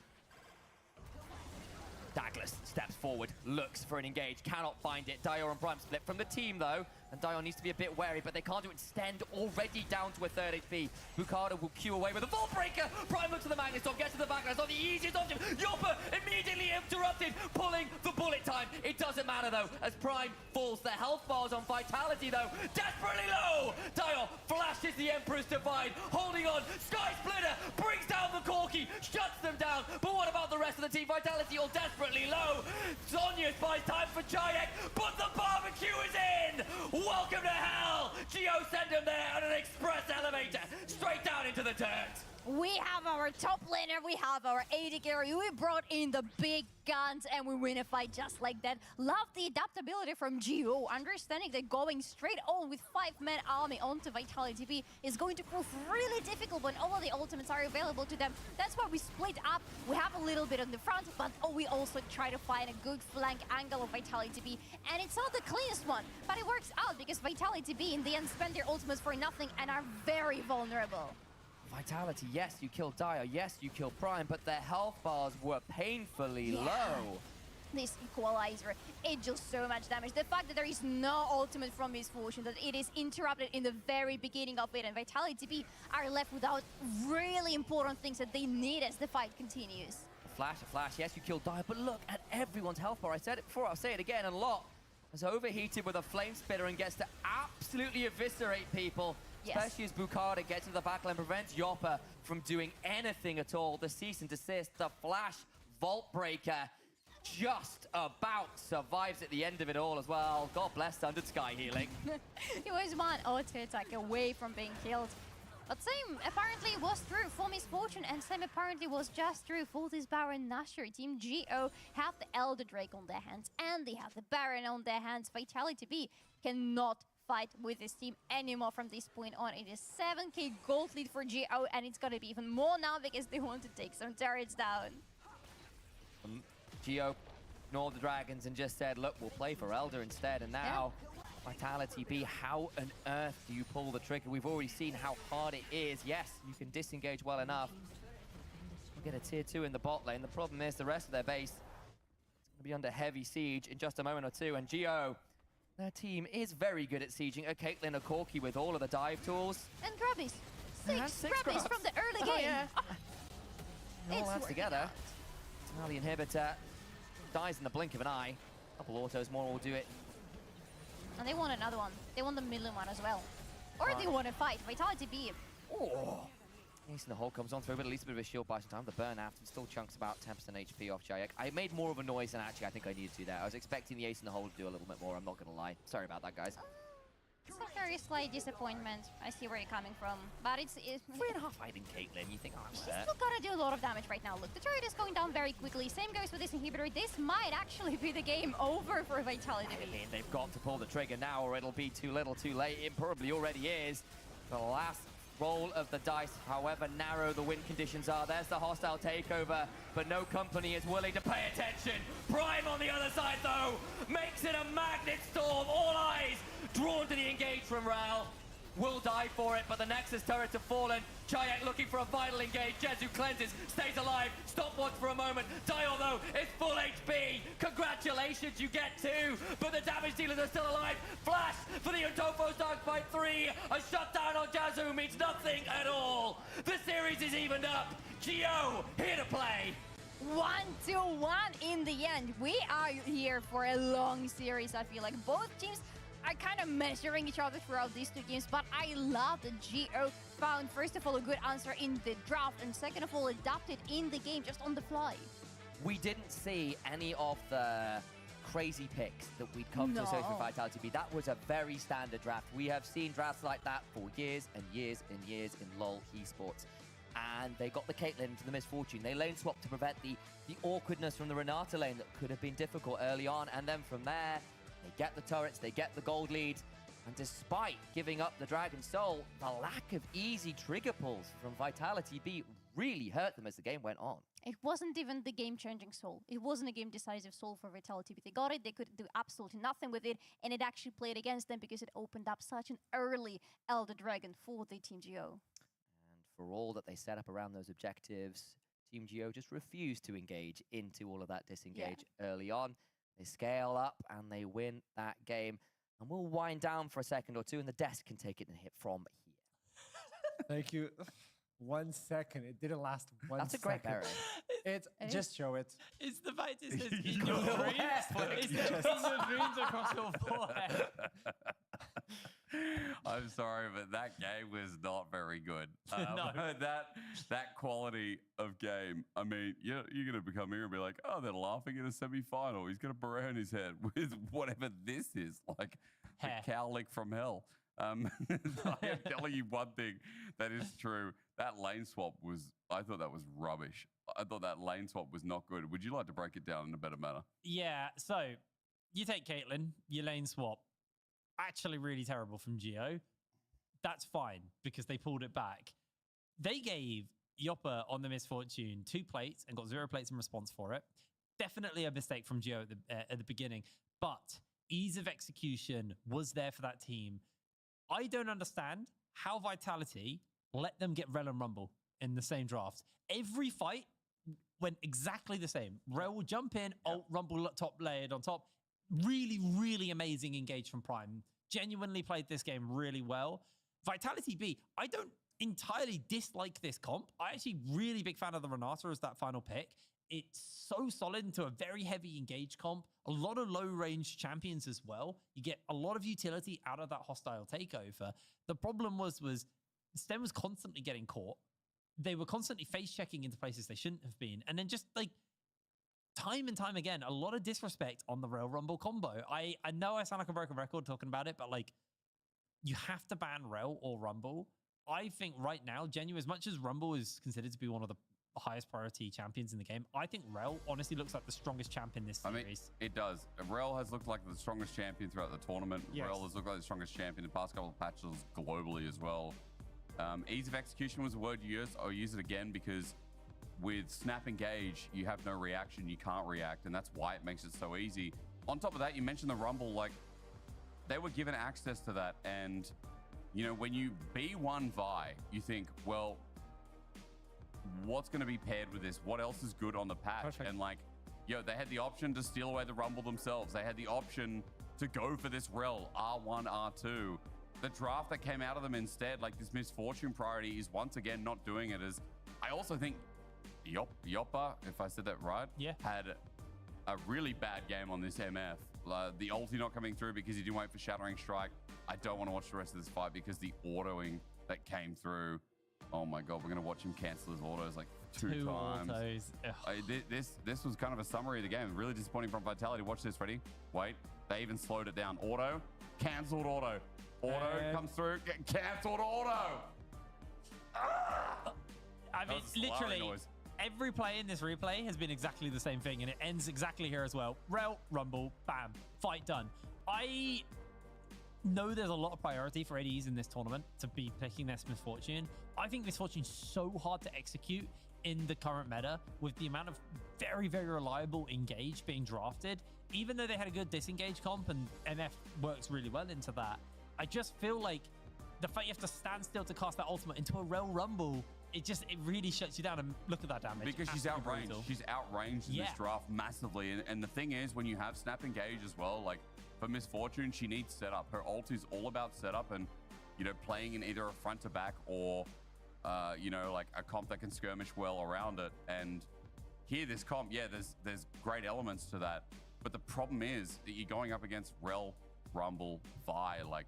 Douglas steps forward, looks for an engage, cannot find it. Dio and Prime split from the team though, and Dio needs to be a bit wary, but they can't do it. Stend already down to a third HP. Bukata will queue away with a Vault Breaker. Prime looks to the Magnestorm, gets to the back. That's not the easiest option. Yawara immediately interrupted, pulling the bullet time. It doesn't matter though, as Prime falls. The health bars on Vitality though, desperately low. Dio flashes the Emperor's Divide, holding on. Sky Splitter brings down the Corki, shuts them down. But what about the rest of the team? Vitality all desperately low. Sonya buys time for Cälจ๋C, but the barbecue is in. Welcome to hell! Geo sent him there on an express elevator, straight down into the dirt. We have our top laner, we have our AD carry, we brought in the big guns, and we win a fight just like that. Love the adaptability from GO, understanding that going straight on with 5-man army onto Vitality B is going to prove really difficult when all of the ultimates are available to them. That's why we split up. We have a little bit on the front, but we also try to find a good flank angle of Vitality B. And it's not the cleanest one, but it works out because Vitality B in the end spend their ultimates for nothing and are very vulnerable. Vitality, yes, you killed Dio, yes, you killed Prime, but their health bars were painfully low. This equalizer, it deals so much damage. The fact that there is no ultimate from Misfortune, that it is interrupted in the very beginning of it, and Vitality B are left without really important things that they need as the fight continues. A flash, yes, you killed Dio, but look at everyone's health bar. I said it before, I'll say it again, and Lot has overheated with a flame spitter and gets to absolutely eviscerate people. Yes. Especially as Bukata gets into the backline, prevents Yawara from doing anything at all. The cease and desist, the flash, Vault Breaker. just about survives at the end of it all as well. God bless Sundered Sky healing. He was one auto attack away from being killed. But same apparently was through for Misfortune, and same apparently was just through for this Baron Nashor. Team GO have the Elder Drake on their hands, and they have the Baron on their hands. Vitality B cannot fight with this team anymore from this point on. It is 7k gold lead for GO, and it's gonna be even more now because they want to take some turrets down. GO ignored the dragons and just said, look, we'll play for Elder instead. And now, Vitality B, how on earth do you pull the trigger? We've already seen how hard it is. Yes, you can disengage well enough. We'll get a tier 2 in the bot lane. The problem is the rest of their base is going to be under heavy siege in just a moment or two. And GO, their team is very good at sieging. A Caitlyn, a Corki with all of the dive tools. And Grubbies. Six Grubbies from the early game. Yeah. All It's that working together. out. Tally inhibitor dies in the blink of an eye. Couple autos more will do it. And they want another one. They want the middle one as well. Or they want to fight. Vitality B. Oh. Ace in the hole comes on through, but at least a bit of a shield buy some time. The burn after still chunks about 10% HP off Cạo øC. I made more of a noise than actually I think I needed to there. I was expecting the ace in the hole to do a little bit more. I'm not going to lie. Sorry about that, guys. It's a very slight disappointment. I see where you're coming from. But it's 3.5 fighting Caitlyn. You think, oh, I'm she's set. still gotta do a lot of damage right now. Look, the turret is going down very quickly. Same goes with this inhibitor. This might actually be the game over for Vitality. I mean, they've got to pull the trigger now or it'll be too little too late. It probably already is. The last roll of the dice, however narrow the win conditions are. There's the hostile takeover, but no company is willing to pay attention. Prime on the other side, though, makes it a magnet storm. All eyes drawn to the engage from Ral. Will die for it, but the Nexus turrets have fallen. Cạo øC looking for a final engage. Jezu cleanses, stays alive. Stopwatch for a moment. Dial, though, is full HP. Congratulations, you get 2, but the damage dealers are still alive. Flash for the Utofo Dark by 3. A shutdown on Jezu means nothing at all. The series is evened up. GO here to play. 1-1 in the end. We are here for a long series, I feel like. Both teams are kind of measuring each other throughout these 2 games, but I love that GO found, first of all, a good answer in the draft, and second of all, adapted in the game just on the fly. We didn't see any of the crazy picks that we'd come to associate with Vitality B. That was a very standard draft. We have seen drafts like that for years and years and years in LoL esports. And they got the Caitlyn to the Misfortune. They lane swapped to prevent the awkwardness from the Renata lane that could have been difficult early on. And then from there, they get the turrets, they get the gold lead. And despite giving up the Dragon Soul, the lack of easy trigger pulls from Vitality B really hurt them as the game went on. It wasn't even the game-changing soul. It wasn't a game-decisive soul for Vitality B. They got it, they could do absolutely nothing with it, and it actually played against them because it opened up such an early Elder Dragon for the Team GO. For all that they set up around those objectives, Team GO just refused to engage into all of that disengage early on. They scale up and they win that game. And we'll wind down for a second or two, and the desk can take it and hit from here. Thank you. 1 second. It didn't last 1 second. That's a great berry. It's just show it. It's the fact it says in your dreams. It's in your dreams across your forehead. I'm sorry, but that game was not very good. No. That quality of game. I mean, you're going to become here and be like, oh, they're laughing at a semi-final. He's got a beret on his head with whatever this is, like the cowlick from hell. I am telling you one thing that is true. That lane swap I thought that was rubbish. I thought that lane swap was not good. Would you like to break it down in a better manner? Yeah, so you take Caitlyn, your lane swap. Actually really terrible from GO. That's fine because they pulled it back. They gave Yawara on the Misfortune 2 plates and got 0 plates in response for it. Definitely a mistake from GO at the beginning, but ease of execution was there for that team. I don't understand how Vitality let them get Rel and Rumble in the same draft. Every fight went exactly the same. Rel will jump in, ult, Rumble top layered on top. Really, really amazing engage from Prime. Genuinely played this game really well. Vitality B, I don't entirely dislike this comp. I'm actually really big fan of the Renata as that final pick. It's so solid into a very heavy engage comp. A lot of low range champions as well. You get a lot of utility out of that hostile takeover. The problem was Stem was constantly getting caught. They were constantly face checking into places they shouldn't have been. And then just like time and time again, a lot of disrespect on the Rel Rumble combo. I know I sound like a broken record talking about it, but like, you have to ban Rel or Rumble. I think right now, as much as Rumble is considered to be one of the highest priority champions in the game, I think Rel honestly looks like the strongest champ in this series. I mean, it does. Rel has looked like the strongest champion throughout the tournament. Yes. Rel has looked like the strongest champion in the past couple of patches globally as well. Ease of execution was a word you used. I'll use it again because with snap engage, you have no reaction. You can't react, and that's why it makes it so easy. On top of that, you mentioned the Rumble. Like, they were given access to that, and you know, when you B1 Vi, you think, well, what's going to be paired with this? What else is good on the patch? Perfect. And like, yo, they had the option to steal away the Rumble themselves. They had the option to go for this Rel, R1, R2. The draft that came out of them instead, like this misfortune priority, is once again not doing it. As I also think Yawara, if I said that right, had a really bad game on this MF. The ulti not coming through because he didn't wait for Shattering Strike. I don't want to watch the rest of this fight because the autoing that came through. Oh my God, we're going to watch him cancel his autos like two times. Autos. This was kind of a summary of the game. Really disappointing from Vitality. Watch this, ready? Wait, they even slowed it down. Auto, cancelled auto. Auto comes through, cancelled auto. I mean, literally, every play in this replay has been exactly the same thing, and it ends exactly here as well. Rel, Rumble, bam, fight done. I know there's a lot of priority for ADs in this tournament to be picking this Misfortune. I think Misfortune's so hard to execute in the current meta with the amount of very, very reliable engage being drafted. Even though they had a good disengage comp and MF works really well into that, I just feel like the fact you have to stand still to cast that ultimate into a Rel Rumble, it really shuts you down. And look at that damage. Because she's outranged. Brutal. She's outranged in this draft massively. And the thing is, when you have snap engage as well, like for Misfortune, she needs setup. Her ult is all about setup and, you know, playing in either a front to back or, you know, like a comp that can skirmish well around it. And here, this comp, there's great elements to that. But the problem is that you're going up against Rel, Rumble, Vi, like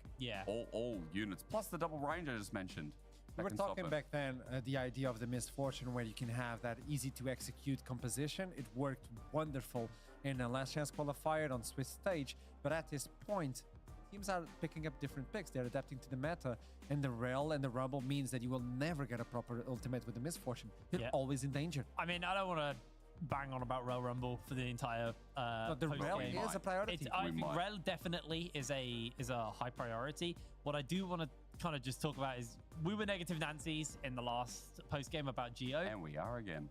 all units, plus the double range I just mentioned. We were talking back then the idea of the Misfortune where you can have that easy to execute composition. It worked wonderful in a last chance qualifier on Swiss stage, but at this point, teams are picking up different picks. They're adapting to the meta, and the Rel and the Rumble means that you will never get a proper ultimate with the Misfortune. You're always in danger. I mean, I don't want to bang on about Rel Rumble for the entire but the Rel is a priority. I think Rel definitely is a high priority. What I do want to kind of just talk about is we were negative Nancy's in the last post game about Geo, and we are again.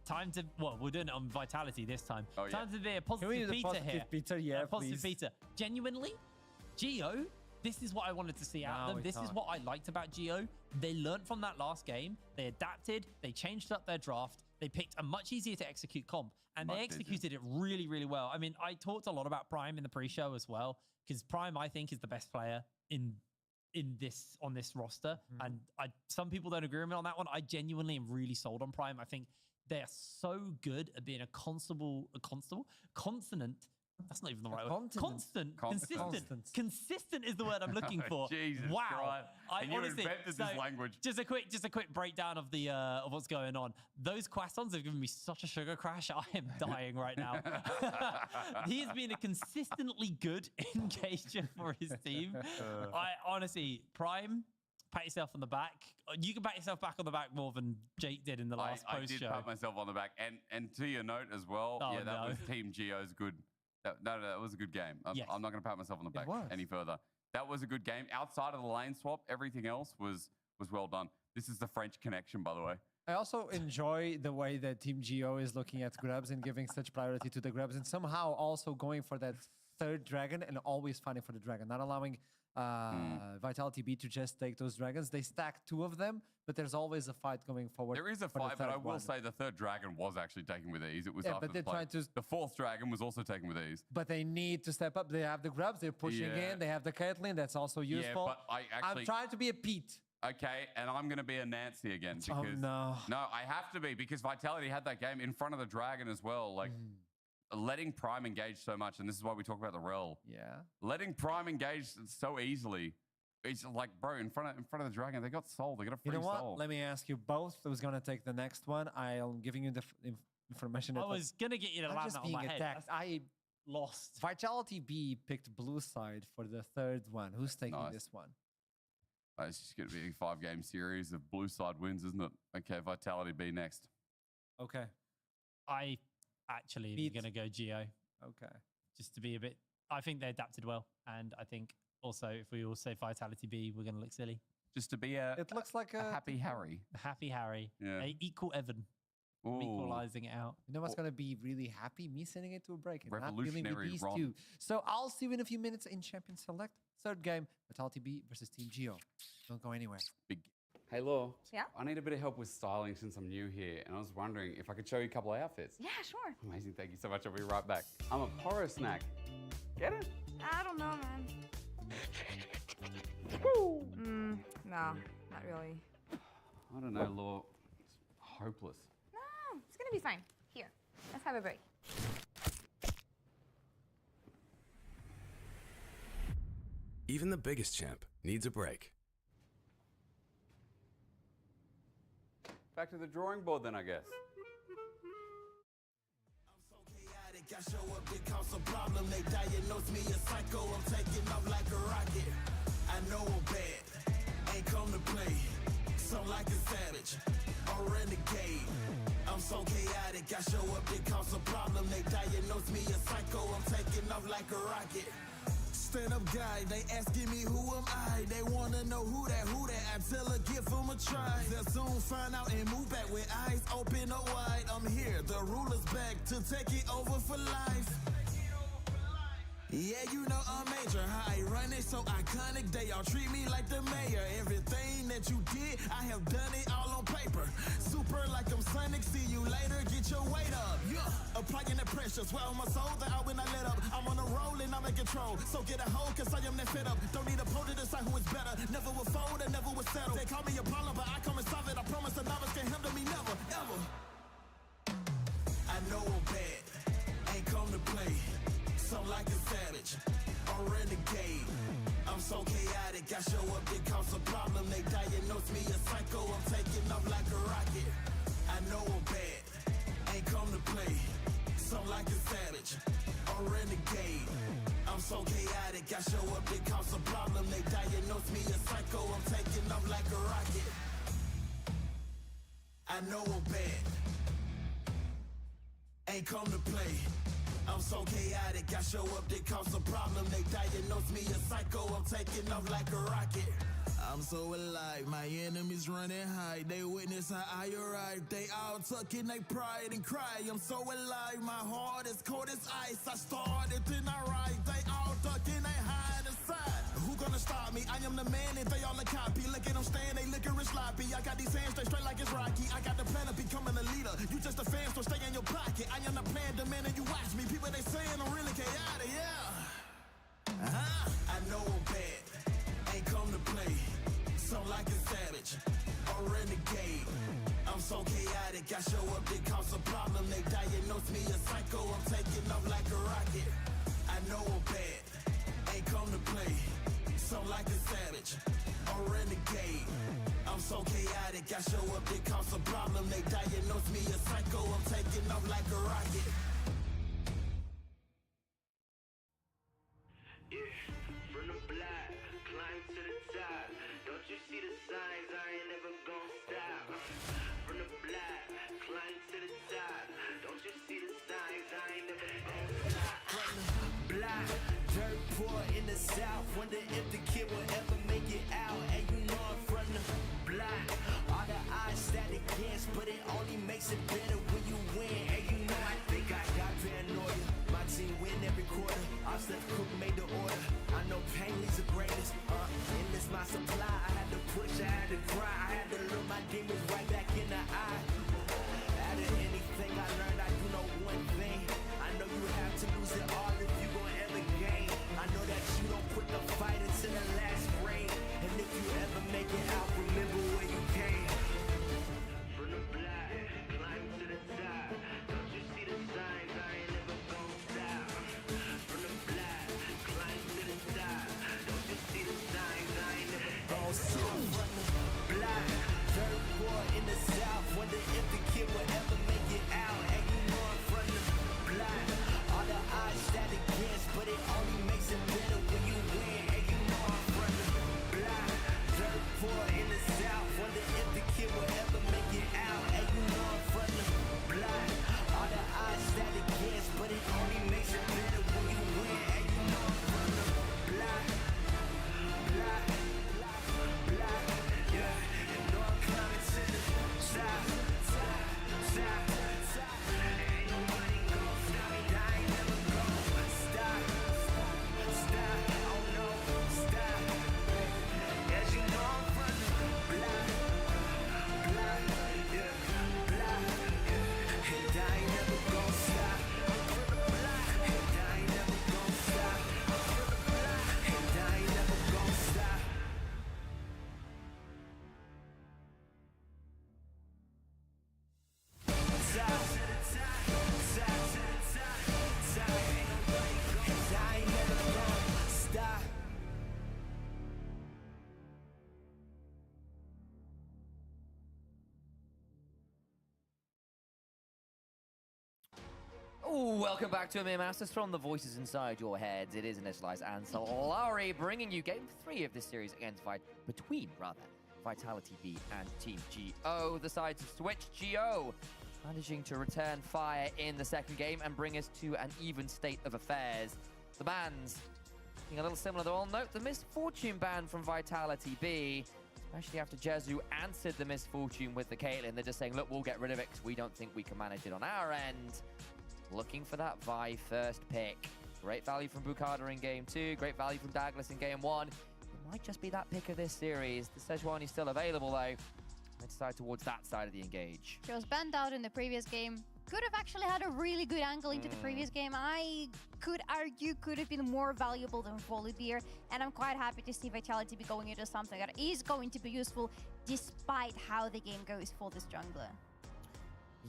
We're doing it on Vitality this time. Oh, time to be a positive beta here. Positive beta. Genuinely, Geo, this is what I wanted to see out of them. This is what I liked about Geo. They learned from that last game. They adapted. They changed up their draft. They picked a much easier to execute comp, and they executed it really, really well. I mean, I talked a lot about Prime in the pre-show as well, because Prime, I think, is the best player on this roster. And some people don't agree with me on that one. I genuinely am really sold on Prime. I think they are so good at being a consonant. That's not even the right word. Consistent. Consistent is the word I'm looking for. Jesus wow. Christ. And you invented this language. Just a quick breakdown of the of what's going on. Those Quastons have given me such a sugar crash. I am dying right now. He has been a consistently good engager for his team. I honestly, Prime, pat yourself on the back. You can pat yourself back on the back more than Jake did in the last post show. I did pat myself on the back. And to your note as well, that was Team Geo's good. No, that was a good game. I'm not going to pat myself on the back any further. That was a good game. Outside of the lane swap, everything else was well done. This is the French connection, by the way. I also enjoy the way that Team Geo is looking at grabs and giving such priority to the grabs, and somehow also going for that third dragon and always fighting for the dragon, not allowing Vitality B to just take those dragons. They stack 2 of them, but there's always a fight going forward. There is a fight, but I will say the third dragon was actually taken with ease. It was after but they're trying to. The 4th dragon was also taken with ease. But they need to step up. They have the grabs. They're pushing in. They have the Caitlyn. That's also useful. Yeah, but I'm trying to be a Pete. Okay, and I'm going to be a Nancy again because no, I have to be because Vitality had that game in front of the dragon as well. Like. Letting Prime engage so much, and this is why we talk about the Rel. Yeah. Letting Prime engage so easily. It's like, bro, in front of the dragon, they got soul. They got a free soul. Let me ask you both. Who's going to take the next one? I'm giving you the information. I was gonna get you to I'm land just that on being my head. attacked. I lost. Vitality B picked blue side for the third one. Who's taking this one? It's just going to be a 5-game series of blue side wins, isn't it? Okay, Vitality B next. Okay. I actually am going to go Geo. Okay. Just to be a bit... I think they adapted well. And I think also if we all say Vitality B, we're going to look silly. Just to be a... It looks like a happy Harry. A happy Harry. Yeah. A equal Evan. Ooh. Equalizing it out. You know what's going to be really happy? Me sending it to a break and not dealing with Revolutionary these Ron. two. So I'll see you in a few minutes in Champion Select. Third game, Vitality B versus Team Geo. Don't go anywhere. Hey, Law. Yeah? I need a bit of help with styling since I'm new here, and I was wondering if I could show you a couple of outfits. Yeah, sure. Amazing, thank you so much. I'll be right back. I'm a porro snack. Get it? I don't know, man. No, not really. I don't know, Law. It's hopeless. No, it's gonna be fine. Here, let's have a break. Even the biggest champ needs a break. Back to the drawing board then, I guess. I show up, it cause a problem. They diagnose me a psycho. I'm taking off like a rocket. I know I'm bad, ain't come to play. So like a savage, a renegade. I'm so chaotic. I show up, it cause a problem. They diagnose me a psycho. I'm taking off like a rocket. Stand-up guy, they asking me who am I. They wanna know who that. I tell her give them a try. They'll soon find out and move back with eyes open or wide. I'm here, the ruler's back to take it over for life. Yeah, you know I'm major, how I run it so iconic. They all treat me like the mayor. Everything that you did, I have done it all on paper. Super like I'm Sonic, see you later, get your weight up. Yeah, applying the pressure, swear on my soul that I when I let up. I'm on a roll and I'm in control, so get a hold cause I am that fed up. Don't need a pole to decide who is better. Never will fold and never will settle. They call me a problem, but I come and solve it. I promise the novice can't handle me, never, ever. I know I'm bad, ain't come to play. So like a savage, a renegade. I'm so chaotic, I show up, it cause a problem. They diagnose me a psycho, I'm taking off like a rocket. I know I'm bad, ain't come to play. So like a savage, a renegade. I'm so chaotic, I show up, it cause a problem. They diagnose me a psycho, I'm taking off like a rocket. I know I'm bad, ain't come to play. I'm so chaotic, I show up, they cause a problem. They diagnose me a psycho, I'm taking off like a rocket. I'm so alive, my enemies running high. They witness how I arrive. They all tuck in their pride and cry. I'm so alive, my heart is cold as ice. I started, then I ride. They all duck and they hide aside. Who gonna stop me? I am the man and they all a copy. Look at them stand, they licorice sloppy. I got these hands, they straight like it's Rocky. I got the plan of becoming a leader. You just a fan, so stay in your pocket. I am the plan, demanding you watch me. People they saying I'm really chaotic, yeah. I know I'm bad, ain't come to play. So like a savage, a renegade. I'm so chaotic, I show up, it cause a problem. They diagnose me a psycho, I'm taking off like a rocket. I know I'm bad, ain't come to play. So like a savage, a renegade. I'm so chaotic, I show up, it cause a problem. They diagnose me a psycho, I'm taking off like a rocket. From the block, climb to the top. Don't you see the signs? I ain't never gonna stop. From the block, climb to the top. Don't you see the signs? I ain't never gonna stop. From the block, dirt poor in the south. Wonder if the kid will ever make it out. And you know I'm from the block. All the odds static against, but it only makes it better when you win. And you know I think I got paranoia. My team win every quarter. Our Steph Cook made the order. I know pain is the greatest. Endless my supply. I had to push, I had to cry. I had to look my demons right back in the eye. Out of anything I learned, I do know one thing. I know you have to lose it all if you gon' ever gain. I know that you don't put the fight into the last frame. And if you ever make it out, remember where you came. From the block, climb to the top. Don't you see the signs? I ain't never gonna stop. From the block, climb to the top. Don't you see the signs? I ain't never gonna stop. From the block, dirt poor in the south. Wonder Welcome back to Amir Masters from the voices inside your heads. It is Initialize and Solari bringing you game 3 of this series between Vitality B and Team GO. The sides switch. GO managing to return fire in the second game and bring us to an even state of affairs. The bans being a little similar, though. I'll note the Misfortune ban from Vitality B, especially after Jezu answered the Misfortune with the Caitlyn. They're just saying, look, we'll get rid of it because we don't think we can manage it on our end. Looking for that Vi first pick. Great value from Bukada in game 2. Great value from Douglas in game 1. It might just be that pick of this series. The Sejuani's still available, though. Let's decide towards that side of the engage. She was banned out in the previous game. Could have actually had a really good angle into the previous game. I could argue could have been more valuable than Volibear. And I'm quite happy to see Vitality be going into something that is going to be useful despite how the game goes for this jungler.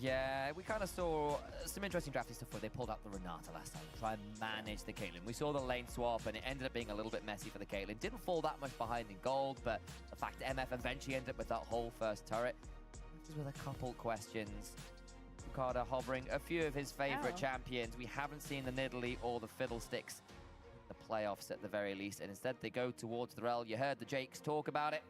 Yeah, we kind of saw some interesting drafty stuff where they pulled out the Renata last time to try and manage the Caitlyn. We saw the lane swap, and it ended up being a little bit messy for the Caitlyn. Didn't fall that much behind in gold, but the fact that MF eventually ended up with that whole first turret left us with a couple questions. Bukada hovering a few of his favorite champions. We haven't seen the Nidalee or the Fiddlesticks in the playoffs at the very least, and instead they go towards the Rel. You heard the Jakes talk about it.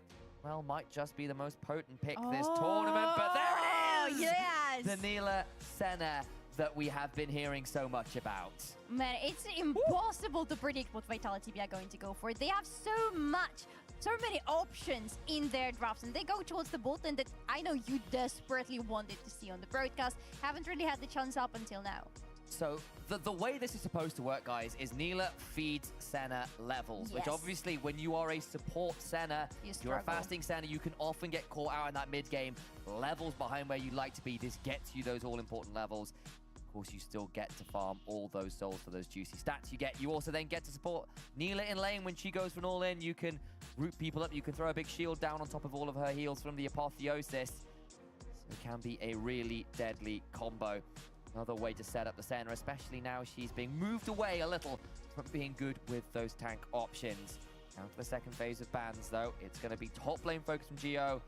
Well, might just be the most potent pick this tournament, but there it is! Yes! The Nilah Senna that we have been hearing so much about. Man, it's impossible to predict what Vitality B are going to go for. They have so many options in their drafts, and they go towards the bot lane that I know you desperately wanted to see on the broadcast. Haven't really had the chance up until now. So the way this is supposed to work, guys, is Nilah feeds Senna levels, which obviously when you are a support Senna, you're a fasting Senna, you can often get caught out in that mid-game. Levels behind where you like to be, this gets you those all-important levels. Of course, you still get to farm all those souls for those juicy stats you get. You also then get to support Nilah in lane. When she goes for an all-in, you can root people up, you can throw a big shield down on top of all of her heals from the Apotheosis. So it can be a really deadly combo. Another way to set up the Senna, especially now she's being moved away a little from being good with those tank options. Now to the second phase of bans, though. It's going to be top lane focus from GO.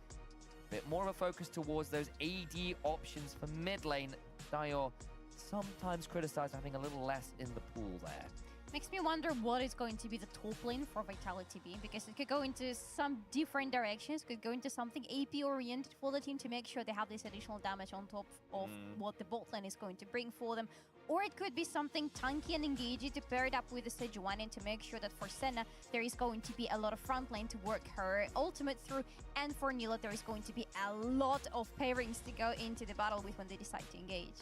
A bit more of a focus towards those AD options for mid lane. Dio sometimes criticized having a little less in the pool there. Makes me wonder what is going to be the top lane for Vitality B, because it could go into some different directions, could go into something AP-oriented for the team to make sure they have this additional damage on top of what the bot lane is going to bring for them. Or it could be something tanky and engagey to pair it up with the Sejuani to make sure that for Senna, there is going to be a lot of front lane to work her ultimate through, and for Nilah, there is going to be a lot of pairings to go into the battle with when they decide to engage.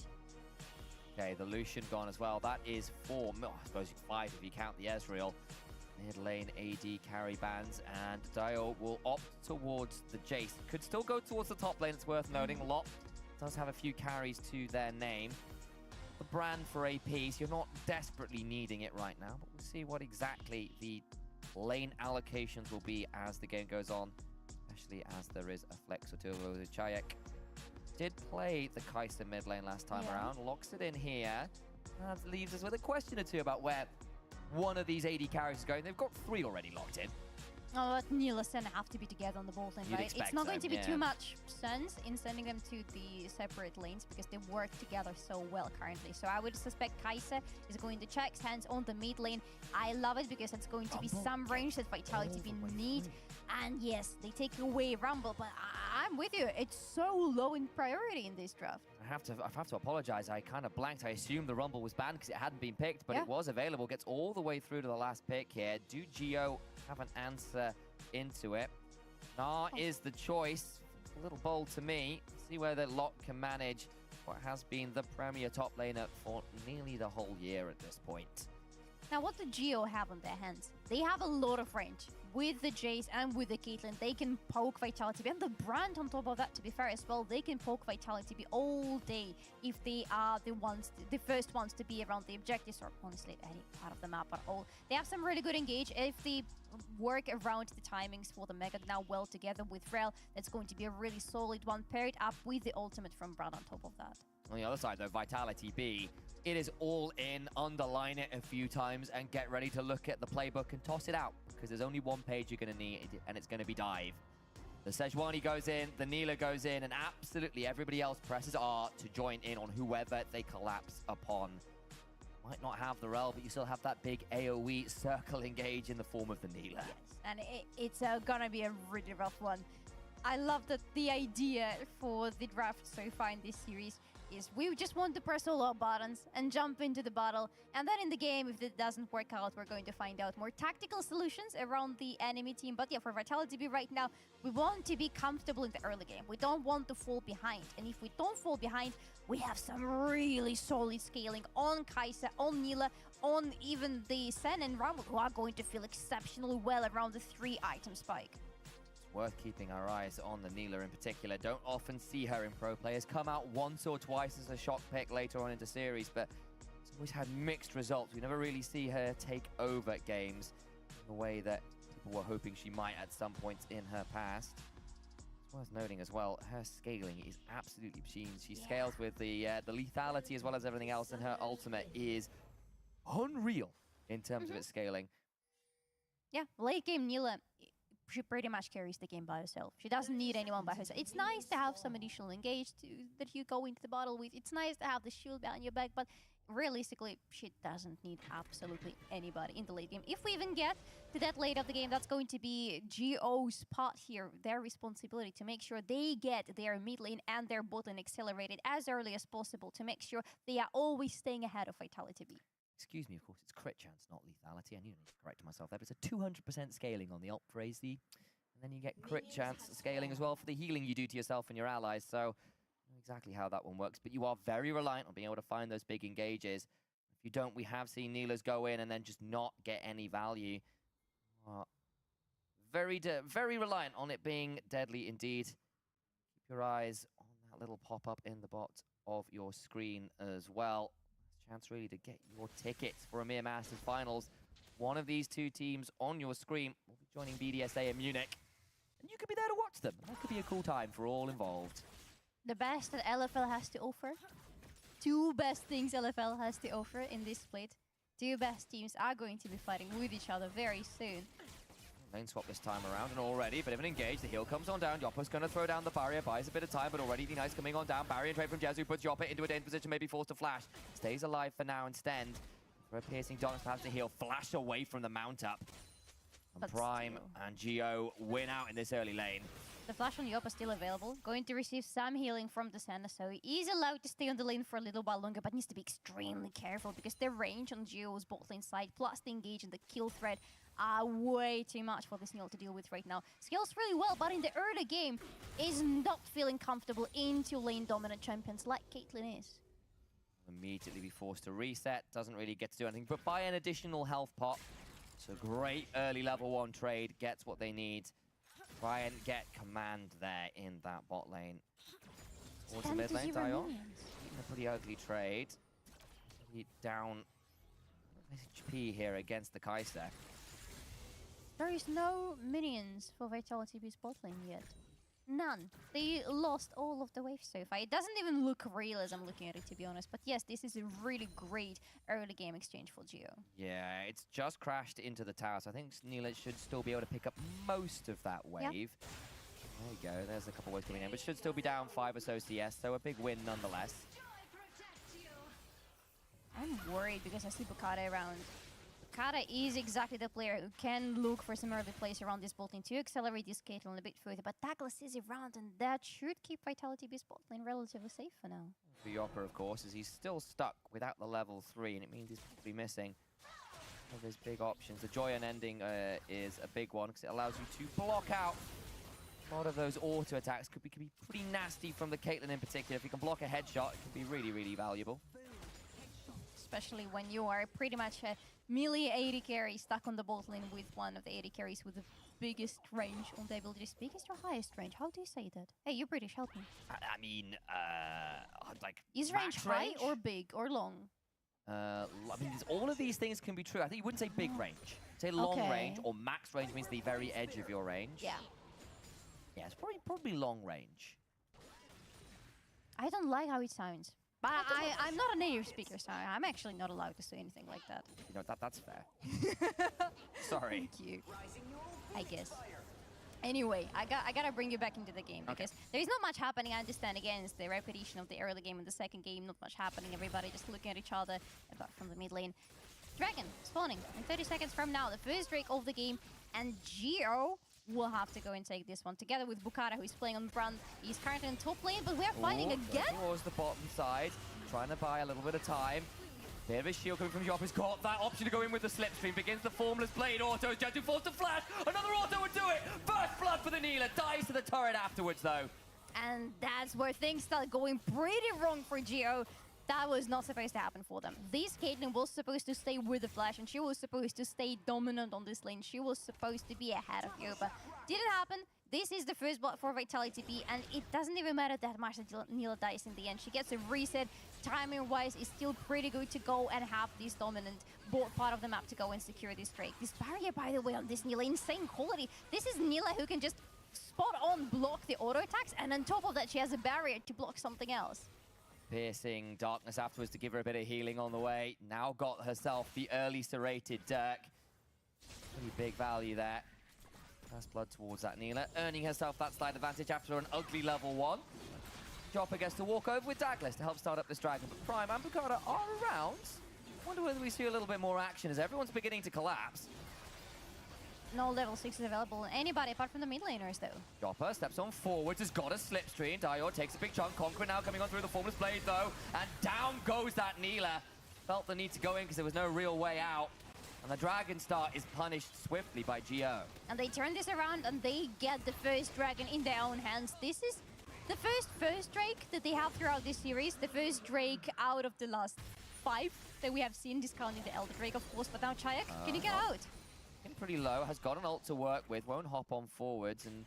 Okay, the Lucian gone as well. That is 4, I suppose 5 if you count the Ezreal. Mid lane AD carry bans, and Dio will opt towards the Jace. Could still go towards the top lane, it's worth noting. Lot does have a few carries to their name. The brand for APs, you're not desperately needing it right now, but we'll see what exactly the lane allocations will be as the game goes on, especially as there is a flex or two of the CälஊC. Did play the Kai'Sa mid lane last time around, locks it in here. That leaves us with a question or two about where one of these AD carries is going. They've got 3 already locked in. Oh, but Nilah Senna have to be together on the bot lane, right? It's not going to be too much sense in sending them to the separate lanes because they work together so well currently. So I would suspect Kai'Sa is going to check hands on the mid lane. I love it because it's going to be some range that Vitality B need. And yes, they take away Rumble, but I'm with you. It's so low in priority in this draft. I have to apologize. I kind of blanked. I assumed the Rumble was banned because it hadn't been picked, but it was available. Gets all the way through to the last pick here. Do GO have an answer into it? Nah is the choice. It's a little bold to me. See where the Lot can manage what has been the premier top laner for nearly the whole year at this point. Now, what do GO have on their hands? They have a lot of range. With the Jace and with the Caitlyn, they can poke Vitality B. And the brand on top of that, to be fair as well, they can poke Vitality B all day if they are the first ones to be around the objectives, or honestly, any part of the map at all. They have some really good engage. If they work around the timings for the Mega now well together with Rel, that's going to be a really solid one, paired up with the ultimate from Brad on top of that. On the other side, though, Vitality B, it is all in, underline it a few times, and get ready to look at the playbook and toss it out, because there's only one page you're going to need, and it's going to be dive. The Sejuani goes in, the Neela goes in, and absolutely everybody else presses R to join in on whoever they collapse upon. Might not have the rel, but you still have that big AoE circle engage in the form of the Neela. Yes, and it's gonna be a really rough one. I love that the idea for the draft so far in this series is we just want to press all our buttons and jump into the battle. And then in the game, if it doesn't work out, we're going to find out more tactical solutions around the enemy team. But yeah, for Vitality B right now, we want to be comfortable in the early game. We don't want to fall behind. And if we don't fall behind, we have some really solid scaling on Kai'Sa, on Neela, on even the Sen and Rumble, who are going to feel exceptionally well around the 3-item spike. Worth keeping our eyes on the Neela in particular. Don't often see her in pro players. Come out once or twice as a shock pick later on into series, but she's always had mixed results. We never really see her take over games in the way that people were hoping she might at some points in her past. It's worth noting as well, her scaling is absolutely obscene. She scales with the lethality as well as everything else, and her ultimate is unreal in terms of its scaling. Yeah, late game Neela, she pretty much carries the game by herself. She doesn't need anyone by herself. It's nice to have some additional engage that you go into the battle with. It's nice to have the shield behind your back, but realistically, she doesn't need absolutely anybody in the late game. If we even get to that late of the game, that's going to be GO's part here, their responsibility to make sure they get their mid lane and their bot lane accelerated as early as possible to make sure they are always staying ahead of Vitality B. Excuse me, of course, it's crit chance, not lethality. I need to correct myself there, but it's a 200% scaling on the ult for AZ. And then you get crit chance scaling as well for the healing you do to yourself and your allies. So, I know exactly how that one works, but you are very reliant on being able to find those big engages. If you don't, we have seen Neela's go in and then just not get any value. Very reliant on it being deadly indeed. Keep your eyes on that little pop-up in the bottom of your screen as well. Chance really to get your tickets for EMEA Masters Finals. One of these two teams on your screen will be joining BDSA in Munich. And you could be there to watch them. That could be a cool time for all involved. The best that LFL has to offer. Two best things LFL has to offer in this split. Two best teams are going to be fighting with each other very soon. Lane swap this time around, and already a bit of an engage. The heal comes on down. Yoppa's going to throw down the barrier, buys a bit of time, but already the Nice coming on down. Barrier and trade from Jezu puts Yoppa into a dangerous position, maybe forced to flash. Stays alive for now instead. For a piercing darkness, perhaps the heal. Flash away from the mount up. And Prime and Geo win out in this early lane. The flash on Yoppa still available. Going to receive some healing from the Senna, so he is allowed to stay on the lane for a little while longer, but needs to be extremely careful because the range on Geo's bot lane side, plus the engage and the kill threat, are way too much for this Neil to deal with right now. Scales really well, but in the early game, is not feeling comfortable into lane dominant champions like Caitlyn is. Immediately be forced to reset. Doesn't really get to do anything, but buy an additional health pot. So great early level 1 trade. Gets what they need. Try and get command there in that bot lane. Towards the mid lane, TIòng. A pretty ugly trade. Down HP here against the Kai'Sa. There is no minions for Vitality B's bot lane yet. None. They lost all of the waves so far. It doesn't even look real as I'm looking at it, to be honest. But yes, this is a really great early game exchange for Geo. Yeah, it's just crashed into the tower, so I think Neela should still be able to pick up most of that wave. Yep. There you go. There's a couple waves coming in, but should still be down 5 or so CS, so a big win nonetheless. I'm worried because I see Bukata around. Bukata is exactly the player who can look for some early plays around this bot lane to accelerate this Caitlyn a bit further, but Douglas is around, and that should keep Vitality B's bot lane relatively safe for now. For Yoppa, of course, as he's still stuck without the level 3, and it means he's probably missing one of his big options. The Joy Unending is a big one, because it allows you to block out a lot of those auto attacks. Could be pretty nasty from the Caitlyn in particular. If you can block a headshot, it can be really, really valuable. Especially when you are pretty much a melee AD carry stuck on the bot lane with one of the AD carries with the biggest range on the abilities. Biggest or highest range? How do you say that? Hey, you're British, help me. I mean, like... Is range high or big or long? I mean, all of these things can be true. I think you wouldn't say big range. Say long range, or max range means the very edge of your range. Yeah. Yeah, it's probably long range. I don't like how it sounds. But I'm not a native speaker, so I'm actually not allowed to say anything like that. You know, that's fair. Sorry. Thank you. I guess. Anyway, I gotta bring you back into the game because there is not much happening. I understand against the repetition of the early game and the second game, not much happening. Everybody just looking at each other, apart from the mid lane. Dragon spawning in 30 seconds from now, the first Drake of the game, and Geo will have to go and take this one together with Bukata, who is playing on front. He's currently in top lane, but we are fighting again. Towards the bottom side, trying to buy a little bit of time. Bit of a shield coming from Yop. Has got that option to go in with the slipstream. Begins the Formless Blade auto. Jetty forced to flash. Another auto would do it. First blood for the Neela. Dies to the turret afterwards, though. And that's where things start going pretty wrong for Geo. That was not supposed to happen for them. This Caitlyn was supposed to stay with the Flash, and she was supposed to stay dominant on this lane. She was supposed to be ahead of you, but didn't happen. This is the first blood for Vitality B, and it doesn't even matter that much that Neela dies in the end. She gets a reset. Timing-wise, is still pretty good to go and have this dominant board part of the map to go and secure this Drake. This barrier, by the way, on this Neela, insane quality. This is Neela who can just spot on block the auto attacks, and on top of that, she has a barrier to block something else. Piercing darkness afterwards to give her a bit of healing on the way. Now got herself the early serrated Dirk. Pretty big value there. First blood towards that Neela, earning herself that slight advantage after an ugly level 1. Chopper gets to walk over with Douglas to help start up this Dragon. But Prime and Bukata are around. Wonder whether we see a little bit more action as everyone's beginning to collapse. No level 6 is available on anybody apart from the mid laners, though. Chopper steps on forwards, has got a slipstream. Dior takes a big chunk. Conqueror now coming on through the Formless Blade, though. And down goes that Neela. Felt the need to go in because there was no real way out. And the Dragon Star is punished swiftly by Geo. And they turn this around and they get the first Dragon in their own hands. This is the first Drake that they have throughout this series. The first Drake out of the last 5 that we have seen, discounting the Elder Drake, of course. But now Chayek, can you get out? Pretty low, has got an ult to work with, won't hop on forwards, and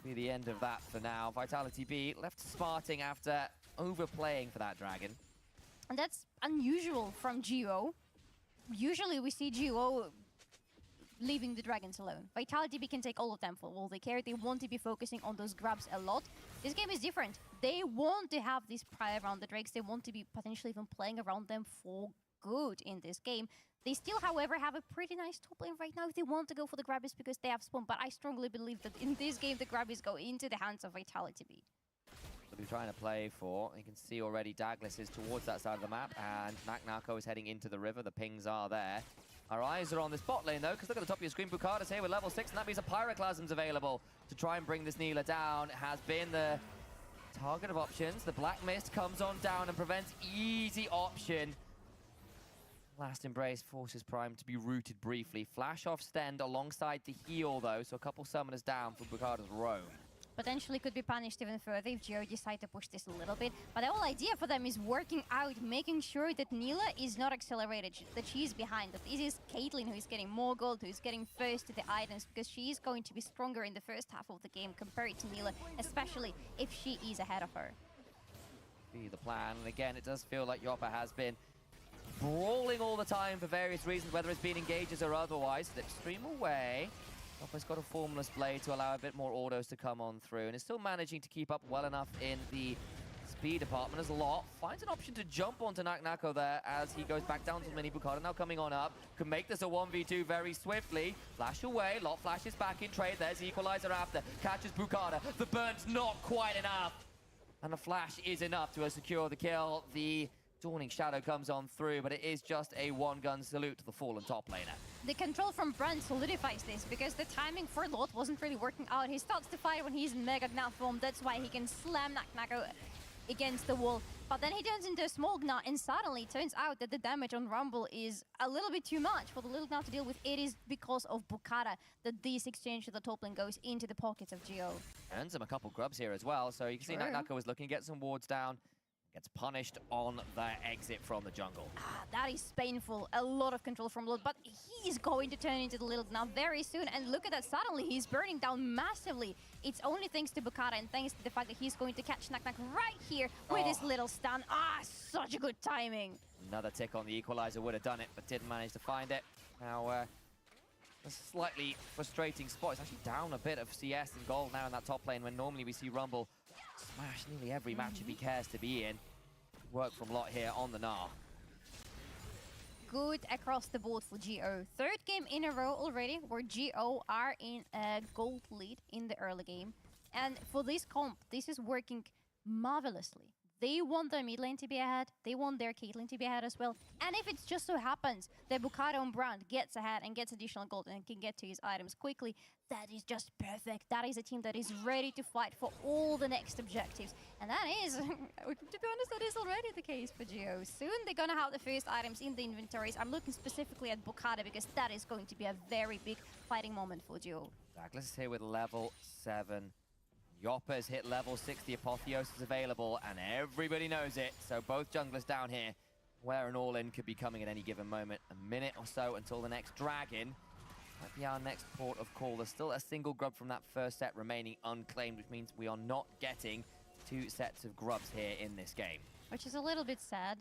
be the end of that for now. Vitality B left smarting after overplaying for that Dragon. And that's unusual from Geo. Usually we see Geo leaving the Dragons alone. Vitality B can take all of them for all they care. They want to be focusing on those grabs a lot. This game is different. They want to have this pride around the Drakes. They want to be potentially even playing around them for good in this game. They still, however, have a pretty nice top lane right now if they want to go for the grabbies because they have spawn. But I strongly believe that in this game, the grabbies go into the hands of Vitality B. So they're trying to play for. You can see already Douglas is towards that side of the map, and Naknako is heading into the river. The pings are there. Our eyes are on this bot lane, though, because look at the top of your screen. Bukata's here with level 6, and that means a Pyroclasm's available to try and bring this Neela down. It has been the target of options. The Black Mist comes on down and prevents easy option. Last Embrace forces Prime to be rooted briefly. Flash off Stend alongside the heal, though, so a couple summoners down for Bukata's roam. Potentially could be punished even further if Geo decide to push this a little bit. But the whole idea for them is working out, making sure that Neela is not accelerated, that she is behind. That this is Caitlyn who is getting more gold, who is getting first to the items, because she is going to be stronger in the first half of the game compared to Neela, especially if she is ahead of her. Be the plan, and again, it does feel like Yoppa has been brawling all the time for various reasons, whether it's been engages or otherwise. Slipstream away. Yoppa's got a Formless Blade to allow a bit more autos to come on through, and is still managing to keep up well enough in the speed department as Lot finds an option to jump onto Naknako there as he goes back down to Mini Bukata. Now coming on up, can make this a 1v2 very swiftly. Flash away, Lot flashes back in trade. There's the Equalizer after, catches Bukata. The burn's not quite enough, and the flash is enough to secure the kill. The Dawning Shadow comes on through, but it is just a one-gun salute to the fallen top laner. The control from Brand solidifies this because the timing for Lot wasn't really working out. He starts to fight when he's in Mega Gnath form. That's why he can slam Naknako against the wall. But then he turns into a small Gnath, and suddenly it turns out that the damage on Rumble is a little bit too much for the little Gnath to deal with. It is because of Bukata that this exchange to the top lane goes into the pockets of Geo. Earns him a couple grubs here as well, so you can see Naknako is looking to get some wards down. Gets punished on the exit from the jungle. That is painful. A lot of control from Lord, but he's going to turn into the little Gnath very soon. And look at that, suddenly he's burning down massively. It's only thanks to Bukata and thanks to the fact that he's going to catch Naknak right here with his little stun. Such a good timing. Another tick on the Equalizer would have done it, but didn't manage to find it. Now, a slightly frustrating spot. It's actually down a bit of CS and gold now in that top lane when normally we see Rumble smash nearly every match if he cares to be in. Work from Lot here on the Gnar. good across the board for GO. Third game in a row already where GO are in a gold lead in the early game. And for this comp, this is working marvelously. They want their mid lane to be ahead, they want their Caitlyn to be ahead as well. And if it just so happens that Bukado and Brand gets ahead and gets additional gold and can get to his items quickly, that is just perfect. That is a team that is ready to fight for all the next objectives. And that is, to be honest, that is already the case for GO. Soon they're gonna have the first items in the inventories. I'm looking specifically at Bukado because that is going to be a very big fighting moment for GO. Douglas is here with level 7. Yawpa has hit level 6, the Apotheosis is available, and everybody knows it. So both junglers down here, where an all-in could be coming at any given moment. A minute or so until the next dragon. Might be our next port of call. There's still a single grub from that first set remaining unclaimed, which means we are not getting 2 sets of grubs here in this game. Which is a little bit sad.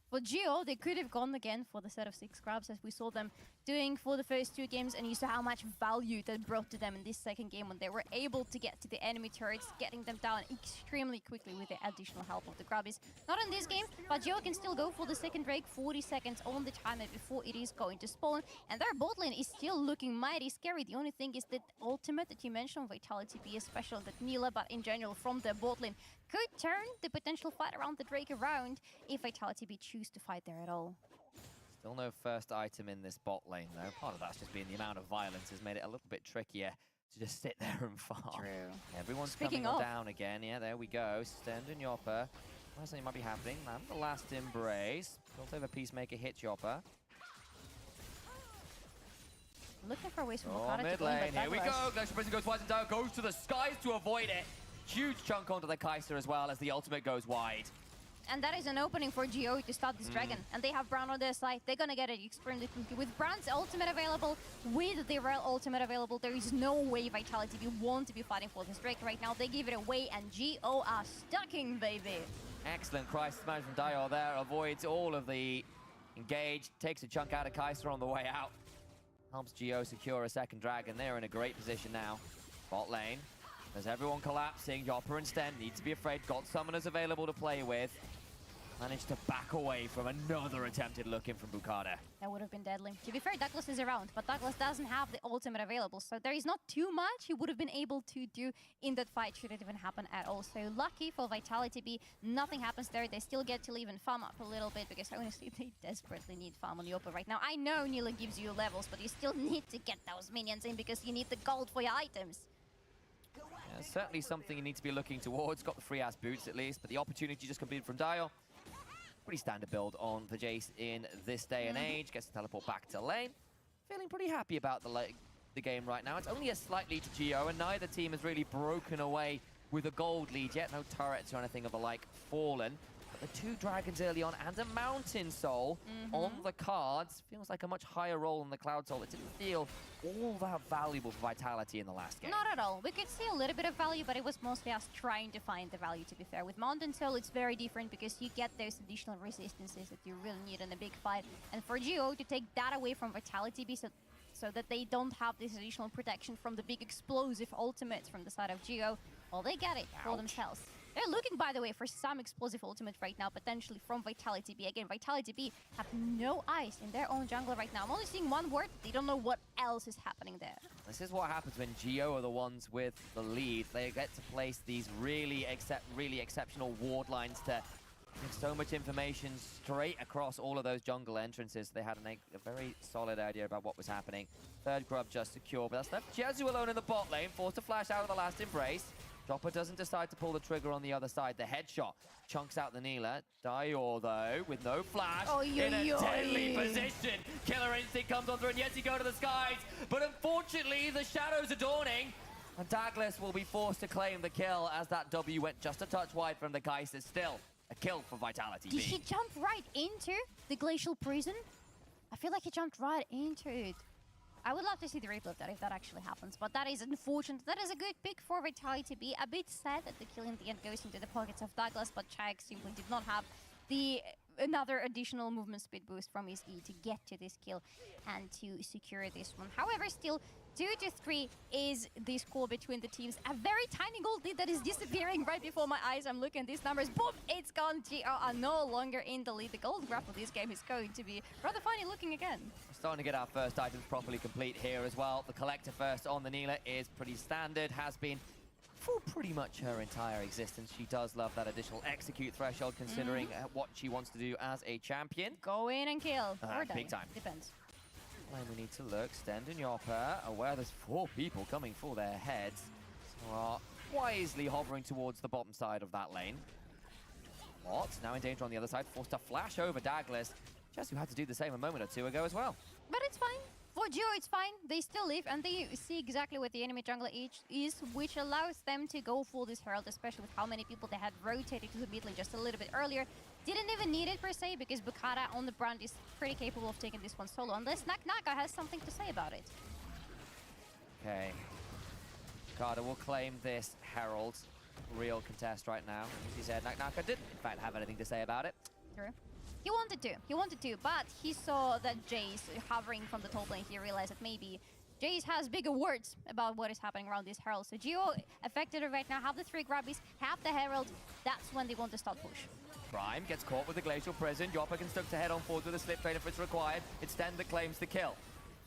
For GO, they could have gone again for the set of 6 grabs as we saw them doing for the first 2 games, and you saw how much value that brought to them in this second game when they were able to get to the enemy turrets, getting them down extremely quickly with the additional help of the grabbies. Not in this game, but GO can still go for the second Drake, 40 seconds on the timer before it is going to spawn, and their bot lane is still looking mighty scary. The only thing is that ultimate that you mentioned, Vitality B, especially that Nila, but in general from their bot lane, could turn the potential fight around the Drake around if Vitality B choose to fight there at all. Still no first item in this bot lane, though. Part of that's just been the amount of violence has made it a little bit trickier to just sit there and farm. True. Everyone's Speaking coming of, down again. Yeah, there we go. Stend and Yawpa. Something might be happening. Man, the last embrace. Built over Peacemaker hits Yawpa. Looking for ways from Oh, mid lane. Here we go. Glacial Prison goes wide and down. Goes to the skies to avoid it. Huge chunk onto the Kai'Sa as well as the ultimate goes wide. And that is an opening for GO to start this dragon. And they have Brand on their side. They're gonna get it extremely quickly. With Brand's ultimate available, with the Rel ultimate available, there is no way Vitality B want to be fighting for this Drake right now. They give it away and GO are stucking, baby. Excellent crisis management from Dio there. Avoids all of the engage. Takes a chunk out of Kai'Sa on the way out. Helps GO secure a second dragon. They're in a great position now. Bot lane. There's everyone collapsing. Yawpa and Sten need to be afraid. Got summoners available to play with. Managed to back away from another attempted look in from Bukado. That would have been deadly. To be fair, Douglas is around, but Douglas doesn't have the ultimate available, so there is not too much he would have been able to do in that fight should it even happen at all. So lucky for Vitality B, nothing happens there. They still get to leave and farm up a little bit because honestly, they desperately need farm on the Yawpa right now. I know Nila gives you levels, but you still need to get those minions in because you need the gold for your items. Yeah, certainly something you need to be looking towards. Got the free-ass boots at least, but the opportunity just completed from Dio. Pretty standard build on the Jace in this day and age. Gets to teleport back to lane. Feeling pretty happy about the game right now. It's only a slight lead to GO, and neither team has really broken away with a gold lead yet. No turrets or anything of the like fallen. But the 2 dragons early on and a Mountain Soul on the cards feels like a much higher role than the Cloud Soul. It didn't feel all that valuable for Vitality in the last game. Not at all. We could see a little bit of value, but it was mostly us trying to find the value, to be fair. With Mountain Soul, it's very different because you get those additional resistances that you really need in a big fight. And for GO to take that away from Vitality B so that they don't have this additional protection from the big explosive ultimates from the side of GO, well, they get it for themselves. They're looking, by the way, for some explosive ultimate right now, potentially from Vitality B. Again, Vitality B have no eyes in their own jungle right now. I'm only seeing one word. They don't know what else is happening there. This is what happens when GO are the ones with the lead. They get to place these really exceptional ward lines to give so much information straight across all of those jungle entrances. They had a very solid idea about what was happening. Third grub just secure, but that's left Jezu alone in the bot lane, forced to flash out of the last embrace. Dropper doesn't decide to pull the trigger on the other side. The headshot chunks out the Nila. Dior, though, with no flash, in a deadly position. Killer instinct comes on through, and yes, he go to the skies. But unfortunately, the shadows are dawning. And Douglas will be forced to claim the kill as that W went just a touch wide from the Kai'Sa. Still a kill for Vitality B. Did he jump right into the Glacial Prison? I feel like he jumped right into it. I would love to see the replay of that if that actually happens, but that is unfortunate. That is a good pick for Vitality B. A bit sad that the kill in the end goes into the pockets of Douglas, but Chag simply did not have the another additional movement speed boost from his E to get to this kill and to secure this one. However, still 2-3 is the score between the teams. A very tiny gold lead that is disappearing right before my eyes. I'm looking at these numbers. Boom! It's gone. GO are no longer in the lead. The gold graph of this game is going to be rather funny looking again. We're starting to get our first items properly complete here as well. The collector first on the Neela is pretty standard, has been for pretty much her entire existence. She does love that additional execute threshold, considering what she wants to do as a champion. Go in and kill. Or die. Big time. Depends. And we need to look. Stend and Yawara, aware there's 4 people coming for their heads. So are wisely hovering towards the bottom side of that lane. Lots now in danger on the other side, forced to flash over Douglas. Just who had to do the same a moment or two ago as well. But it's fine. For Geo, it's fine. They still live, and they see exactly what the enemy jungler is, which allows them to go for this Herald, especially with how many people they had rotated to the mid lane just a little bit earlier. Didn't even need it per se, because Bukata on the brand is pretty capable of taking this one solo, unless Naknaka has something to say about it. Okay. Bukata will claim this Herald. Real contest right now. As he said, Naknaka didn't, in fact, have anything to say about it. True. He wanted to, but he saw that Jace hovering from the top lane. He realized that maybe Jace has bigger words about what is happening around this Herald. So Geo affected right now, have the 3 grabbies, have the Herald. That's when they want to start push. Prime gets caught with the Glacial Prison. Yawara can stuck to head on forward with a slip train if it's required. It's Stend that claims the kill.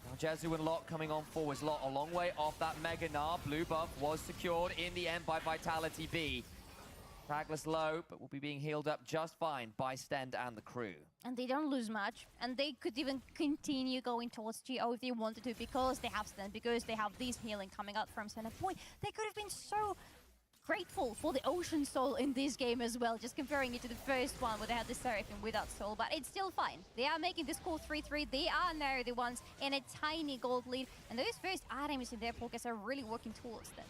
Now Jezu and Lot coming on forwards. Lot a long way off that Mega Gnar. Blue buff was secured in the end by Vitality B. Douglas low, but will be being healed up just fine by Stend and the crew. And they don't lose much, and they could even continue going towards GO if they wanted to, because they have Stend, because they have this healing coming out from center point. They could have been so grateful for the Ocean Soul in this game as well, just comparing it to the first one where they had the Seraphim without Soul, but it's still fine. They are making this score 3-3. They are now the ones in a tiny gold lead, and those first items in their pockets are really working towards them.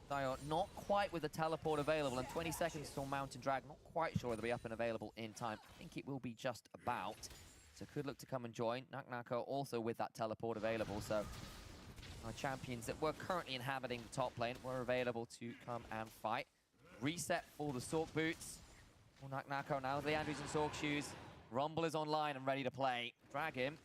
Dio not quite with the teleport available, and 20 seconds till Mountain Drag. Not quite sure it'll be up and available in time. I think it will be just about. So could look to come and join. Naknaka also with that teleport available, so our champions that were currently inhabiting the top lane were available to come and fight. Reset for the Sork boots. For Naknaka now, the Andrews and Sork shoes. Rumble is online and ready to play. Dragon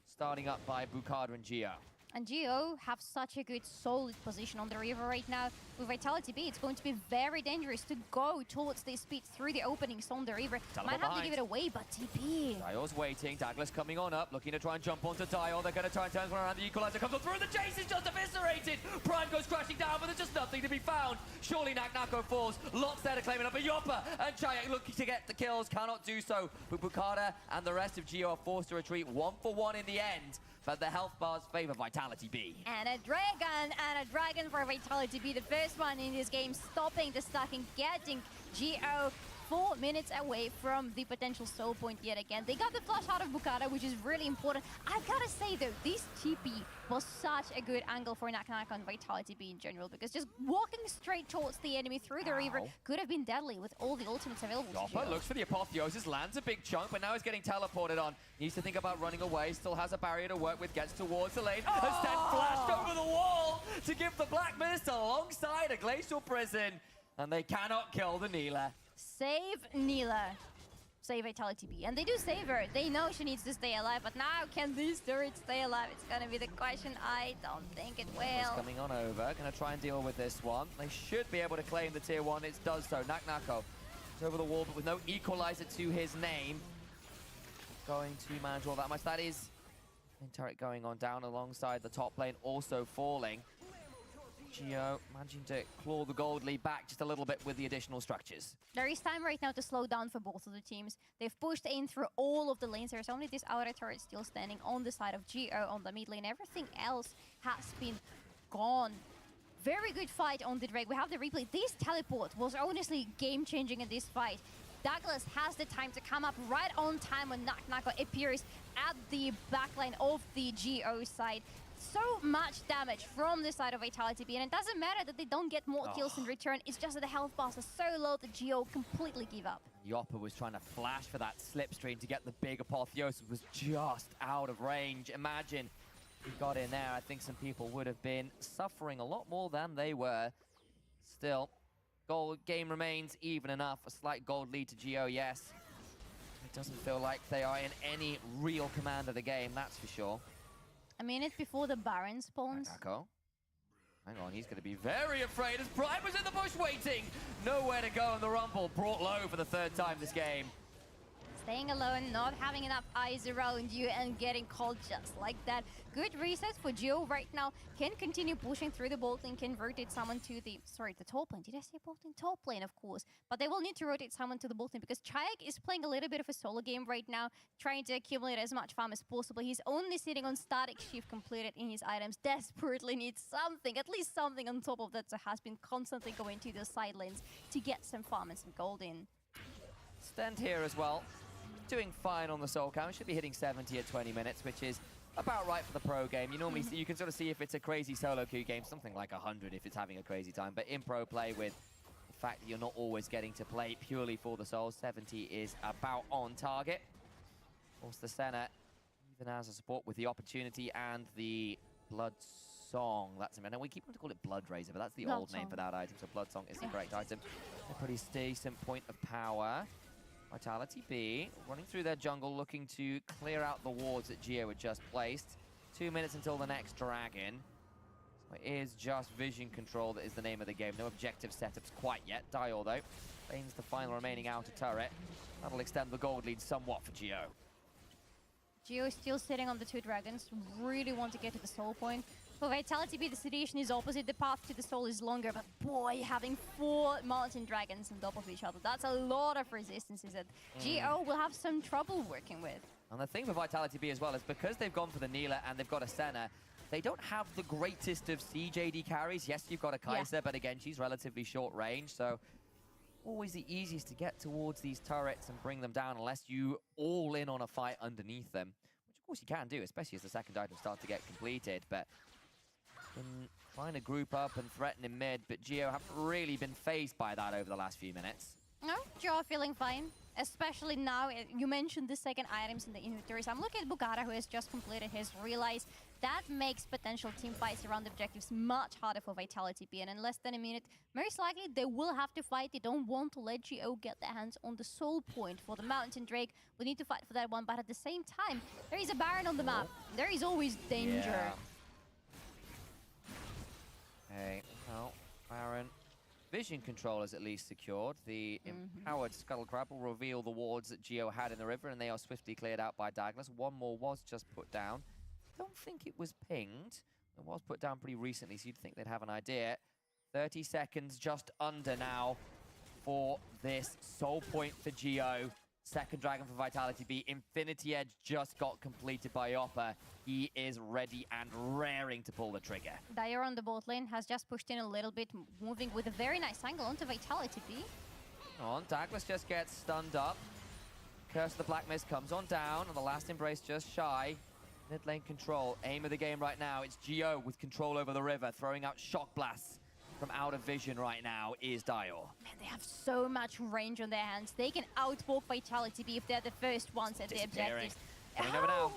starting up by Bukata and Geo. And Geo have such a good, solid position on the river right now. With Vitality B, it's going to be very dangerous to go towards this speed through the openings on the river. Might have to give it away, but TP. Dio's waiting. Douglas coming on up, looking to try and jump onto Dio. They're going to try and turn one around. The equalizer comes on through, and the chase is just eviscerated. Prime goes crashing down, but there's just nothing to be found. Surely Naknaka falls. Lots there to claim it up. But Yawara and Chaya looking to get the kills, cannot do so. But Bukata and the rest of Geo are forced to retreat 1-for-1 in the end. But the health bars favor Vitality B. And a dragon for Vitality B. The first one in this game, stopping the stacking, getting Geo 4 minutes away from the potential soul point yet again. They got the flash out of Bukata, which is really important. I gotta say though, this TP was such a good angle for Naknaka and Vitality B in general, because just walking straight towards the enemy through the river could have been deadly with all the ultimates available to Yawara looks for the Apotheosis, lands a big chunk, but now he's getting teleported on. Needs to think about running away, still has a barrier to work with, gets towards the lane, has then flashed over the wall to give the Black Mist alongside a Glacial Prison, and they cannot kill the Neela. Save Neela. Save Vitality B. And they do save her. They know she needs to stay alive, but now can these turrets stay alive? It's gonna be the question. I don't think it will. Coming on over, gonna try and deal with this one. They should be able to claim the tier 1. It does so. Naknaka is over the wall, but with no equalizer to his name. Going to manage all that much. That is turret going on down alongside the top lane, also falling. Geo managing to claw the gold lead back just a little bit with the additional structures. There is time right now to slow down for both of the teams. They've pushed in through all of the lanes. There's only this outer turret still standing on the side of Geo on the mid lane. Everything else has been gone. Very good fight on the Drake. We have the replay. This teleport was honestly game-changing in this fight. Douglas has the time to come up right on time when Naknaka appears at the backline of the Geo side. So much damage from the side of Vitality B, and it doesn't matter that they don't get more kills in return. It's just that the health bars are so low that Geo completely give up. Yawara was trying to flash for that slipstream to get the big Apotheosis, was just out of range. Imagine he got in there. I think some people would have been suffering a lot more than they were. Still, game remains even enough. A slight gold lead to Geo, yes. It doesn't feel like they are in any real command of the game, that's for sure. A minute before the Baron spawns. Echo. Hang on, he's going to be very afraid as Prime was in the bush waiting. Nowhere to go in the Rumble, brought low for the third time this game. Staying alone, not having enough eyes around you, and getting called just like that. Good reset for Geo right now. Can continue pushing through the bot lane, can rotate someone to the... Sorry, the top lane. Did I say bot lane? Top lane, of course. But they will need to rotate someone to the bot lane because CälٰC is playing a little bit of a solo game right now, trying to accumulate as much farm as possible. He's only sitting on static shift completed in his items. Desperately needs something, at least something on top of that, so has been constantly going to the side lanes to get some farm and some gold in. Stand here as well. Doing fine on the soul count. Should be hitting 70 at 20 minutes, which is about right for the pro game. You normally see, you can sort of see if it's a crazy solo queue game, something like 100 if it's having a crazy time. But in pro play, with the fact that you're not always getting to play purely for the souls, 70 is about on target. Of course, the Senna, even as a support with the opportunity and the Blood Song. That's him. I know we keep wanting to call it Blood Razor, but that's the old name for that item. So Blood Song is the correct item. A pretty decent point of power. Vitality B running through their jungle, looking to clear out the wards that Geo had just placed. 2 minutes until the next dragon. So it is just vision control that is the name of the game. No objective setups quite yet. Dial, though, claims the final remaining outer turret. That'll extend the gold lead somewhat for Geo. Geo is still sitting on the 2 dragons. Really want to get to the soul point. For Vitality B, the situation is opposite. The path to the soul is longer, but boy, having 4 mountain dragons on top of each other, that's a lot of resistances that Geo will have some trouble working with. And the thing with Vitality B as well is because they've gone for the Neela and they've got a Senna, they don't have the greatest of siege AD carries. Yes, you've got a Kai'Sa, but again, she's relatively short range, so always the easiest to get towards these turrets and bring them down unless you all in on a fight underneath them, which of course you can do, especially as the second item starts to get completed. But trying to group up and threaten in mid, but Geo haven't really been phased by that over the last few minutes. No, Geo feeling fine, especially now. You mentioned the second items in the inventories. I'm looking at Bugara, who has just completed his realize. That makes potential team fights around objectives much harder for Vitality B, and in less than a minute, most likely they will have to fight. They don't want to let Geo get their hands on the soul point for the Mountain Drake. We need to fight for that one, but at the same time, there is a Baron on the map. There is always danger. Yeah. Okay, well, Baron. Vision control is at least secured. The empowered Scuttle Crab will reveal the wards that Geo had in the river, and they are swiftly cleared out by Douglas. One more was just put down. Don't think it was pinged. It was put down pretty recently, so you'd think they'd have an idea. 30 seconds just under now for this soul point for Geo. Second dragon for Vitality B. Infinity Edge just got completed by Yawara. He is ready and raring to pull the trigger. Dyer on the bot lane has just pushed in a little bit, moving with a very nice angle onto Vitality B. On, Douglas just gets stunned up. Curse of the Black Mist comes on down, and the last embrace just shy. Mid lane control, aim of the game right now. It's Geo with control over the river, throwing out shock blasts from out of vision right now is Dior. Man, they have so much range on their hands. They can outwalk Vitality B if they're the first ones at the objectives. Coming over now.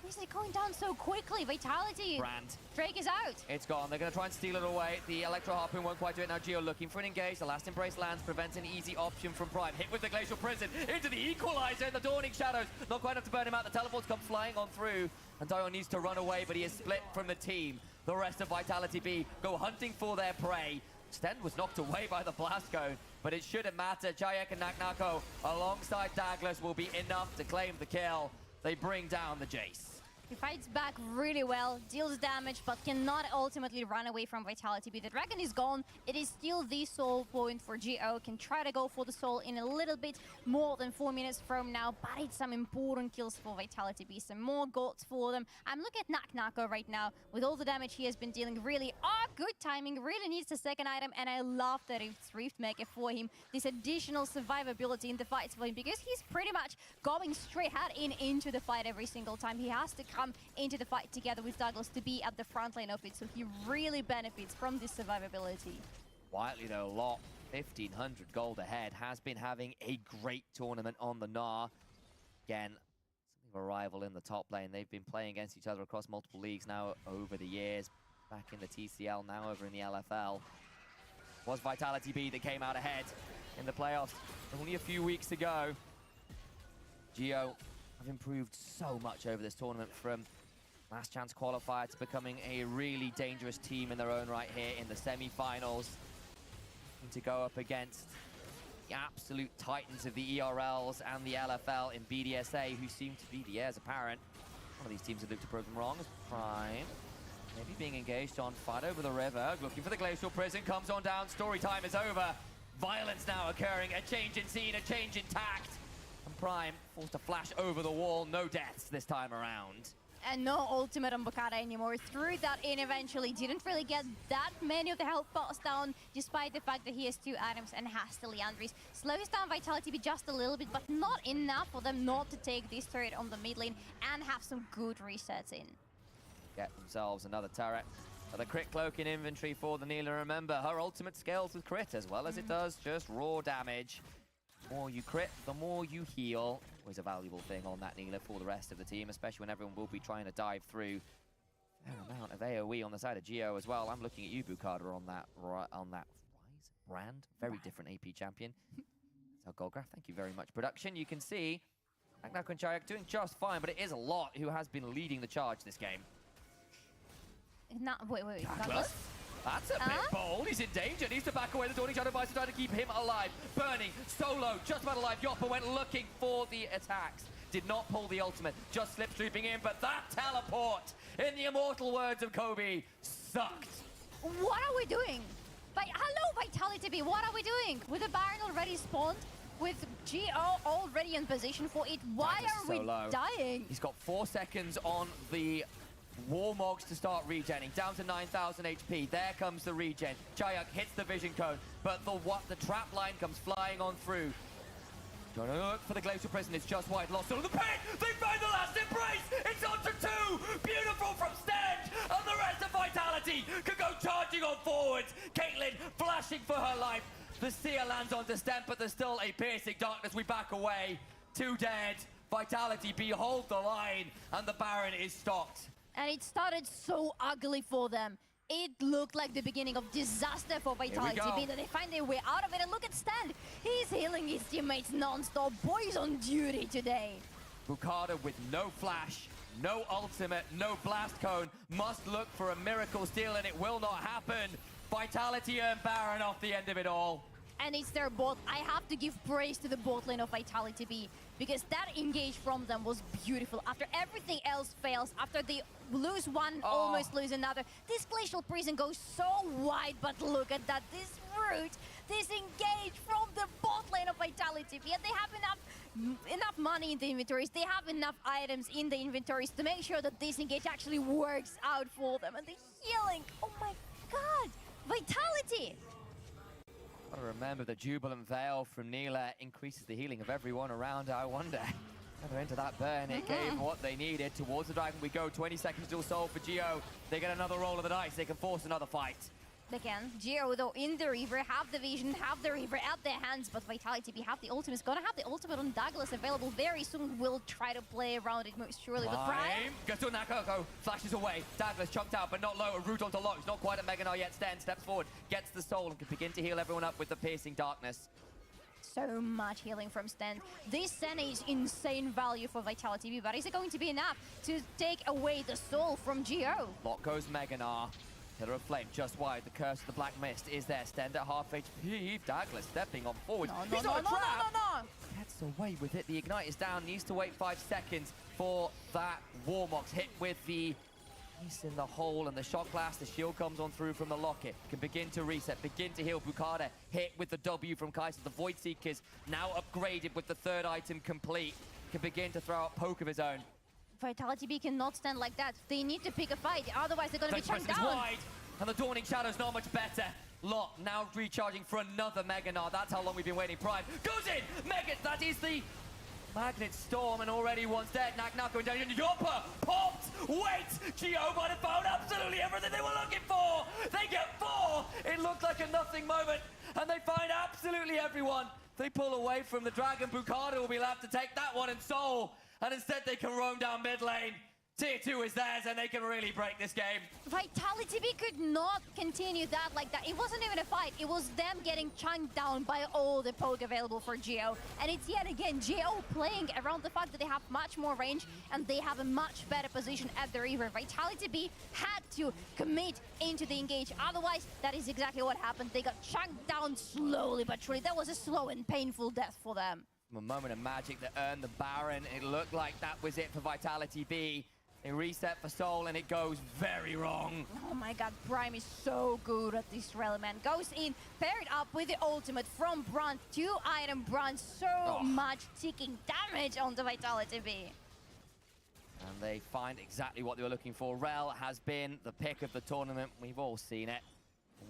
Is it going down so quickly? Vitality. Brand. Drake is out. It's gone. They're going to try and steal it away. The Electro Harpoon won't quite do it now. Geo looking for an engage. The last embrace lands, prevents an easy option from Prime. Hit with the Glacial Prison into the Equalizer in the Dawning Shadows. Not quite enough to burn him out. The teleports come flying on through, and Dior needs to run away, but he is split from the team. The rest of Vitality B go hunting for their prey. Sten was knocked away by the blast cone, but it shouldn't matter. CälٰC and Naknako alongside Douglas will be enough to claim the kill. They bring down the Jace. He fights back really well, deals damage, but cannot ultimately run away from Vitality B. The dragon is gone. It is still the soul point for Geo. Can try to go for the soul in a little bit more than 4 minutes from now, but it's some important kills for Vitality B. Some more golds for them. I'm looking at Naknako right now. With all the damage he has been dealing, really good timing. Really needs the second item, and I love that it's Riftmaker for him. This additional survivability in the fights for him, because he's pretty much going straight head into the fight every single time. He has to come into the fight together with Douglas to be at the front line of it, so he really benefits from this survivability. Quietly though, Lot, 1,500 gold ahead, has been having a great tournament on the Gnar. Again, something of a rival in the top lane. They've been playing against each other across multiple leagues now over the years. Back in the TCL, now over in the LFL. Was Vitality B that came out ahead in the playoffs only a few weeks ago. Geo have improved so much over this tournament, from last chance qualifier to becoming a really dangerous team in their own right here in the semi-finals. To go up against the absolute titans of the ERLs and the LFL in BDSA, who seem to be the heirs apparent. One of these teams have looked to prove them wrong. Prime maybe being engaged on fight over the river, looking for the glacial prison, comes on down, story time is over. Violence now occurring, a change in scene, a change in tact. And Prime forced to flash over the wall, no deaths this time around. And no ultimate on Bukata anymore. Threw that in eventually. Didn't really get that many of the health bars down, despite the fact that he has 2 items and has the Leandris. Slows down Vitality just a little bit, but not enough for them not to take this turret on the mid lane and have some good resets in. Get themselves another turret. The crit cloak in inventory for the Neela. Remember, her ultimate scales with crit as well as it does just raw damage. The more you crit, the more you heal. Always a valuable thing on that Neela for the rest of the team, especially when everyone will be trying to dive through. Fair amount of AoE on the side of Geo as well. I'm looking at you, Bukata, on that Rise brand. Very different AP champion. So Golgraph, thank you very much. Production, you can see Agnak and Chayak doing just fine, but it is a lot who has been leading the charge this game. Wait. Douglas? That's a bit bold. He's in danger. Needs to back away. The Dawning Shadow Vice to try to keep him alive. Burning, solo, just about alive. Yoppa went looking for the attacks. Did not pull the ultimate. Just slipstreaming in, but that teleport, in the immortal words of Kobe, sucked. What are we doing? Hello, Vitality B. What are we doing? With the Baron already spawned, with Geo already in position for it, why are we dying? He's got 4 seconds on the Warmogs to start regenning, down to 9,000 HP. There comes the regen. Chayak hits the vision cone, but the trap line comes flying on through. Trying to look for the glacial prison. It's just wide. Lost all of the pain. They find the last embrace. It's on to 2. Beautiful from Stench, and the rest of Vitality can go charging on forwards. Caitlyn flashing for her life. The Seer lands on Destent, but there's still a piercing darkness. We back away. 2 dead. Vitality behold the line, and the Baron is stopped. And it started so ugly for them. It looked like the beginning of disaster for Vitality B, that they find their way out of it. And look at Stand. He's healing his teammates non-stop. Boys on duty today. Bukata with no flash, no ultimate, no blast cone. Must look for a miracle steal, and it will not happen. Vitality earn Baron off the end of it all. And it's their bot. I have to give praise to the bot lane of Vitality B, because that engage from them was beautiful. After everything else fails, after they lose one, almost lose another, this Glacial Prison goes so wide, but look at that. This route, this engage from the bot lane of Vitality B, and they have enough money in the inventories, they have enough items in the inventories to make sure that this engage actually works out for them. And the healing, oh my god, Vitality! Remember, the Jubilant Veil from Neela increases the healing of everyone around. I wonder whether into that burn it gave what they needed. Towards the dragon we go. 20 seconds till soul for Geo. They get another roll of the dice. They can force another fight. They can. Geo, though, in the Reaver, have the vision, have the Reaver at their hands, but Vitality B have the ultimate. Is gonna have the ultimate on Douglas available very soon. Will try to play around it most surely. But Prime goes to Nakoko, flashes away. Douglas chunked out, but not low. A root onto lock. He's not quite at Meganar yet. Sten steps forward, gets the soul, and can begin to heal everyone up with the piercing darkness. So much healing from Sten. This Sen is insane value for Vitality B, but is it going to be enough to take away the soul from Geo? Lock goes Meganar. Pillar of Flame just wide. The curse of the Black Mist is there. Stand at half HP. Douglas stepping on forward. He's on a trap. Gets away with it. The Ignite is down. Needs to wait 5 seconds for that Warmox hit with the piece in the hole and the Shock Blast. The shield comes on through from the Locket. Can begin to reset, begin to heal. Bukata hit with the W from Kaiser. The Void Seekers now upgraded with the 3rd item complete. Can begin to throw out poke of his own. Vitality B cannot stand like that. They need to pick a fight, otherwise they're going to be chunked down. Wide, and the Dawning Shadow's not much better. Lot now recharging for another Meganar. That's how long we've been waiting. Prime goes in. That is the Magnet Storm, and already one's dead. Nak going down. Yoppa popped. Wait, Geo might have found absolutely everything they were looking for. They get 4. It looked like a nothing moment, and they find absolutely everyone. They pull away from the dragon. Bukata will be left to take that one in soul. And instead they can roam down mid lane. Tier 2 is theirs, and they can really break this game. Vitality B could not continue that like that. It wasn't even a fight. It was them getting chunked down by all the poke available for Geo. And it's yet again Geo playing around the fact that they have much more range and they have a much better position at the river. Vitality B had to commit into the engage. Otherwise, that is exactly what happened. They got chunked down slowly but surely. That was a slow and painful death for them. A moment of magic that earned the Baron. It looked like that was it for Vitality B. They reset for Soul and it goes very wrong. Oh my god, Prime is so good at this rally, man. Goes in, paired up with the ultimate from Brunt. 2-item Brunt, so much ticking damage on the Vitality B. And they find exactly what they were looking for. Rel has been the pick of the tournament. We've all seen it.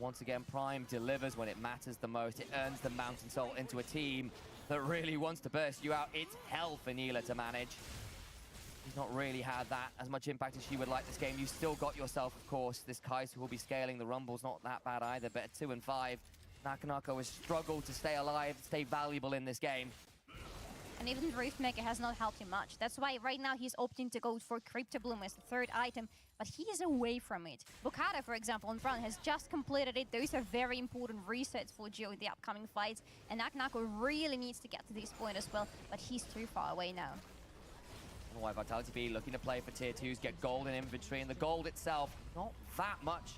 Once again, Prime delivers when it matters the most. It earns the Mountain Soul into a team that really wants to burst you out. It's hell for Neela to manage. She's not really had that as much impact as she would like this game. You've still got yourself, of course, this Kai'Sa who will be scaling. The Rumble's not that bad either, but at 2 and 5, Nakanako has struggled to stay alive, stay valuable in this game. And even Riftmaker has not helped him much. That's why right now he's opting to go for Crypto Bloom as the 3rd item, but he is away from it. Bukata, for example, on Brown has just completed it. Those are very important resets for Geo in the upcoming fights, and Nakanako really needs to get to this point as well, but he's too far away now. Why Vitality B looking to play for tier 2s, get gold in inventory, and the gold itself, not that much.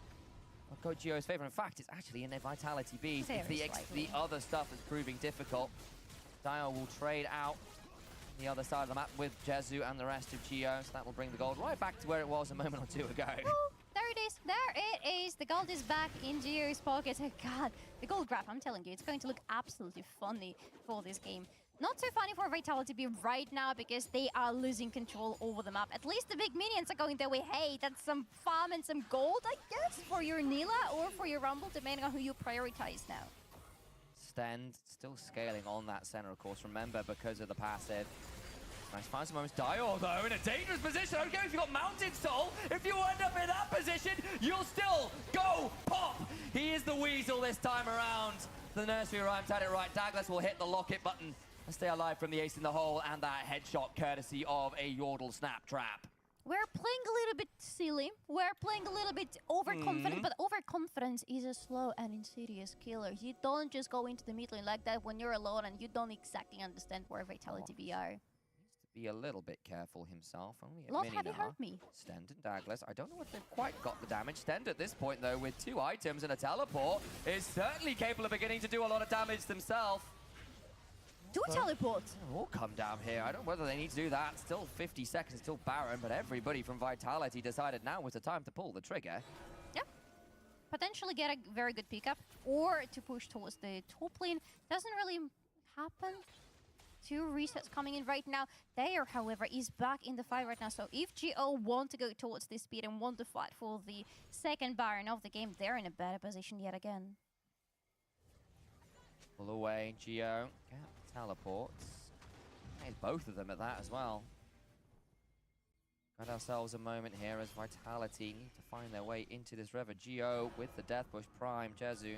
I'll go Geo's favor. In fact, it's actually in their Vitality B. The other stuff is proving difficult. Dio will trade out the other side of the map with Jezu and the rest of Geo, so that will bring the gold right back to where it was a moment or two ago. Oh, there it is. There it is. The gold is back in Geo's pocket. Oh, God, the gold grab, I'm telling you, it's going to look absolutely funny for this game. Not so funny for Vitality B right now because they are losing control over the map. At least the big minions are going their way. Hey, that's some farm and some gold, I guess, for your Neela or for your Rumble, depending on who you prioritize now. Stend still scaling on that center, of course. Remember, because of the passive. Nice, find some moments. Dio, though, in a dangerous position. I don't care if you've got Mountain Soul. If you end up in that position, you'll still go pop. He is the weasel this time around. The nursery rhymes had it right. Douglas will hit the lock-it button and stay alive from the ace in the hole and that headshot courtesy of a Yordle snap trap. We're playing a little bit silly. We're playing a little bit overconfident, but overconfidence is a slow and insidious killer. You don't just go into the mid lane like that when you're alone and you don't exactly understand where Vitality B are. Needs to be a little bit careful himself. Only a Lord, mini have you now. heard me? Stend and Douglas. I don't know if they've quite got the damage. Stend at this point, though, with 2 items and a teleport, is certainly capable of beginning to do a lot of damage themselves. 2 teleports. All come down here. I don't know whether they need to do that. Still 50 seconds till Baron, but everybody from Vitality decided now was the time to pull the trigger. Yeah. Potentially get a very good pickup or to push towards the top lane. Doesn't really happen. 2 resets coming in right now. There, however, is back in the fight right now. So if Geo want to go towards this speed and want to fight for the 2nd Baron of the game, they're in a better position yet again. Pull away, Geo. Yeah, teleports. Hey, both of them at that as well. Got ourselves a moment here as Vitality need to find their way into this river. Geo with the Death Bush, Prime, Jezu.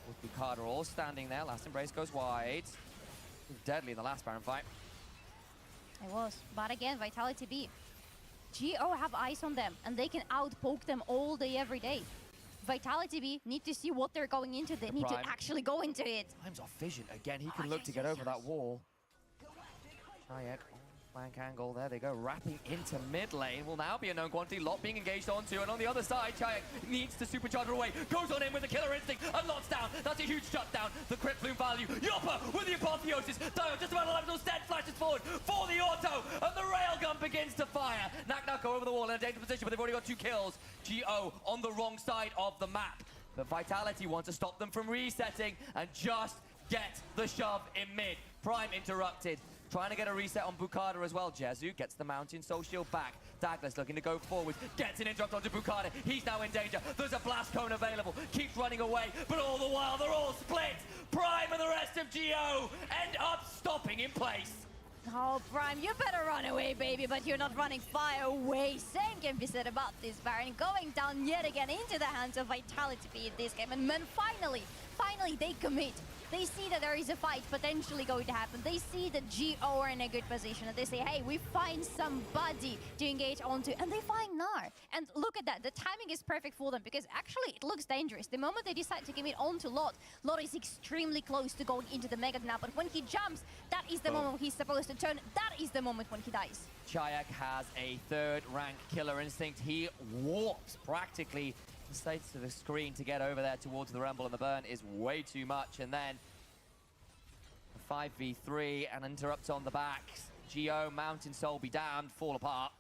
With Bukata all standing there. Last Embrace goes wide. It was deadly in the last Baron fight. It was. But again, Vitality B. Geo have eyes on them, and they can outpoke them all day, every day. Vitality B need to see what they're going into. They need to actually go into it. Time's off vision again. He can look to get over that wall. Cceltic, flank angle. There they go. Wrapping into mid lane. Will now be a known quantity. Lot being engaged onto. And on the other side, Cceltic needs to supercharge her away. Goes on in with the killer instinct. And Lot's down. That's a huge shutdown. The crit plume value. Yoppa with the apotheosis. Dio just about alive. Stead flashes forward for the auto. And the railgun begins to fire. Nakanako over the wall in a dangerous position, but they've already got 2 kills. Geo on the wrong side of the map. But Vitality want to stop them from resetting and just get the shove in mid. Prime interrupted. Trying to get a reset on Bukata as well. Jezu gets the Mountain Soul Shield back. Douglas looking to go forward. Gets an interrupt onto Bukata. He's now in danger. There's a blast cone available. Keeps running away. But all the while, they're all split. Prime and the rest of Geo end up stopping in place. Oh, Prime, you better run away, baby, but you're not running far away. Same can be said about this Baron. Going down yet again into the hands of Vitality B in this game. And then finally, they commit. They see that there is a fight potentially going to happen. They see that GO are in a good position, and they say, hey, we find somebody to engage onto, and they find Gnar. And look at that, the timing is perfect for them, because actually it looks dangerous. The moment they decide to give it onto Lot, Lot is extremely close to going into the Mega now, but when he jumps, that is the moment he's supposed to turn. That is the moment when he dies. C郊mõC has a 3rd rank killer instinct. He warps practically to the screen to get over there towards the Rumble, and the burn is way too much. And then 5v3 and interrupts on the back. GO, Mountain Soul be damned, fall apart.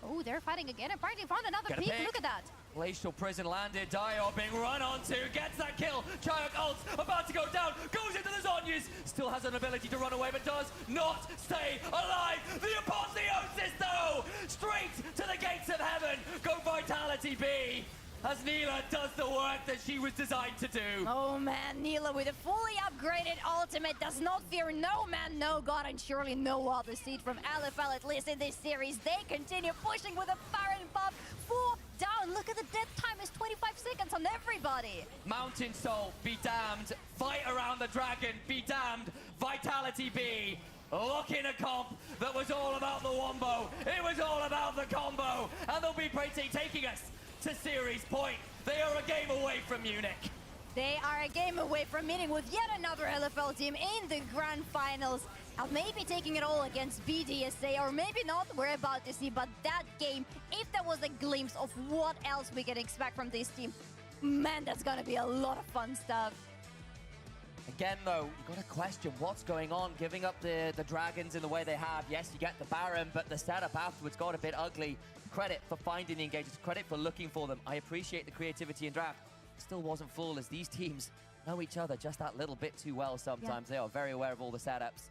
Oh, they're fighting again. Apparently found another peak. Look at that. Glacial Prison landed. Dio being run onto. Gets that kill. C郊mõC ults. About to go down. Goes into the Zhonyas. Still has an ability to run away, but does not stay alive. The apotheosis, though. Straight to the gates of heaven. Go Vitality B. As Neela does the work that she was designed to do. Oh man, Neela with a fully upgraded ultimate does not fear no man, no god, and surely no other seed from LFL, at least in this series. They continue pushing with a Baron buff. 4 down. Look at the death time is 25 seconds on everybody. Mountain Soul, be damned. Fight around the dragon, be damned. Vitality B. Lock in a comp that was all about the wombo. It was all about the combo. And they'll be taking us to series point. They are a game away from Munich. They are a game away from meeting with yet another LFL team in the grand finals. And maybe taking it all against BDSA, or maybe not, we're about to see. But that game, if there was a glimpse of what else we can expect from this team, man, that's gonna be a lot of fun stuff. Again, though, you've got to question what's going on, giving up the dragons in the way they have. Yes, you get the Baron, but the setup afterwards got a bit ugly. Credit for finding the engagements, credit for looking for them. I appreciate the creativity in draft. Still wasn't flawless. These teams know each other just that little bit too well sometimes. Yeah. They are very aware of all the setups.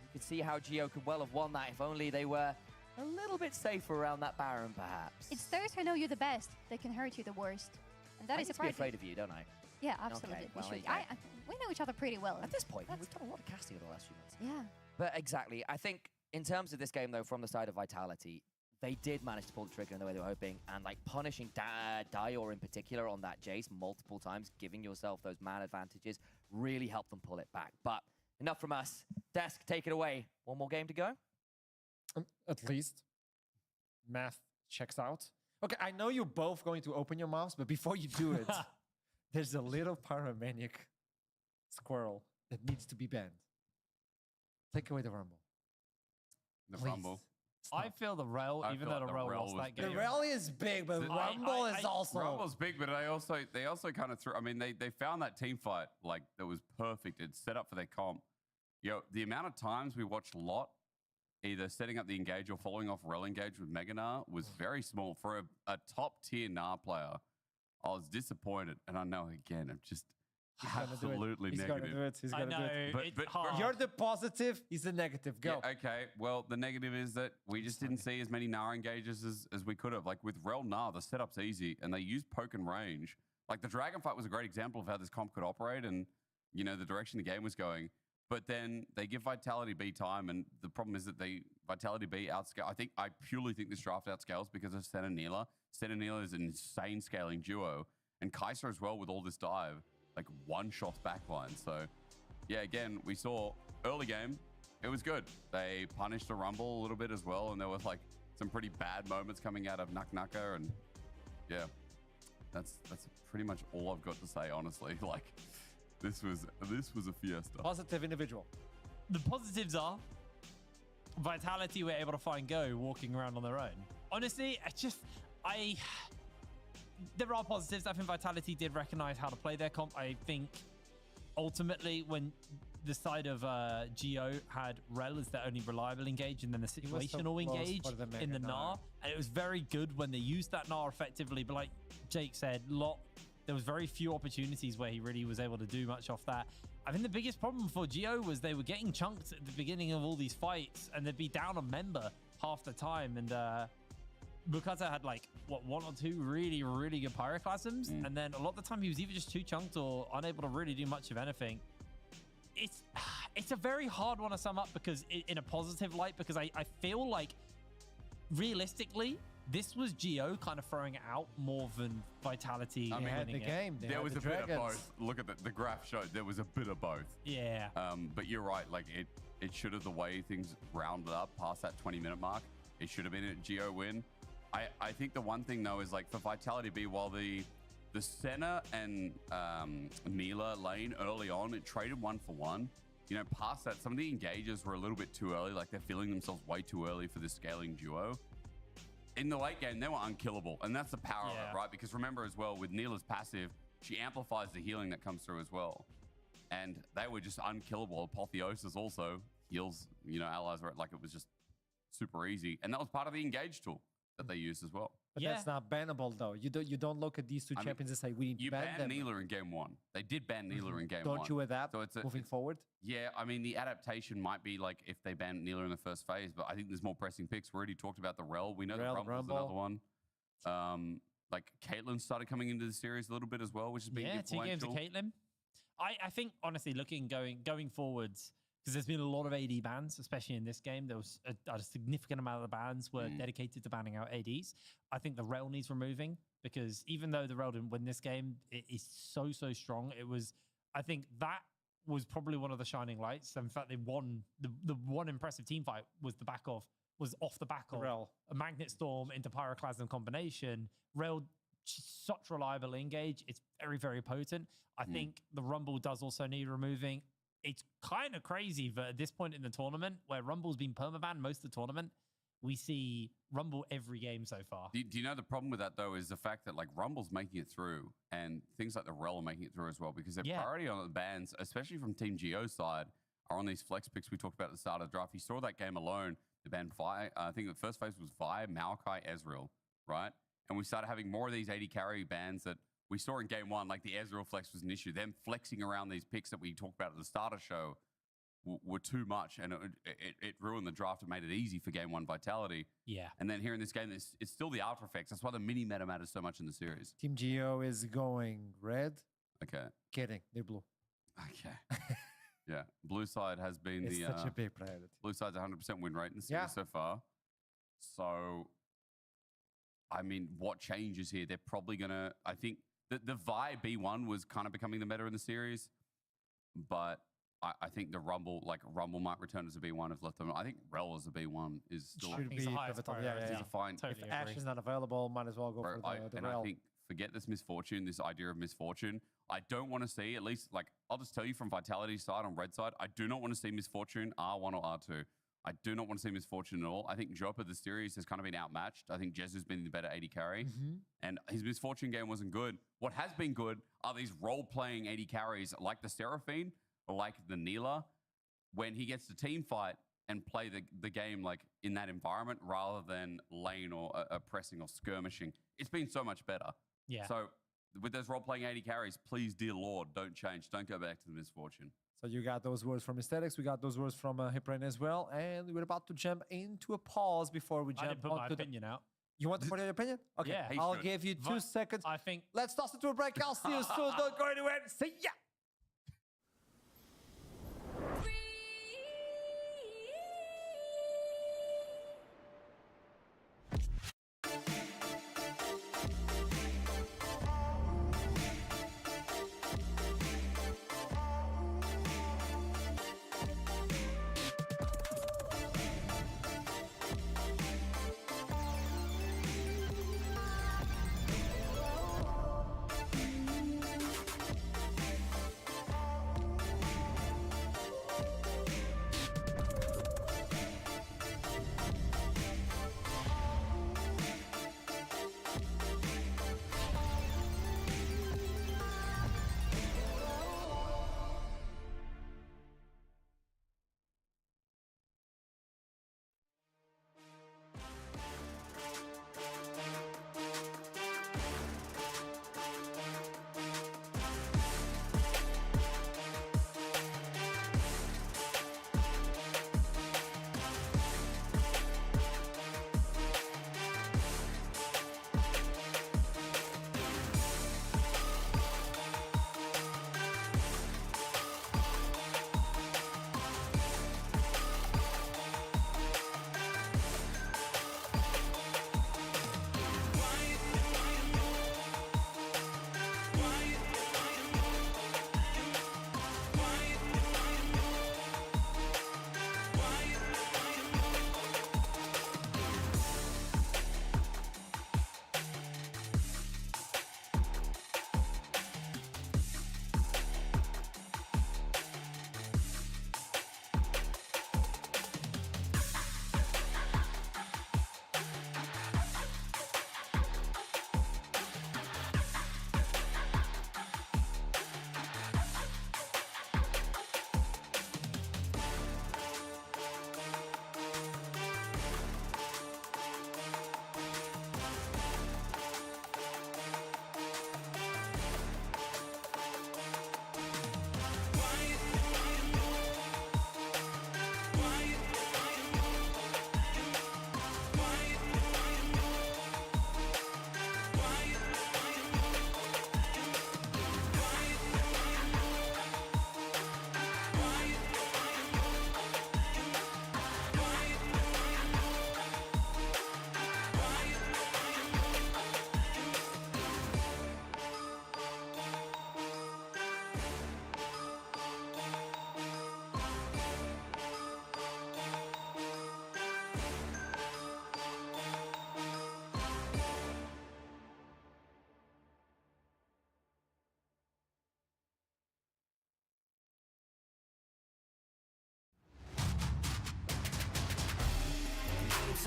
You can see how GO could well have won that if only they were a little bit safer around that Baron, perhaps. It's those who know you the best that can hurt you the worst. And that I is need to be afraid of you, don't I? Yeah, absolutely. Okay, well, we know each other pretty well. At this point, we've done a lot of casting over the last few months. Yeah. But exactly, I think in terms of this game, though, from the side of Vitality, they did manage to pull the trigger in the way they were hoping, and like punishing Dior in particular on that Jace multiple times, giving yourself those man advantages, really helped them pull it back. But enough from us. Desk, take it away. One more game to go? At least. Math checks out. Okay, I know you're both going to open your mouths, but before you do it, there's a little pyromaniac squirrel that needs to be banned. Take away the Rumble. The Please. Rumble. I feel the Rel, even though the Rel lost that game. The Rel is big, but Rumble is also... Rumble's big, but they also kind of threw... I mean, they found that team fight, like, that was perfect. It's set up for their comp. The amount of times we watched Lot either setting up the engage or following off Rel engage with Mega Gnar was very small. For a top-tier Gnar player, I was disappointed. And I know, again, I'm just... absolutely negative. He's gonna do it. But you're the positive, he's the negative. Go. Yeah, okay. Well, the negative is that we just didn't see as many Gnar engages as we could have. Like with Rel Gnar, the setup's easy and they use poke and range. Like the Dragon fight was a great example of how this comp could operate and, you know, the direction the game was going. But then they give Vitality B time, and the problem is that Vitality B outscale. I purely think this draft outscales because of Senna Neela. Senna Neela is an insane scaling duo, and Kai'Sa as well with all this dive. Like one-shots backline. So, yeah, again, we saw early game, it was good. They punished the Rumble a little bit as well, and there was like some pretty bad moments coming out of Nuka, and yeah, that's pretty much all I've got to say, honestly. Like, this was a fiesta. Positive individual. The positives are Vitality were able to find Go walking around on their own. Honestly, there are positives. I think Vitality did recognize how to play their comp. I think ultimately when the side of GO had Rel as their only reliable engage and then the situational engage in the Gnar. And it was very good when they used that Gnar effectively. But like Jake said, there was very few opportunities where he really was able to do much off that. I think the biggest problem for GO was they were getting chunked at the beginning of all these fights and they'd be down a member half the time. And Bukata had like, one or two really, really good pyroclasms. And then a lot of the time he was either just too chunked or unable to really do much of anything. It's a very hard one to sum up because in a positive light, because I feel like realistically, this was Geo kind of throwing it out more than Vitality winning it. There was a bit of both. Look at the graph showed there was a bit of both. Yeah. But you're right. Like it should have, the way things rounded up past that 20-minute mark, it should have been a Geo win. I think the one thing though is like for Vitality B, while the Senna and Mila lane early on, it traded 1-for-1. You know, past that, some of the engages were a little bit too early. Like they're feeling themselves way too early for this scaling duo. In the late game, they were unkillable, and that's the power of it, right? Because remember as well, with Nila's passive, she amplifies the healing that comes through as well. And they were just unkillable. Apotheosis also heals, you know, allies, like it was just super easy. And that was part of the engage tool that they used as well. But that's not bannable though. You don't look at these two champions and say we need to ban them. You banned Nila in game 1. They did ban Nila in game 1. Don't you adapt moving forward? Yeah, I mean, the adaptation might be like if they ban Nila in the first phase, but I think there's more pressing picks. We already talked about the Rel. We know the Rumble's another one. Like Caitlyn started coming into the series a little bit as well, which has been influential. 2 games of Caitlyn. I think honestly, going forwards, because there's been a lot of AD bans, especially in this game. There was a significant amount of the bans were dedicated to banning out ADs. I think the Rel needs removing, because even though the Rel didn't win this game, it is so strong. It was, I think that was probably one of the shining lights. In fact, they won the one impressive team fight was off the back of Rel. A Magnet Storm into Pyroclasm combination. Rel, such reliable engage. It's very, very potent. I think the Rumble does also need removing. It's kind of crazy that at this point in the tournament, where Rumble's been permabanned most of the tournament, we see Rumble every game so far. Do you know the problem with that, though, is the fact that like Rumble's making it through and things like the Rel are making it through as well, because their priority on the bans, especially from Team Geo's side, are on these flex picks we talked about at the start of the draft. You saw that game alone, they banned Vi. I think the first phase was Vi, Maokai, Ezreal, right? And we started having more of these AD carry bans that we saw in game 1, like the Ezreal flex was an issue. Them flexing around these picks that we talked about at the starter show were too much, and it ruined the draft. It made it easy for game 1 Vitality. Yeah. And then here in this game, it's still the after effects. That's why the mini meta matters so much in the series. Team Geo is going red. Okay. Kidding, they're blue. Okay. Yeah. Blue side has been it's such a big priority. Blue side's 100% win rate in the series so far. So, I mean, what changes here? They're probably going to, I think, the Vi B1 was kind of becoming the meta in the series, but I think the Rumble might return as a B1 if left them. I think Rel as a B1 is still should be pivotal. Yeah. a fine. If Ashe is not available, might as well go for the Rel. I think forget this misfortune, this idea of misfortune. I don't want to see, at least, like, I'll just tell you from Vitality's side on red side, I do not want to see misfortune R1 or R2. I do not want to see misfortune at all. I think Jopa, the series, has kind of been outmatched. I think Jezu's been the better AD carry. And his misfortune game wasn't good. What has been good are these role-playing AD carries like the Seraphine, or like the Nila, when he gets to team fight and play the game like in that environment rather than lane or pressing or skirmishing. It's been so much better. Yeah. So with those role-playing AD carries, please, dear Lord, don't change. Don't go back to the misfortune. So you got those words from Aesthetics. We got those words from Hiprain as well. And we're about to jump into a pause before we jump I didn't put my opinion out. You want to put your opinion? Okay, Yeah. I'll give you 2 seconds. I think... Let's toss it to a break. I'll see you soon. Don't go anywhere. See ya.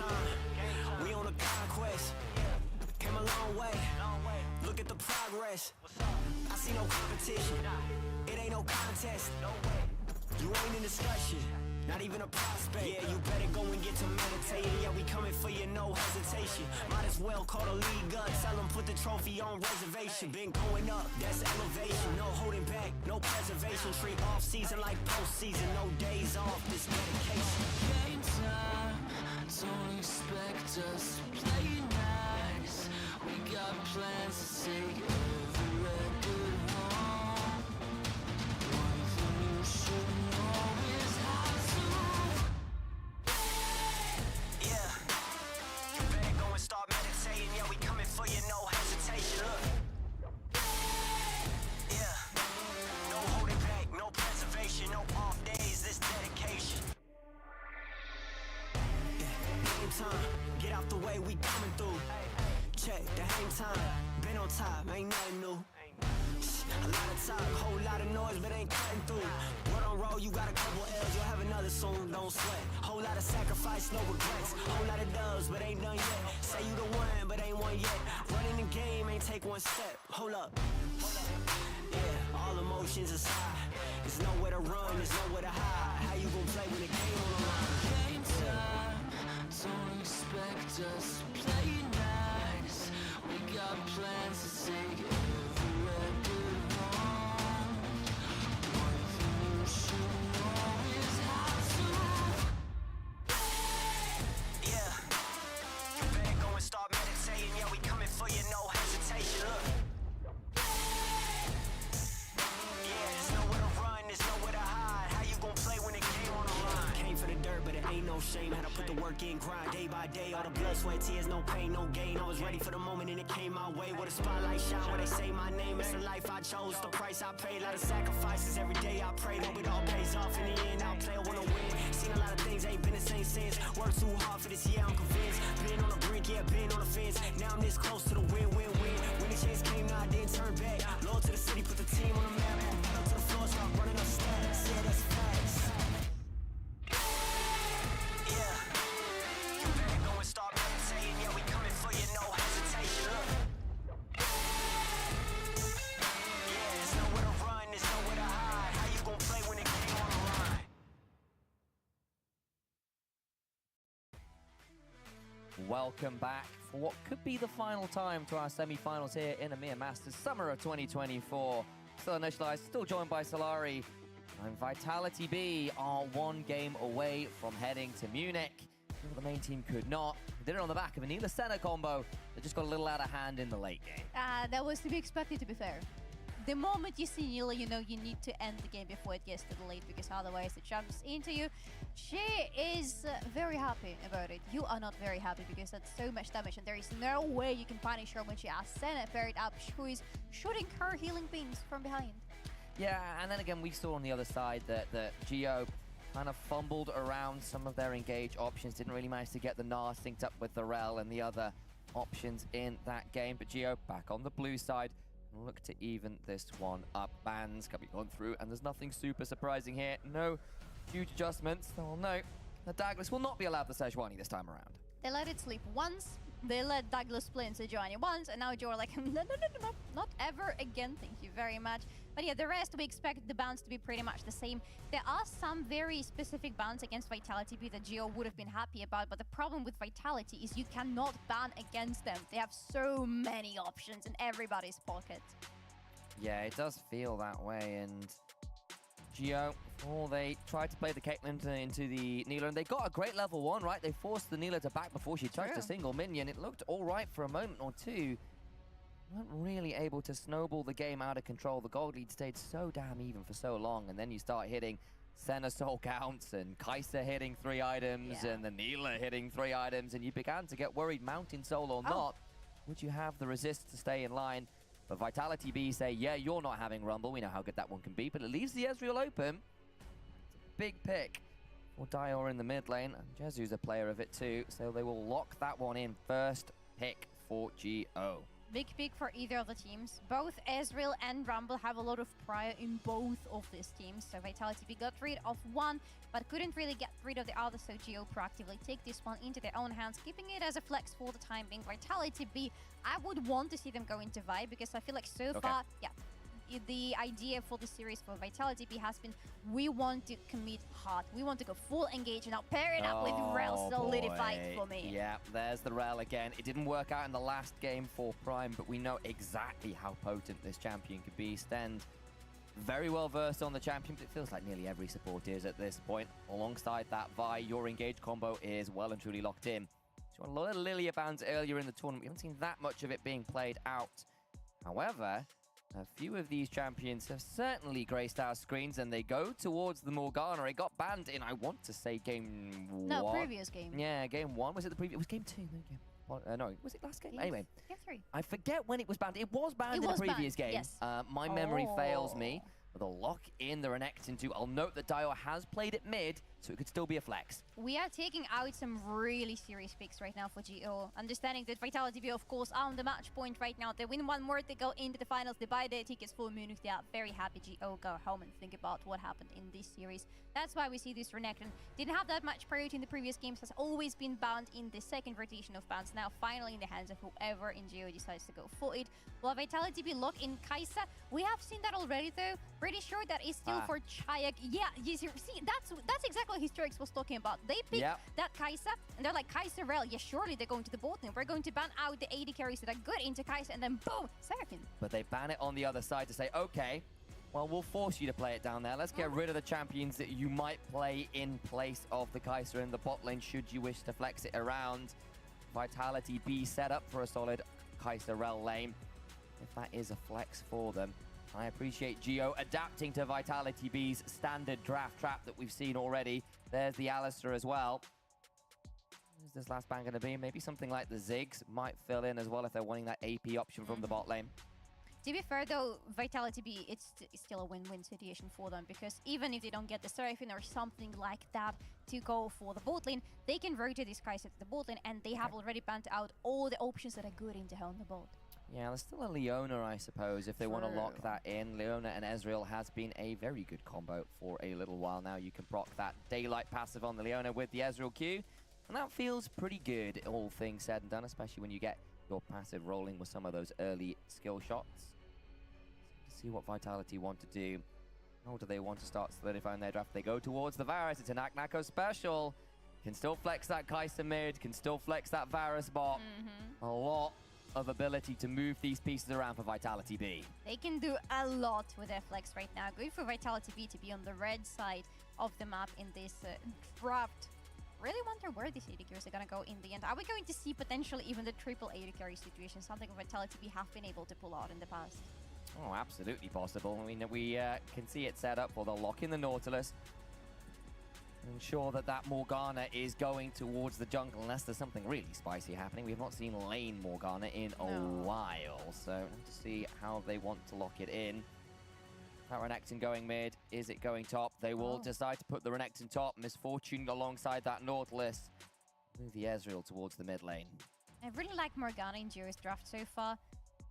time. We on a conquest. Came a long way. Look at the progress. I see no competition. It ain't no contest. You ain't in discussion. Not even a prospect. Yeah, you better go and get to meditating. Yeah, we coming for you, no hesitation. Might as well call the league up. Tell them put the trophy on reservation. Been going up, that's elevation. No holding back, no preservation. Treat off season like postseason. No days off, this dedication. Game time, don't expect us to play nice. We got plans to take every record home. One thing you should know is how to. Yeah, you better go and start meditating. Yeah, we coming for you, no hesitation. Look. Yeah, no holding back, no preservation, no off days, this dedication. Game time, get out the way, we coming through. Check the hang time, been on top, ain't nothing new. A lot of talk, whole lot of noise, but ain't cutting through. Word on roll, you got a couple L's, you'll have another soon, don't sweat. Whole lot of sacrifice, no regrets. Whole lot of dubs, but ain't done yet. Say you the one, but ain't one yet. Running the game, ain't take one step. Hold up. Yeah, all emotions aside. There's nowhere to run, there's nowhere to hide. How you gon' play when the game on the line? Game time, don't expect us to play nice. We got plans to take every record home. One thing you should know is how to. Yeah, you better go and start meditating. Yeah, we coming for you, no hesitation. Look. Yeah, there's nowhere to run, there's nowhere to hide. How you gon' play when the game on the line? Came for the dirt, but it ain't no shame. Had to put the work in, grind day by day. All the blood, sweat, tears, no pain, no gain. I was ready for the moment and it came my way. Where the spotlight shine, where they say my name. It's the life I chose, the price I paid. A lot of sacrifices every day I prayed. Hope it all pays off in the end. I'll play, I wanna win. Seen a lot of things, ain't been the same since. Worked too hard for this, yeah, I'm convinced. Been on the brink, yeah, been on the fence. Now I'm this close to the win, win, win. When the chance came, now I didn't turn back. Loyal to the city, put the team on the map. Pedal to the floor, start running up stats. Yeah, that's facts. Yeah, you better go and start meditating. Yeah, we coming for you, no hesitation. Look. Yeah, there's nowhere to run, there's nowhere to hide. How you gon' play when the game on the line? Welcome back for what could be the final time to our semi-finals here in EMEA Masters Summer of 2024. Still initialized, still joined by Solari. And Vitality B are one game away from heading to Munich. The main team could not. They did it on the back of a Neela Senna combo that just got a little out of hand in the late game. That was to be expected, to be fair. The moment you see Neela, you know you need to end the game before it gets to the late, because otherwise it jumps into you. She is very happy about it. You are not very happy because that's so much damage, and there is no way you can punish her when she has Senna paired up, who is shooting her healing beams from behind. Yeah, and then again, we saw on the other side that Geo kind of fumbled around some of their engage options, didn't really manage to get the Gnar synced up with the Rel and the other options in that game. But Geo back on the blue side, look to even this one up. Bans can be gone through, and there's nothing super surprising here. No huge adjustments. Well, no, the Douglas will not be allowed the Sejuani this time around. They let it sleep once, they let Douglas play in Sejuani once, and now you're like, no, not ever again, thank you very much. But yeah, the rest, we expect the bans to be pretty much the same. There are some very specific bans against Vitality B that Geo would have been happy about, but the problem with Vitality is you cannot ban against them. They have so many options in everybody's pocket. Yeah, it does feel that way, and Geo, they tried to play the Caitlyn into the Neela, and they got a great level 1, right? They forced the Neela to back before she touched a single minion. It looked all right for a moment or two. Weren't really able to snowball the game out of control. The gold lead stayed so damn even for so long, and then you start hitting Senna soul counts and Kai'Sa hitting 3 items and the Neela hitting 3 items, and you began to get worried, Mountain Soul or not. Would you have the resist to stay in line? But Vitality B say, yeah, you're not having Rumble. We know how good that one can be, but it leaves the Ezreal open. It's a big pick for Dior in the mid lane, and Jezu's a player of it too, so they will lock that one in. First pick for GO. Big pick for either of the teams. Both Ezreal and Rumble have a lot of prior in both of these teams. So Vitality B got rid of one, but couldn't really get rid of the other. So Geo proactively take this one into their own hands, keeping it as a flex for the time being. Vitality B, I would want to see them go into Vi because I feel like so far, yeah, the idea for the series for Vitality B has been we want to commit hard. We want to go full engage. Now pair it up with Rel, solidified for me. Yeah, there's the Rel again. It didn't work out in the last game for Prime, but we know exactly how potent this champion could be. Stend, very well versed on the champion, but it feels like nearly every support is at this point. Alongside that, Vi, your engage combo is well and truly locked in. So a lot of Lilia bans earlier in the tournament. We haven't seen that much of it being played out. However, a few of these champions have certainly graced our screens, and they go towards the Morgana. It got banned in, I want to say, game 1. No, previous game. Yeah, game 1. Was it the previous? It was game 2. No, was it last game? Anyway, game 3. I forget when it was banned. It was banned in the previous game. Yes. My memory fails me. With a lock in the Renekton too. I'll note that Dio has played it mid, so it could still be a flex. We are taking out some really serious picks right now for GO. Understanding that Vitality B, of course, are on the match point right now. They win one more, they go into the finals, they buy their tickets for Munich. They are very happy. GO go home and think about what happened in this series. That's why we see this Renekton. Didn't have that much priority in the previous games, has always been bound in the second rotation of bans. Now finally in the hands of whoever in GO decides to go for it. While Vitality B lock in Kai'Sa, we have seen that already though. Pretty sure that is still for Cälจ๋C. Yeah, you see, that's exactly what HysteriX was talking about. They picked that Kai'Sa, and they're like, Kai'Sa Rel, yeah, surely they're going to the bot lane. We're going to ban out the AD carries that are good into Kai'Sa, and then boom, Seraphine. But they ban it on the other side to say, okay, well, we'll force you to play it down there. Let's get rid of the champions that you might play in place of the Kai'Sa in the bot lane, should you wish to flex it around. Vitality B set up for a solid Kai'Sa Rel lane, if that is a flex for them. I appreciate Geo adapting to Vitality B's standard draft trap that we've seen already. There's the Alistair as well. Who's this last ban going to be? Maybe something like the Ziggs might fill in as well if they're wanting that AP option from the bot lane. To be fair though, Vitality B, it's still a win-win situation for them, because even if they don't get the Seraphine or something like that to go for the bot lane, they can rotate these guys to the bot lane, and they have already banned out all the options that are good into on the bot. Yeah, there's still a Leona, I suppose, if they want to lock that in. Leona and Ezreal has been a very good combo for a little while now. You can proc that Daylight passive on the Leona with the Ezreal Q, and that feels pretty good, all things said and done, especially when you get your passive rolling with some of those early skill shots. Let's see what Vitality want to do. How do they want to start solidifying their draft? They go towards the Varus. It's an Aknako special. Can still flex that Kai'Sa mid, can still flex that Varus bot. A lot of ability to move these pieces around for Vitality B. They can do a lot with their flex right now. Good for Vitality B to be on the red side of the map in this draft. Really wonder where these AD carries are going to go in the end. Are we going to see potentially even the triple AD carry situation, something Vitality B have been able to pull out in the past? Oh, absolutely possible. I mean, we can see it set up for the lock in the Nautilus. Ensure that that Morgana is going towards the jungle, unless there's something really spicy happening. We have not seen lane Morgana in a while, so let's see how they want to lock it in. That Renekton going mid, is it going top? They will decide to put the Renekton top. Misfortune alongside that Nautilus. Move the Ezreal towards the mid lane. I really like Morgana in Jiro's draft so far.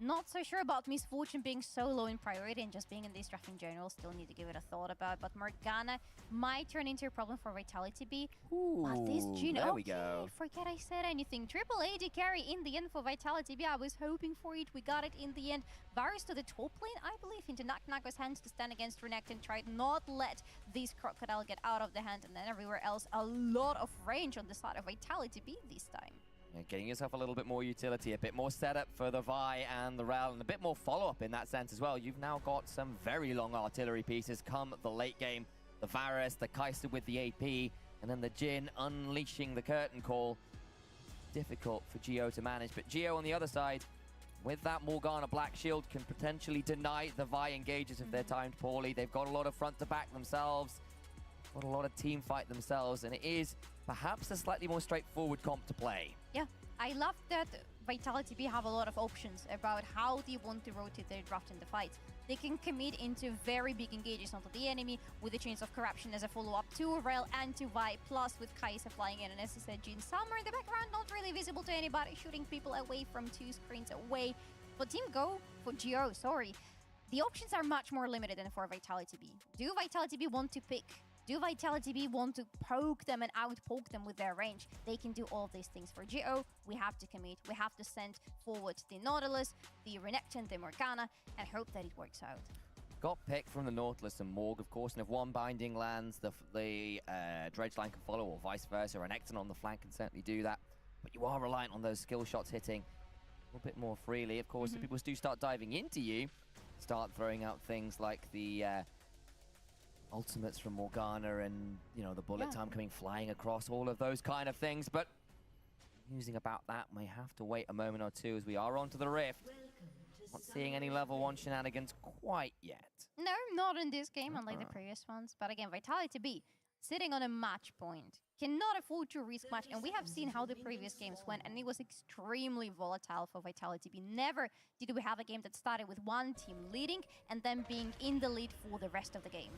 Not so sure about Misfortune being so low in priority and just being in this draft in general. Still need to give it a thought about. But Morgana might turn into a problem for Vitality B. But this Jhin, there we go. Forget I said anything. Triple AD carry in the end for Vitality B. I was hoping for it. We got it in the end. Varus to the top lane, I believe, into Naknako's hands to stand against Renekton. Tried not let this Crocodile get out of the hand. And then everywhere else, a lot of range on the side of Vitality B this time. Getting yourself a little bit more utility, a bit more setup for the Vi and the Rel, and a bit more follow-up in that sense as well. You've now got some very long artillery pieces come the late game. The Varus, the Kai'Sa with the AP, and then the Jhin unleashing the curtain call. Difficult for Geo to manage, but Geo on the other side, with that Morgana Black Shield, can potentially deny the Vi engages if they're timed poorly. They've got a lot of front to back themselves, got a lot of team fight themselves, and it is perhaps a slightly more straightforward comp to play. Yeah, I love that Vitality B have a lot of options about how they want to rotate their draft in the fights. They can commit into very big engages onto the enemy with the Chains of Corruption as a follow-up to Rel and to Vi, plus with Kai'Sa flying in, and as I said, Jhin somewhere in the background, not really visible to anybody, shooting people away from 2 screens away. For Team Go, for Geo, sorry, the options are much more limited than for Vitality B. Do Vitality B want to pick? Do Vitality B want to poke them and out-poke them with their range? They can do all these things. For Geo, we have to commit. We have to send forward the Nautilus, the Renekton, the Morgana, and hope that it works out. Got picked from the Nautilus and Morg, of course, and if one binding lands, the Dredge line can follow, or vice versa. Renekton on the flank can certainly do that. But you are reliant on those skill shots hitting a little bit more freely. Of course, if people do start diving into you, start throwing out things like the ultimates from Morgana and, you know, the bullet time coming flying across, all of those kind of things. But musing about that, may have to wait a moment or two as we are onto the Rift. Not seeing any level 1 shenanigans quite yet. No, not in this game, unlike the previous ones. But again, Vitality B, sitting on a match point, cannot afford to risk much. And we have seen how the previous games went, and it was extremely volatile for Vitality B. Never did we have a game that started with one team leading and then being in the lead for the rest of the game.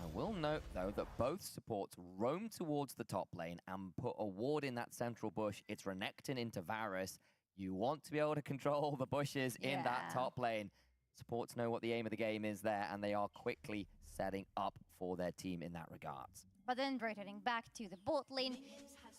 I will note, though, that both supports roam towards the top lane and put a ward in that central bush. It's Renekton into Varus. You want to be able to control the bushes in that top lane. Supports know what the aim of the game is there, and they are quickly setting up for their team in that regard. But then rotating back to the bot lane,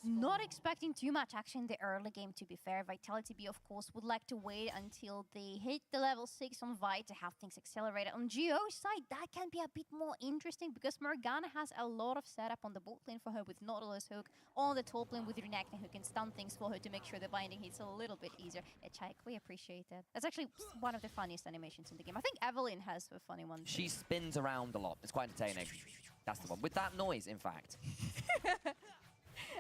not expecting too much action in the early game, to be fair. Vitality B, of course, would like to wait until they hit the level 6 on Vi to have things accelerated. On Geo's side, that can be a bit more interesting because Morgana has a lot of setup on the bot lane for her with Nautilus hook, on the top lane with Renekton who can stun things for her to make sure the binding hits a little bit easier. Check, we appreciate that. That's actually one of the funniest animations in the game. I think Evelyn has a funny one too. She spins around a lot. It's quite entertaining. That's the one. With that noise, in fact.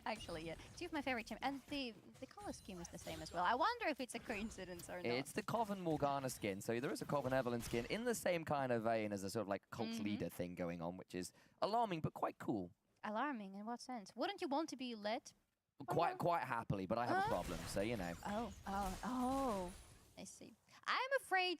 Actually, yeah. Two of my favorite teams. And the color scheme is the same as well. I wonder if it's a coincidence or not. It's the Coven Morgana skin. So there is a Coven Evelyn skin in the same kind of vein as a sort of like cult leader thing going on, which is alarming but quite cool. Alarming in what sense? Wouldn't you want to be led? Quite happily, but I have a problem, so you know. Oh. I see. I'm afraid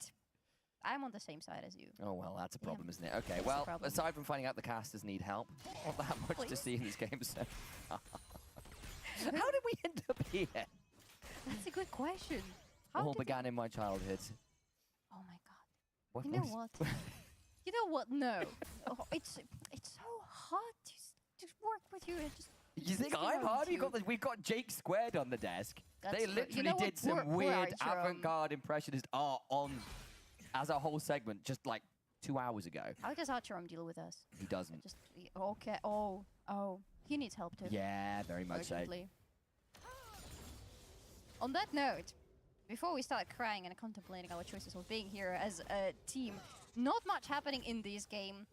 I'm on the same side as you. Oh, well, that's a problem, isn't it? Okay, well, aside from finding out the casters need help, not that much to see in this game, so... How did we end up here? That's a good question. All began in my childhood. Oh my god. You know what? You know what? No. It's so hard to work with you and just... You think I'm hard? We've got Jake Squared on the desk. They literally did some weird weird avant-garde impressionist art on... as a whole segment just like 2 hours ago. How does Archeron deal with us? He doesn't. Okay. Oh. He needs help too. Yeah, very much so. On that note, before we start crying and contemplating our choices of being here as a team, not much happening in this game.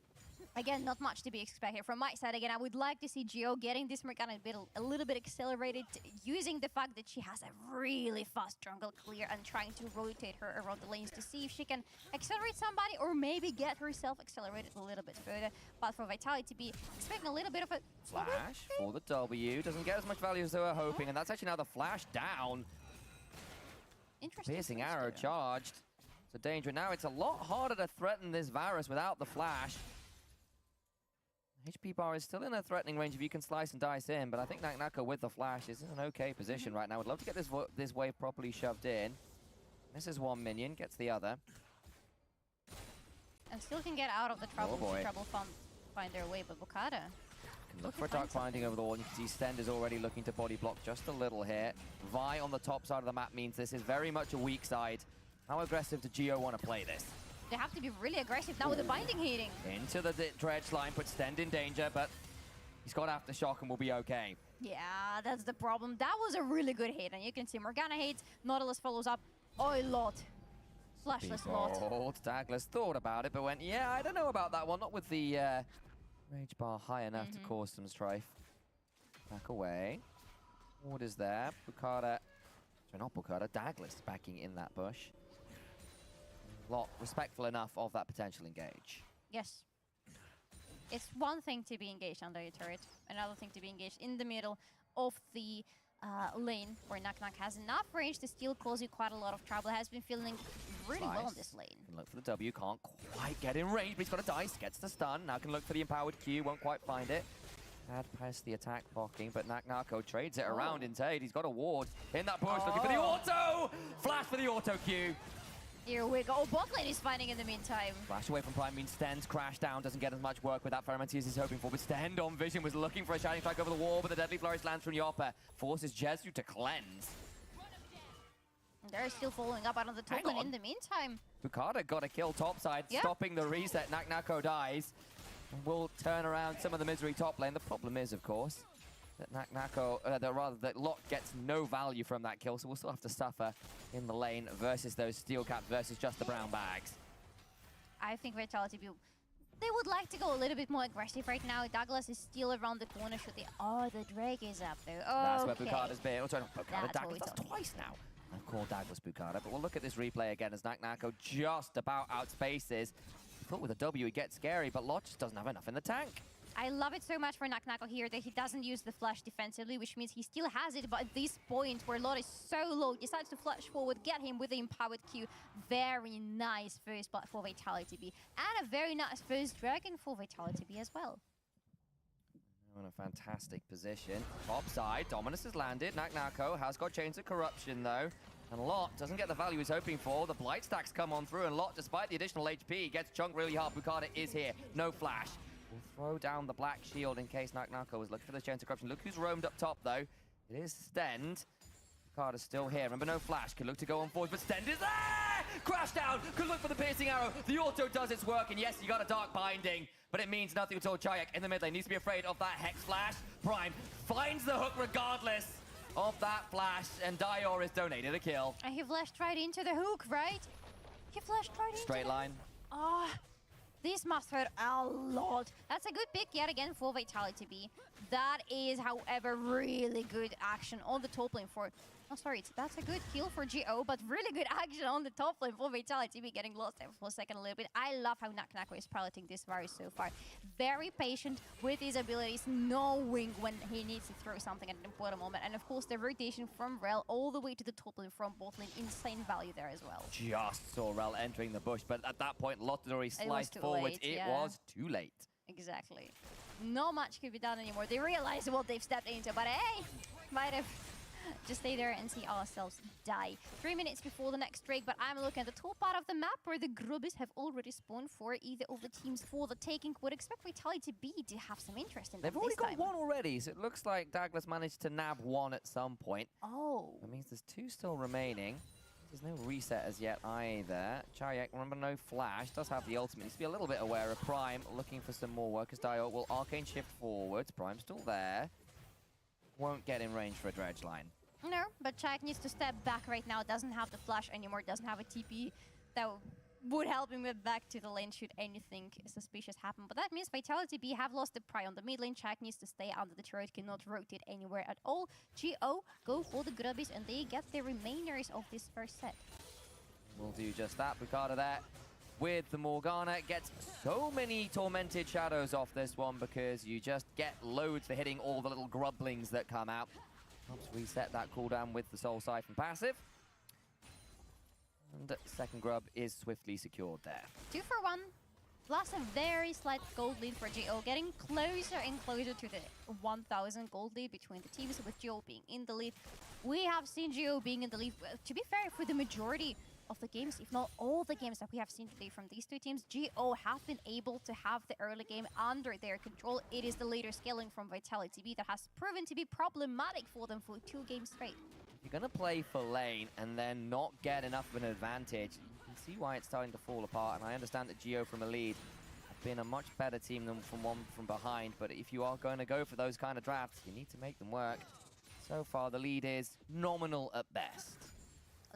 Again, not much to be expected. From my side, again, I would like to see Geo getting this Morgana a little bit accelerated, using the fact that she has a really fast jungle clear and trying to rotate her around the lanes to see if she can accelerate somebody or maybe get herself accelerated a little bit further. But for Vitality B, expecting a little bit of a... Flash for the W. Doesn't get as much value as they were hoping, and that's actually now the flash down. Interesting. Piercing arrow charged. It's a danger. Now it's a lot harder to threaten this Varus without the flash. HP bar is still in a threatening range if you can slice and dice in, but I think Naknako with the flash is in an okay position right now. Would love to get this wave properly shoved in. Misses one minion, gets the other. And still can get out of the trouble. Find their way, but Bukata can look for a dark binding over the wall. You can see Stend is already looking to body block just a little here. Vi on the top side of the map means this is very much a weak side. How aggressive does Geo want to play this? They have to be really aggressive now with the binding hitting. Into the dredge line, puts Stend in danger, but he's got Aftershock and will be okay. Yeah, that's the problem. That was a really good hit, and you can see Morgana hits, Nautilus follows up. Oh, lot. Flashless lot. Oh, Douglas thought about it, but went, yeah, I don't know about that one. Not with the rage bar high enough to cause some strife. Back away. Ward is there. Bukata, sorry, not Bukata, Douglas backing in that bush. Lot respectful enough of that potential engage. Yes. It's one thing to be engaged under your turret, another thing to be engaged in the middle of the lane where Naknak has enough range to still cause you quite a lot of trouble. Has been feeling really well on this lane. Can look for the W, can't quite get in range, but he's got a dice, gets the stun. Now can look for the empowered Q, won't quite find it. Had pressed the attack blocking, but Naknako trades it around instead. He's got a ward in that bush, looking for the auto! Flash for the auto Q. Here we go. Oh, bot lane is fighting in the meantime. Flash away from Prime means Sten's crash down, doesn't get as much work with that Fermenteers he's hoping for, but Sten on vision was looking for a Shining Strike over the wall, but the Deadly Flourish lands from Yopa, forces Jesu to cleanse. They're still following up out of the top lane in the meantime. Bukata got a kill topside, stopping the reset. Naknako dies. Will turn around some of the misery top lane. The problem is, of course, that Naknako, that Lot gets no value from that kill, so we'll still have to suffer in the lane versus those steel caps versus just the brown bags. I think Vitality Build, they would like to go a little bit more aggressive right now. Douglas is still around the corner. Should they? Oh, the Drake is up there. That's where Bukata's been. Oh, sorry, not Bukata, That's Douglas. That's twice now. I've called Douglas Bukata, but we'll look at this replay again as Naknako just about outspaces. I thought with a W he'd get scary, but Lot just doesn't have enough in the tank. I love it so much for Naknako here that he doesn't use the flash defensively, which means he still has it, but at this point where Lot is so low, decides to flash forward, get him with the empowered Q. Very nice first blood for Vitality B, and a very nice first dragon for Vitality B as well. In a fantastic position. Top side, Dominus has landed. Naknako has got Chains of Corruption though. And Lot doesn't get the value he's hoping for. The Blight stacks come on through, and Lot, despite the additional HP, gets chunked really hard. Bukata is here. No flash. We'll throw down the black shield in case Naknako was looking for the Chains of Corruption. Look who's roamed up top though. It is Stend. Bukata's still here. Remember, no flash. Could look to go on forward, but Stend is there! Crash down! Could look for the piercing arrow. The auto does its work, and yes, you got a dark binding. But it means nothing at all. Cảo mõC in the mid lane needs to be afraid of that Hex Flash. Prime finds the hook regardless of that flash, and Dior is donated a kill. And he flashed right into the hook, right? He flashed right into Straight line. Ah, this must hurt a lot. That's a good pick yet again for Vitality B. That is, however, really good action on the top lane for... Oh, sorry, that's a good kill for GO, but really good action on the top lane for Vitality B, getting lost there for a second a little bit. I love how Naknako is piloting this Varus so far. Very patient with his abilities, knowing when he needs to throw something at an important moment. And of course, the rotation from Rel all the way to the top lane from bot lane, insane value there as well. Just saw Rel entering the bush, but at that point, Lot had already sliced forward. It was too late. Exactly. Not much could be done anymore. They realize what they've stepped into, but hey, might have just stay there and see ourselves die. 3 minutes before the next break, but I'm looking at the top part of the map where the Grubbies have already spawned for either of the teams for the taking. Would expect Vitality B to have some interest in them. They've already got one already, so it looks like Douglas managed to nab one at some point. Oh. That means there's two still remaining. There's no reset as yet either. Cảo mõC, remember, no flash. Does have the ultimate. Needs to be a little bit aware of Prime, looking for some more work as Dior will arcane shift forwards. Prime's still there. Won't get in range for a dredge line. No, but Cảo mõC needs to step back right now. Doesn't have the flash anymore. Doesn't have a TP that would help him get back to the lane should anything suspicious happen. But that means Vitality B have lost the pry on the mid lane. Cảo mõC needs to stay under the turret, cannot rotate anywhere at all. GO go for the Grubbies, and they get the remainders of this first set. We'll do just that. Bukata there with the Morgana. Gets so many Tormented Shadows off this one because you just get loads for hitting all the little grublings that come out. Helps reset that cooldown with the Soul Siphon passive. And second grub is swiftly secured there. 2 for 1. Plus a very slight gold lead for GO, getting closer and closer to the 1,000 gold lead between the teams, with GO being in the lead. We have seen GO being in the lead, to be fair, for the majority of the games, if not all the games that we have seen today from these two teams. GO have been able to have the early game under their control. It is the later scaling from Vitality B that has proven to be problematic for them for 2 games straight. If you're going to play for lane and then not get enough of an advantage, you can see why it's starting to fall apart. And I understand that GO from a lead have been a much better team than from one from behind. But if you are going to go for those kind of drafts, you need to make them work. So far, the lead is nominal at best.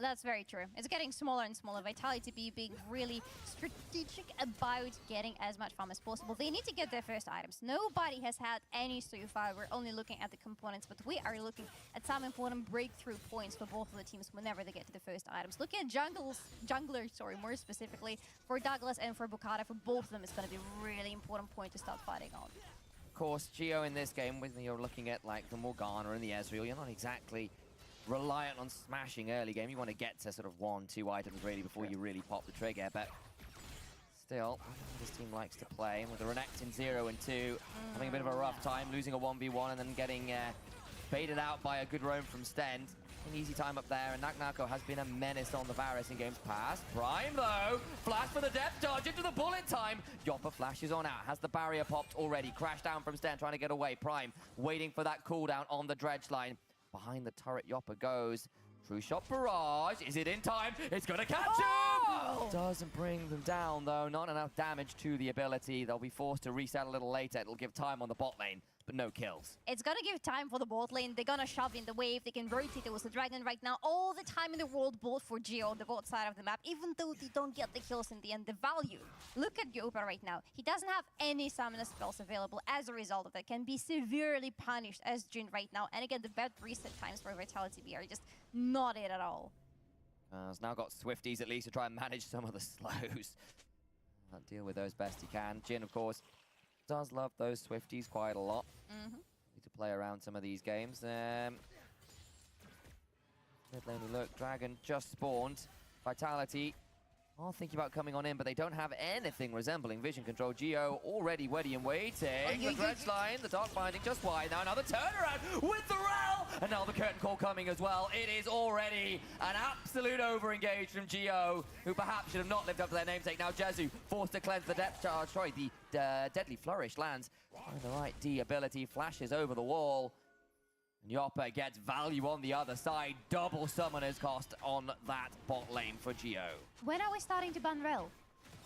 That's very true. It's getting smaller and smaller. Vitality B being really strategic about getting as much farm as possible. They need to get their first items. Nobody has had any so far. We're only looking at the components, but we are looking at some important breakthrough points for both of the teams whenever they get to the first items. Looking at jungler, more specifically, for Douglas and for Bukata, for both of them, it's going to be a really important point to start fighting on. Of course, GO in this game, when you're looking at like the Morgana and the Ezreal, you're not exactly reliant on smashing early game. You want to get to sort of 1-2 items really before you really pop the trigger, but still, this team likes to play. And with the Renekton 0 and 2, having a bit of a rough time, losing a 1v1 and then getting baited out by a good roam from Stend. An easy time up there, and Naknako has been a menace on the Varus in games past. Prime, though, flash for the depth charge into the bullet time. Yawara flashes on out, has the barrier popped already. Crash down from Sten, trying to get away. Prime waiting for that cooldown on the dredge line. Behind the turret, Yawara goes. True shot barrage. Is it in time? It's going to catch him! Doesn't bring them down, though. Not enough damage to the ability. They'll be forced to reset a little later. It'll give time on the bot lane, but no kills. It's gonna give time for the bot lane. They're gonna shove in the wave. They can rotate towards the dragon right now. All the time in the world, both for Geo on the bot side of the map. Even though they don't get the kills in the end, the value. Look at Yawara right now. He doesn't have any summoner spells available. As a result of that, can be severely punished as Jhin right now. And again, the bad reset times for Vitality B are just not it at all. Has now got Swifties at least to try and manage some of the slows. Deal with those best he can. Jhin, of course, does love those Swifties quite a lot. Need to play around some of these games. Mid lane we look. Dragon just spawned. Vitality are thinking about coming on in, but they don't have anything resembling vision control. Geo already ready and waiting. The dredge line, the dark binding just wide. Now another turnaround with the Rel! And now the curtain call coming as well. It is already an absolute over-engage from Geo, who perhaps should have not lived up to their namesake. Now Jezu forced to cleanse the depth charge. Sorry, the deadly flourish lands. And the right D ability flashes over the wall. And Yawara gets value on the other side. Double summoner's cost on that bot lane for Geo. When are we starting to ban Rel?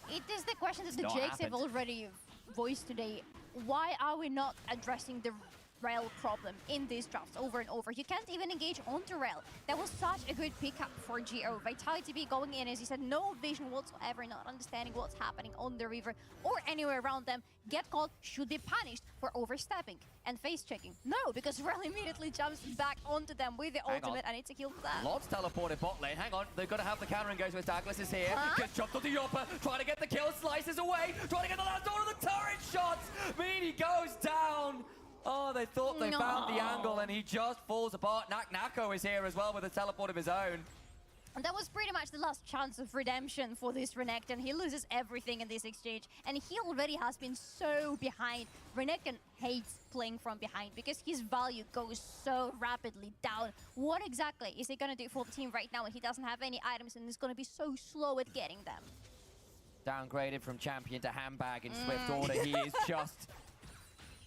It is the question that the Jakes have already voiced today. Why are we not addressing the Rel problem in these drafts over and over? You can't even engage onto Rel. That was such a good pickup for Geo. Vitality B going in, as you said, no vision whatsoever, not understanding what's happening on the river or anywhere around them. Get caught, should be punished for overstepping and face checking. No, because Rel immediately jumps back onto them with the ultimate, and it's a kill for that. Lord's teleported bot lane. Hang on, they've got to have the counter engagement. Douglas is here. Gets jumped onto Yawara, trying to get the kill, slices away, trying to get the last one of the turret shots. Meanie goes down. Oh, they thought they found the angle, and he just falls apart. Naknako is here as well with a teleport of his own. And that was pretty much the last chance of redemption for this Renekton. He loses everything in this exchange, and he already has been so behind. Renekton hates playing from behind because his value goes so rapidly down. What exactly is he going to do for the team right now when he doesn't have any items and is going to be so slow at getting them? Downgraded from champion to handbag in swift order. He is just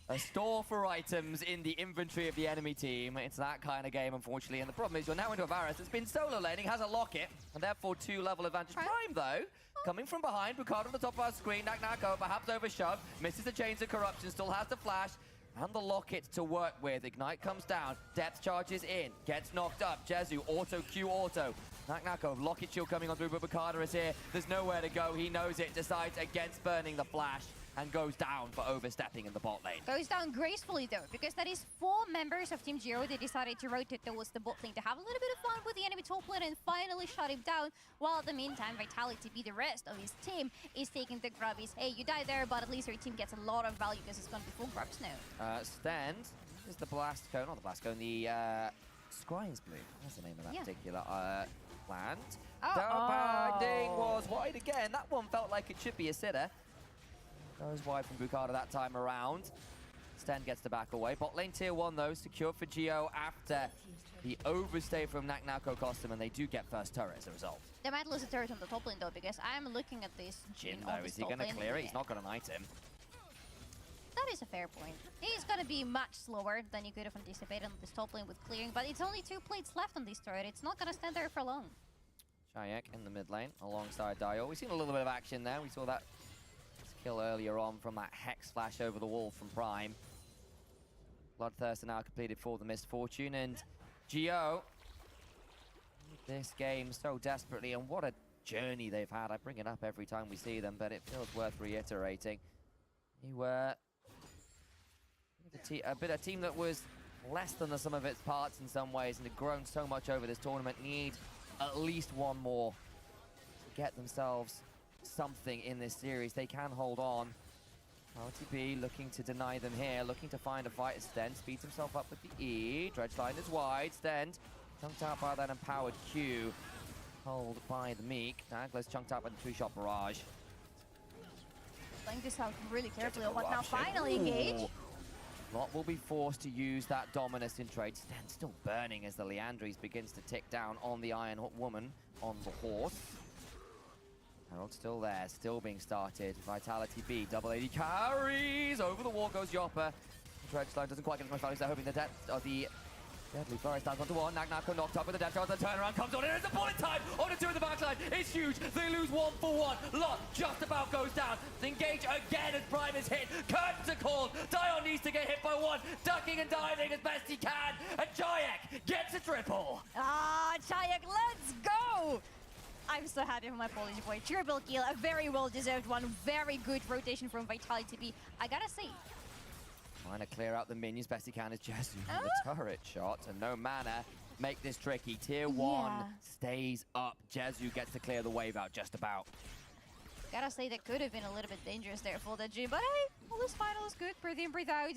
a store for items in the inventory of the enemy team. It's that kind of game, unfortunately. And the problem is you're now into a Varus that's been solo laning, has a locket, and therefore 2-level advantage. Prime, though, coming from behind. Bukado on the top of our screen. Naknako perhaps overshoved. Misses the Chains of Corruption. Still has the flash and the locket to work with. Ignite comes down. Depth charges in. Gets knocked up. Jezu, auto, Q auto. Naknako, locket shield coming on through, but Bukado is here. There's nowhere to go. He knows it. Decides against burning the flash and goes down for overstepping in the bot lane. Goes down gracefully, though, because that is 4 members of Team Geo. They decided to rotate towards the bot lane to have a little bit of fun with the enemy top lane and finally shut him down, while at the meantime, Vitality B, the rest of his team, is taking the grubbies. Hey, you die there, but at least your team gets a lot of value because it's going to be full grubs now. Stand is the blast cone, not the blast cone, the Scrine's Blue. That's the name of that particular plant. Binding was wide again. That one felt like it should be a sitter. Goes wide from Bukado that time around. Sten gets to back away. Bot lane tier 1, though, secured for Geo after the overstay from Naknako cost them, and they do get first turret as a result. They might lose a turret on the top lane, though, because I'm looking at this Jhin, though, is he going to clear it? He's not got an item. That is a fair point. He's going to be much slower than you could have anticipated on this top lane with clearing, but it's only 2 plates left on this turret. It's not going to stand there for long. CälٰC in the mid lane alongside Dio. We've seen a little bit of action there. We saw that kill earlier on from that Hex flash over the wall from Prime. Bloodthirster now completed for the Misfortune, and Geo this game so desperately, and what a journey they've had. I bring it up every time we see them, but it feels worth reiterating. You were a team that was less than the sum of its parts in some ways, and had grown so much over this tournament. Need at least one more to get themselves something in this series. They can hold on. LTB looking to deny them here, looking to find a fight. Sten speeds himself up with the E. Dredge line is wide. Sten chunked out by that empowered Q. Hold by the Meek. Douglas chunked out by the 3-shot barrage. Playing this out really carefully. What now? Finally engage. Lot will be forced to use that Dominus in trade. Sten still burning as the Leandries begins to tick down on the Iron Woman on the horse. Herald still there, still being started. Vitality B, double AD carries. Over the wall goes Yopper. TRjedC doesn't quite get as much value, so they're hoping the depth of the Deadly Flurry stands onto one. Nako knocked up with the death charge. The turnaround comes on. It is the bullet time. On the two in the backside. It's huge. They lose 1 for 1. Lot just about goes down. The engage again as Prime is hit. Curtains are called. Dion needs to get hit by one. Ducking and diving as best he can. And CялਅC gets a triple. Ah, CялਅC, let's go! I'm so happy for my Polish boy. Triple kill, a very well-deserved one. Very good rotation from Vitality B. I gotta say. Trying to clear out the minions best he can is JeSu. The turret shot and no mana make this tricky. Tier 1 stays up. JeSu gets to clear the wave out just about. Gotta say that could have been a little bit dangerous there for the G, but hey, all this final is good. Breathe in, breathe out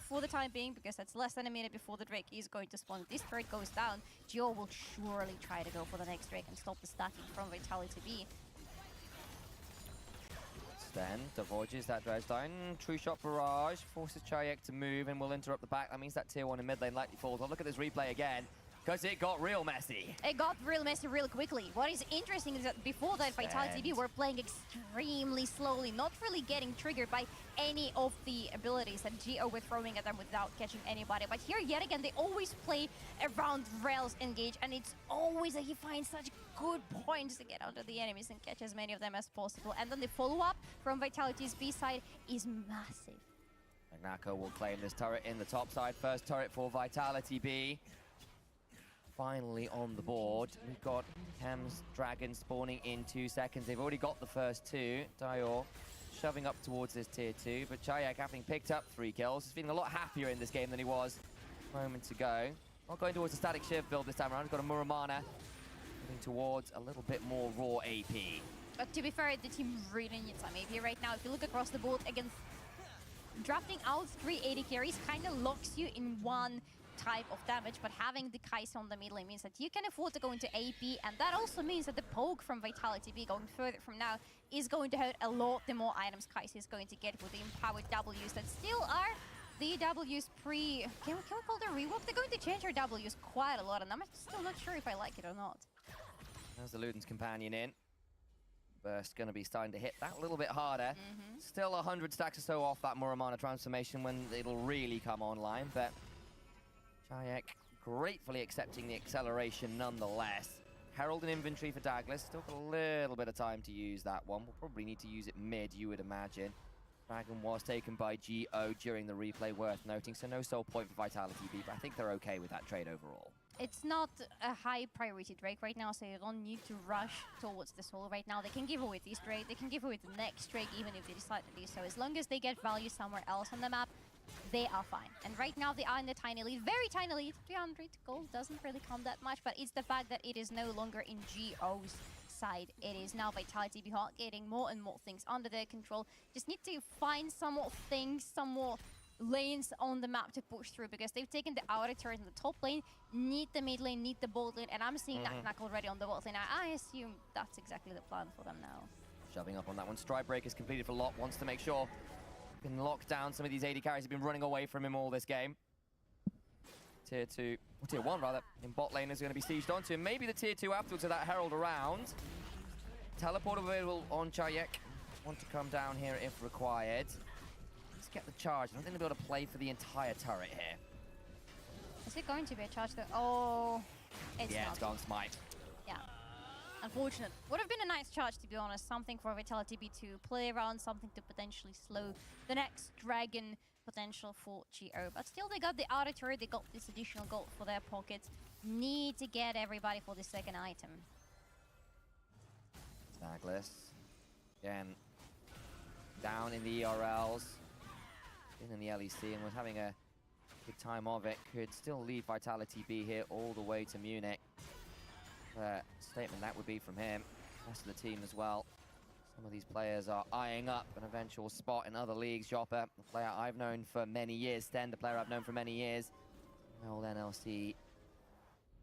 for the time being, because that's less than a minute before the Drake is going to spawn. If this turret goes down, Gio will surely try to go for the next Drake and stop the stacking from Vitality B. Then avoids that drives down. True shot barrage forces CялਅC to move and will interrupt the back. That means that tier 1 in mid lane likely falls. Well, look at this replay again, because it got real messy. It got real messy real quickly. What is interesting is that before that, Vitality B were playing extremely slowly, not really getting triggered by any of the abilities that Gio were throwing at them without catching anybody. But here, yet again, they always play around Rel's engage, and it's always that he finds such good points to get onto the enemies and catch as many of them as possible. And then the follow-up from Vitality's B side is massive. Nako will claim this turret in the top side. First turret for Vitality B. Finally on the board. We've got Hem's Dragon spawning in 2 seconds. They've already got the first two. Dior shoving up towards this tier 2, but CялਅC, having picked up 3 kills, is feeling a lot happier in this game than he was moments ago. Not going towards the static shift build this time around. He's got a Muramana moving towards a little bit more raw AP. But to be fair, the team really needs some AP right now. If you look across the board, against drafting out 380 carries kind of locks you in one type of damage, but having the Kai'Sa on the mid lane means that you can afford to go into AP, and that also means that the poke from Vitality B going further from now is going to hurt a lot the more items Kai'Sa is going to get with the empowered Ws that still are the Ws pre... Can we call them rework? They're going to change our Ws quite a lot, and I'm still not sure if I like it or not. There's the Luden's companion in. Burst going to be starting to hit that a little bit harder. Still 100 stacks or so off that Muramana transformation when it'll really come online, but CялਅC gratefully accepting the acceleration nonetheless. Herald in inventory for Douglas. Still got a little bit of time to use that one. We'll probably need to use it mid, you would imagine. Dragon was taken by Gio during the replay, worth noting, so no soul point for Vitality B, but I think they're okay with that trade overall. It's not a high priority Drake right now, so you don't need to rush towards the soul right now. They can give away this Drake, they can give away the next Drake even if they decide to do so. As long as they get value somewhere else on the map, they are fine. And right now they are in the tiny lead, very tiny lead. 300 gold doesn't really count that much, but it's the fact that it is no longer in Gio's side. It is now Vitality B getting more and more things under their control. Just need to find some more things, some more lanes on the map to push through, because they've taken the outer turret in the top lane, need the mid lane, need the bot lane, and I'm seeing Knack already on the bot lane. I assume that's exactly the plan for them now. Shoving up on that one. Stride break is completed for Lot. Wants to make sure he can lock down some of these AD carries. Have been running away from him all this game. Tier 2, or Tier 1 rather, in bot lane is going to be sieged onto him. Maybe the Tier 2 afterwards with that Herald around. Teleport available on CялਅC. Want to come down here if required. Let's get the charge. I don't think they'll be able to play for the entire turret here. Is it going to be a charge though? Oh, it's not. It's gone smite. Yeah. Unfortunate. Would have been a nice charge, to be honest. Something for Vitality B to play around, something to potentially slow the next dragon potential for Gio. But still, they got the outer turret, they got this additional gold for their pockets. Need to get everybody for the second item. Douglas. Again, down in the ERLs. In the LEC and was having a good time of it. Could still lead Vitality B here all the way to Munich. Statement that would be from him. Rest of the team as well. Some of these players are eyeing up an eventual spot in other leagues. Jopper, the player I've known for many years. Sten, the player I've known for many years. Old NLC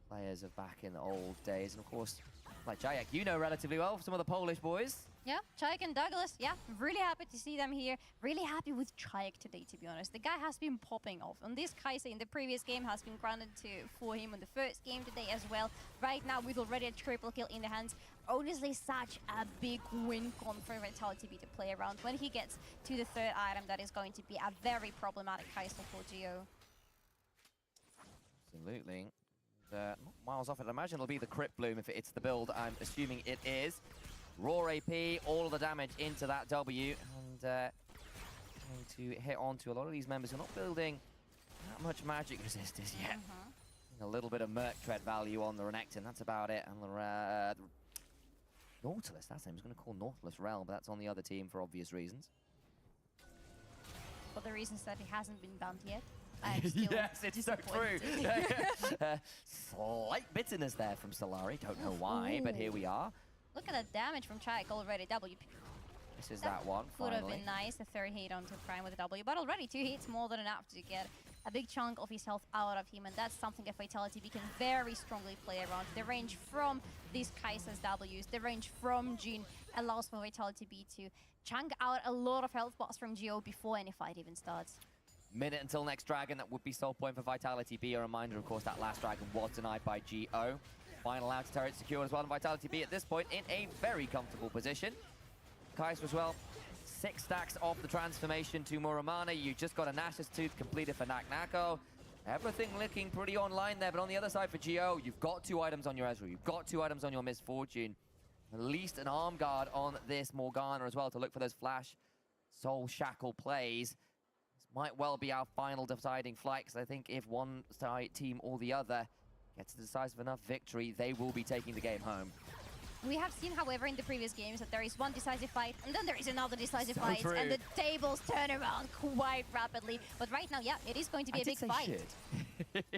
players of back in the old days. And of course, like Cchciał:C, you know relatively well some of the Polish boys. Yeah, Cchciał:C and Douglas, yeah, really happy to see them here. Really happy with Cchciał:C today, to be honest. The guy has been popping off. And this Kai'Sa in the previous game has been granted for him in the first game today as well. Right now, with already a triple kill in the hands. Honestly, such a big win con for Vitality B to play around. When he gets to the third item, that is going to be a very problematic Kai'Sa for Geo. Absolutely. Not miles off it. I imagine it'll be the Crypt Bloom if it's the build. I'm assuming it is. Raw AP, all of the damage into that W. And going to hit onto a lot of these members who are not building that much magic resistance yet. A little bit of Merc Tread value on the Renekton, that's about it. And the Nautilus, that's him. I was going to call Nautilus Realm, but that's on the other team for obvious reasons. For the reasons that he hasn't been banned yet. I'm still yes, it's so true. Slight bitterness there from Solari. Don't know why, but here we are. Look at the damage from Cchciał:C already. WP. This is that one, Would have finally. been nice, the third hit onto Prime with a W, but already 2 hits more than enough to get a big chunk of his health out of him, and that's something that Vitality B can very strongly play around. The range from these Kai'Sa's Ws, the range from Jhin allows for Vitality B to chunk out a lot of health bars from Geo before any fight even starts. Minute until next dragon, that would be soul point for Vitality B. A reminder, of course, that last dragon was denied by Geo. Final outer turret secured as well, and Vitality B at this point in a very comfortable position. Kai'Sa as well, 6 stacks off the transformation to Muramana. You just got a Nash's Tooth completed for Naknako. Everything looking pretty online there, but on the other side for Geo, you've got 2 items on your Ezreal, you've got 2 items on your Misfortune. At least an arm guard on this Morgana as well to look for those flash soul shackle plays. This might well be our final deciding flight, because I think if one side team or the other gets a decisive enough victory, they will be taking the game home. We have seen, however, in the previous games that there is one decisive fight, and then there is another decisive fight, true. and the tables turn around quite rapidly. But right now, yeah, it is going to be a big fight.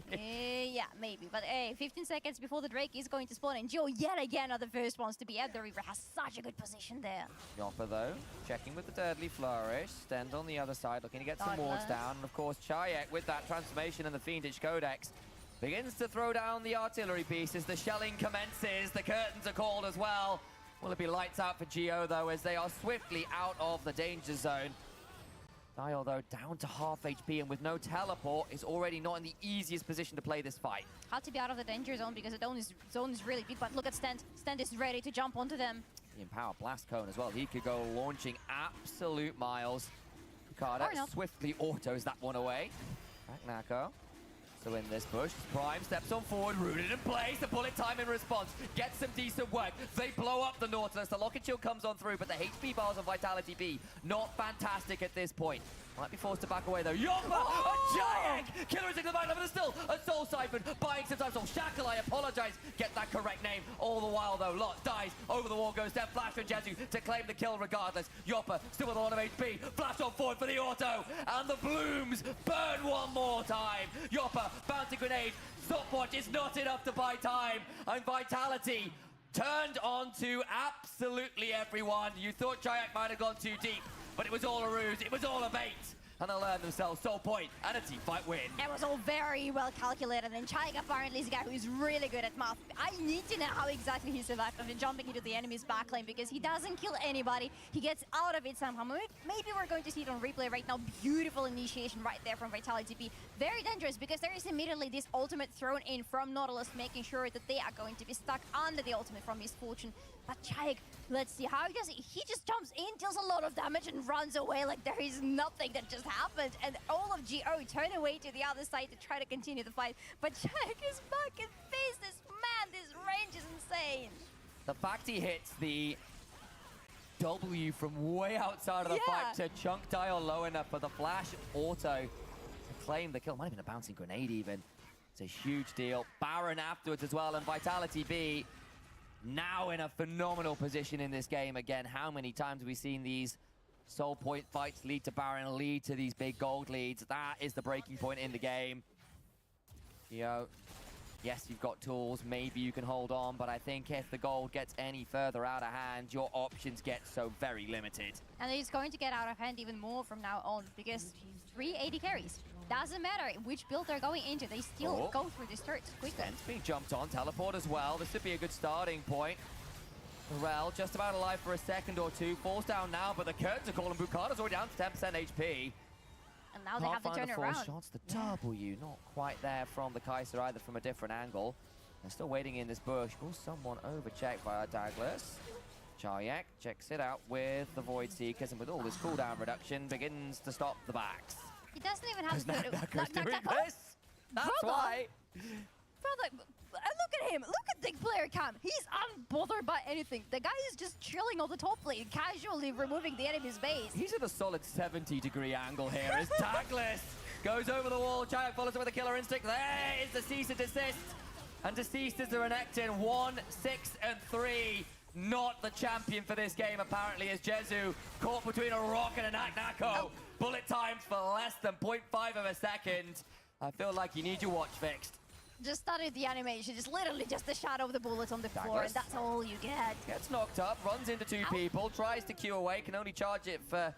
Yeah, maybe. But hey, 15 seconds before the Drake is going to spawn, and Geo yet again are the first ones to be at the river. Has such a good position there. Yawara, though, checking with the Deadly Flourish. Stend on the other side, looking to get some wards down. And of course, Cchciał:C with that transformation and the Fiendish Codex begins to throw down the artillery pieces. The shelling commences. The curtains are called as well. Will it be lights out for Geo, though, as they are swiftly out of the danger zone? Dial, though, down to half HP, and with no teleport, is already not in the easiest position to play this fight. Hard to be out of the danger zone because the zone is really big, but look at Stend. Stend is ready to jump onto them. The Empower Blast Cone as well. He could go launching absolute miles. Ricardo swiftly autos that one away. Naknako. So in this push, Prime steps on forward, rooted in place, the bullet time in response, gets some decent work. They blow up the Nautilus, the Locket Shield comes on through, but the HP bars on Vitality B, not fantastic at this point. Might be forced to back away though. Yawara! A giant! Killer is into the back level, still a Soul Siphon, buying some time. Soul Shackle, I apologize, get that correct name. All the while though, Lot dies, over the wall goes Death Flash from Jezu to claim the kill regardless. Yawara still with a lot of HP, flash on forward for the auto, and the blooms burn one more time. Yawara, bounty grenade, stopwatch is not enough to buy time, and Vitality turned on to absolutely everyone. You thought Cchciał:C might have gone too deep, but it was all a ruse, it was all a bait. And they learned themselves soul point and a team fight win. It was all very well calculated, and Cchciał:C apparently is a guy who is really good at math. I need to know how exactly he survived after jumping into the enemy's backlane, because he doesn't kill anybody. He gets out of it somehow. Maybe we're going to see it on replay right now. Beautiful initiation right there from Vitality B. Very dangerous, because there is immediately this ultimate thrown in from Nautilus, making sure that they are going to be stuck under the ultimate from Misfortune. But Cchciał:C, let's see, how does he just jumps in, deals a lot of damage, and runs away like there is nothing that just happened. And all of Geo turn away to the other side to try to continue the fight. But Cchciał:C is back and face this man. This range is insane. The fact he hits the W from way outside of the fight to chunk Dial low enough for the flash auto to claim the kill. Might have been a bouncing grenade even. It's a huge deal. Baron afterwards as well, and Vitality B now in a phenomenal position in this game. Again, how many times have we seen these soul point fights lead to Baron, lead to these big gold leads? That is the breaking point in the game. Geo, yes, you've got tools, maybe you can hold on, but I think if the gold gets any further out of hand, your options get so very limited. And it's going to get out of hand even more from now on, because 3 AD carries. Doesn't matter which build they're going into, they still go through this turret quickly. Sten's being jumped on, teleport as well. This would be a good starting point. Rel just about alive for a second or two, falls down now, but the curtains are calling. Bukata's already down to 10% HP. And now they have to turn around. Shots, the W, not quite there from the Kaiser either, from a different angle. They're still waiting in this bush. Will someone overcheck via Douglas? Cעות checks it out with the Void Seekers, and with all this cooldown reduction, begins to stop the backs. He doesn't even have to do this. That's why. Brother, look at him. Look at the player cam. He's unbothered by anything. The guy is just chilling on the top lane, casually removing the enemy's base. He's at a solid 70-degree angle here as Douglas goes over the wall. Cעות follows up with a killer instinct. There is the cease and desist. And deceased is the Renekton. 1, 6, and 3. Not the champion for this game, apparently, as Jezu caught between a rock and a Naknako. Bullet times for less than 0.5 of a second. I feel like you need your watch fixed. Just started the animation. It's literally just the shadow of the bullet on the floor, and that's all you get. Gets knocked up, runs into two people, tries to Q away, can only charge it for a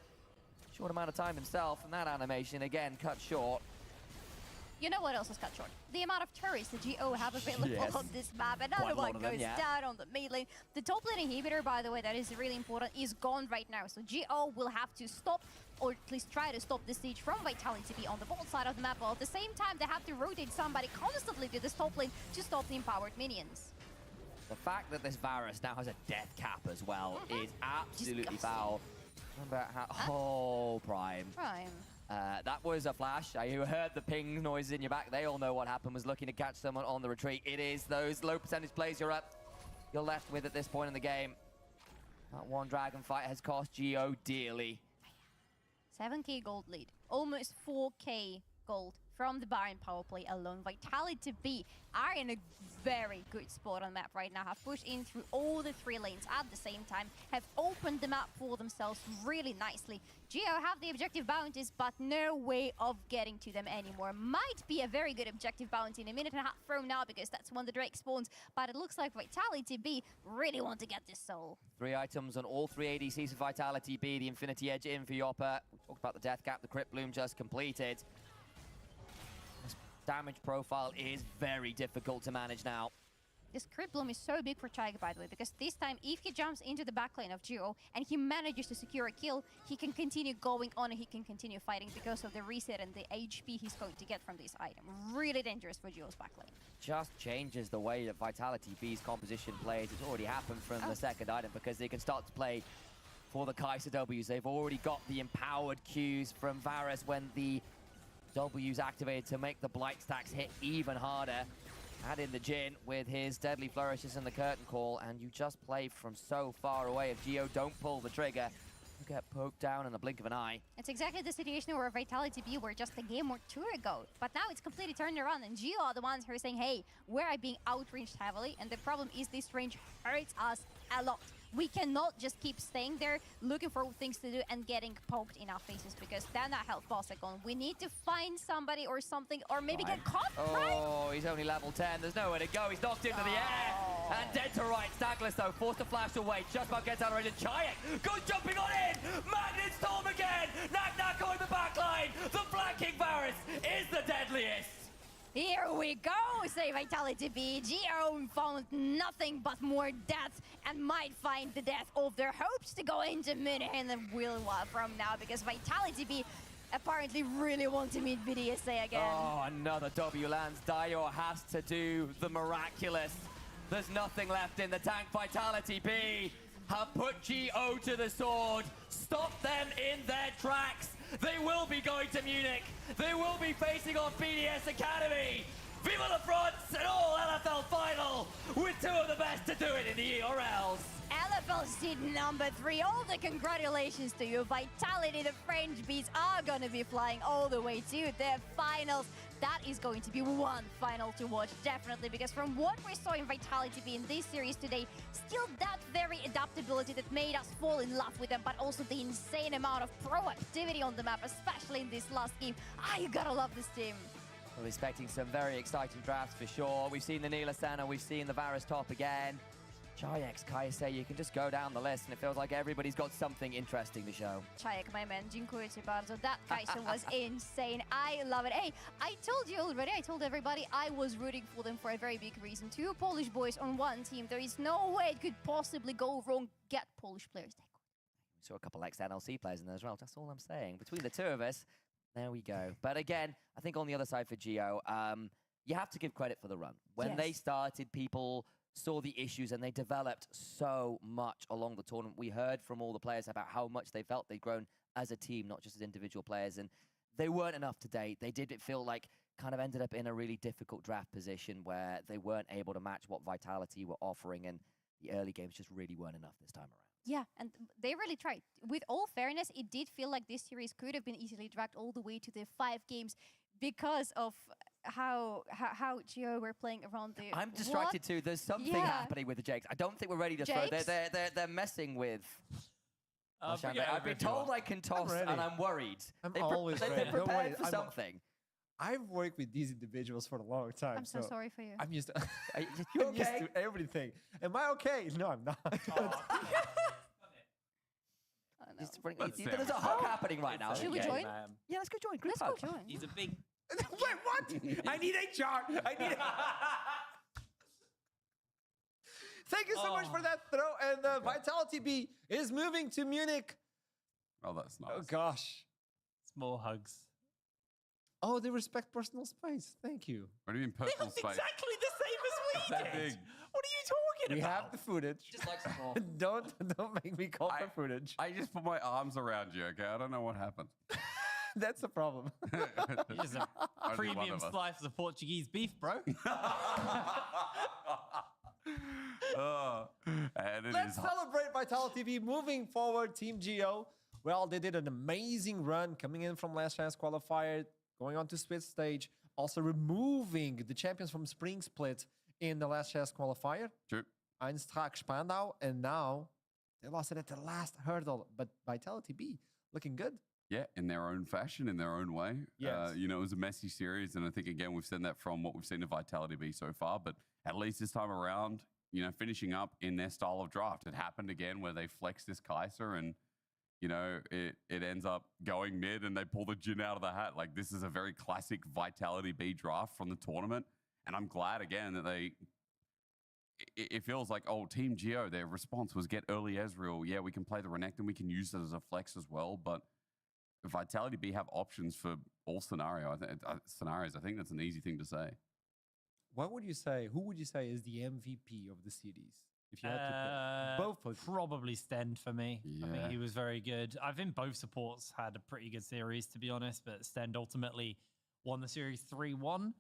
short amount of time himself, and that animation, again, cut short. You know what else was cut short? The amount of turrets the GO have available on this map. Another one goes down on the mid lane. The top lane inhibitor, by the way, that is really important, is gone right now. So GO will have to stop, or at least try to stop the siege from Vitality B on the bot side of the map. While at the same time, they have to rotate somebody constantly to the top lane to stop the empowered minions. The fact that this Varus now has a death cap as well is absolutely foul. Remember how... Prime. That was a flash. You heard the ping noises in your back. They all know what happened. Was looking to catch someone on the retreat. It is those low percentage plays you're left with at this point in the game. That one dragon fight has cost GO dearly. 7k gold lead. Almost 4k gold from the Baron power play alone. Vitality B are in a very good spot on the map right now. Have pushed in through all the 3 lanes at the same time. Have opened the map for themselves really nicely. GO have the objective bounties, but no way of getting to them anymore. Might be a very good objective bounty in a minute and a half from now, because that's when the Drake spawns. But it looks like Vitality B really want to get this soul. 3 items on all 3 ADCs for Vitality B. The Infinity Edge in for Yawara. We talked about the Death Cap. The Crypt Bloom just completed. This damage profile is very difficult to manage now. This Crypt Bloom is so big for Cעות, by the way, because this time, if he jumps into the backline of GO and he manages to secure a kill, he can continue going on and he can continue fighting because of the reset and the HP he's going to get from this item. Really dangerous for GO's backline. Just changes the way that Vitality B's composition plays. It's already happened from the second item, because they can start to play for the Kaiser Ws. They've already got the empowered Qs from Varus when the W's activated to make the Blight stacks hit even harder. Add in the Jhin with his deadly flourishes and the curtain call, and you just play from so far away. If GO don't pull the trigger, you get poked down in the blink of an eye. It's exactly the situation where Vitality B were just a game or 2 ago. But now it's completely turned around, and GO are the ones who are saying, hey, we're being outranged heavily, and the problem is this range hurts us a lot. We cannot just keep staying there, looking for things to do and getting poked in our faces, because then our health bars are gone. We need to find somebody or something, or maybe get caught. Oh, he's only level 10. There's nowhere to go. He's knocked into the air. And dead to right. Douglas, though, forced to flash away. Just about gets out of range. Cעות goes jumping on in. Magnet Storm again. Naknako in the backline. The flanking Varus is the deadliest. Here we go, say Vitality B. GO found nothing but more death and might find the death of their hopes to go into mid and a while from now, because Vitality B apparently really want to meet VDSA again. Oh, another W lands. Dio has to do the miraculous. There's nothing left in the tank. Vitality B have put GO to the sword. Stop them in their tracks. They will be going to Munich. They will be facing off BDS Academy. Viva la France, an all-LFL final with 2 of the best to do it in the ERLs. LFL seed number 3. All the congratulations to you. Vitality, the French beats, are going to be flying all the way to their finals. That is going to be one final to watch, definitely, because from what we saw in Vitality B in this series today, still that very adaptability that made us fall in love with them, but also the insane amount of proactivity on the map, especially in this last game. You gotta love this team. We're expecting some very exciting drafts for sure. We've seen the Neela Senna, we've seen the Varus top again. Cял:X, Cäl:C, you can just go down the list and it feels like everybody's got something interesting to show. Cял:X, my man, dziękuję ci bardzo. That Kai'Sa was insane. I love it. Hey, I told you already, I told everybody I was rooting for them for a very big reason. 2 Polish boys on one team. There is no way it could possibly go wrong. Get Polish players. We saw a couple ex-NLC players in there as well. That's all I'm saying. Between the 2 of us, there we go. But again, I think on the other side for Geo, you have to give credit for the run. When they started, people saw the issues and they developed so much along the tournament. We heard from all the players about how much they felt they'd grown as a team, not just as individual players. And they weren't enough to date. They did feel like kind of ended up in a really difficult draft position where they weren't able to match what Vitality were offering. And the early games just really weren't enough this time around. Yeah, and they really tried. With all fairness, it did feel like this series could have been easily dragged all the way to the 5 games because of how Geo were playing around the... I'm distracted too. There's something happening with the Jakes. I don't think we're ready to throw. They're messing with... I've been told I can toss, and I'm worried. I'm always ready. They're prepared for something. I've worked with these individuals for a long time. I'm so sorry for you. I'm used to, you I'm used to everything. Am I okay? No, I'm not. There's a hug happening right now. Should we join? Yeah, let's go join. Group Let's go join. He's a big... Wait, what? I need HR. I need... Thank you so much for that throw. And Vitality B is moving to Munich. Oh, that's nice. Oh, gosh. Small hugs. Oh, they respect personal space. Thank you. What do you mean personal space? Exactly the same as we That did. big. What are you talking We about? have the footage. Just like small. Don't make me call for footage. I just put my arms around you, okay? I don't know what happened. That's the problem. Just a Only one premium of us. slice of Portuguese beef, bro. And it Let's is celebrate Vitality TV. Moving forward, Team Geo. Well, they did an amazing run coming in from last chance qualifier, going on to split stage, also removing the champions from Spring Split in the last chance qualifier. True. Eintracht Spandau, and now they lost it at the last hurdle. But Vitality B looking good. Yeah, in their own fashion, in their own way. Yes. You know, it was a messy series, and I think, again, we've seen that from what we've seen of Vitality B so far, but at least this time around, you know, finishing up in their style of draft. It happened again where they flex this Cäl:C and, you know, it ends up going mid and they pull the gin out of the hat. Like, this is a very classic Vitality B draft from the tournament, and I'm glad, again, that it feels like, oh, Team Geo, their response was get early Ezreal. Yeah, we can play the Renekton, we can use it as a flex as well, but Vitality B have options for all scenarios. I think that's an easy thing to say. What would you say? Who would you say is the MVP of the series? If you had to pick both of them. Probably Stend for me. I Yeah. think he was very good. I think both supports had a pretty good series, to be honest, but Stend ultimately won the series 3-1.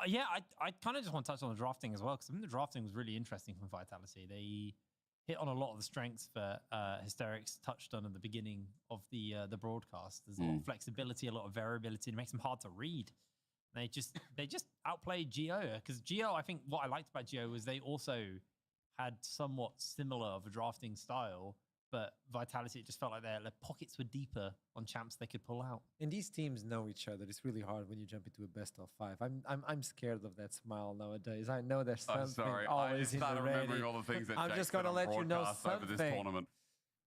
Yeah, I kind of just want to touch on the drafting as well, because I think the drafting was really interesting from Vitality. They hit on a lot of the strengths that Hysterics touched on at the beginning of the broadcast. There's a lot of flexibility, a lot of variability, and it makes them hard to read. They just outplayed Geo, because Geo, I think what I liked about Geo was they also had somewhat similar of a drafting style, but Vitality, it just felt like their pockets were deeper on champs they could pull out. And these teams know each other. It's really hard when you jump into a best of 5. I'm scared of that smile nowadays. I know there's something Sorry, I always just in the started ready. remembering all the things that I'm Jake just said gonna on let you know broadcast over something. this tournament.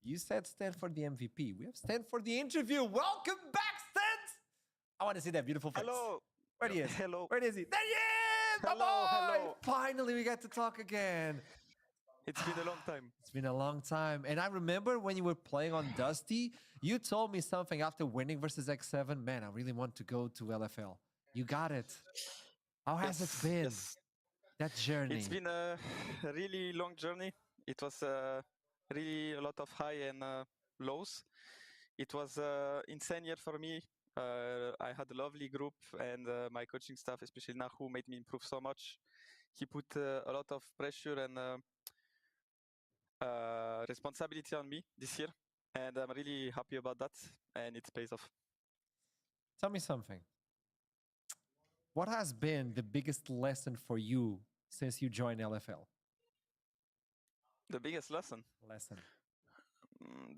You said stand for the MVP. We have stand for the interview. Welcome back, Stan. I want to see that beautiful face. Hello. Where he is? Hello. Where is he? There he is! My Hello, boy! hello. Finally, we get to talk again. It's been a long time. It's been a long time. And I remember when you were playing on Dusty, you told me something after winning versus X7. Man, I really want to go to LFL. You got it. How has it been? That journey. It's been a really long journey. It was really a lot of high and lows. It was insane year for me. I had a lovely group, and my coaching staff, especially Nahu, made me improve so much. He put a lot of pressure and responsibility on me this year, and I'm really happy about that, and it pays off. Tell me something. What has been the biggest lesson for you since you joined LFL? The biggest lesson?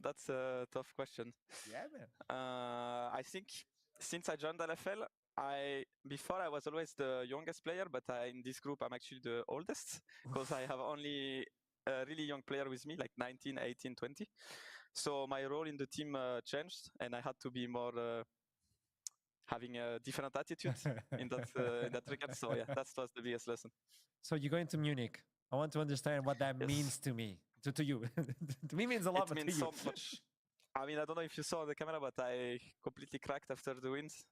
That's a tough question. Yeah, man. I think since I joined LFL, Before I was always the youngest player, but in this group I'm actually the oldest because I have only a really young player with me, like 19, 18, 20. So my role in the team changed, and I had to be more having a different attitude in that regard. So yeah, that was the biggest lesson. So you're going to Munich. I want to understand what that means to me, to you. To me means a lot, It but means to you. so much. I mean, I don't know if you saw the camera, but I completely cracked after the wins.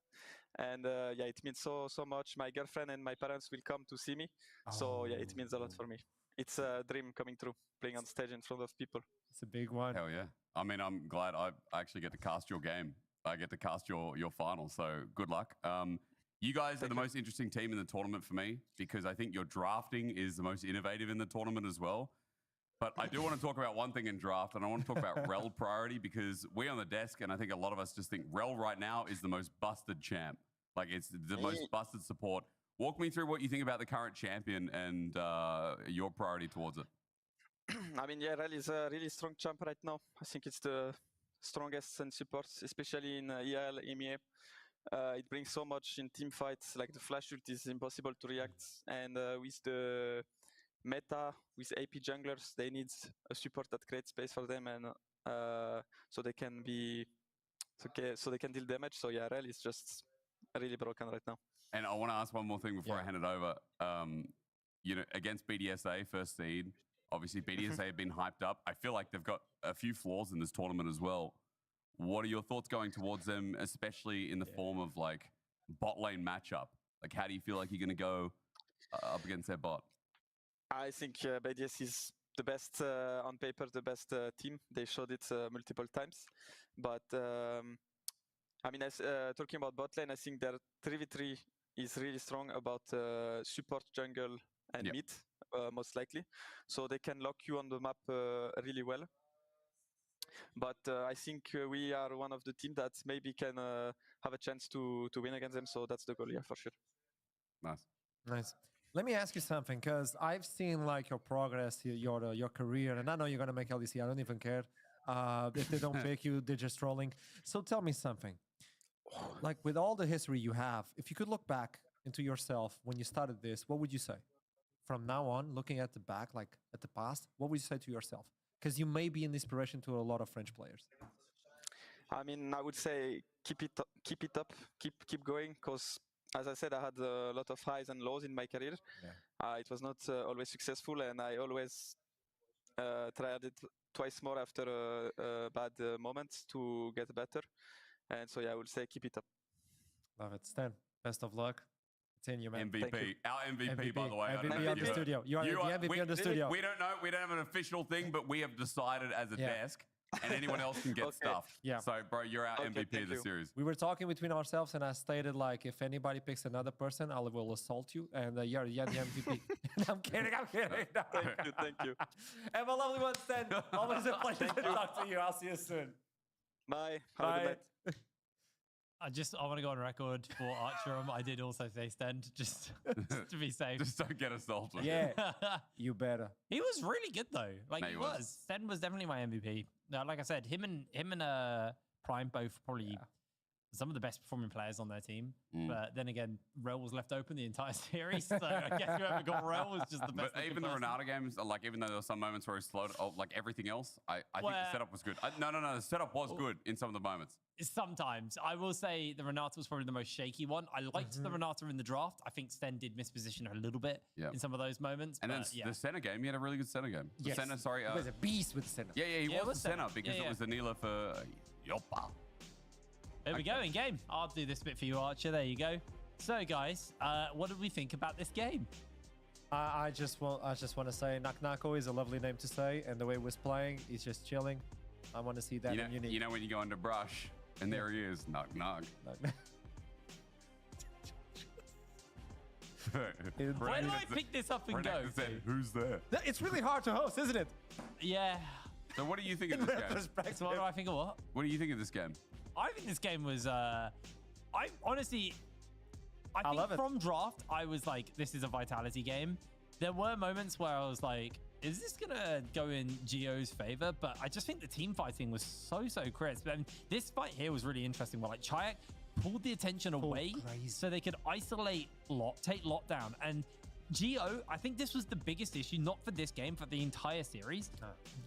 And yeah, it means so much. My girlfriend and my parents will come to see me. So yeah, it means a lot for me. It's a dream coming true, playing on stage in front of people. It's a big one. Hell yeah. I mean, I'm glad I actually get to cast your game. I get to cast your final, so good luck. You guys are the most interesting team in the tournament for me because I think your drafting is the most innovative in the tournament as well. But I do want to talk about one thing in draft, and I want to talk about Rel priority because we on the desk, and I think a lot of us just think Rel right now is the most busted champ. Like, it's the most busted support. Walk me through what you think about the current champion and your priority towards it. I mean, yeah, Rel is a really strong champ right now. I think it's the strongest in supports, especially in EL, EMEA. It brings so much in team fights, like the flash ult is impossible to react. And with the meta, with AP junglers, they need a support that creates space for them, and so they can deal damage. So yeah, Rel is just really broken right now. And I want to ask one more thing before I hand it over. You know, against BDSA, first seed, obviously BDSA have been hyped up. I feel like they've got a few flaws in this tournament as well. What are your thoughts going towards them, especially in the form of like bot lane matchup? Like, how do you feel like you're going to go up against their bot? I think BDS is the best on paper, the best team. They showed it multiple times. But I mean, talking about bot lane, I think their 3v3 is really strong about support, jungle, and mid, most likely. So they can lock you on the map really well. But I think we are one of the teams that maybe can have a chance to win against them. So that's the goal, yeah, for sure. Nice. Nice. Let me ask you something, because I've seen like your progress, your career, and I know you're going to make LDC. I don't even care. If they don't pick you, they're just trolling. So tell me something. Like, with all the history you have, if you could look back into yourself when you started this, what would you say? From now on, looking at the back, like at the past, what would you say to yourself? Because you may be an inspiration to a lot of French players. I mean, I would say keep it up, keep going, because as I said, I had a lot of highs and lows in my career. Yeah. It was not always successful, and I always tried it twice more after bad moments to get better. And so, yeah, I would say keep it up. Love it. Stan, best of luck. It's in you, man. MVP. Our MVP, by the way. MVP on the studio. You are the MVP on the studio. We don't know. We don't have an official thing, but we have decided as a desk, and anyone else can get stuff. Yeah. So, bro, you're our MVP of the series. We were talking between ourselves, and I stated, like, if anybody picks another person, I will assault you, and you're the MVP. I'm kidding. No, thank you. Have a lovely one, Stan. Always a pleasure to talk to you. I'll see you soon. Bye. Have a good night. I want to go on record for Archerum. I did also say Stend, just to be safe. Just don't get assaulted. Yeah, you better. He was really good though. Like, no, he was. Stend was definitely my MVP. Now, like I said, him and Prime both probably some of the best performing players on their team. But then again, Rel was left open the entire series, so I guess whoever got Rel was just the best. But even the Ronaldo games, like, even though there were some moments where he slowed, like everything else, I think the setup was good. No, the setup was good in some of the moments. Sometimes. I will say the Renata was probably the most shaky one. I liked the Renata in the draft. I think Sten did misposition her a little bit in some of those moments. And then the center game, he had a really good center game. The center, sorry. He was a beast with the center. Yeah, he was the center because it was the kneeler for Yawara. There we go, in game. I'll do this bit for you, Archer. There you go. So, guys, what did we think about this game? I just want to say Naknako is a lovely name to say, and the way he was playing, he's just chilling. I want to see that in Unique. You know when you go under brush, and there he is, knock. Where do I pick this up and go? Said, who's there? It's really hard to host, isn't it? Yeah. So what do you think of this game? So what do I think of what? What do you think of this game? I think this game was, I think from draft, I was like, this is a vitality game. There were moments where I was like, is this going to go in Geo's favor? But I just think the team fighting was so crisp. And this fight here was really interesting. Where like Chayek pulled the attention away so they could isolate take lockdown. And Geo, I think this was the biggest issue, not for this game, for the entire series.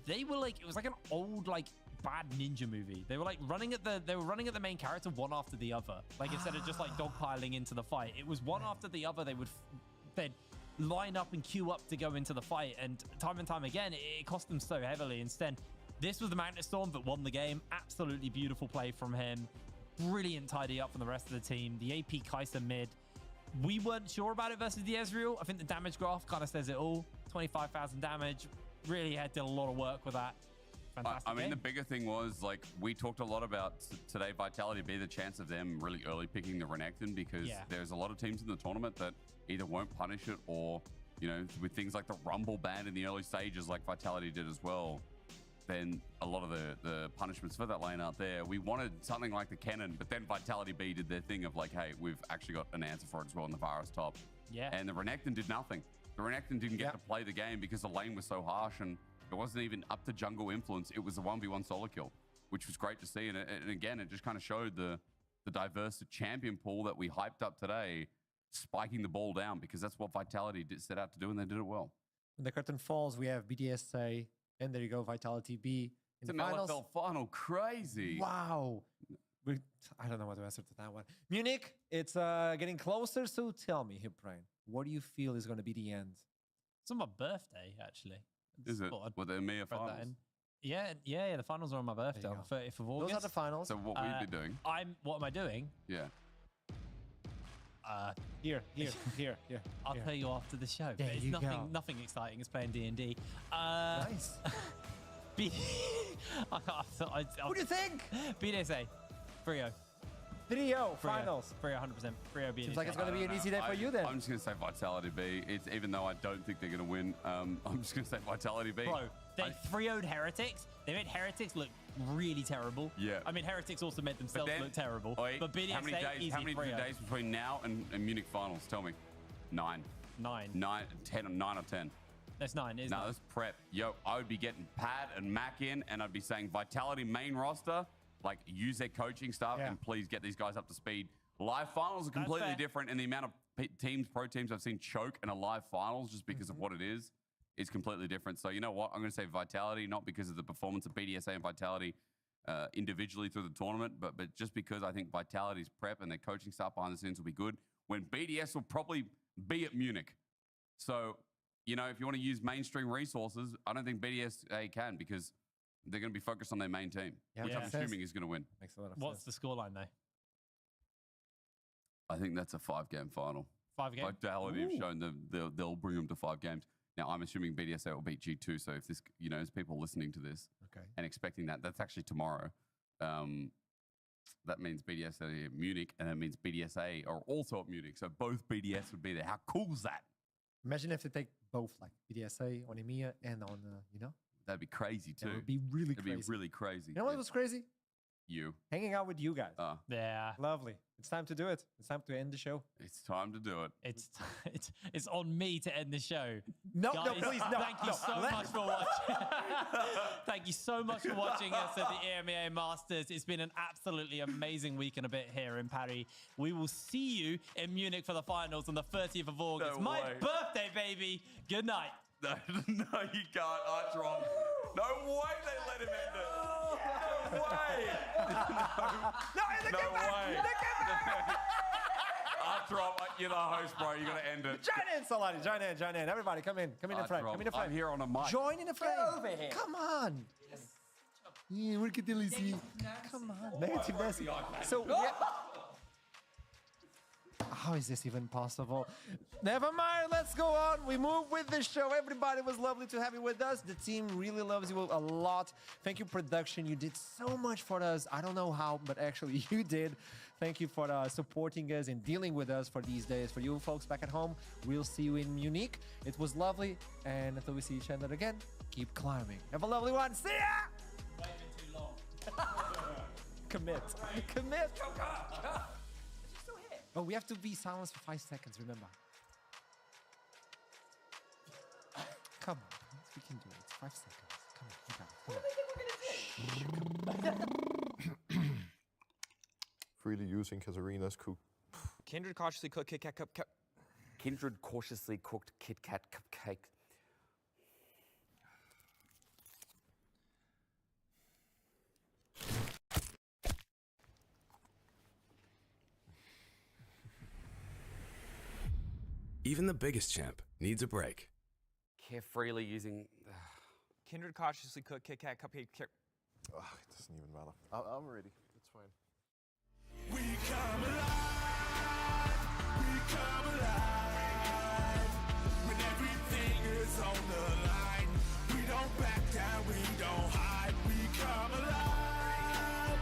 They were like, it was like an old, like, bad ninja movie. They were like running at the main character one after the other. Like, instead of just like dogpiling into the fight, it was one after the other. They'd line up and queue up to go into the fight, and time again, it cost them so heavily. Instead, this was the Magnet Storm that won the game. Absolutely beautiful play from him. Brilliant tidy up from the rest of the team. The AP Kai'Sa mid. We weren't sure about it versus the Ezreal. I think the damage graph kind of says it all. 25,000 damage. Really did a lot of work with that. I mean, the bigger thing was, like, we talked a lot about today, Vitality be the chance of them really early picking the Renekton, because there's a lot of teams in the tournament that either won't punish it or, you know, with things like the Rumble ban in the early stages, like Vitality did as well, then a lot of the punishments for that lane out there, we wanted something like the Kennen, but then Vitality B did their thing of like, hey, we've actually got an answer for it as well in the Varus top. Yeah. And the Renekton did nothing. The Renekton didn't get to play the game because the lane was so harsh, and it wasn't even up to jungle influence. It was a 1v1 solo kill, which was great to see. And again, it just kind of showed the diverse champion pool that we hyped up today, spiking the ball down, because that's what Vitality set out to do, and they did it well. When the curtain falls, we have BDSA, and there you go, Vitality B. It's an LFL final, crazy. Wow. I don't know what to answer to that one. Munich, it's getting closer, so tell me, Hiprain, what do you feel is going to be the end? It's on my birthday, actually. Is it? With the EMEA finals? Yeah, the finals are on my birthday, on the 30th of August. Those are the finals. So what will you be doing? What am I doing? Yeah. Here. I'll tell you after the show. There It's you nothing, go. nothing exciting. It's playing D&D. Nice. What do you think? BDSA. Frio. Finals. Frio, 100%. Frio BDSA. Seems like it's going to be an easy day for you then. I'm just going to say Vitality B. Even though I don't think they're going to win, I'm just going to say Vitality B. Bro, they Frio'd Heretics. They made Heretics look really terrible. Yeah. I mean, Heretics also made themselves look terrible. Wait, but BDSA, how many days between now and Munich finals? Tell me. 9. 9 or 10. That's 9, isn't it? No, that's prep. Yo, I would be getting Pat and Mac in, and I'd be saying Vitality main roster, like, use their coaching staff and please get these guys up to speed. Live finals are completely different, and the amount of pro teams I've seen choke in a live finals just because of what it is completely different. So you know what? I'm going to say Vitality, not because of the performance of BDSA and Vitality individually through the tournament, but just because I think Vitality's prep and their coaching staff behind the scenes will be good, when BDS will probably be at Munich. So, you know, if you want to use mainstream resources, I don't think BDSA can, because they're going to be focused on their main team, which I'm assuming is going to win. Makes a lot of What's sense. the scoreline, though? I think that's a 5-game final. 5-game? Vitality have shown they'll bring them to 5 games. Now, I'm assuming BDSA will beat G2, so if this, you know, there's people listening to this and expecting that's actually tomorrow. That means BDSA at Munich, and that means BDSA are also at Munich, so both BDS would be there. How cool is that? Imagine if they take both, like BDSA on EMEA and on, you know? That'd be crazy too. That would be really crazy. It'd be really crazy. You know what was crazy? You. Hanging out with you guys. Yeah. Lovely. It's time to do it. It's time to end the show. It's time to do it. It's on me to end the show. No, Guys, no, please, no. Thank you so much for watching. Thank you so much for watching us at the EMEA Masters. It's been an absolutely amazing week and a bit here in Paris. We will see you in Munich for the finals on the 30th of August. No My way. birthday, baby. Good night. No, you can't, Archron. No way they let him end it. No way. No way. Archron, you're the host, bro. You got to end it. Join in, Solani. Join in. Everybody, come in. Come in the front. Come in the front. I'm here on a mic. Join in the front. Get over here. Come on. Yeah, we're getting lazy. Come on. Negative Nancy. So, how is this even possible? Never mind, let's go on. We move with the show. Everybody, was lovely to have you with us. The team really loves you a lot. Thank you, production. You did so much for us. I don't know how, but actually you did. Thank you for supporting us and dealing with us for these days. For you folks back at home, we'll see you in Munich. It was lovely. And until we see each other again, keep climbing. Have a lovely one. See ya! Commit. Commit. Oh, we have to be silent for 5 seconds, remember. Come on, we can do it. It's 5 seconds. Come on, you got it. Come on. freely using Katarina's cook. Kindred cautiously cooked Kit Kat cupcake. Kindred cautiously cooked Kit Kat cupcake. Even the biggest champ needs a break. Carefreely using... Kindred cautiously cooked Kit Kat cupcake. Ugh, it doesn't even matter. I'm ready. It's fine. We come alive. We come alive. When everything is on the line, we don't back down. We don't hide. We come alive.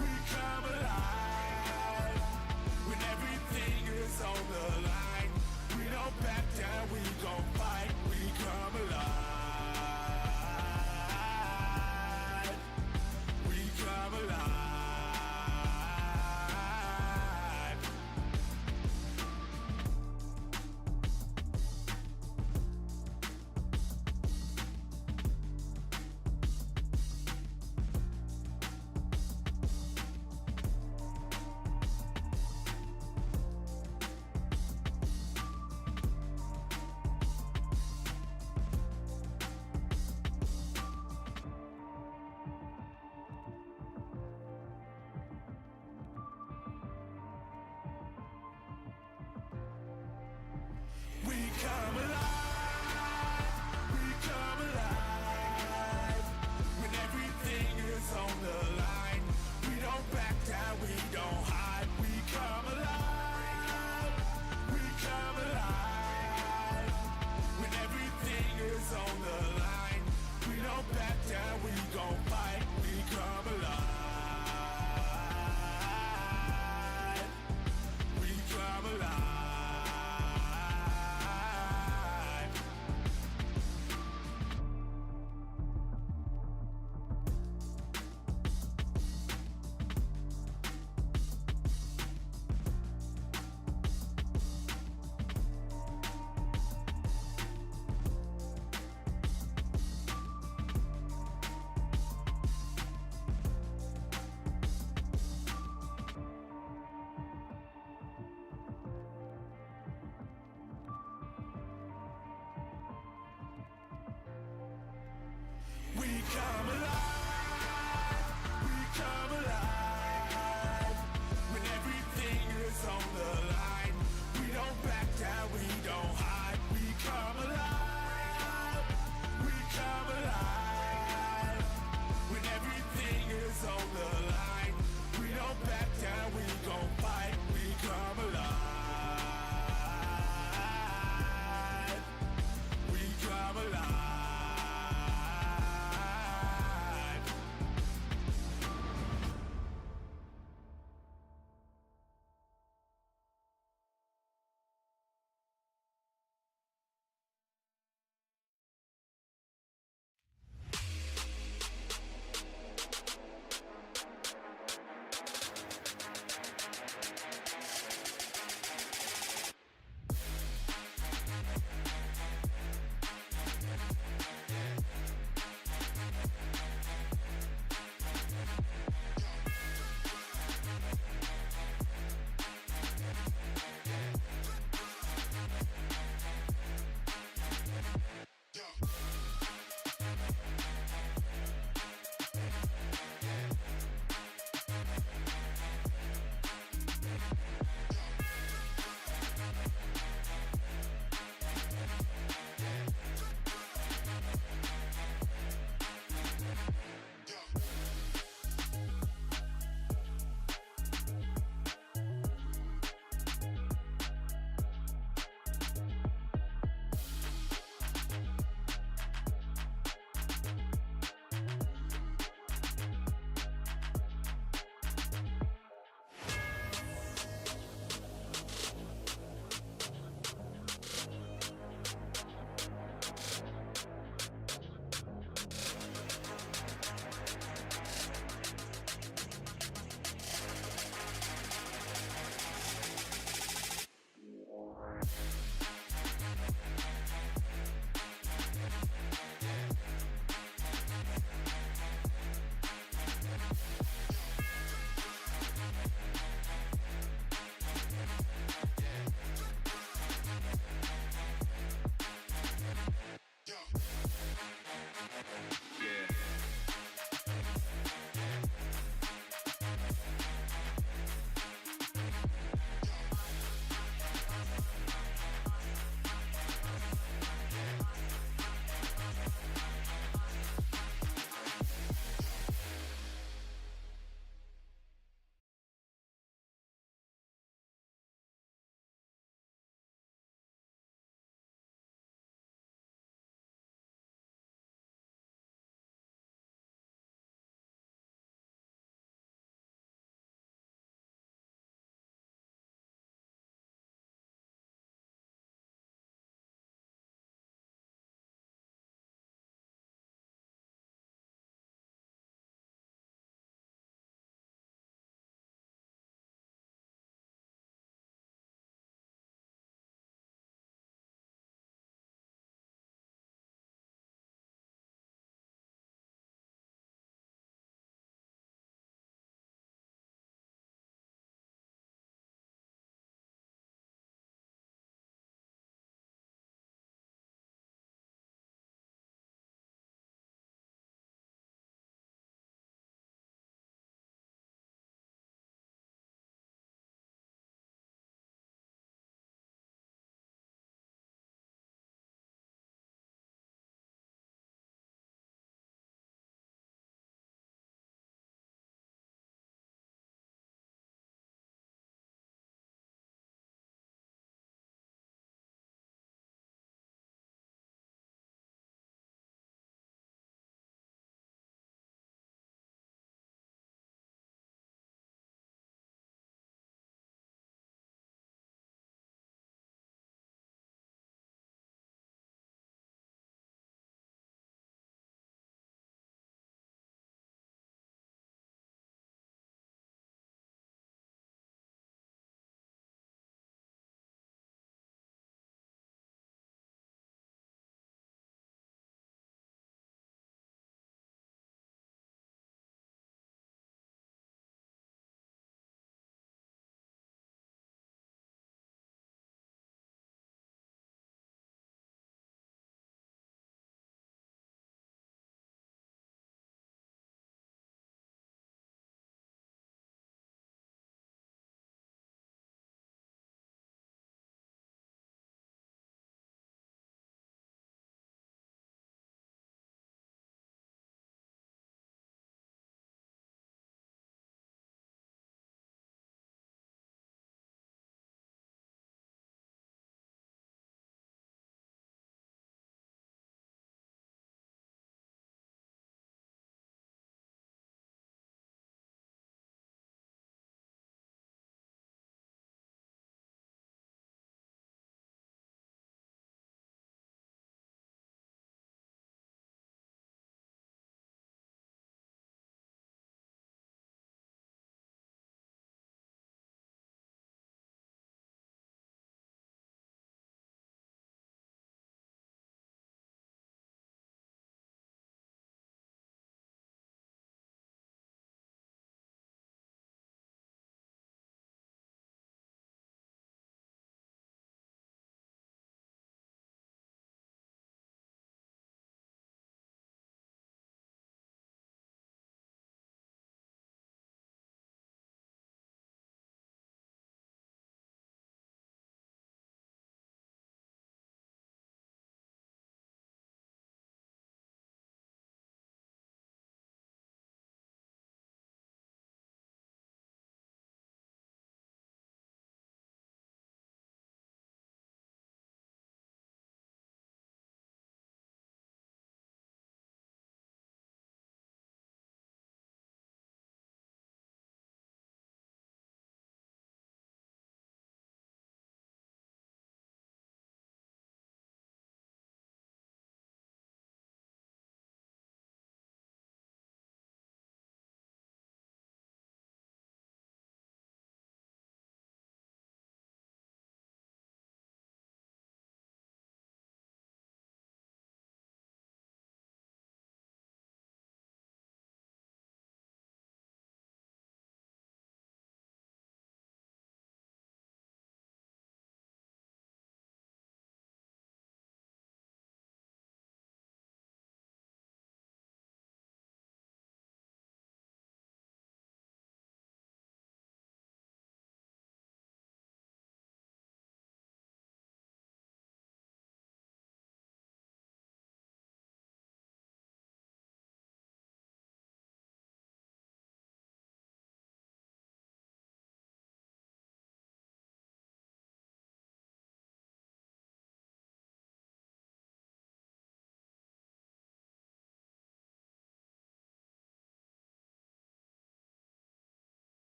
We come alive. When everything is on the line, we don't back down. We gon' fight. We come alive. We come alive. We come alive, we come alive. When everything is on the line, we don't back down, we don't hide. We come alive, we come alive. When everything is on the line, we don't back down, we gon' fight. We come alive, we come alive.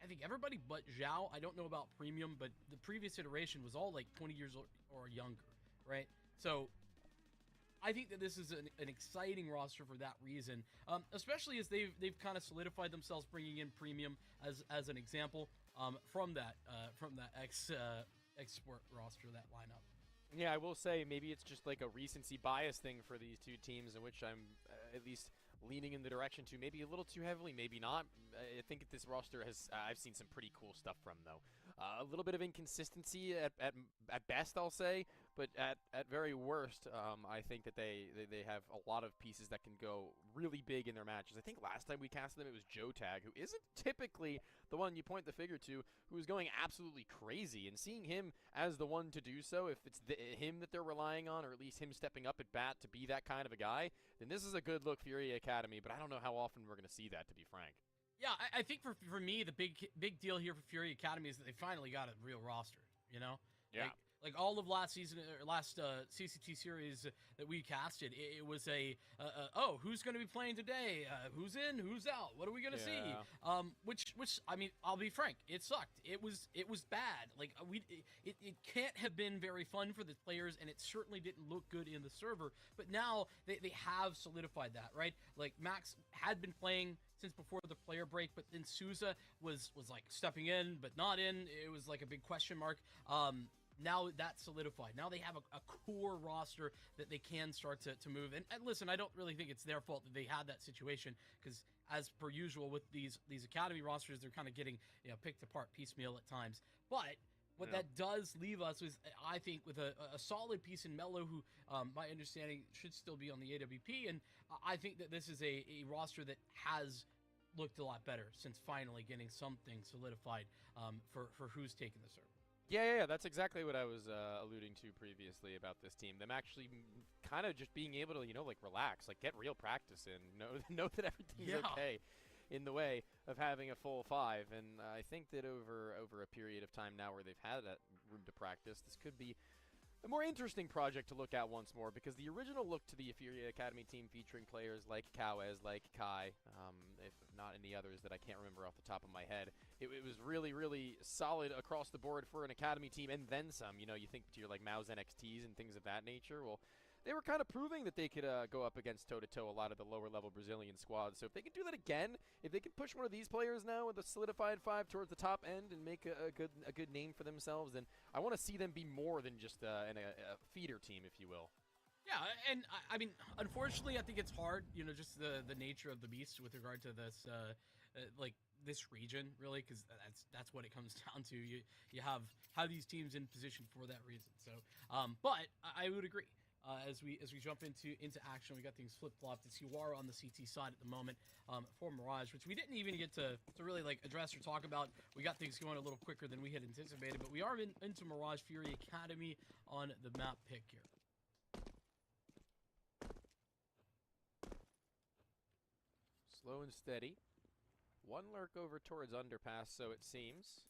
think everybody but Zhao. I don't know about Premium, but the previous iteration was all like 20 years or younger, right? So I think that this is an exciting roster for that reason, especially as they've kind of solidified themselves, bringing in Premium as an example from that export roster, that lineup. Yeah, I will say maybe it's just like a recency bias thing for these two teams, in which I'm at least leaning in the direction to maybe a little too heavily, maybe not. I think this roster has I've seen some pretty cool stuff from, though. A little bit of inconsistency at best, I'll say, but at very worst, I think that they have a lot of pieces that can go really big in their matches. I think last time we casted them, it was Joe Tag, who isn't typically the one you point the finger to, who is going absolutely crazy. And seeing him as the one to do so, if it's him that they're relying on, or at least him stepping up at bat to be that kind of a guy, then this is a good look Furia Academy, but I don't know how often we're going to see that, to be frank. Yeah, I think for me, the big deal here for Furia Academy is that they finally got a real roster, you know? Yeah. Like all of last season, or last CCT series that we casted, it was oh, who's going to be playing today? Who's in? Who's out? What are we going to see? Which I mean, I'll be frank, it sucked. It was bad. Like it can't have been very fun for the players, and it certainly didn't look good in the server. But now they have solidified that, right? Like Max had been playing since before the player break, but then Souza was like stepping in but not in. It was like a big question mark. Now that's solidified. Now they have a core roster that they can start to move. And listen, I don't really think it's their fault that they had that situation, because as per usual with these academy rosters, they're kind of getting picked apart piecemeal at times. But what that does leave us is, I think, with a solid piece in Mello, who my understanding should still be on the AWP. And I think that this is a roster that has looked a lot better since finally getting something solidified for who's taking the server. Yeah, that's exactly what I was alluding to previously about this team. Them actually kind of just being able to, like relax, like get real practice in, know that everything's okay in the way of having a full 5. And I think that over a period of time now where they've had that room to practice, this could be a more interesting project to look at once more, because the original look to the Furia Academy team, featuring players like Cảo,, like Kai, if not any others that I can't remember off the top of my head, it was really, really solid across the board for an Academy team, and then some. You think to your like Mao's NXTs and things of that nature. Well, they were kind of proving that they could go up against toe-to-toe a lot of the lower-level Brazilian squads. So if they can do that again, if they can push one of these players now with a solidified 5 towards the top end and make a good name for themselves, then I want to see them be more than just a feeder team, if you will. Yeah, and I mean, unfortunately, I think it's hard, just the nature of the beast with regard to this, like this region, really, because that's what it comes down to. You have these teams in position for that reason. So, but I would agree. As we jump into action, we got things flip-flopped. It's Yawara on the CT side at the moment for Mirage, which we didn't even get to really like address or talk about. We got things going a little quicker than we had anticipated, but we are into Mirage Furia Academy on the map pick here. Slow and steady. One lurk over towards underpass, so it seems.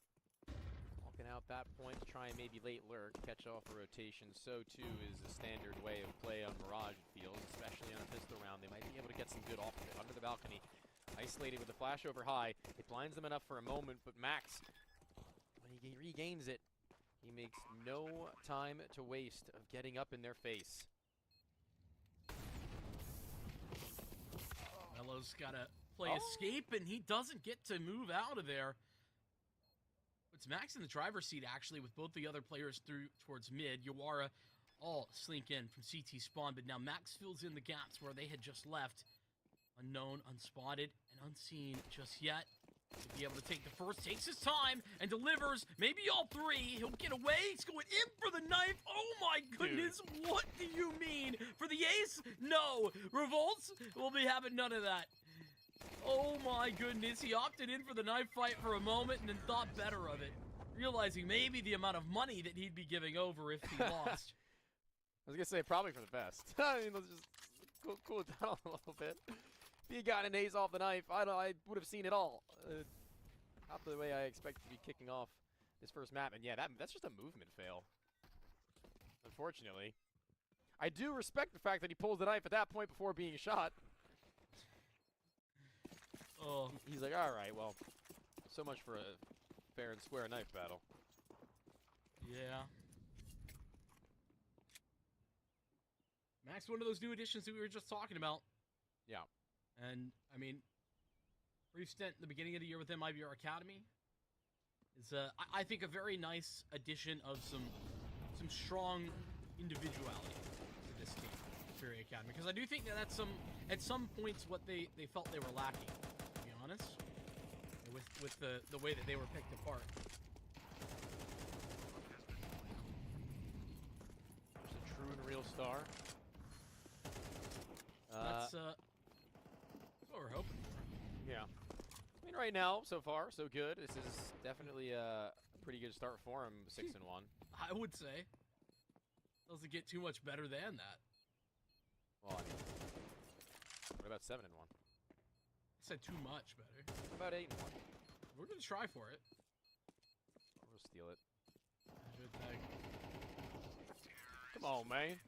Walking out that point to try and maybe late lurk, catch off a rotation. So too is the standard way of play on Mirage, it feels, especially on a pistol round. They might be able to get some good off of it. Under the balcony, isolated with a flash over high. It blinds them enough for a moment, but Max, when he regains it, he makes no time to waste of getting up in their face. Mello's got to play escape, and he doesn't get to move out of there. It's Max in the driver's seat, actually, with both the other players through towards mid. Yawara all slink in from CT spawn, but now Max fills in the gaps where they had just left. Unknown, unspotted, and unseen just yet. To be able to take the first, takes his time, and delivers maybe all 3. He'll get away. He's going in for the knife. Oh my goodness, what do you mean? For the ace? No. Revolts? We'll be having none of that. Oh my goodness, he opted in for the knife fight for a moment and then thought better of it, realizing maybe the amount of money that he'd be giving over if he lost. I was going to say probably for the best. I mean, let's just cool it down a little bit. If he got an ace off the knife, I would have seen it all. Not the way I expected to be kicking off this first map. And yeah, that's just a movement fail, unfortunately. I do respect the fact that he pulls the knife at that point before being shot. Oh. He's like, all right, well, So much for a fair and square knife battle. Yeah. Max, one of those new additions that we were just talking about. Yeah. And, I mean, brief stint in the beginning of the year with him, IBR Academy. Is, I think, a very nice addition of some strong individuality to this team, Furia Academy. Because I do think that that's at some points what they felt they were lacking, to be honest, with the way that they were picked apart. Just a true and real star. That's what we're hoping for. Yeah. I mean, right now, so far, so good. This is definitely a pretty good start for him, 6-1. I would say. Doesn't get too much better than that. Well, I mean, what about 7-1? I said too much better. What about 8-1? We're gonna try for it. We'll steal it. Good tag. Come on, man.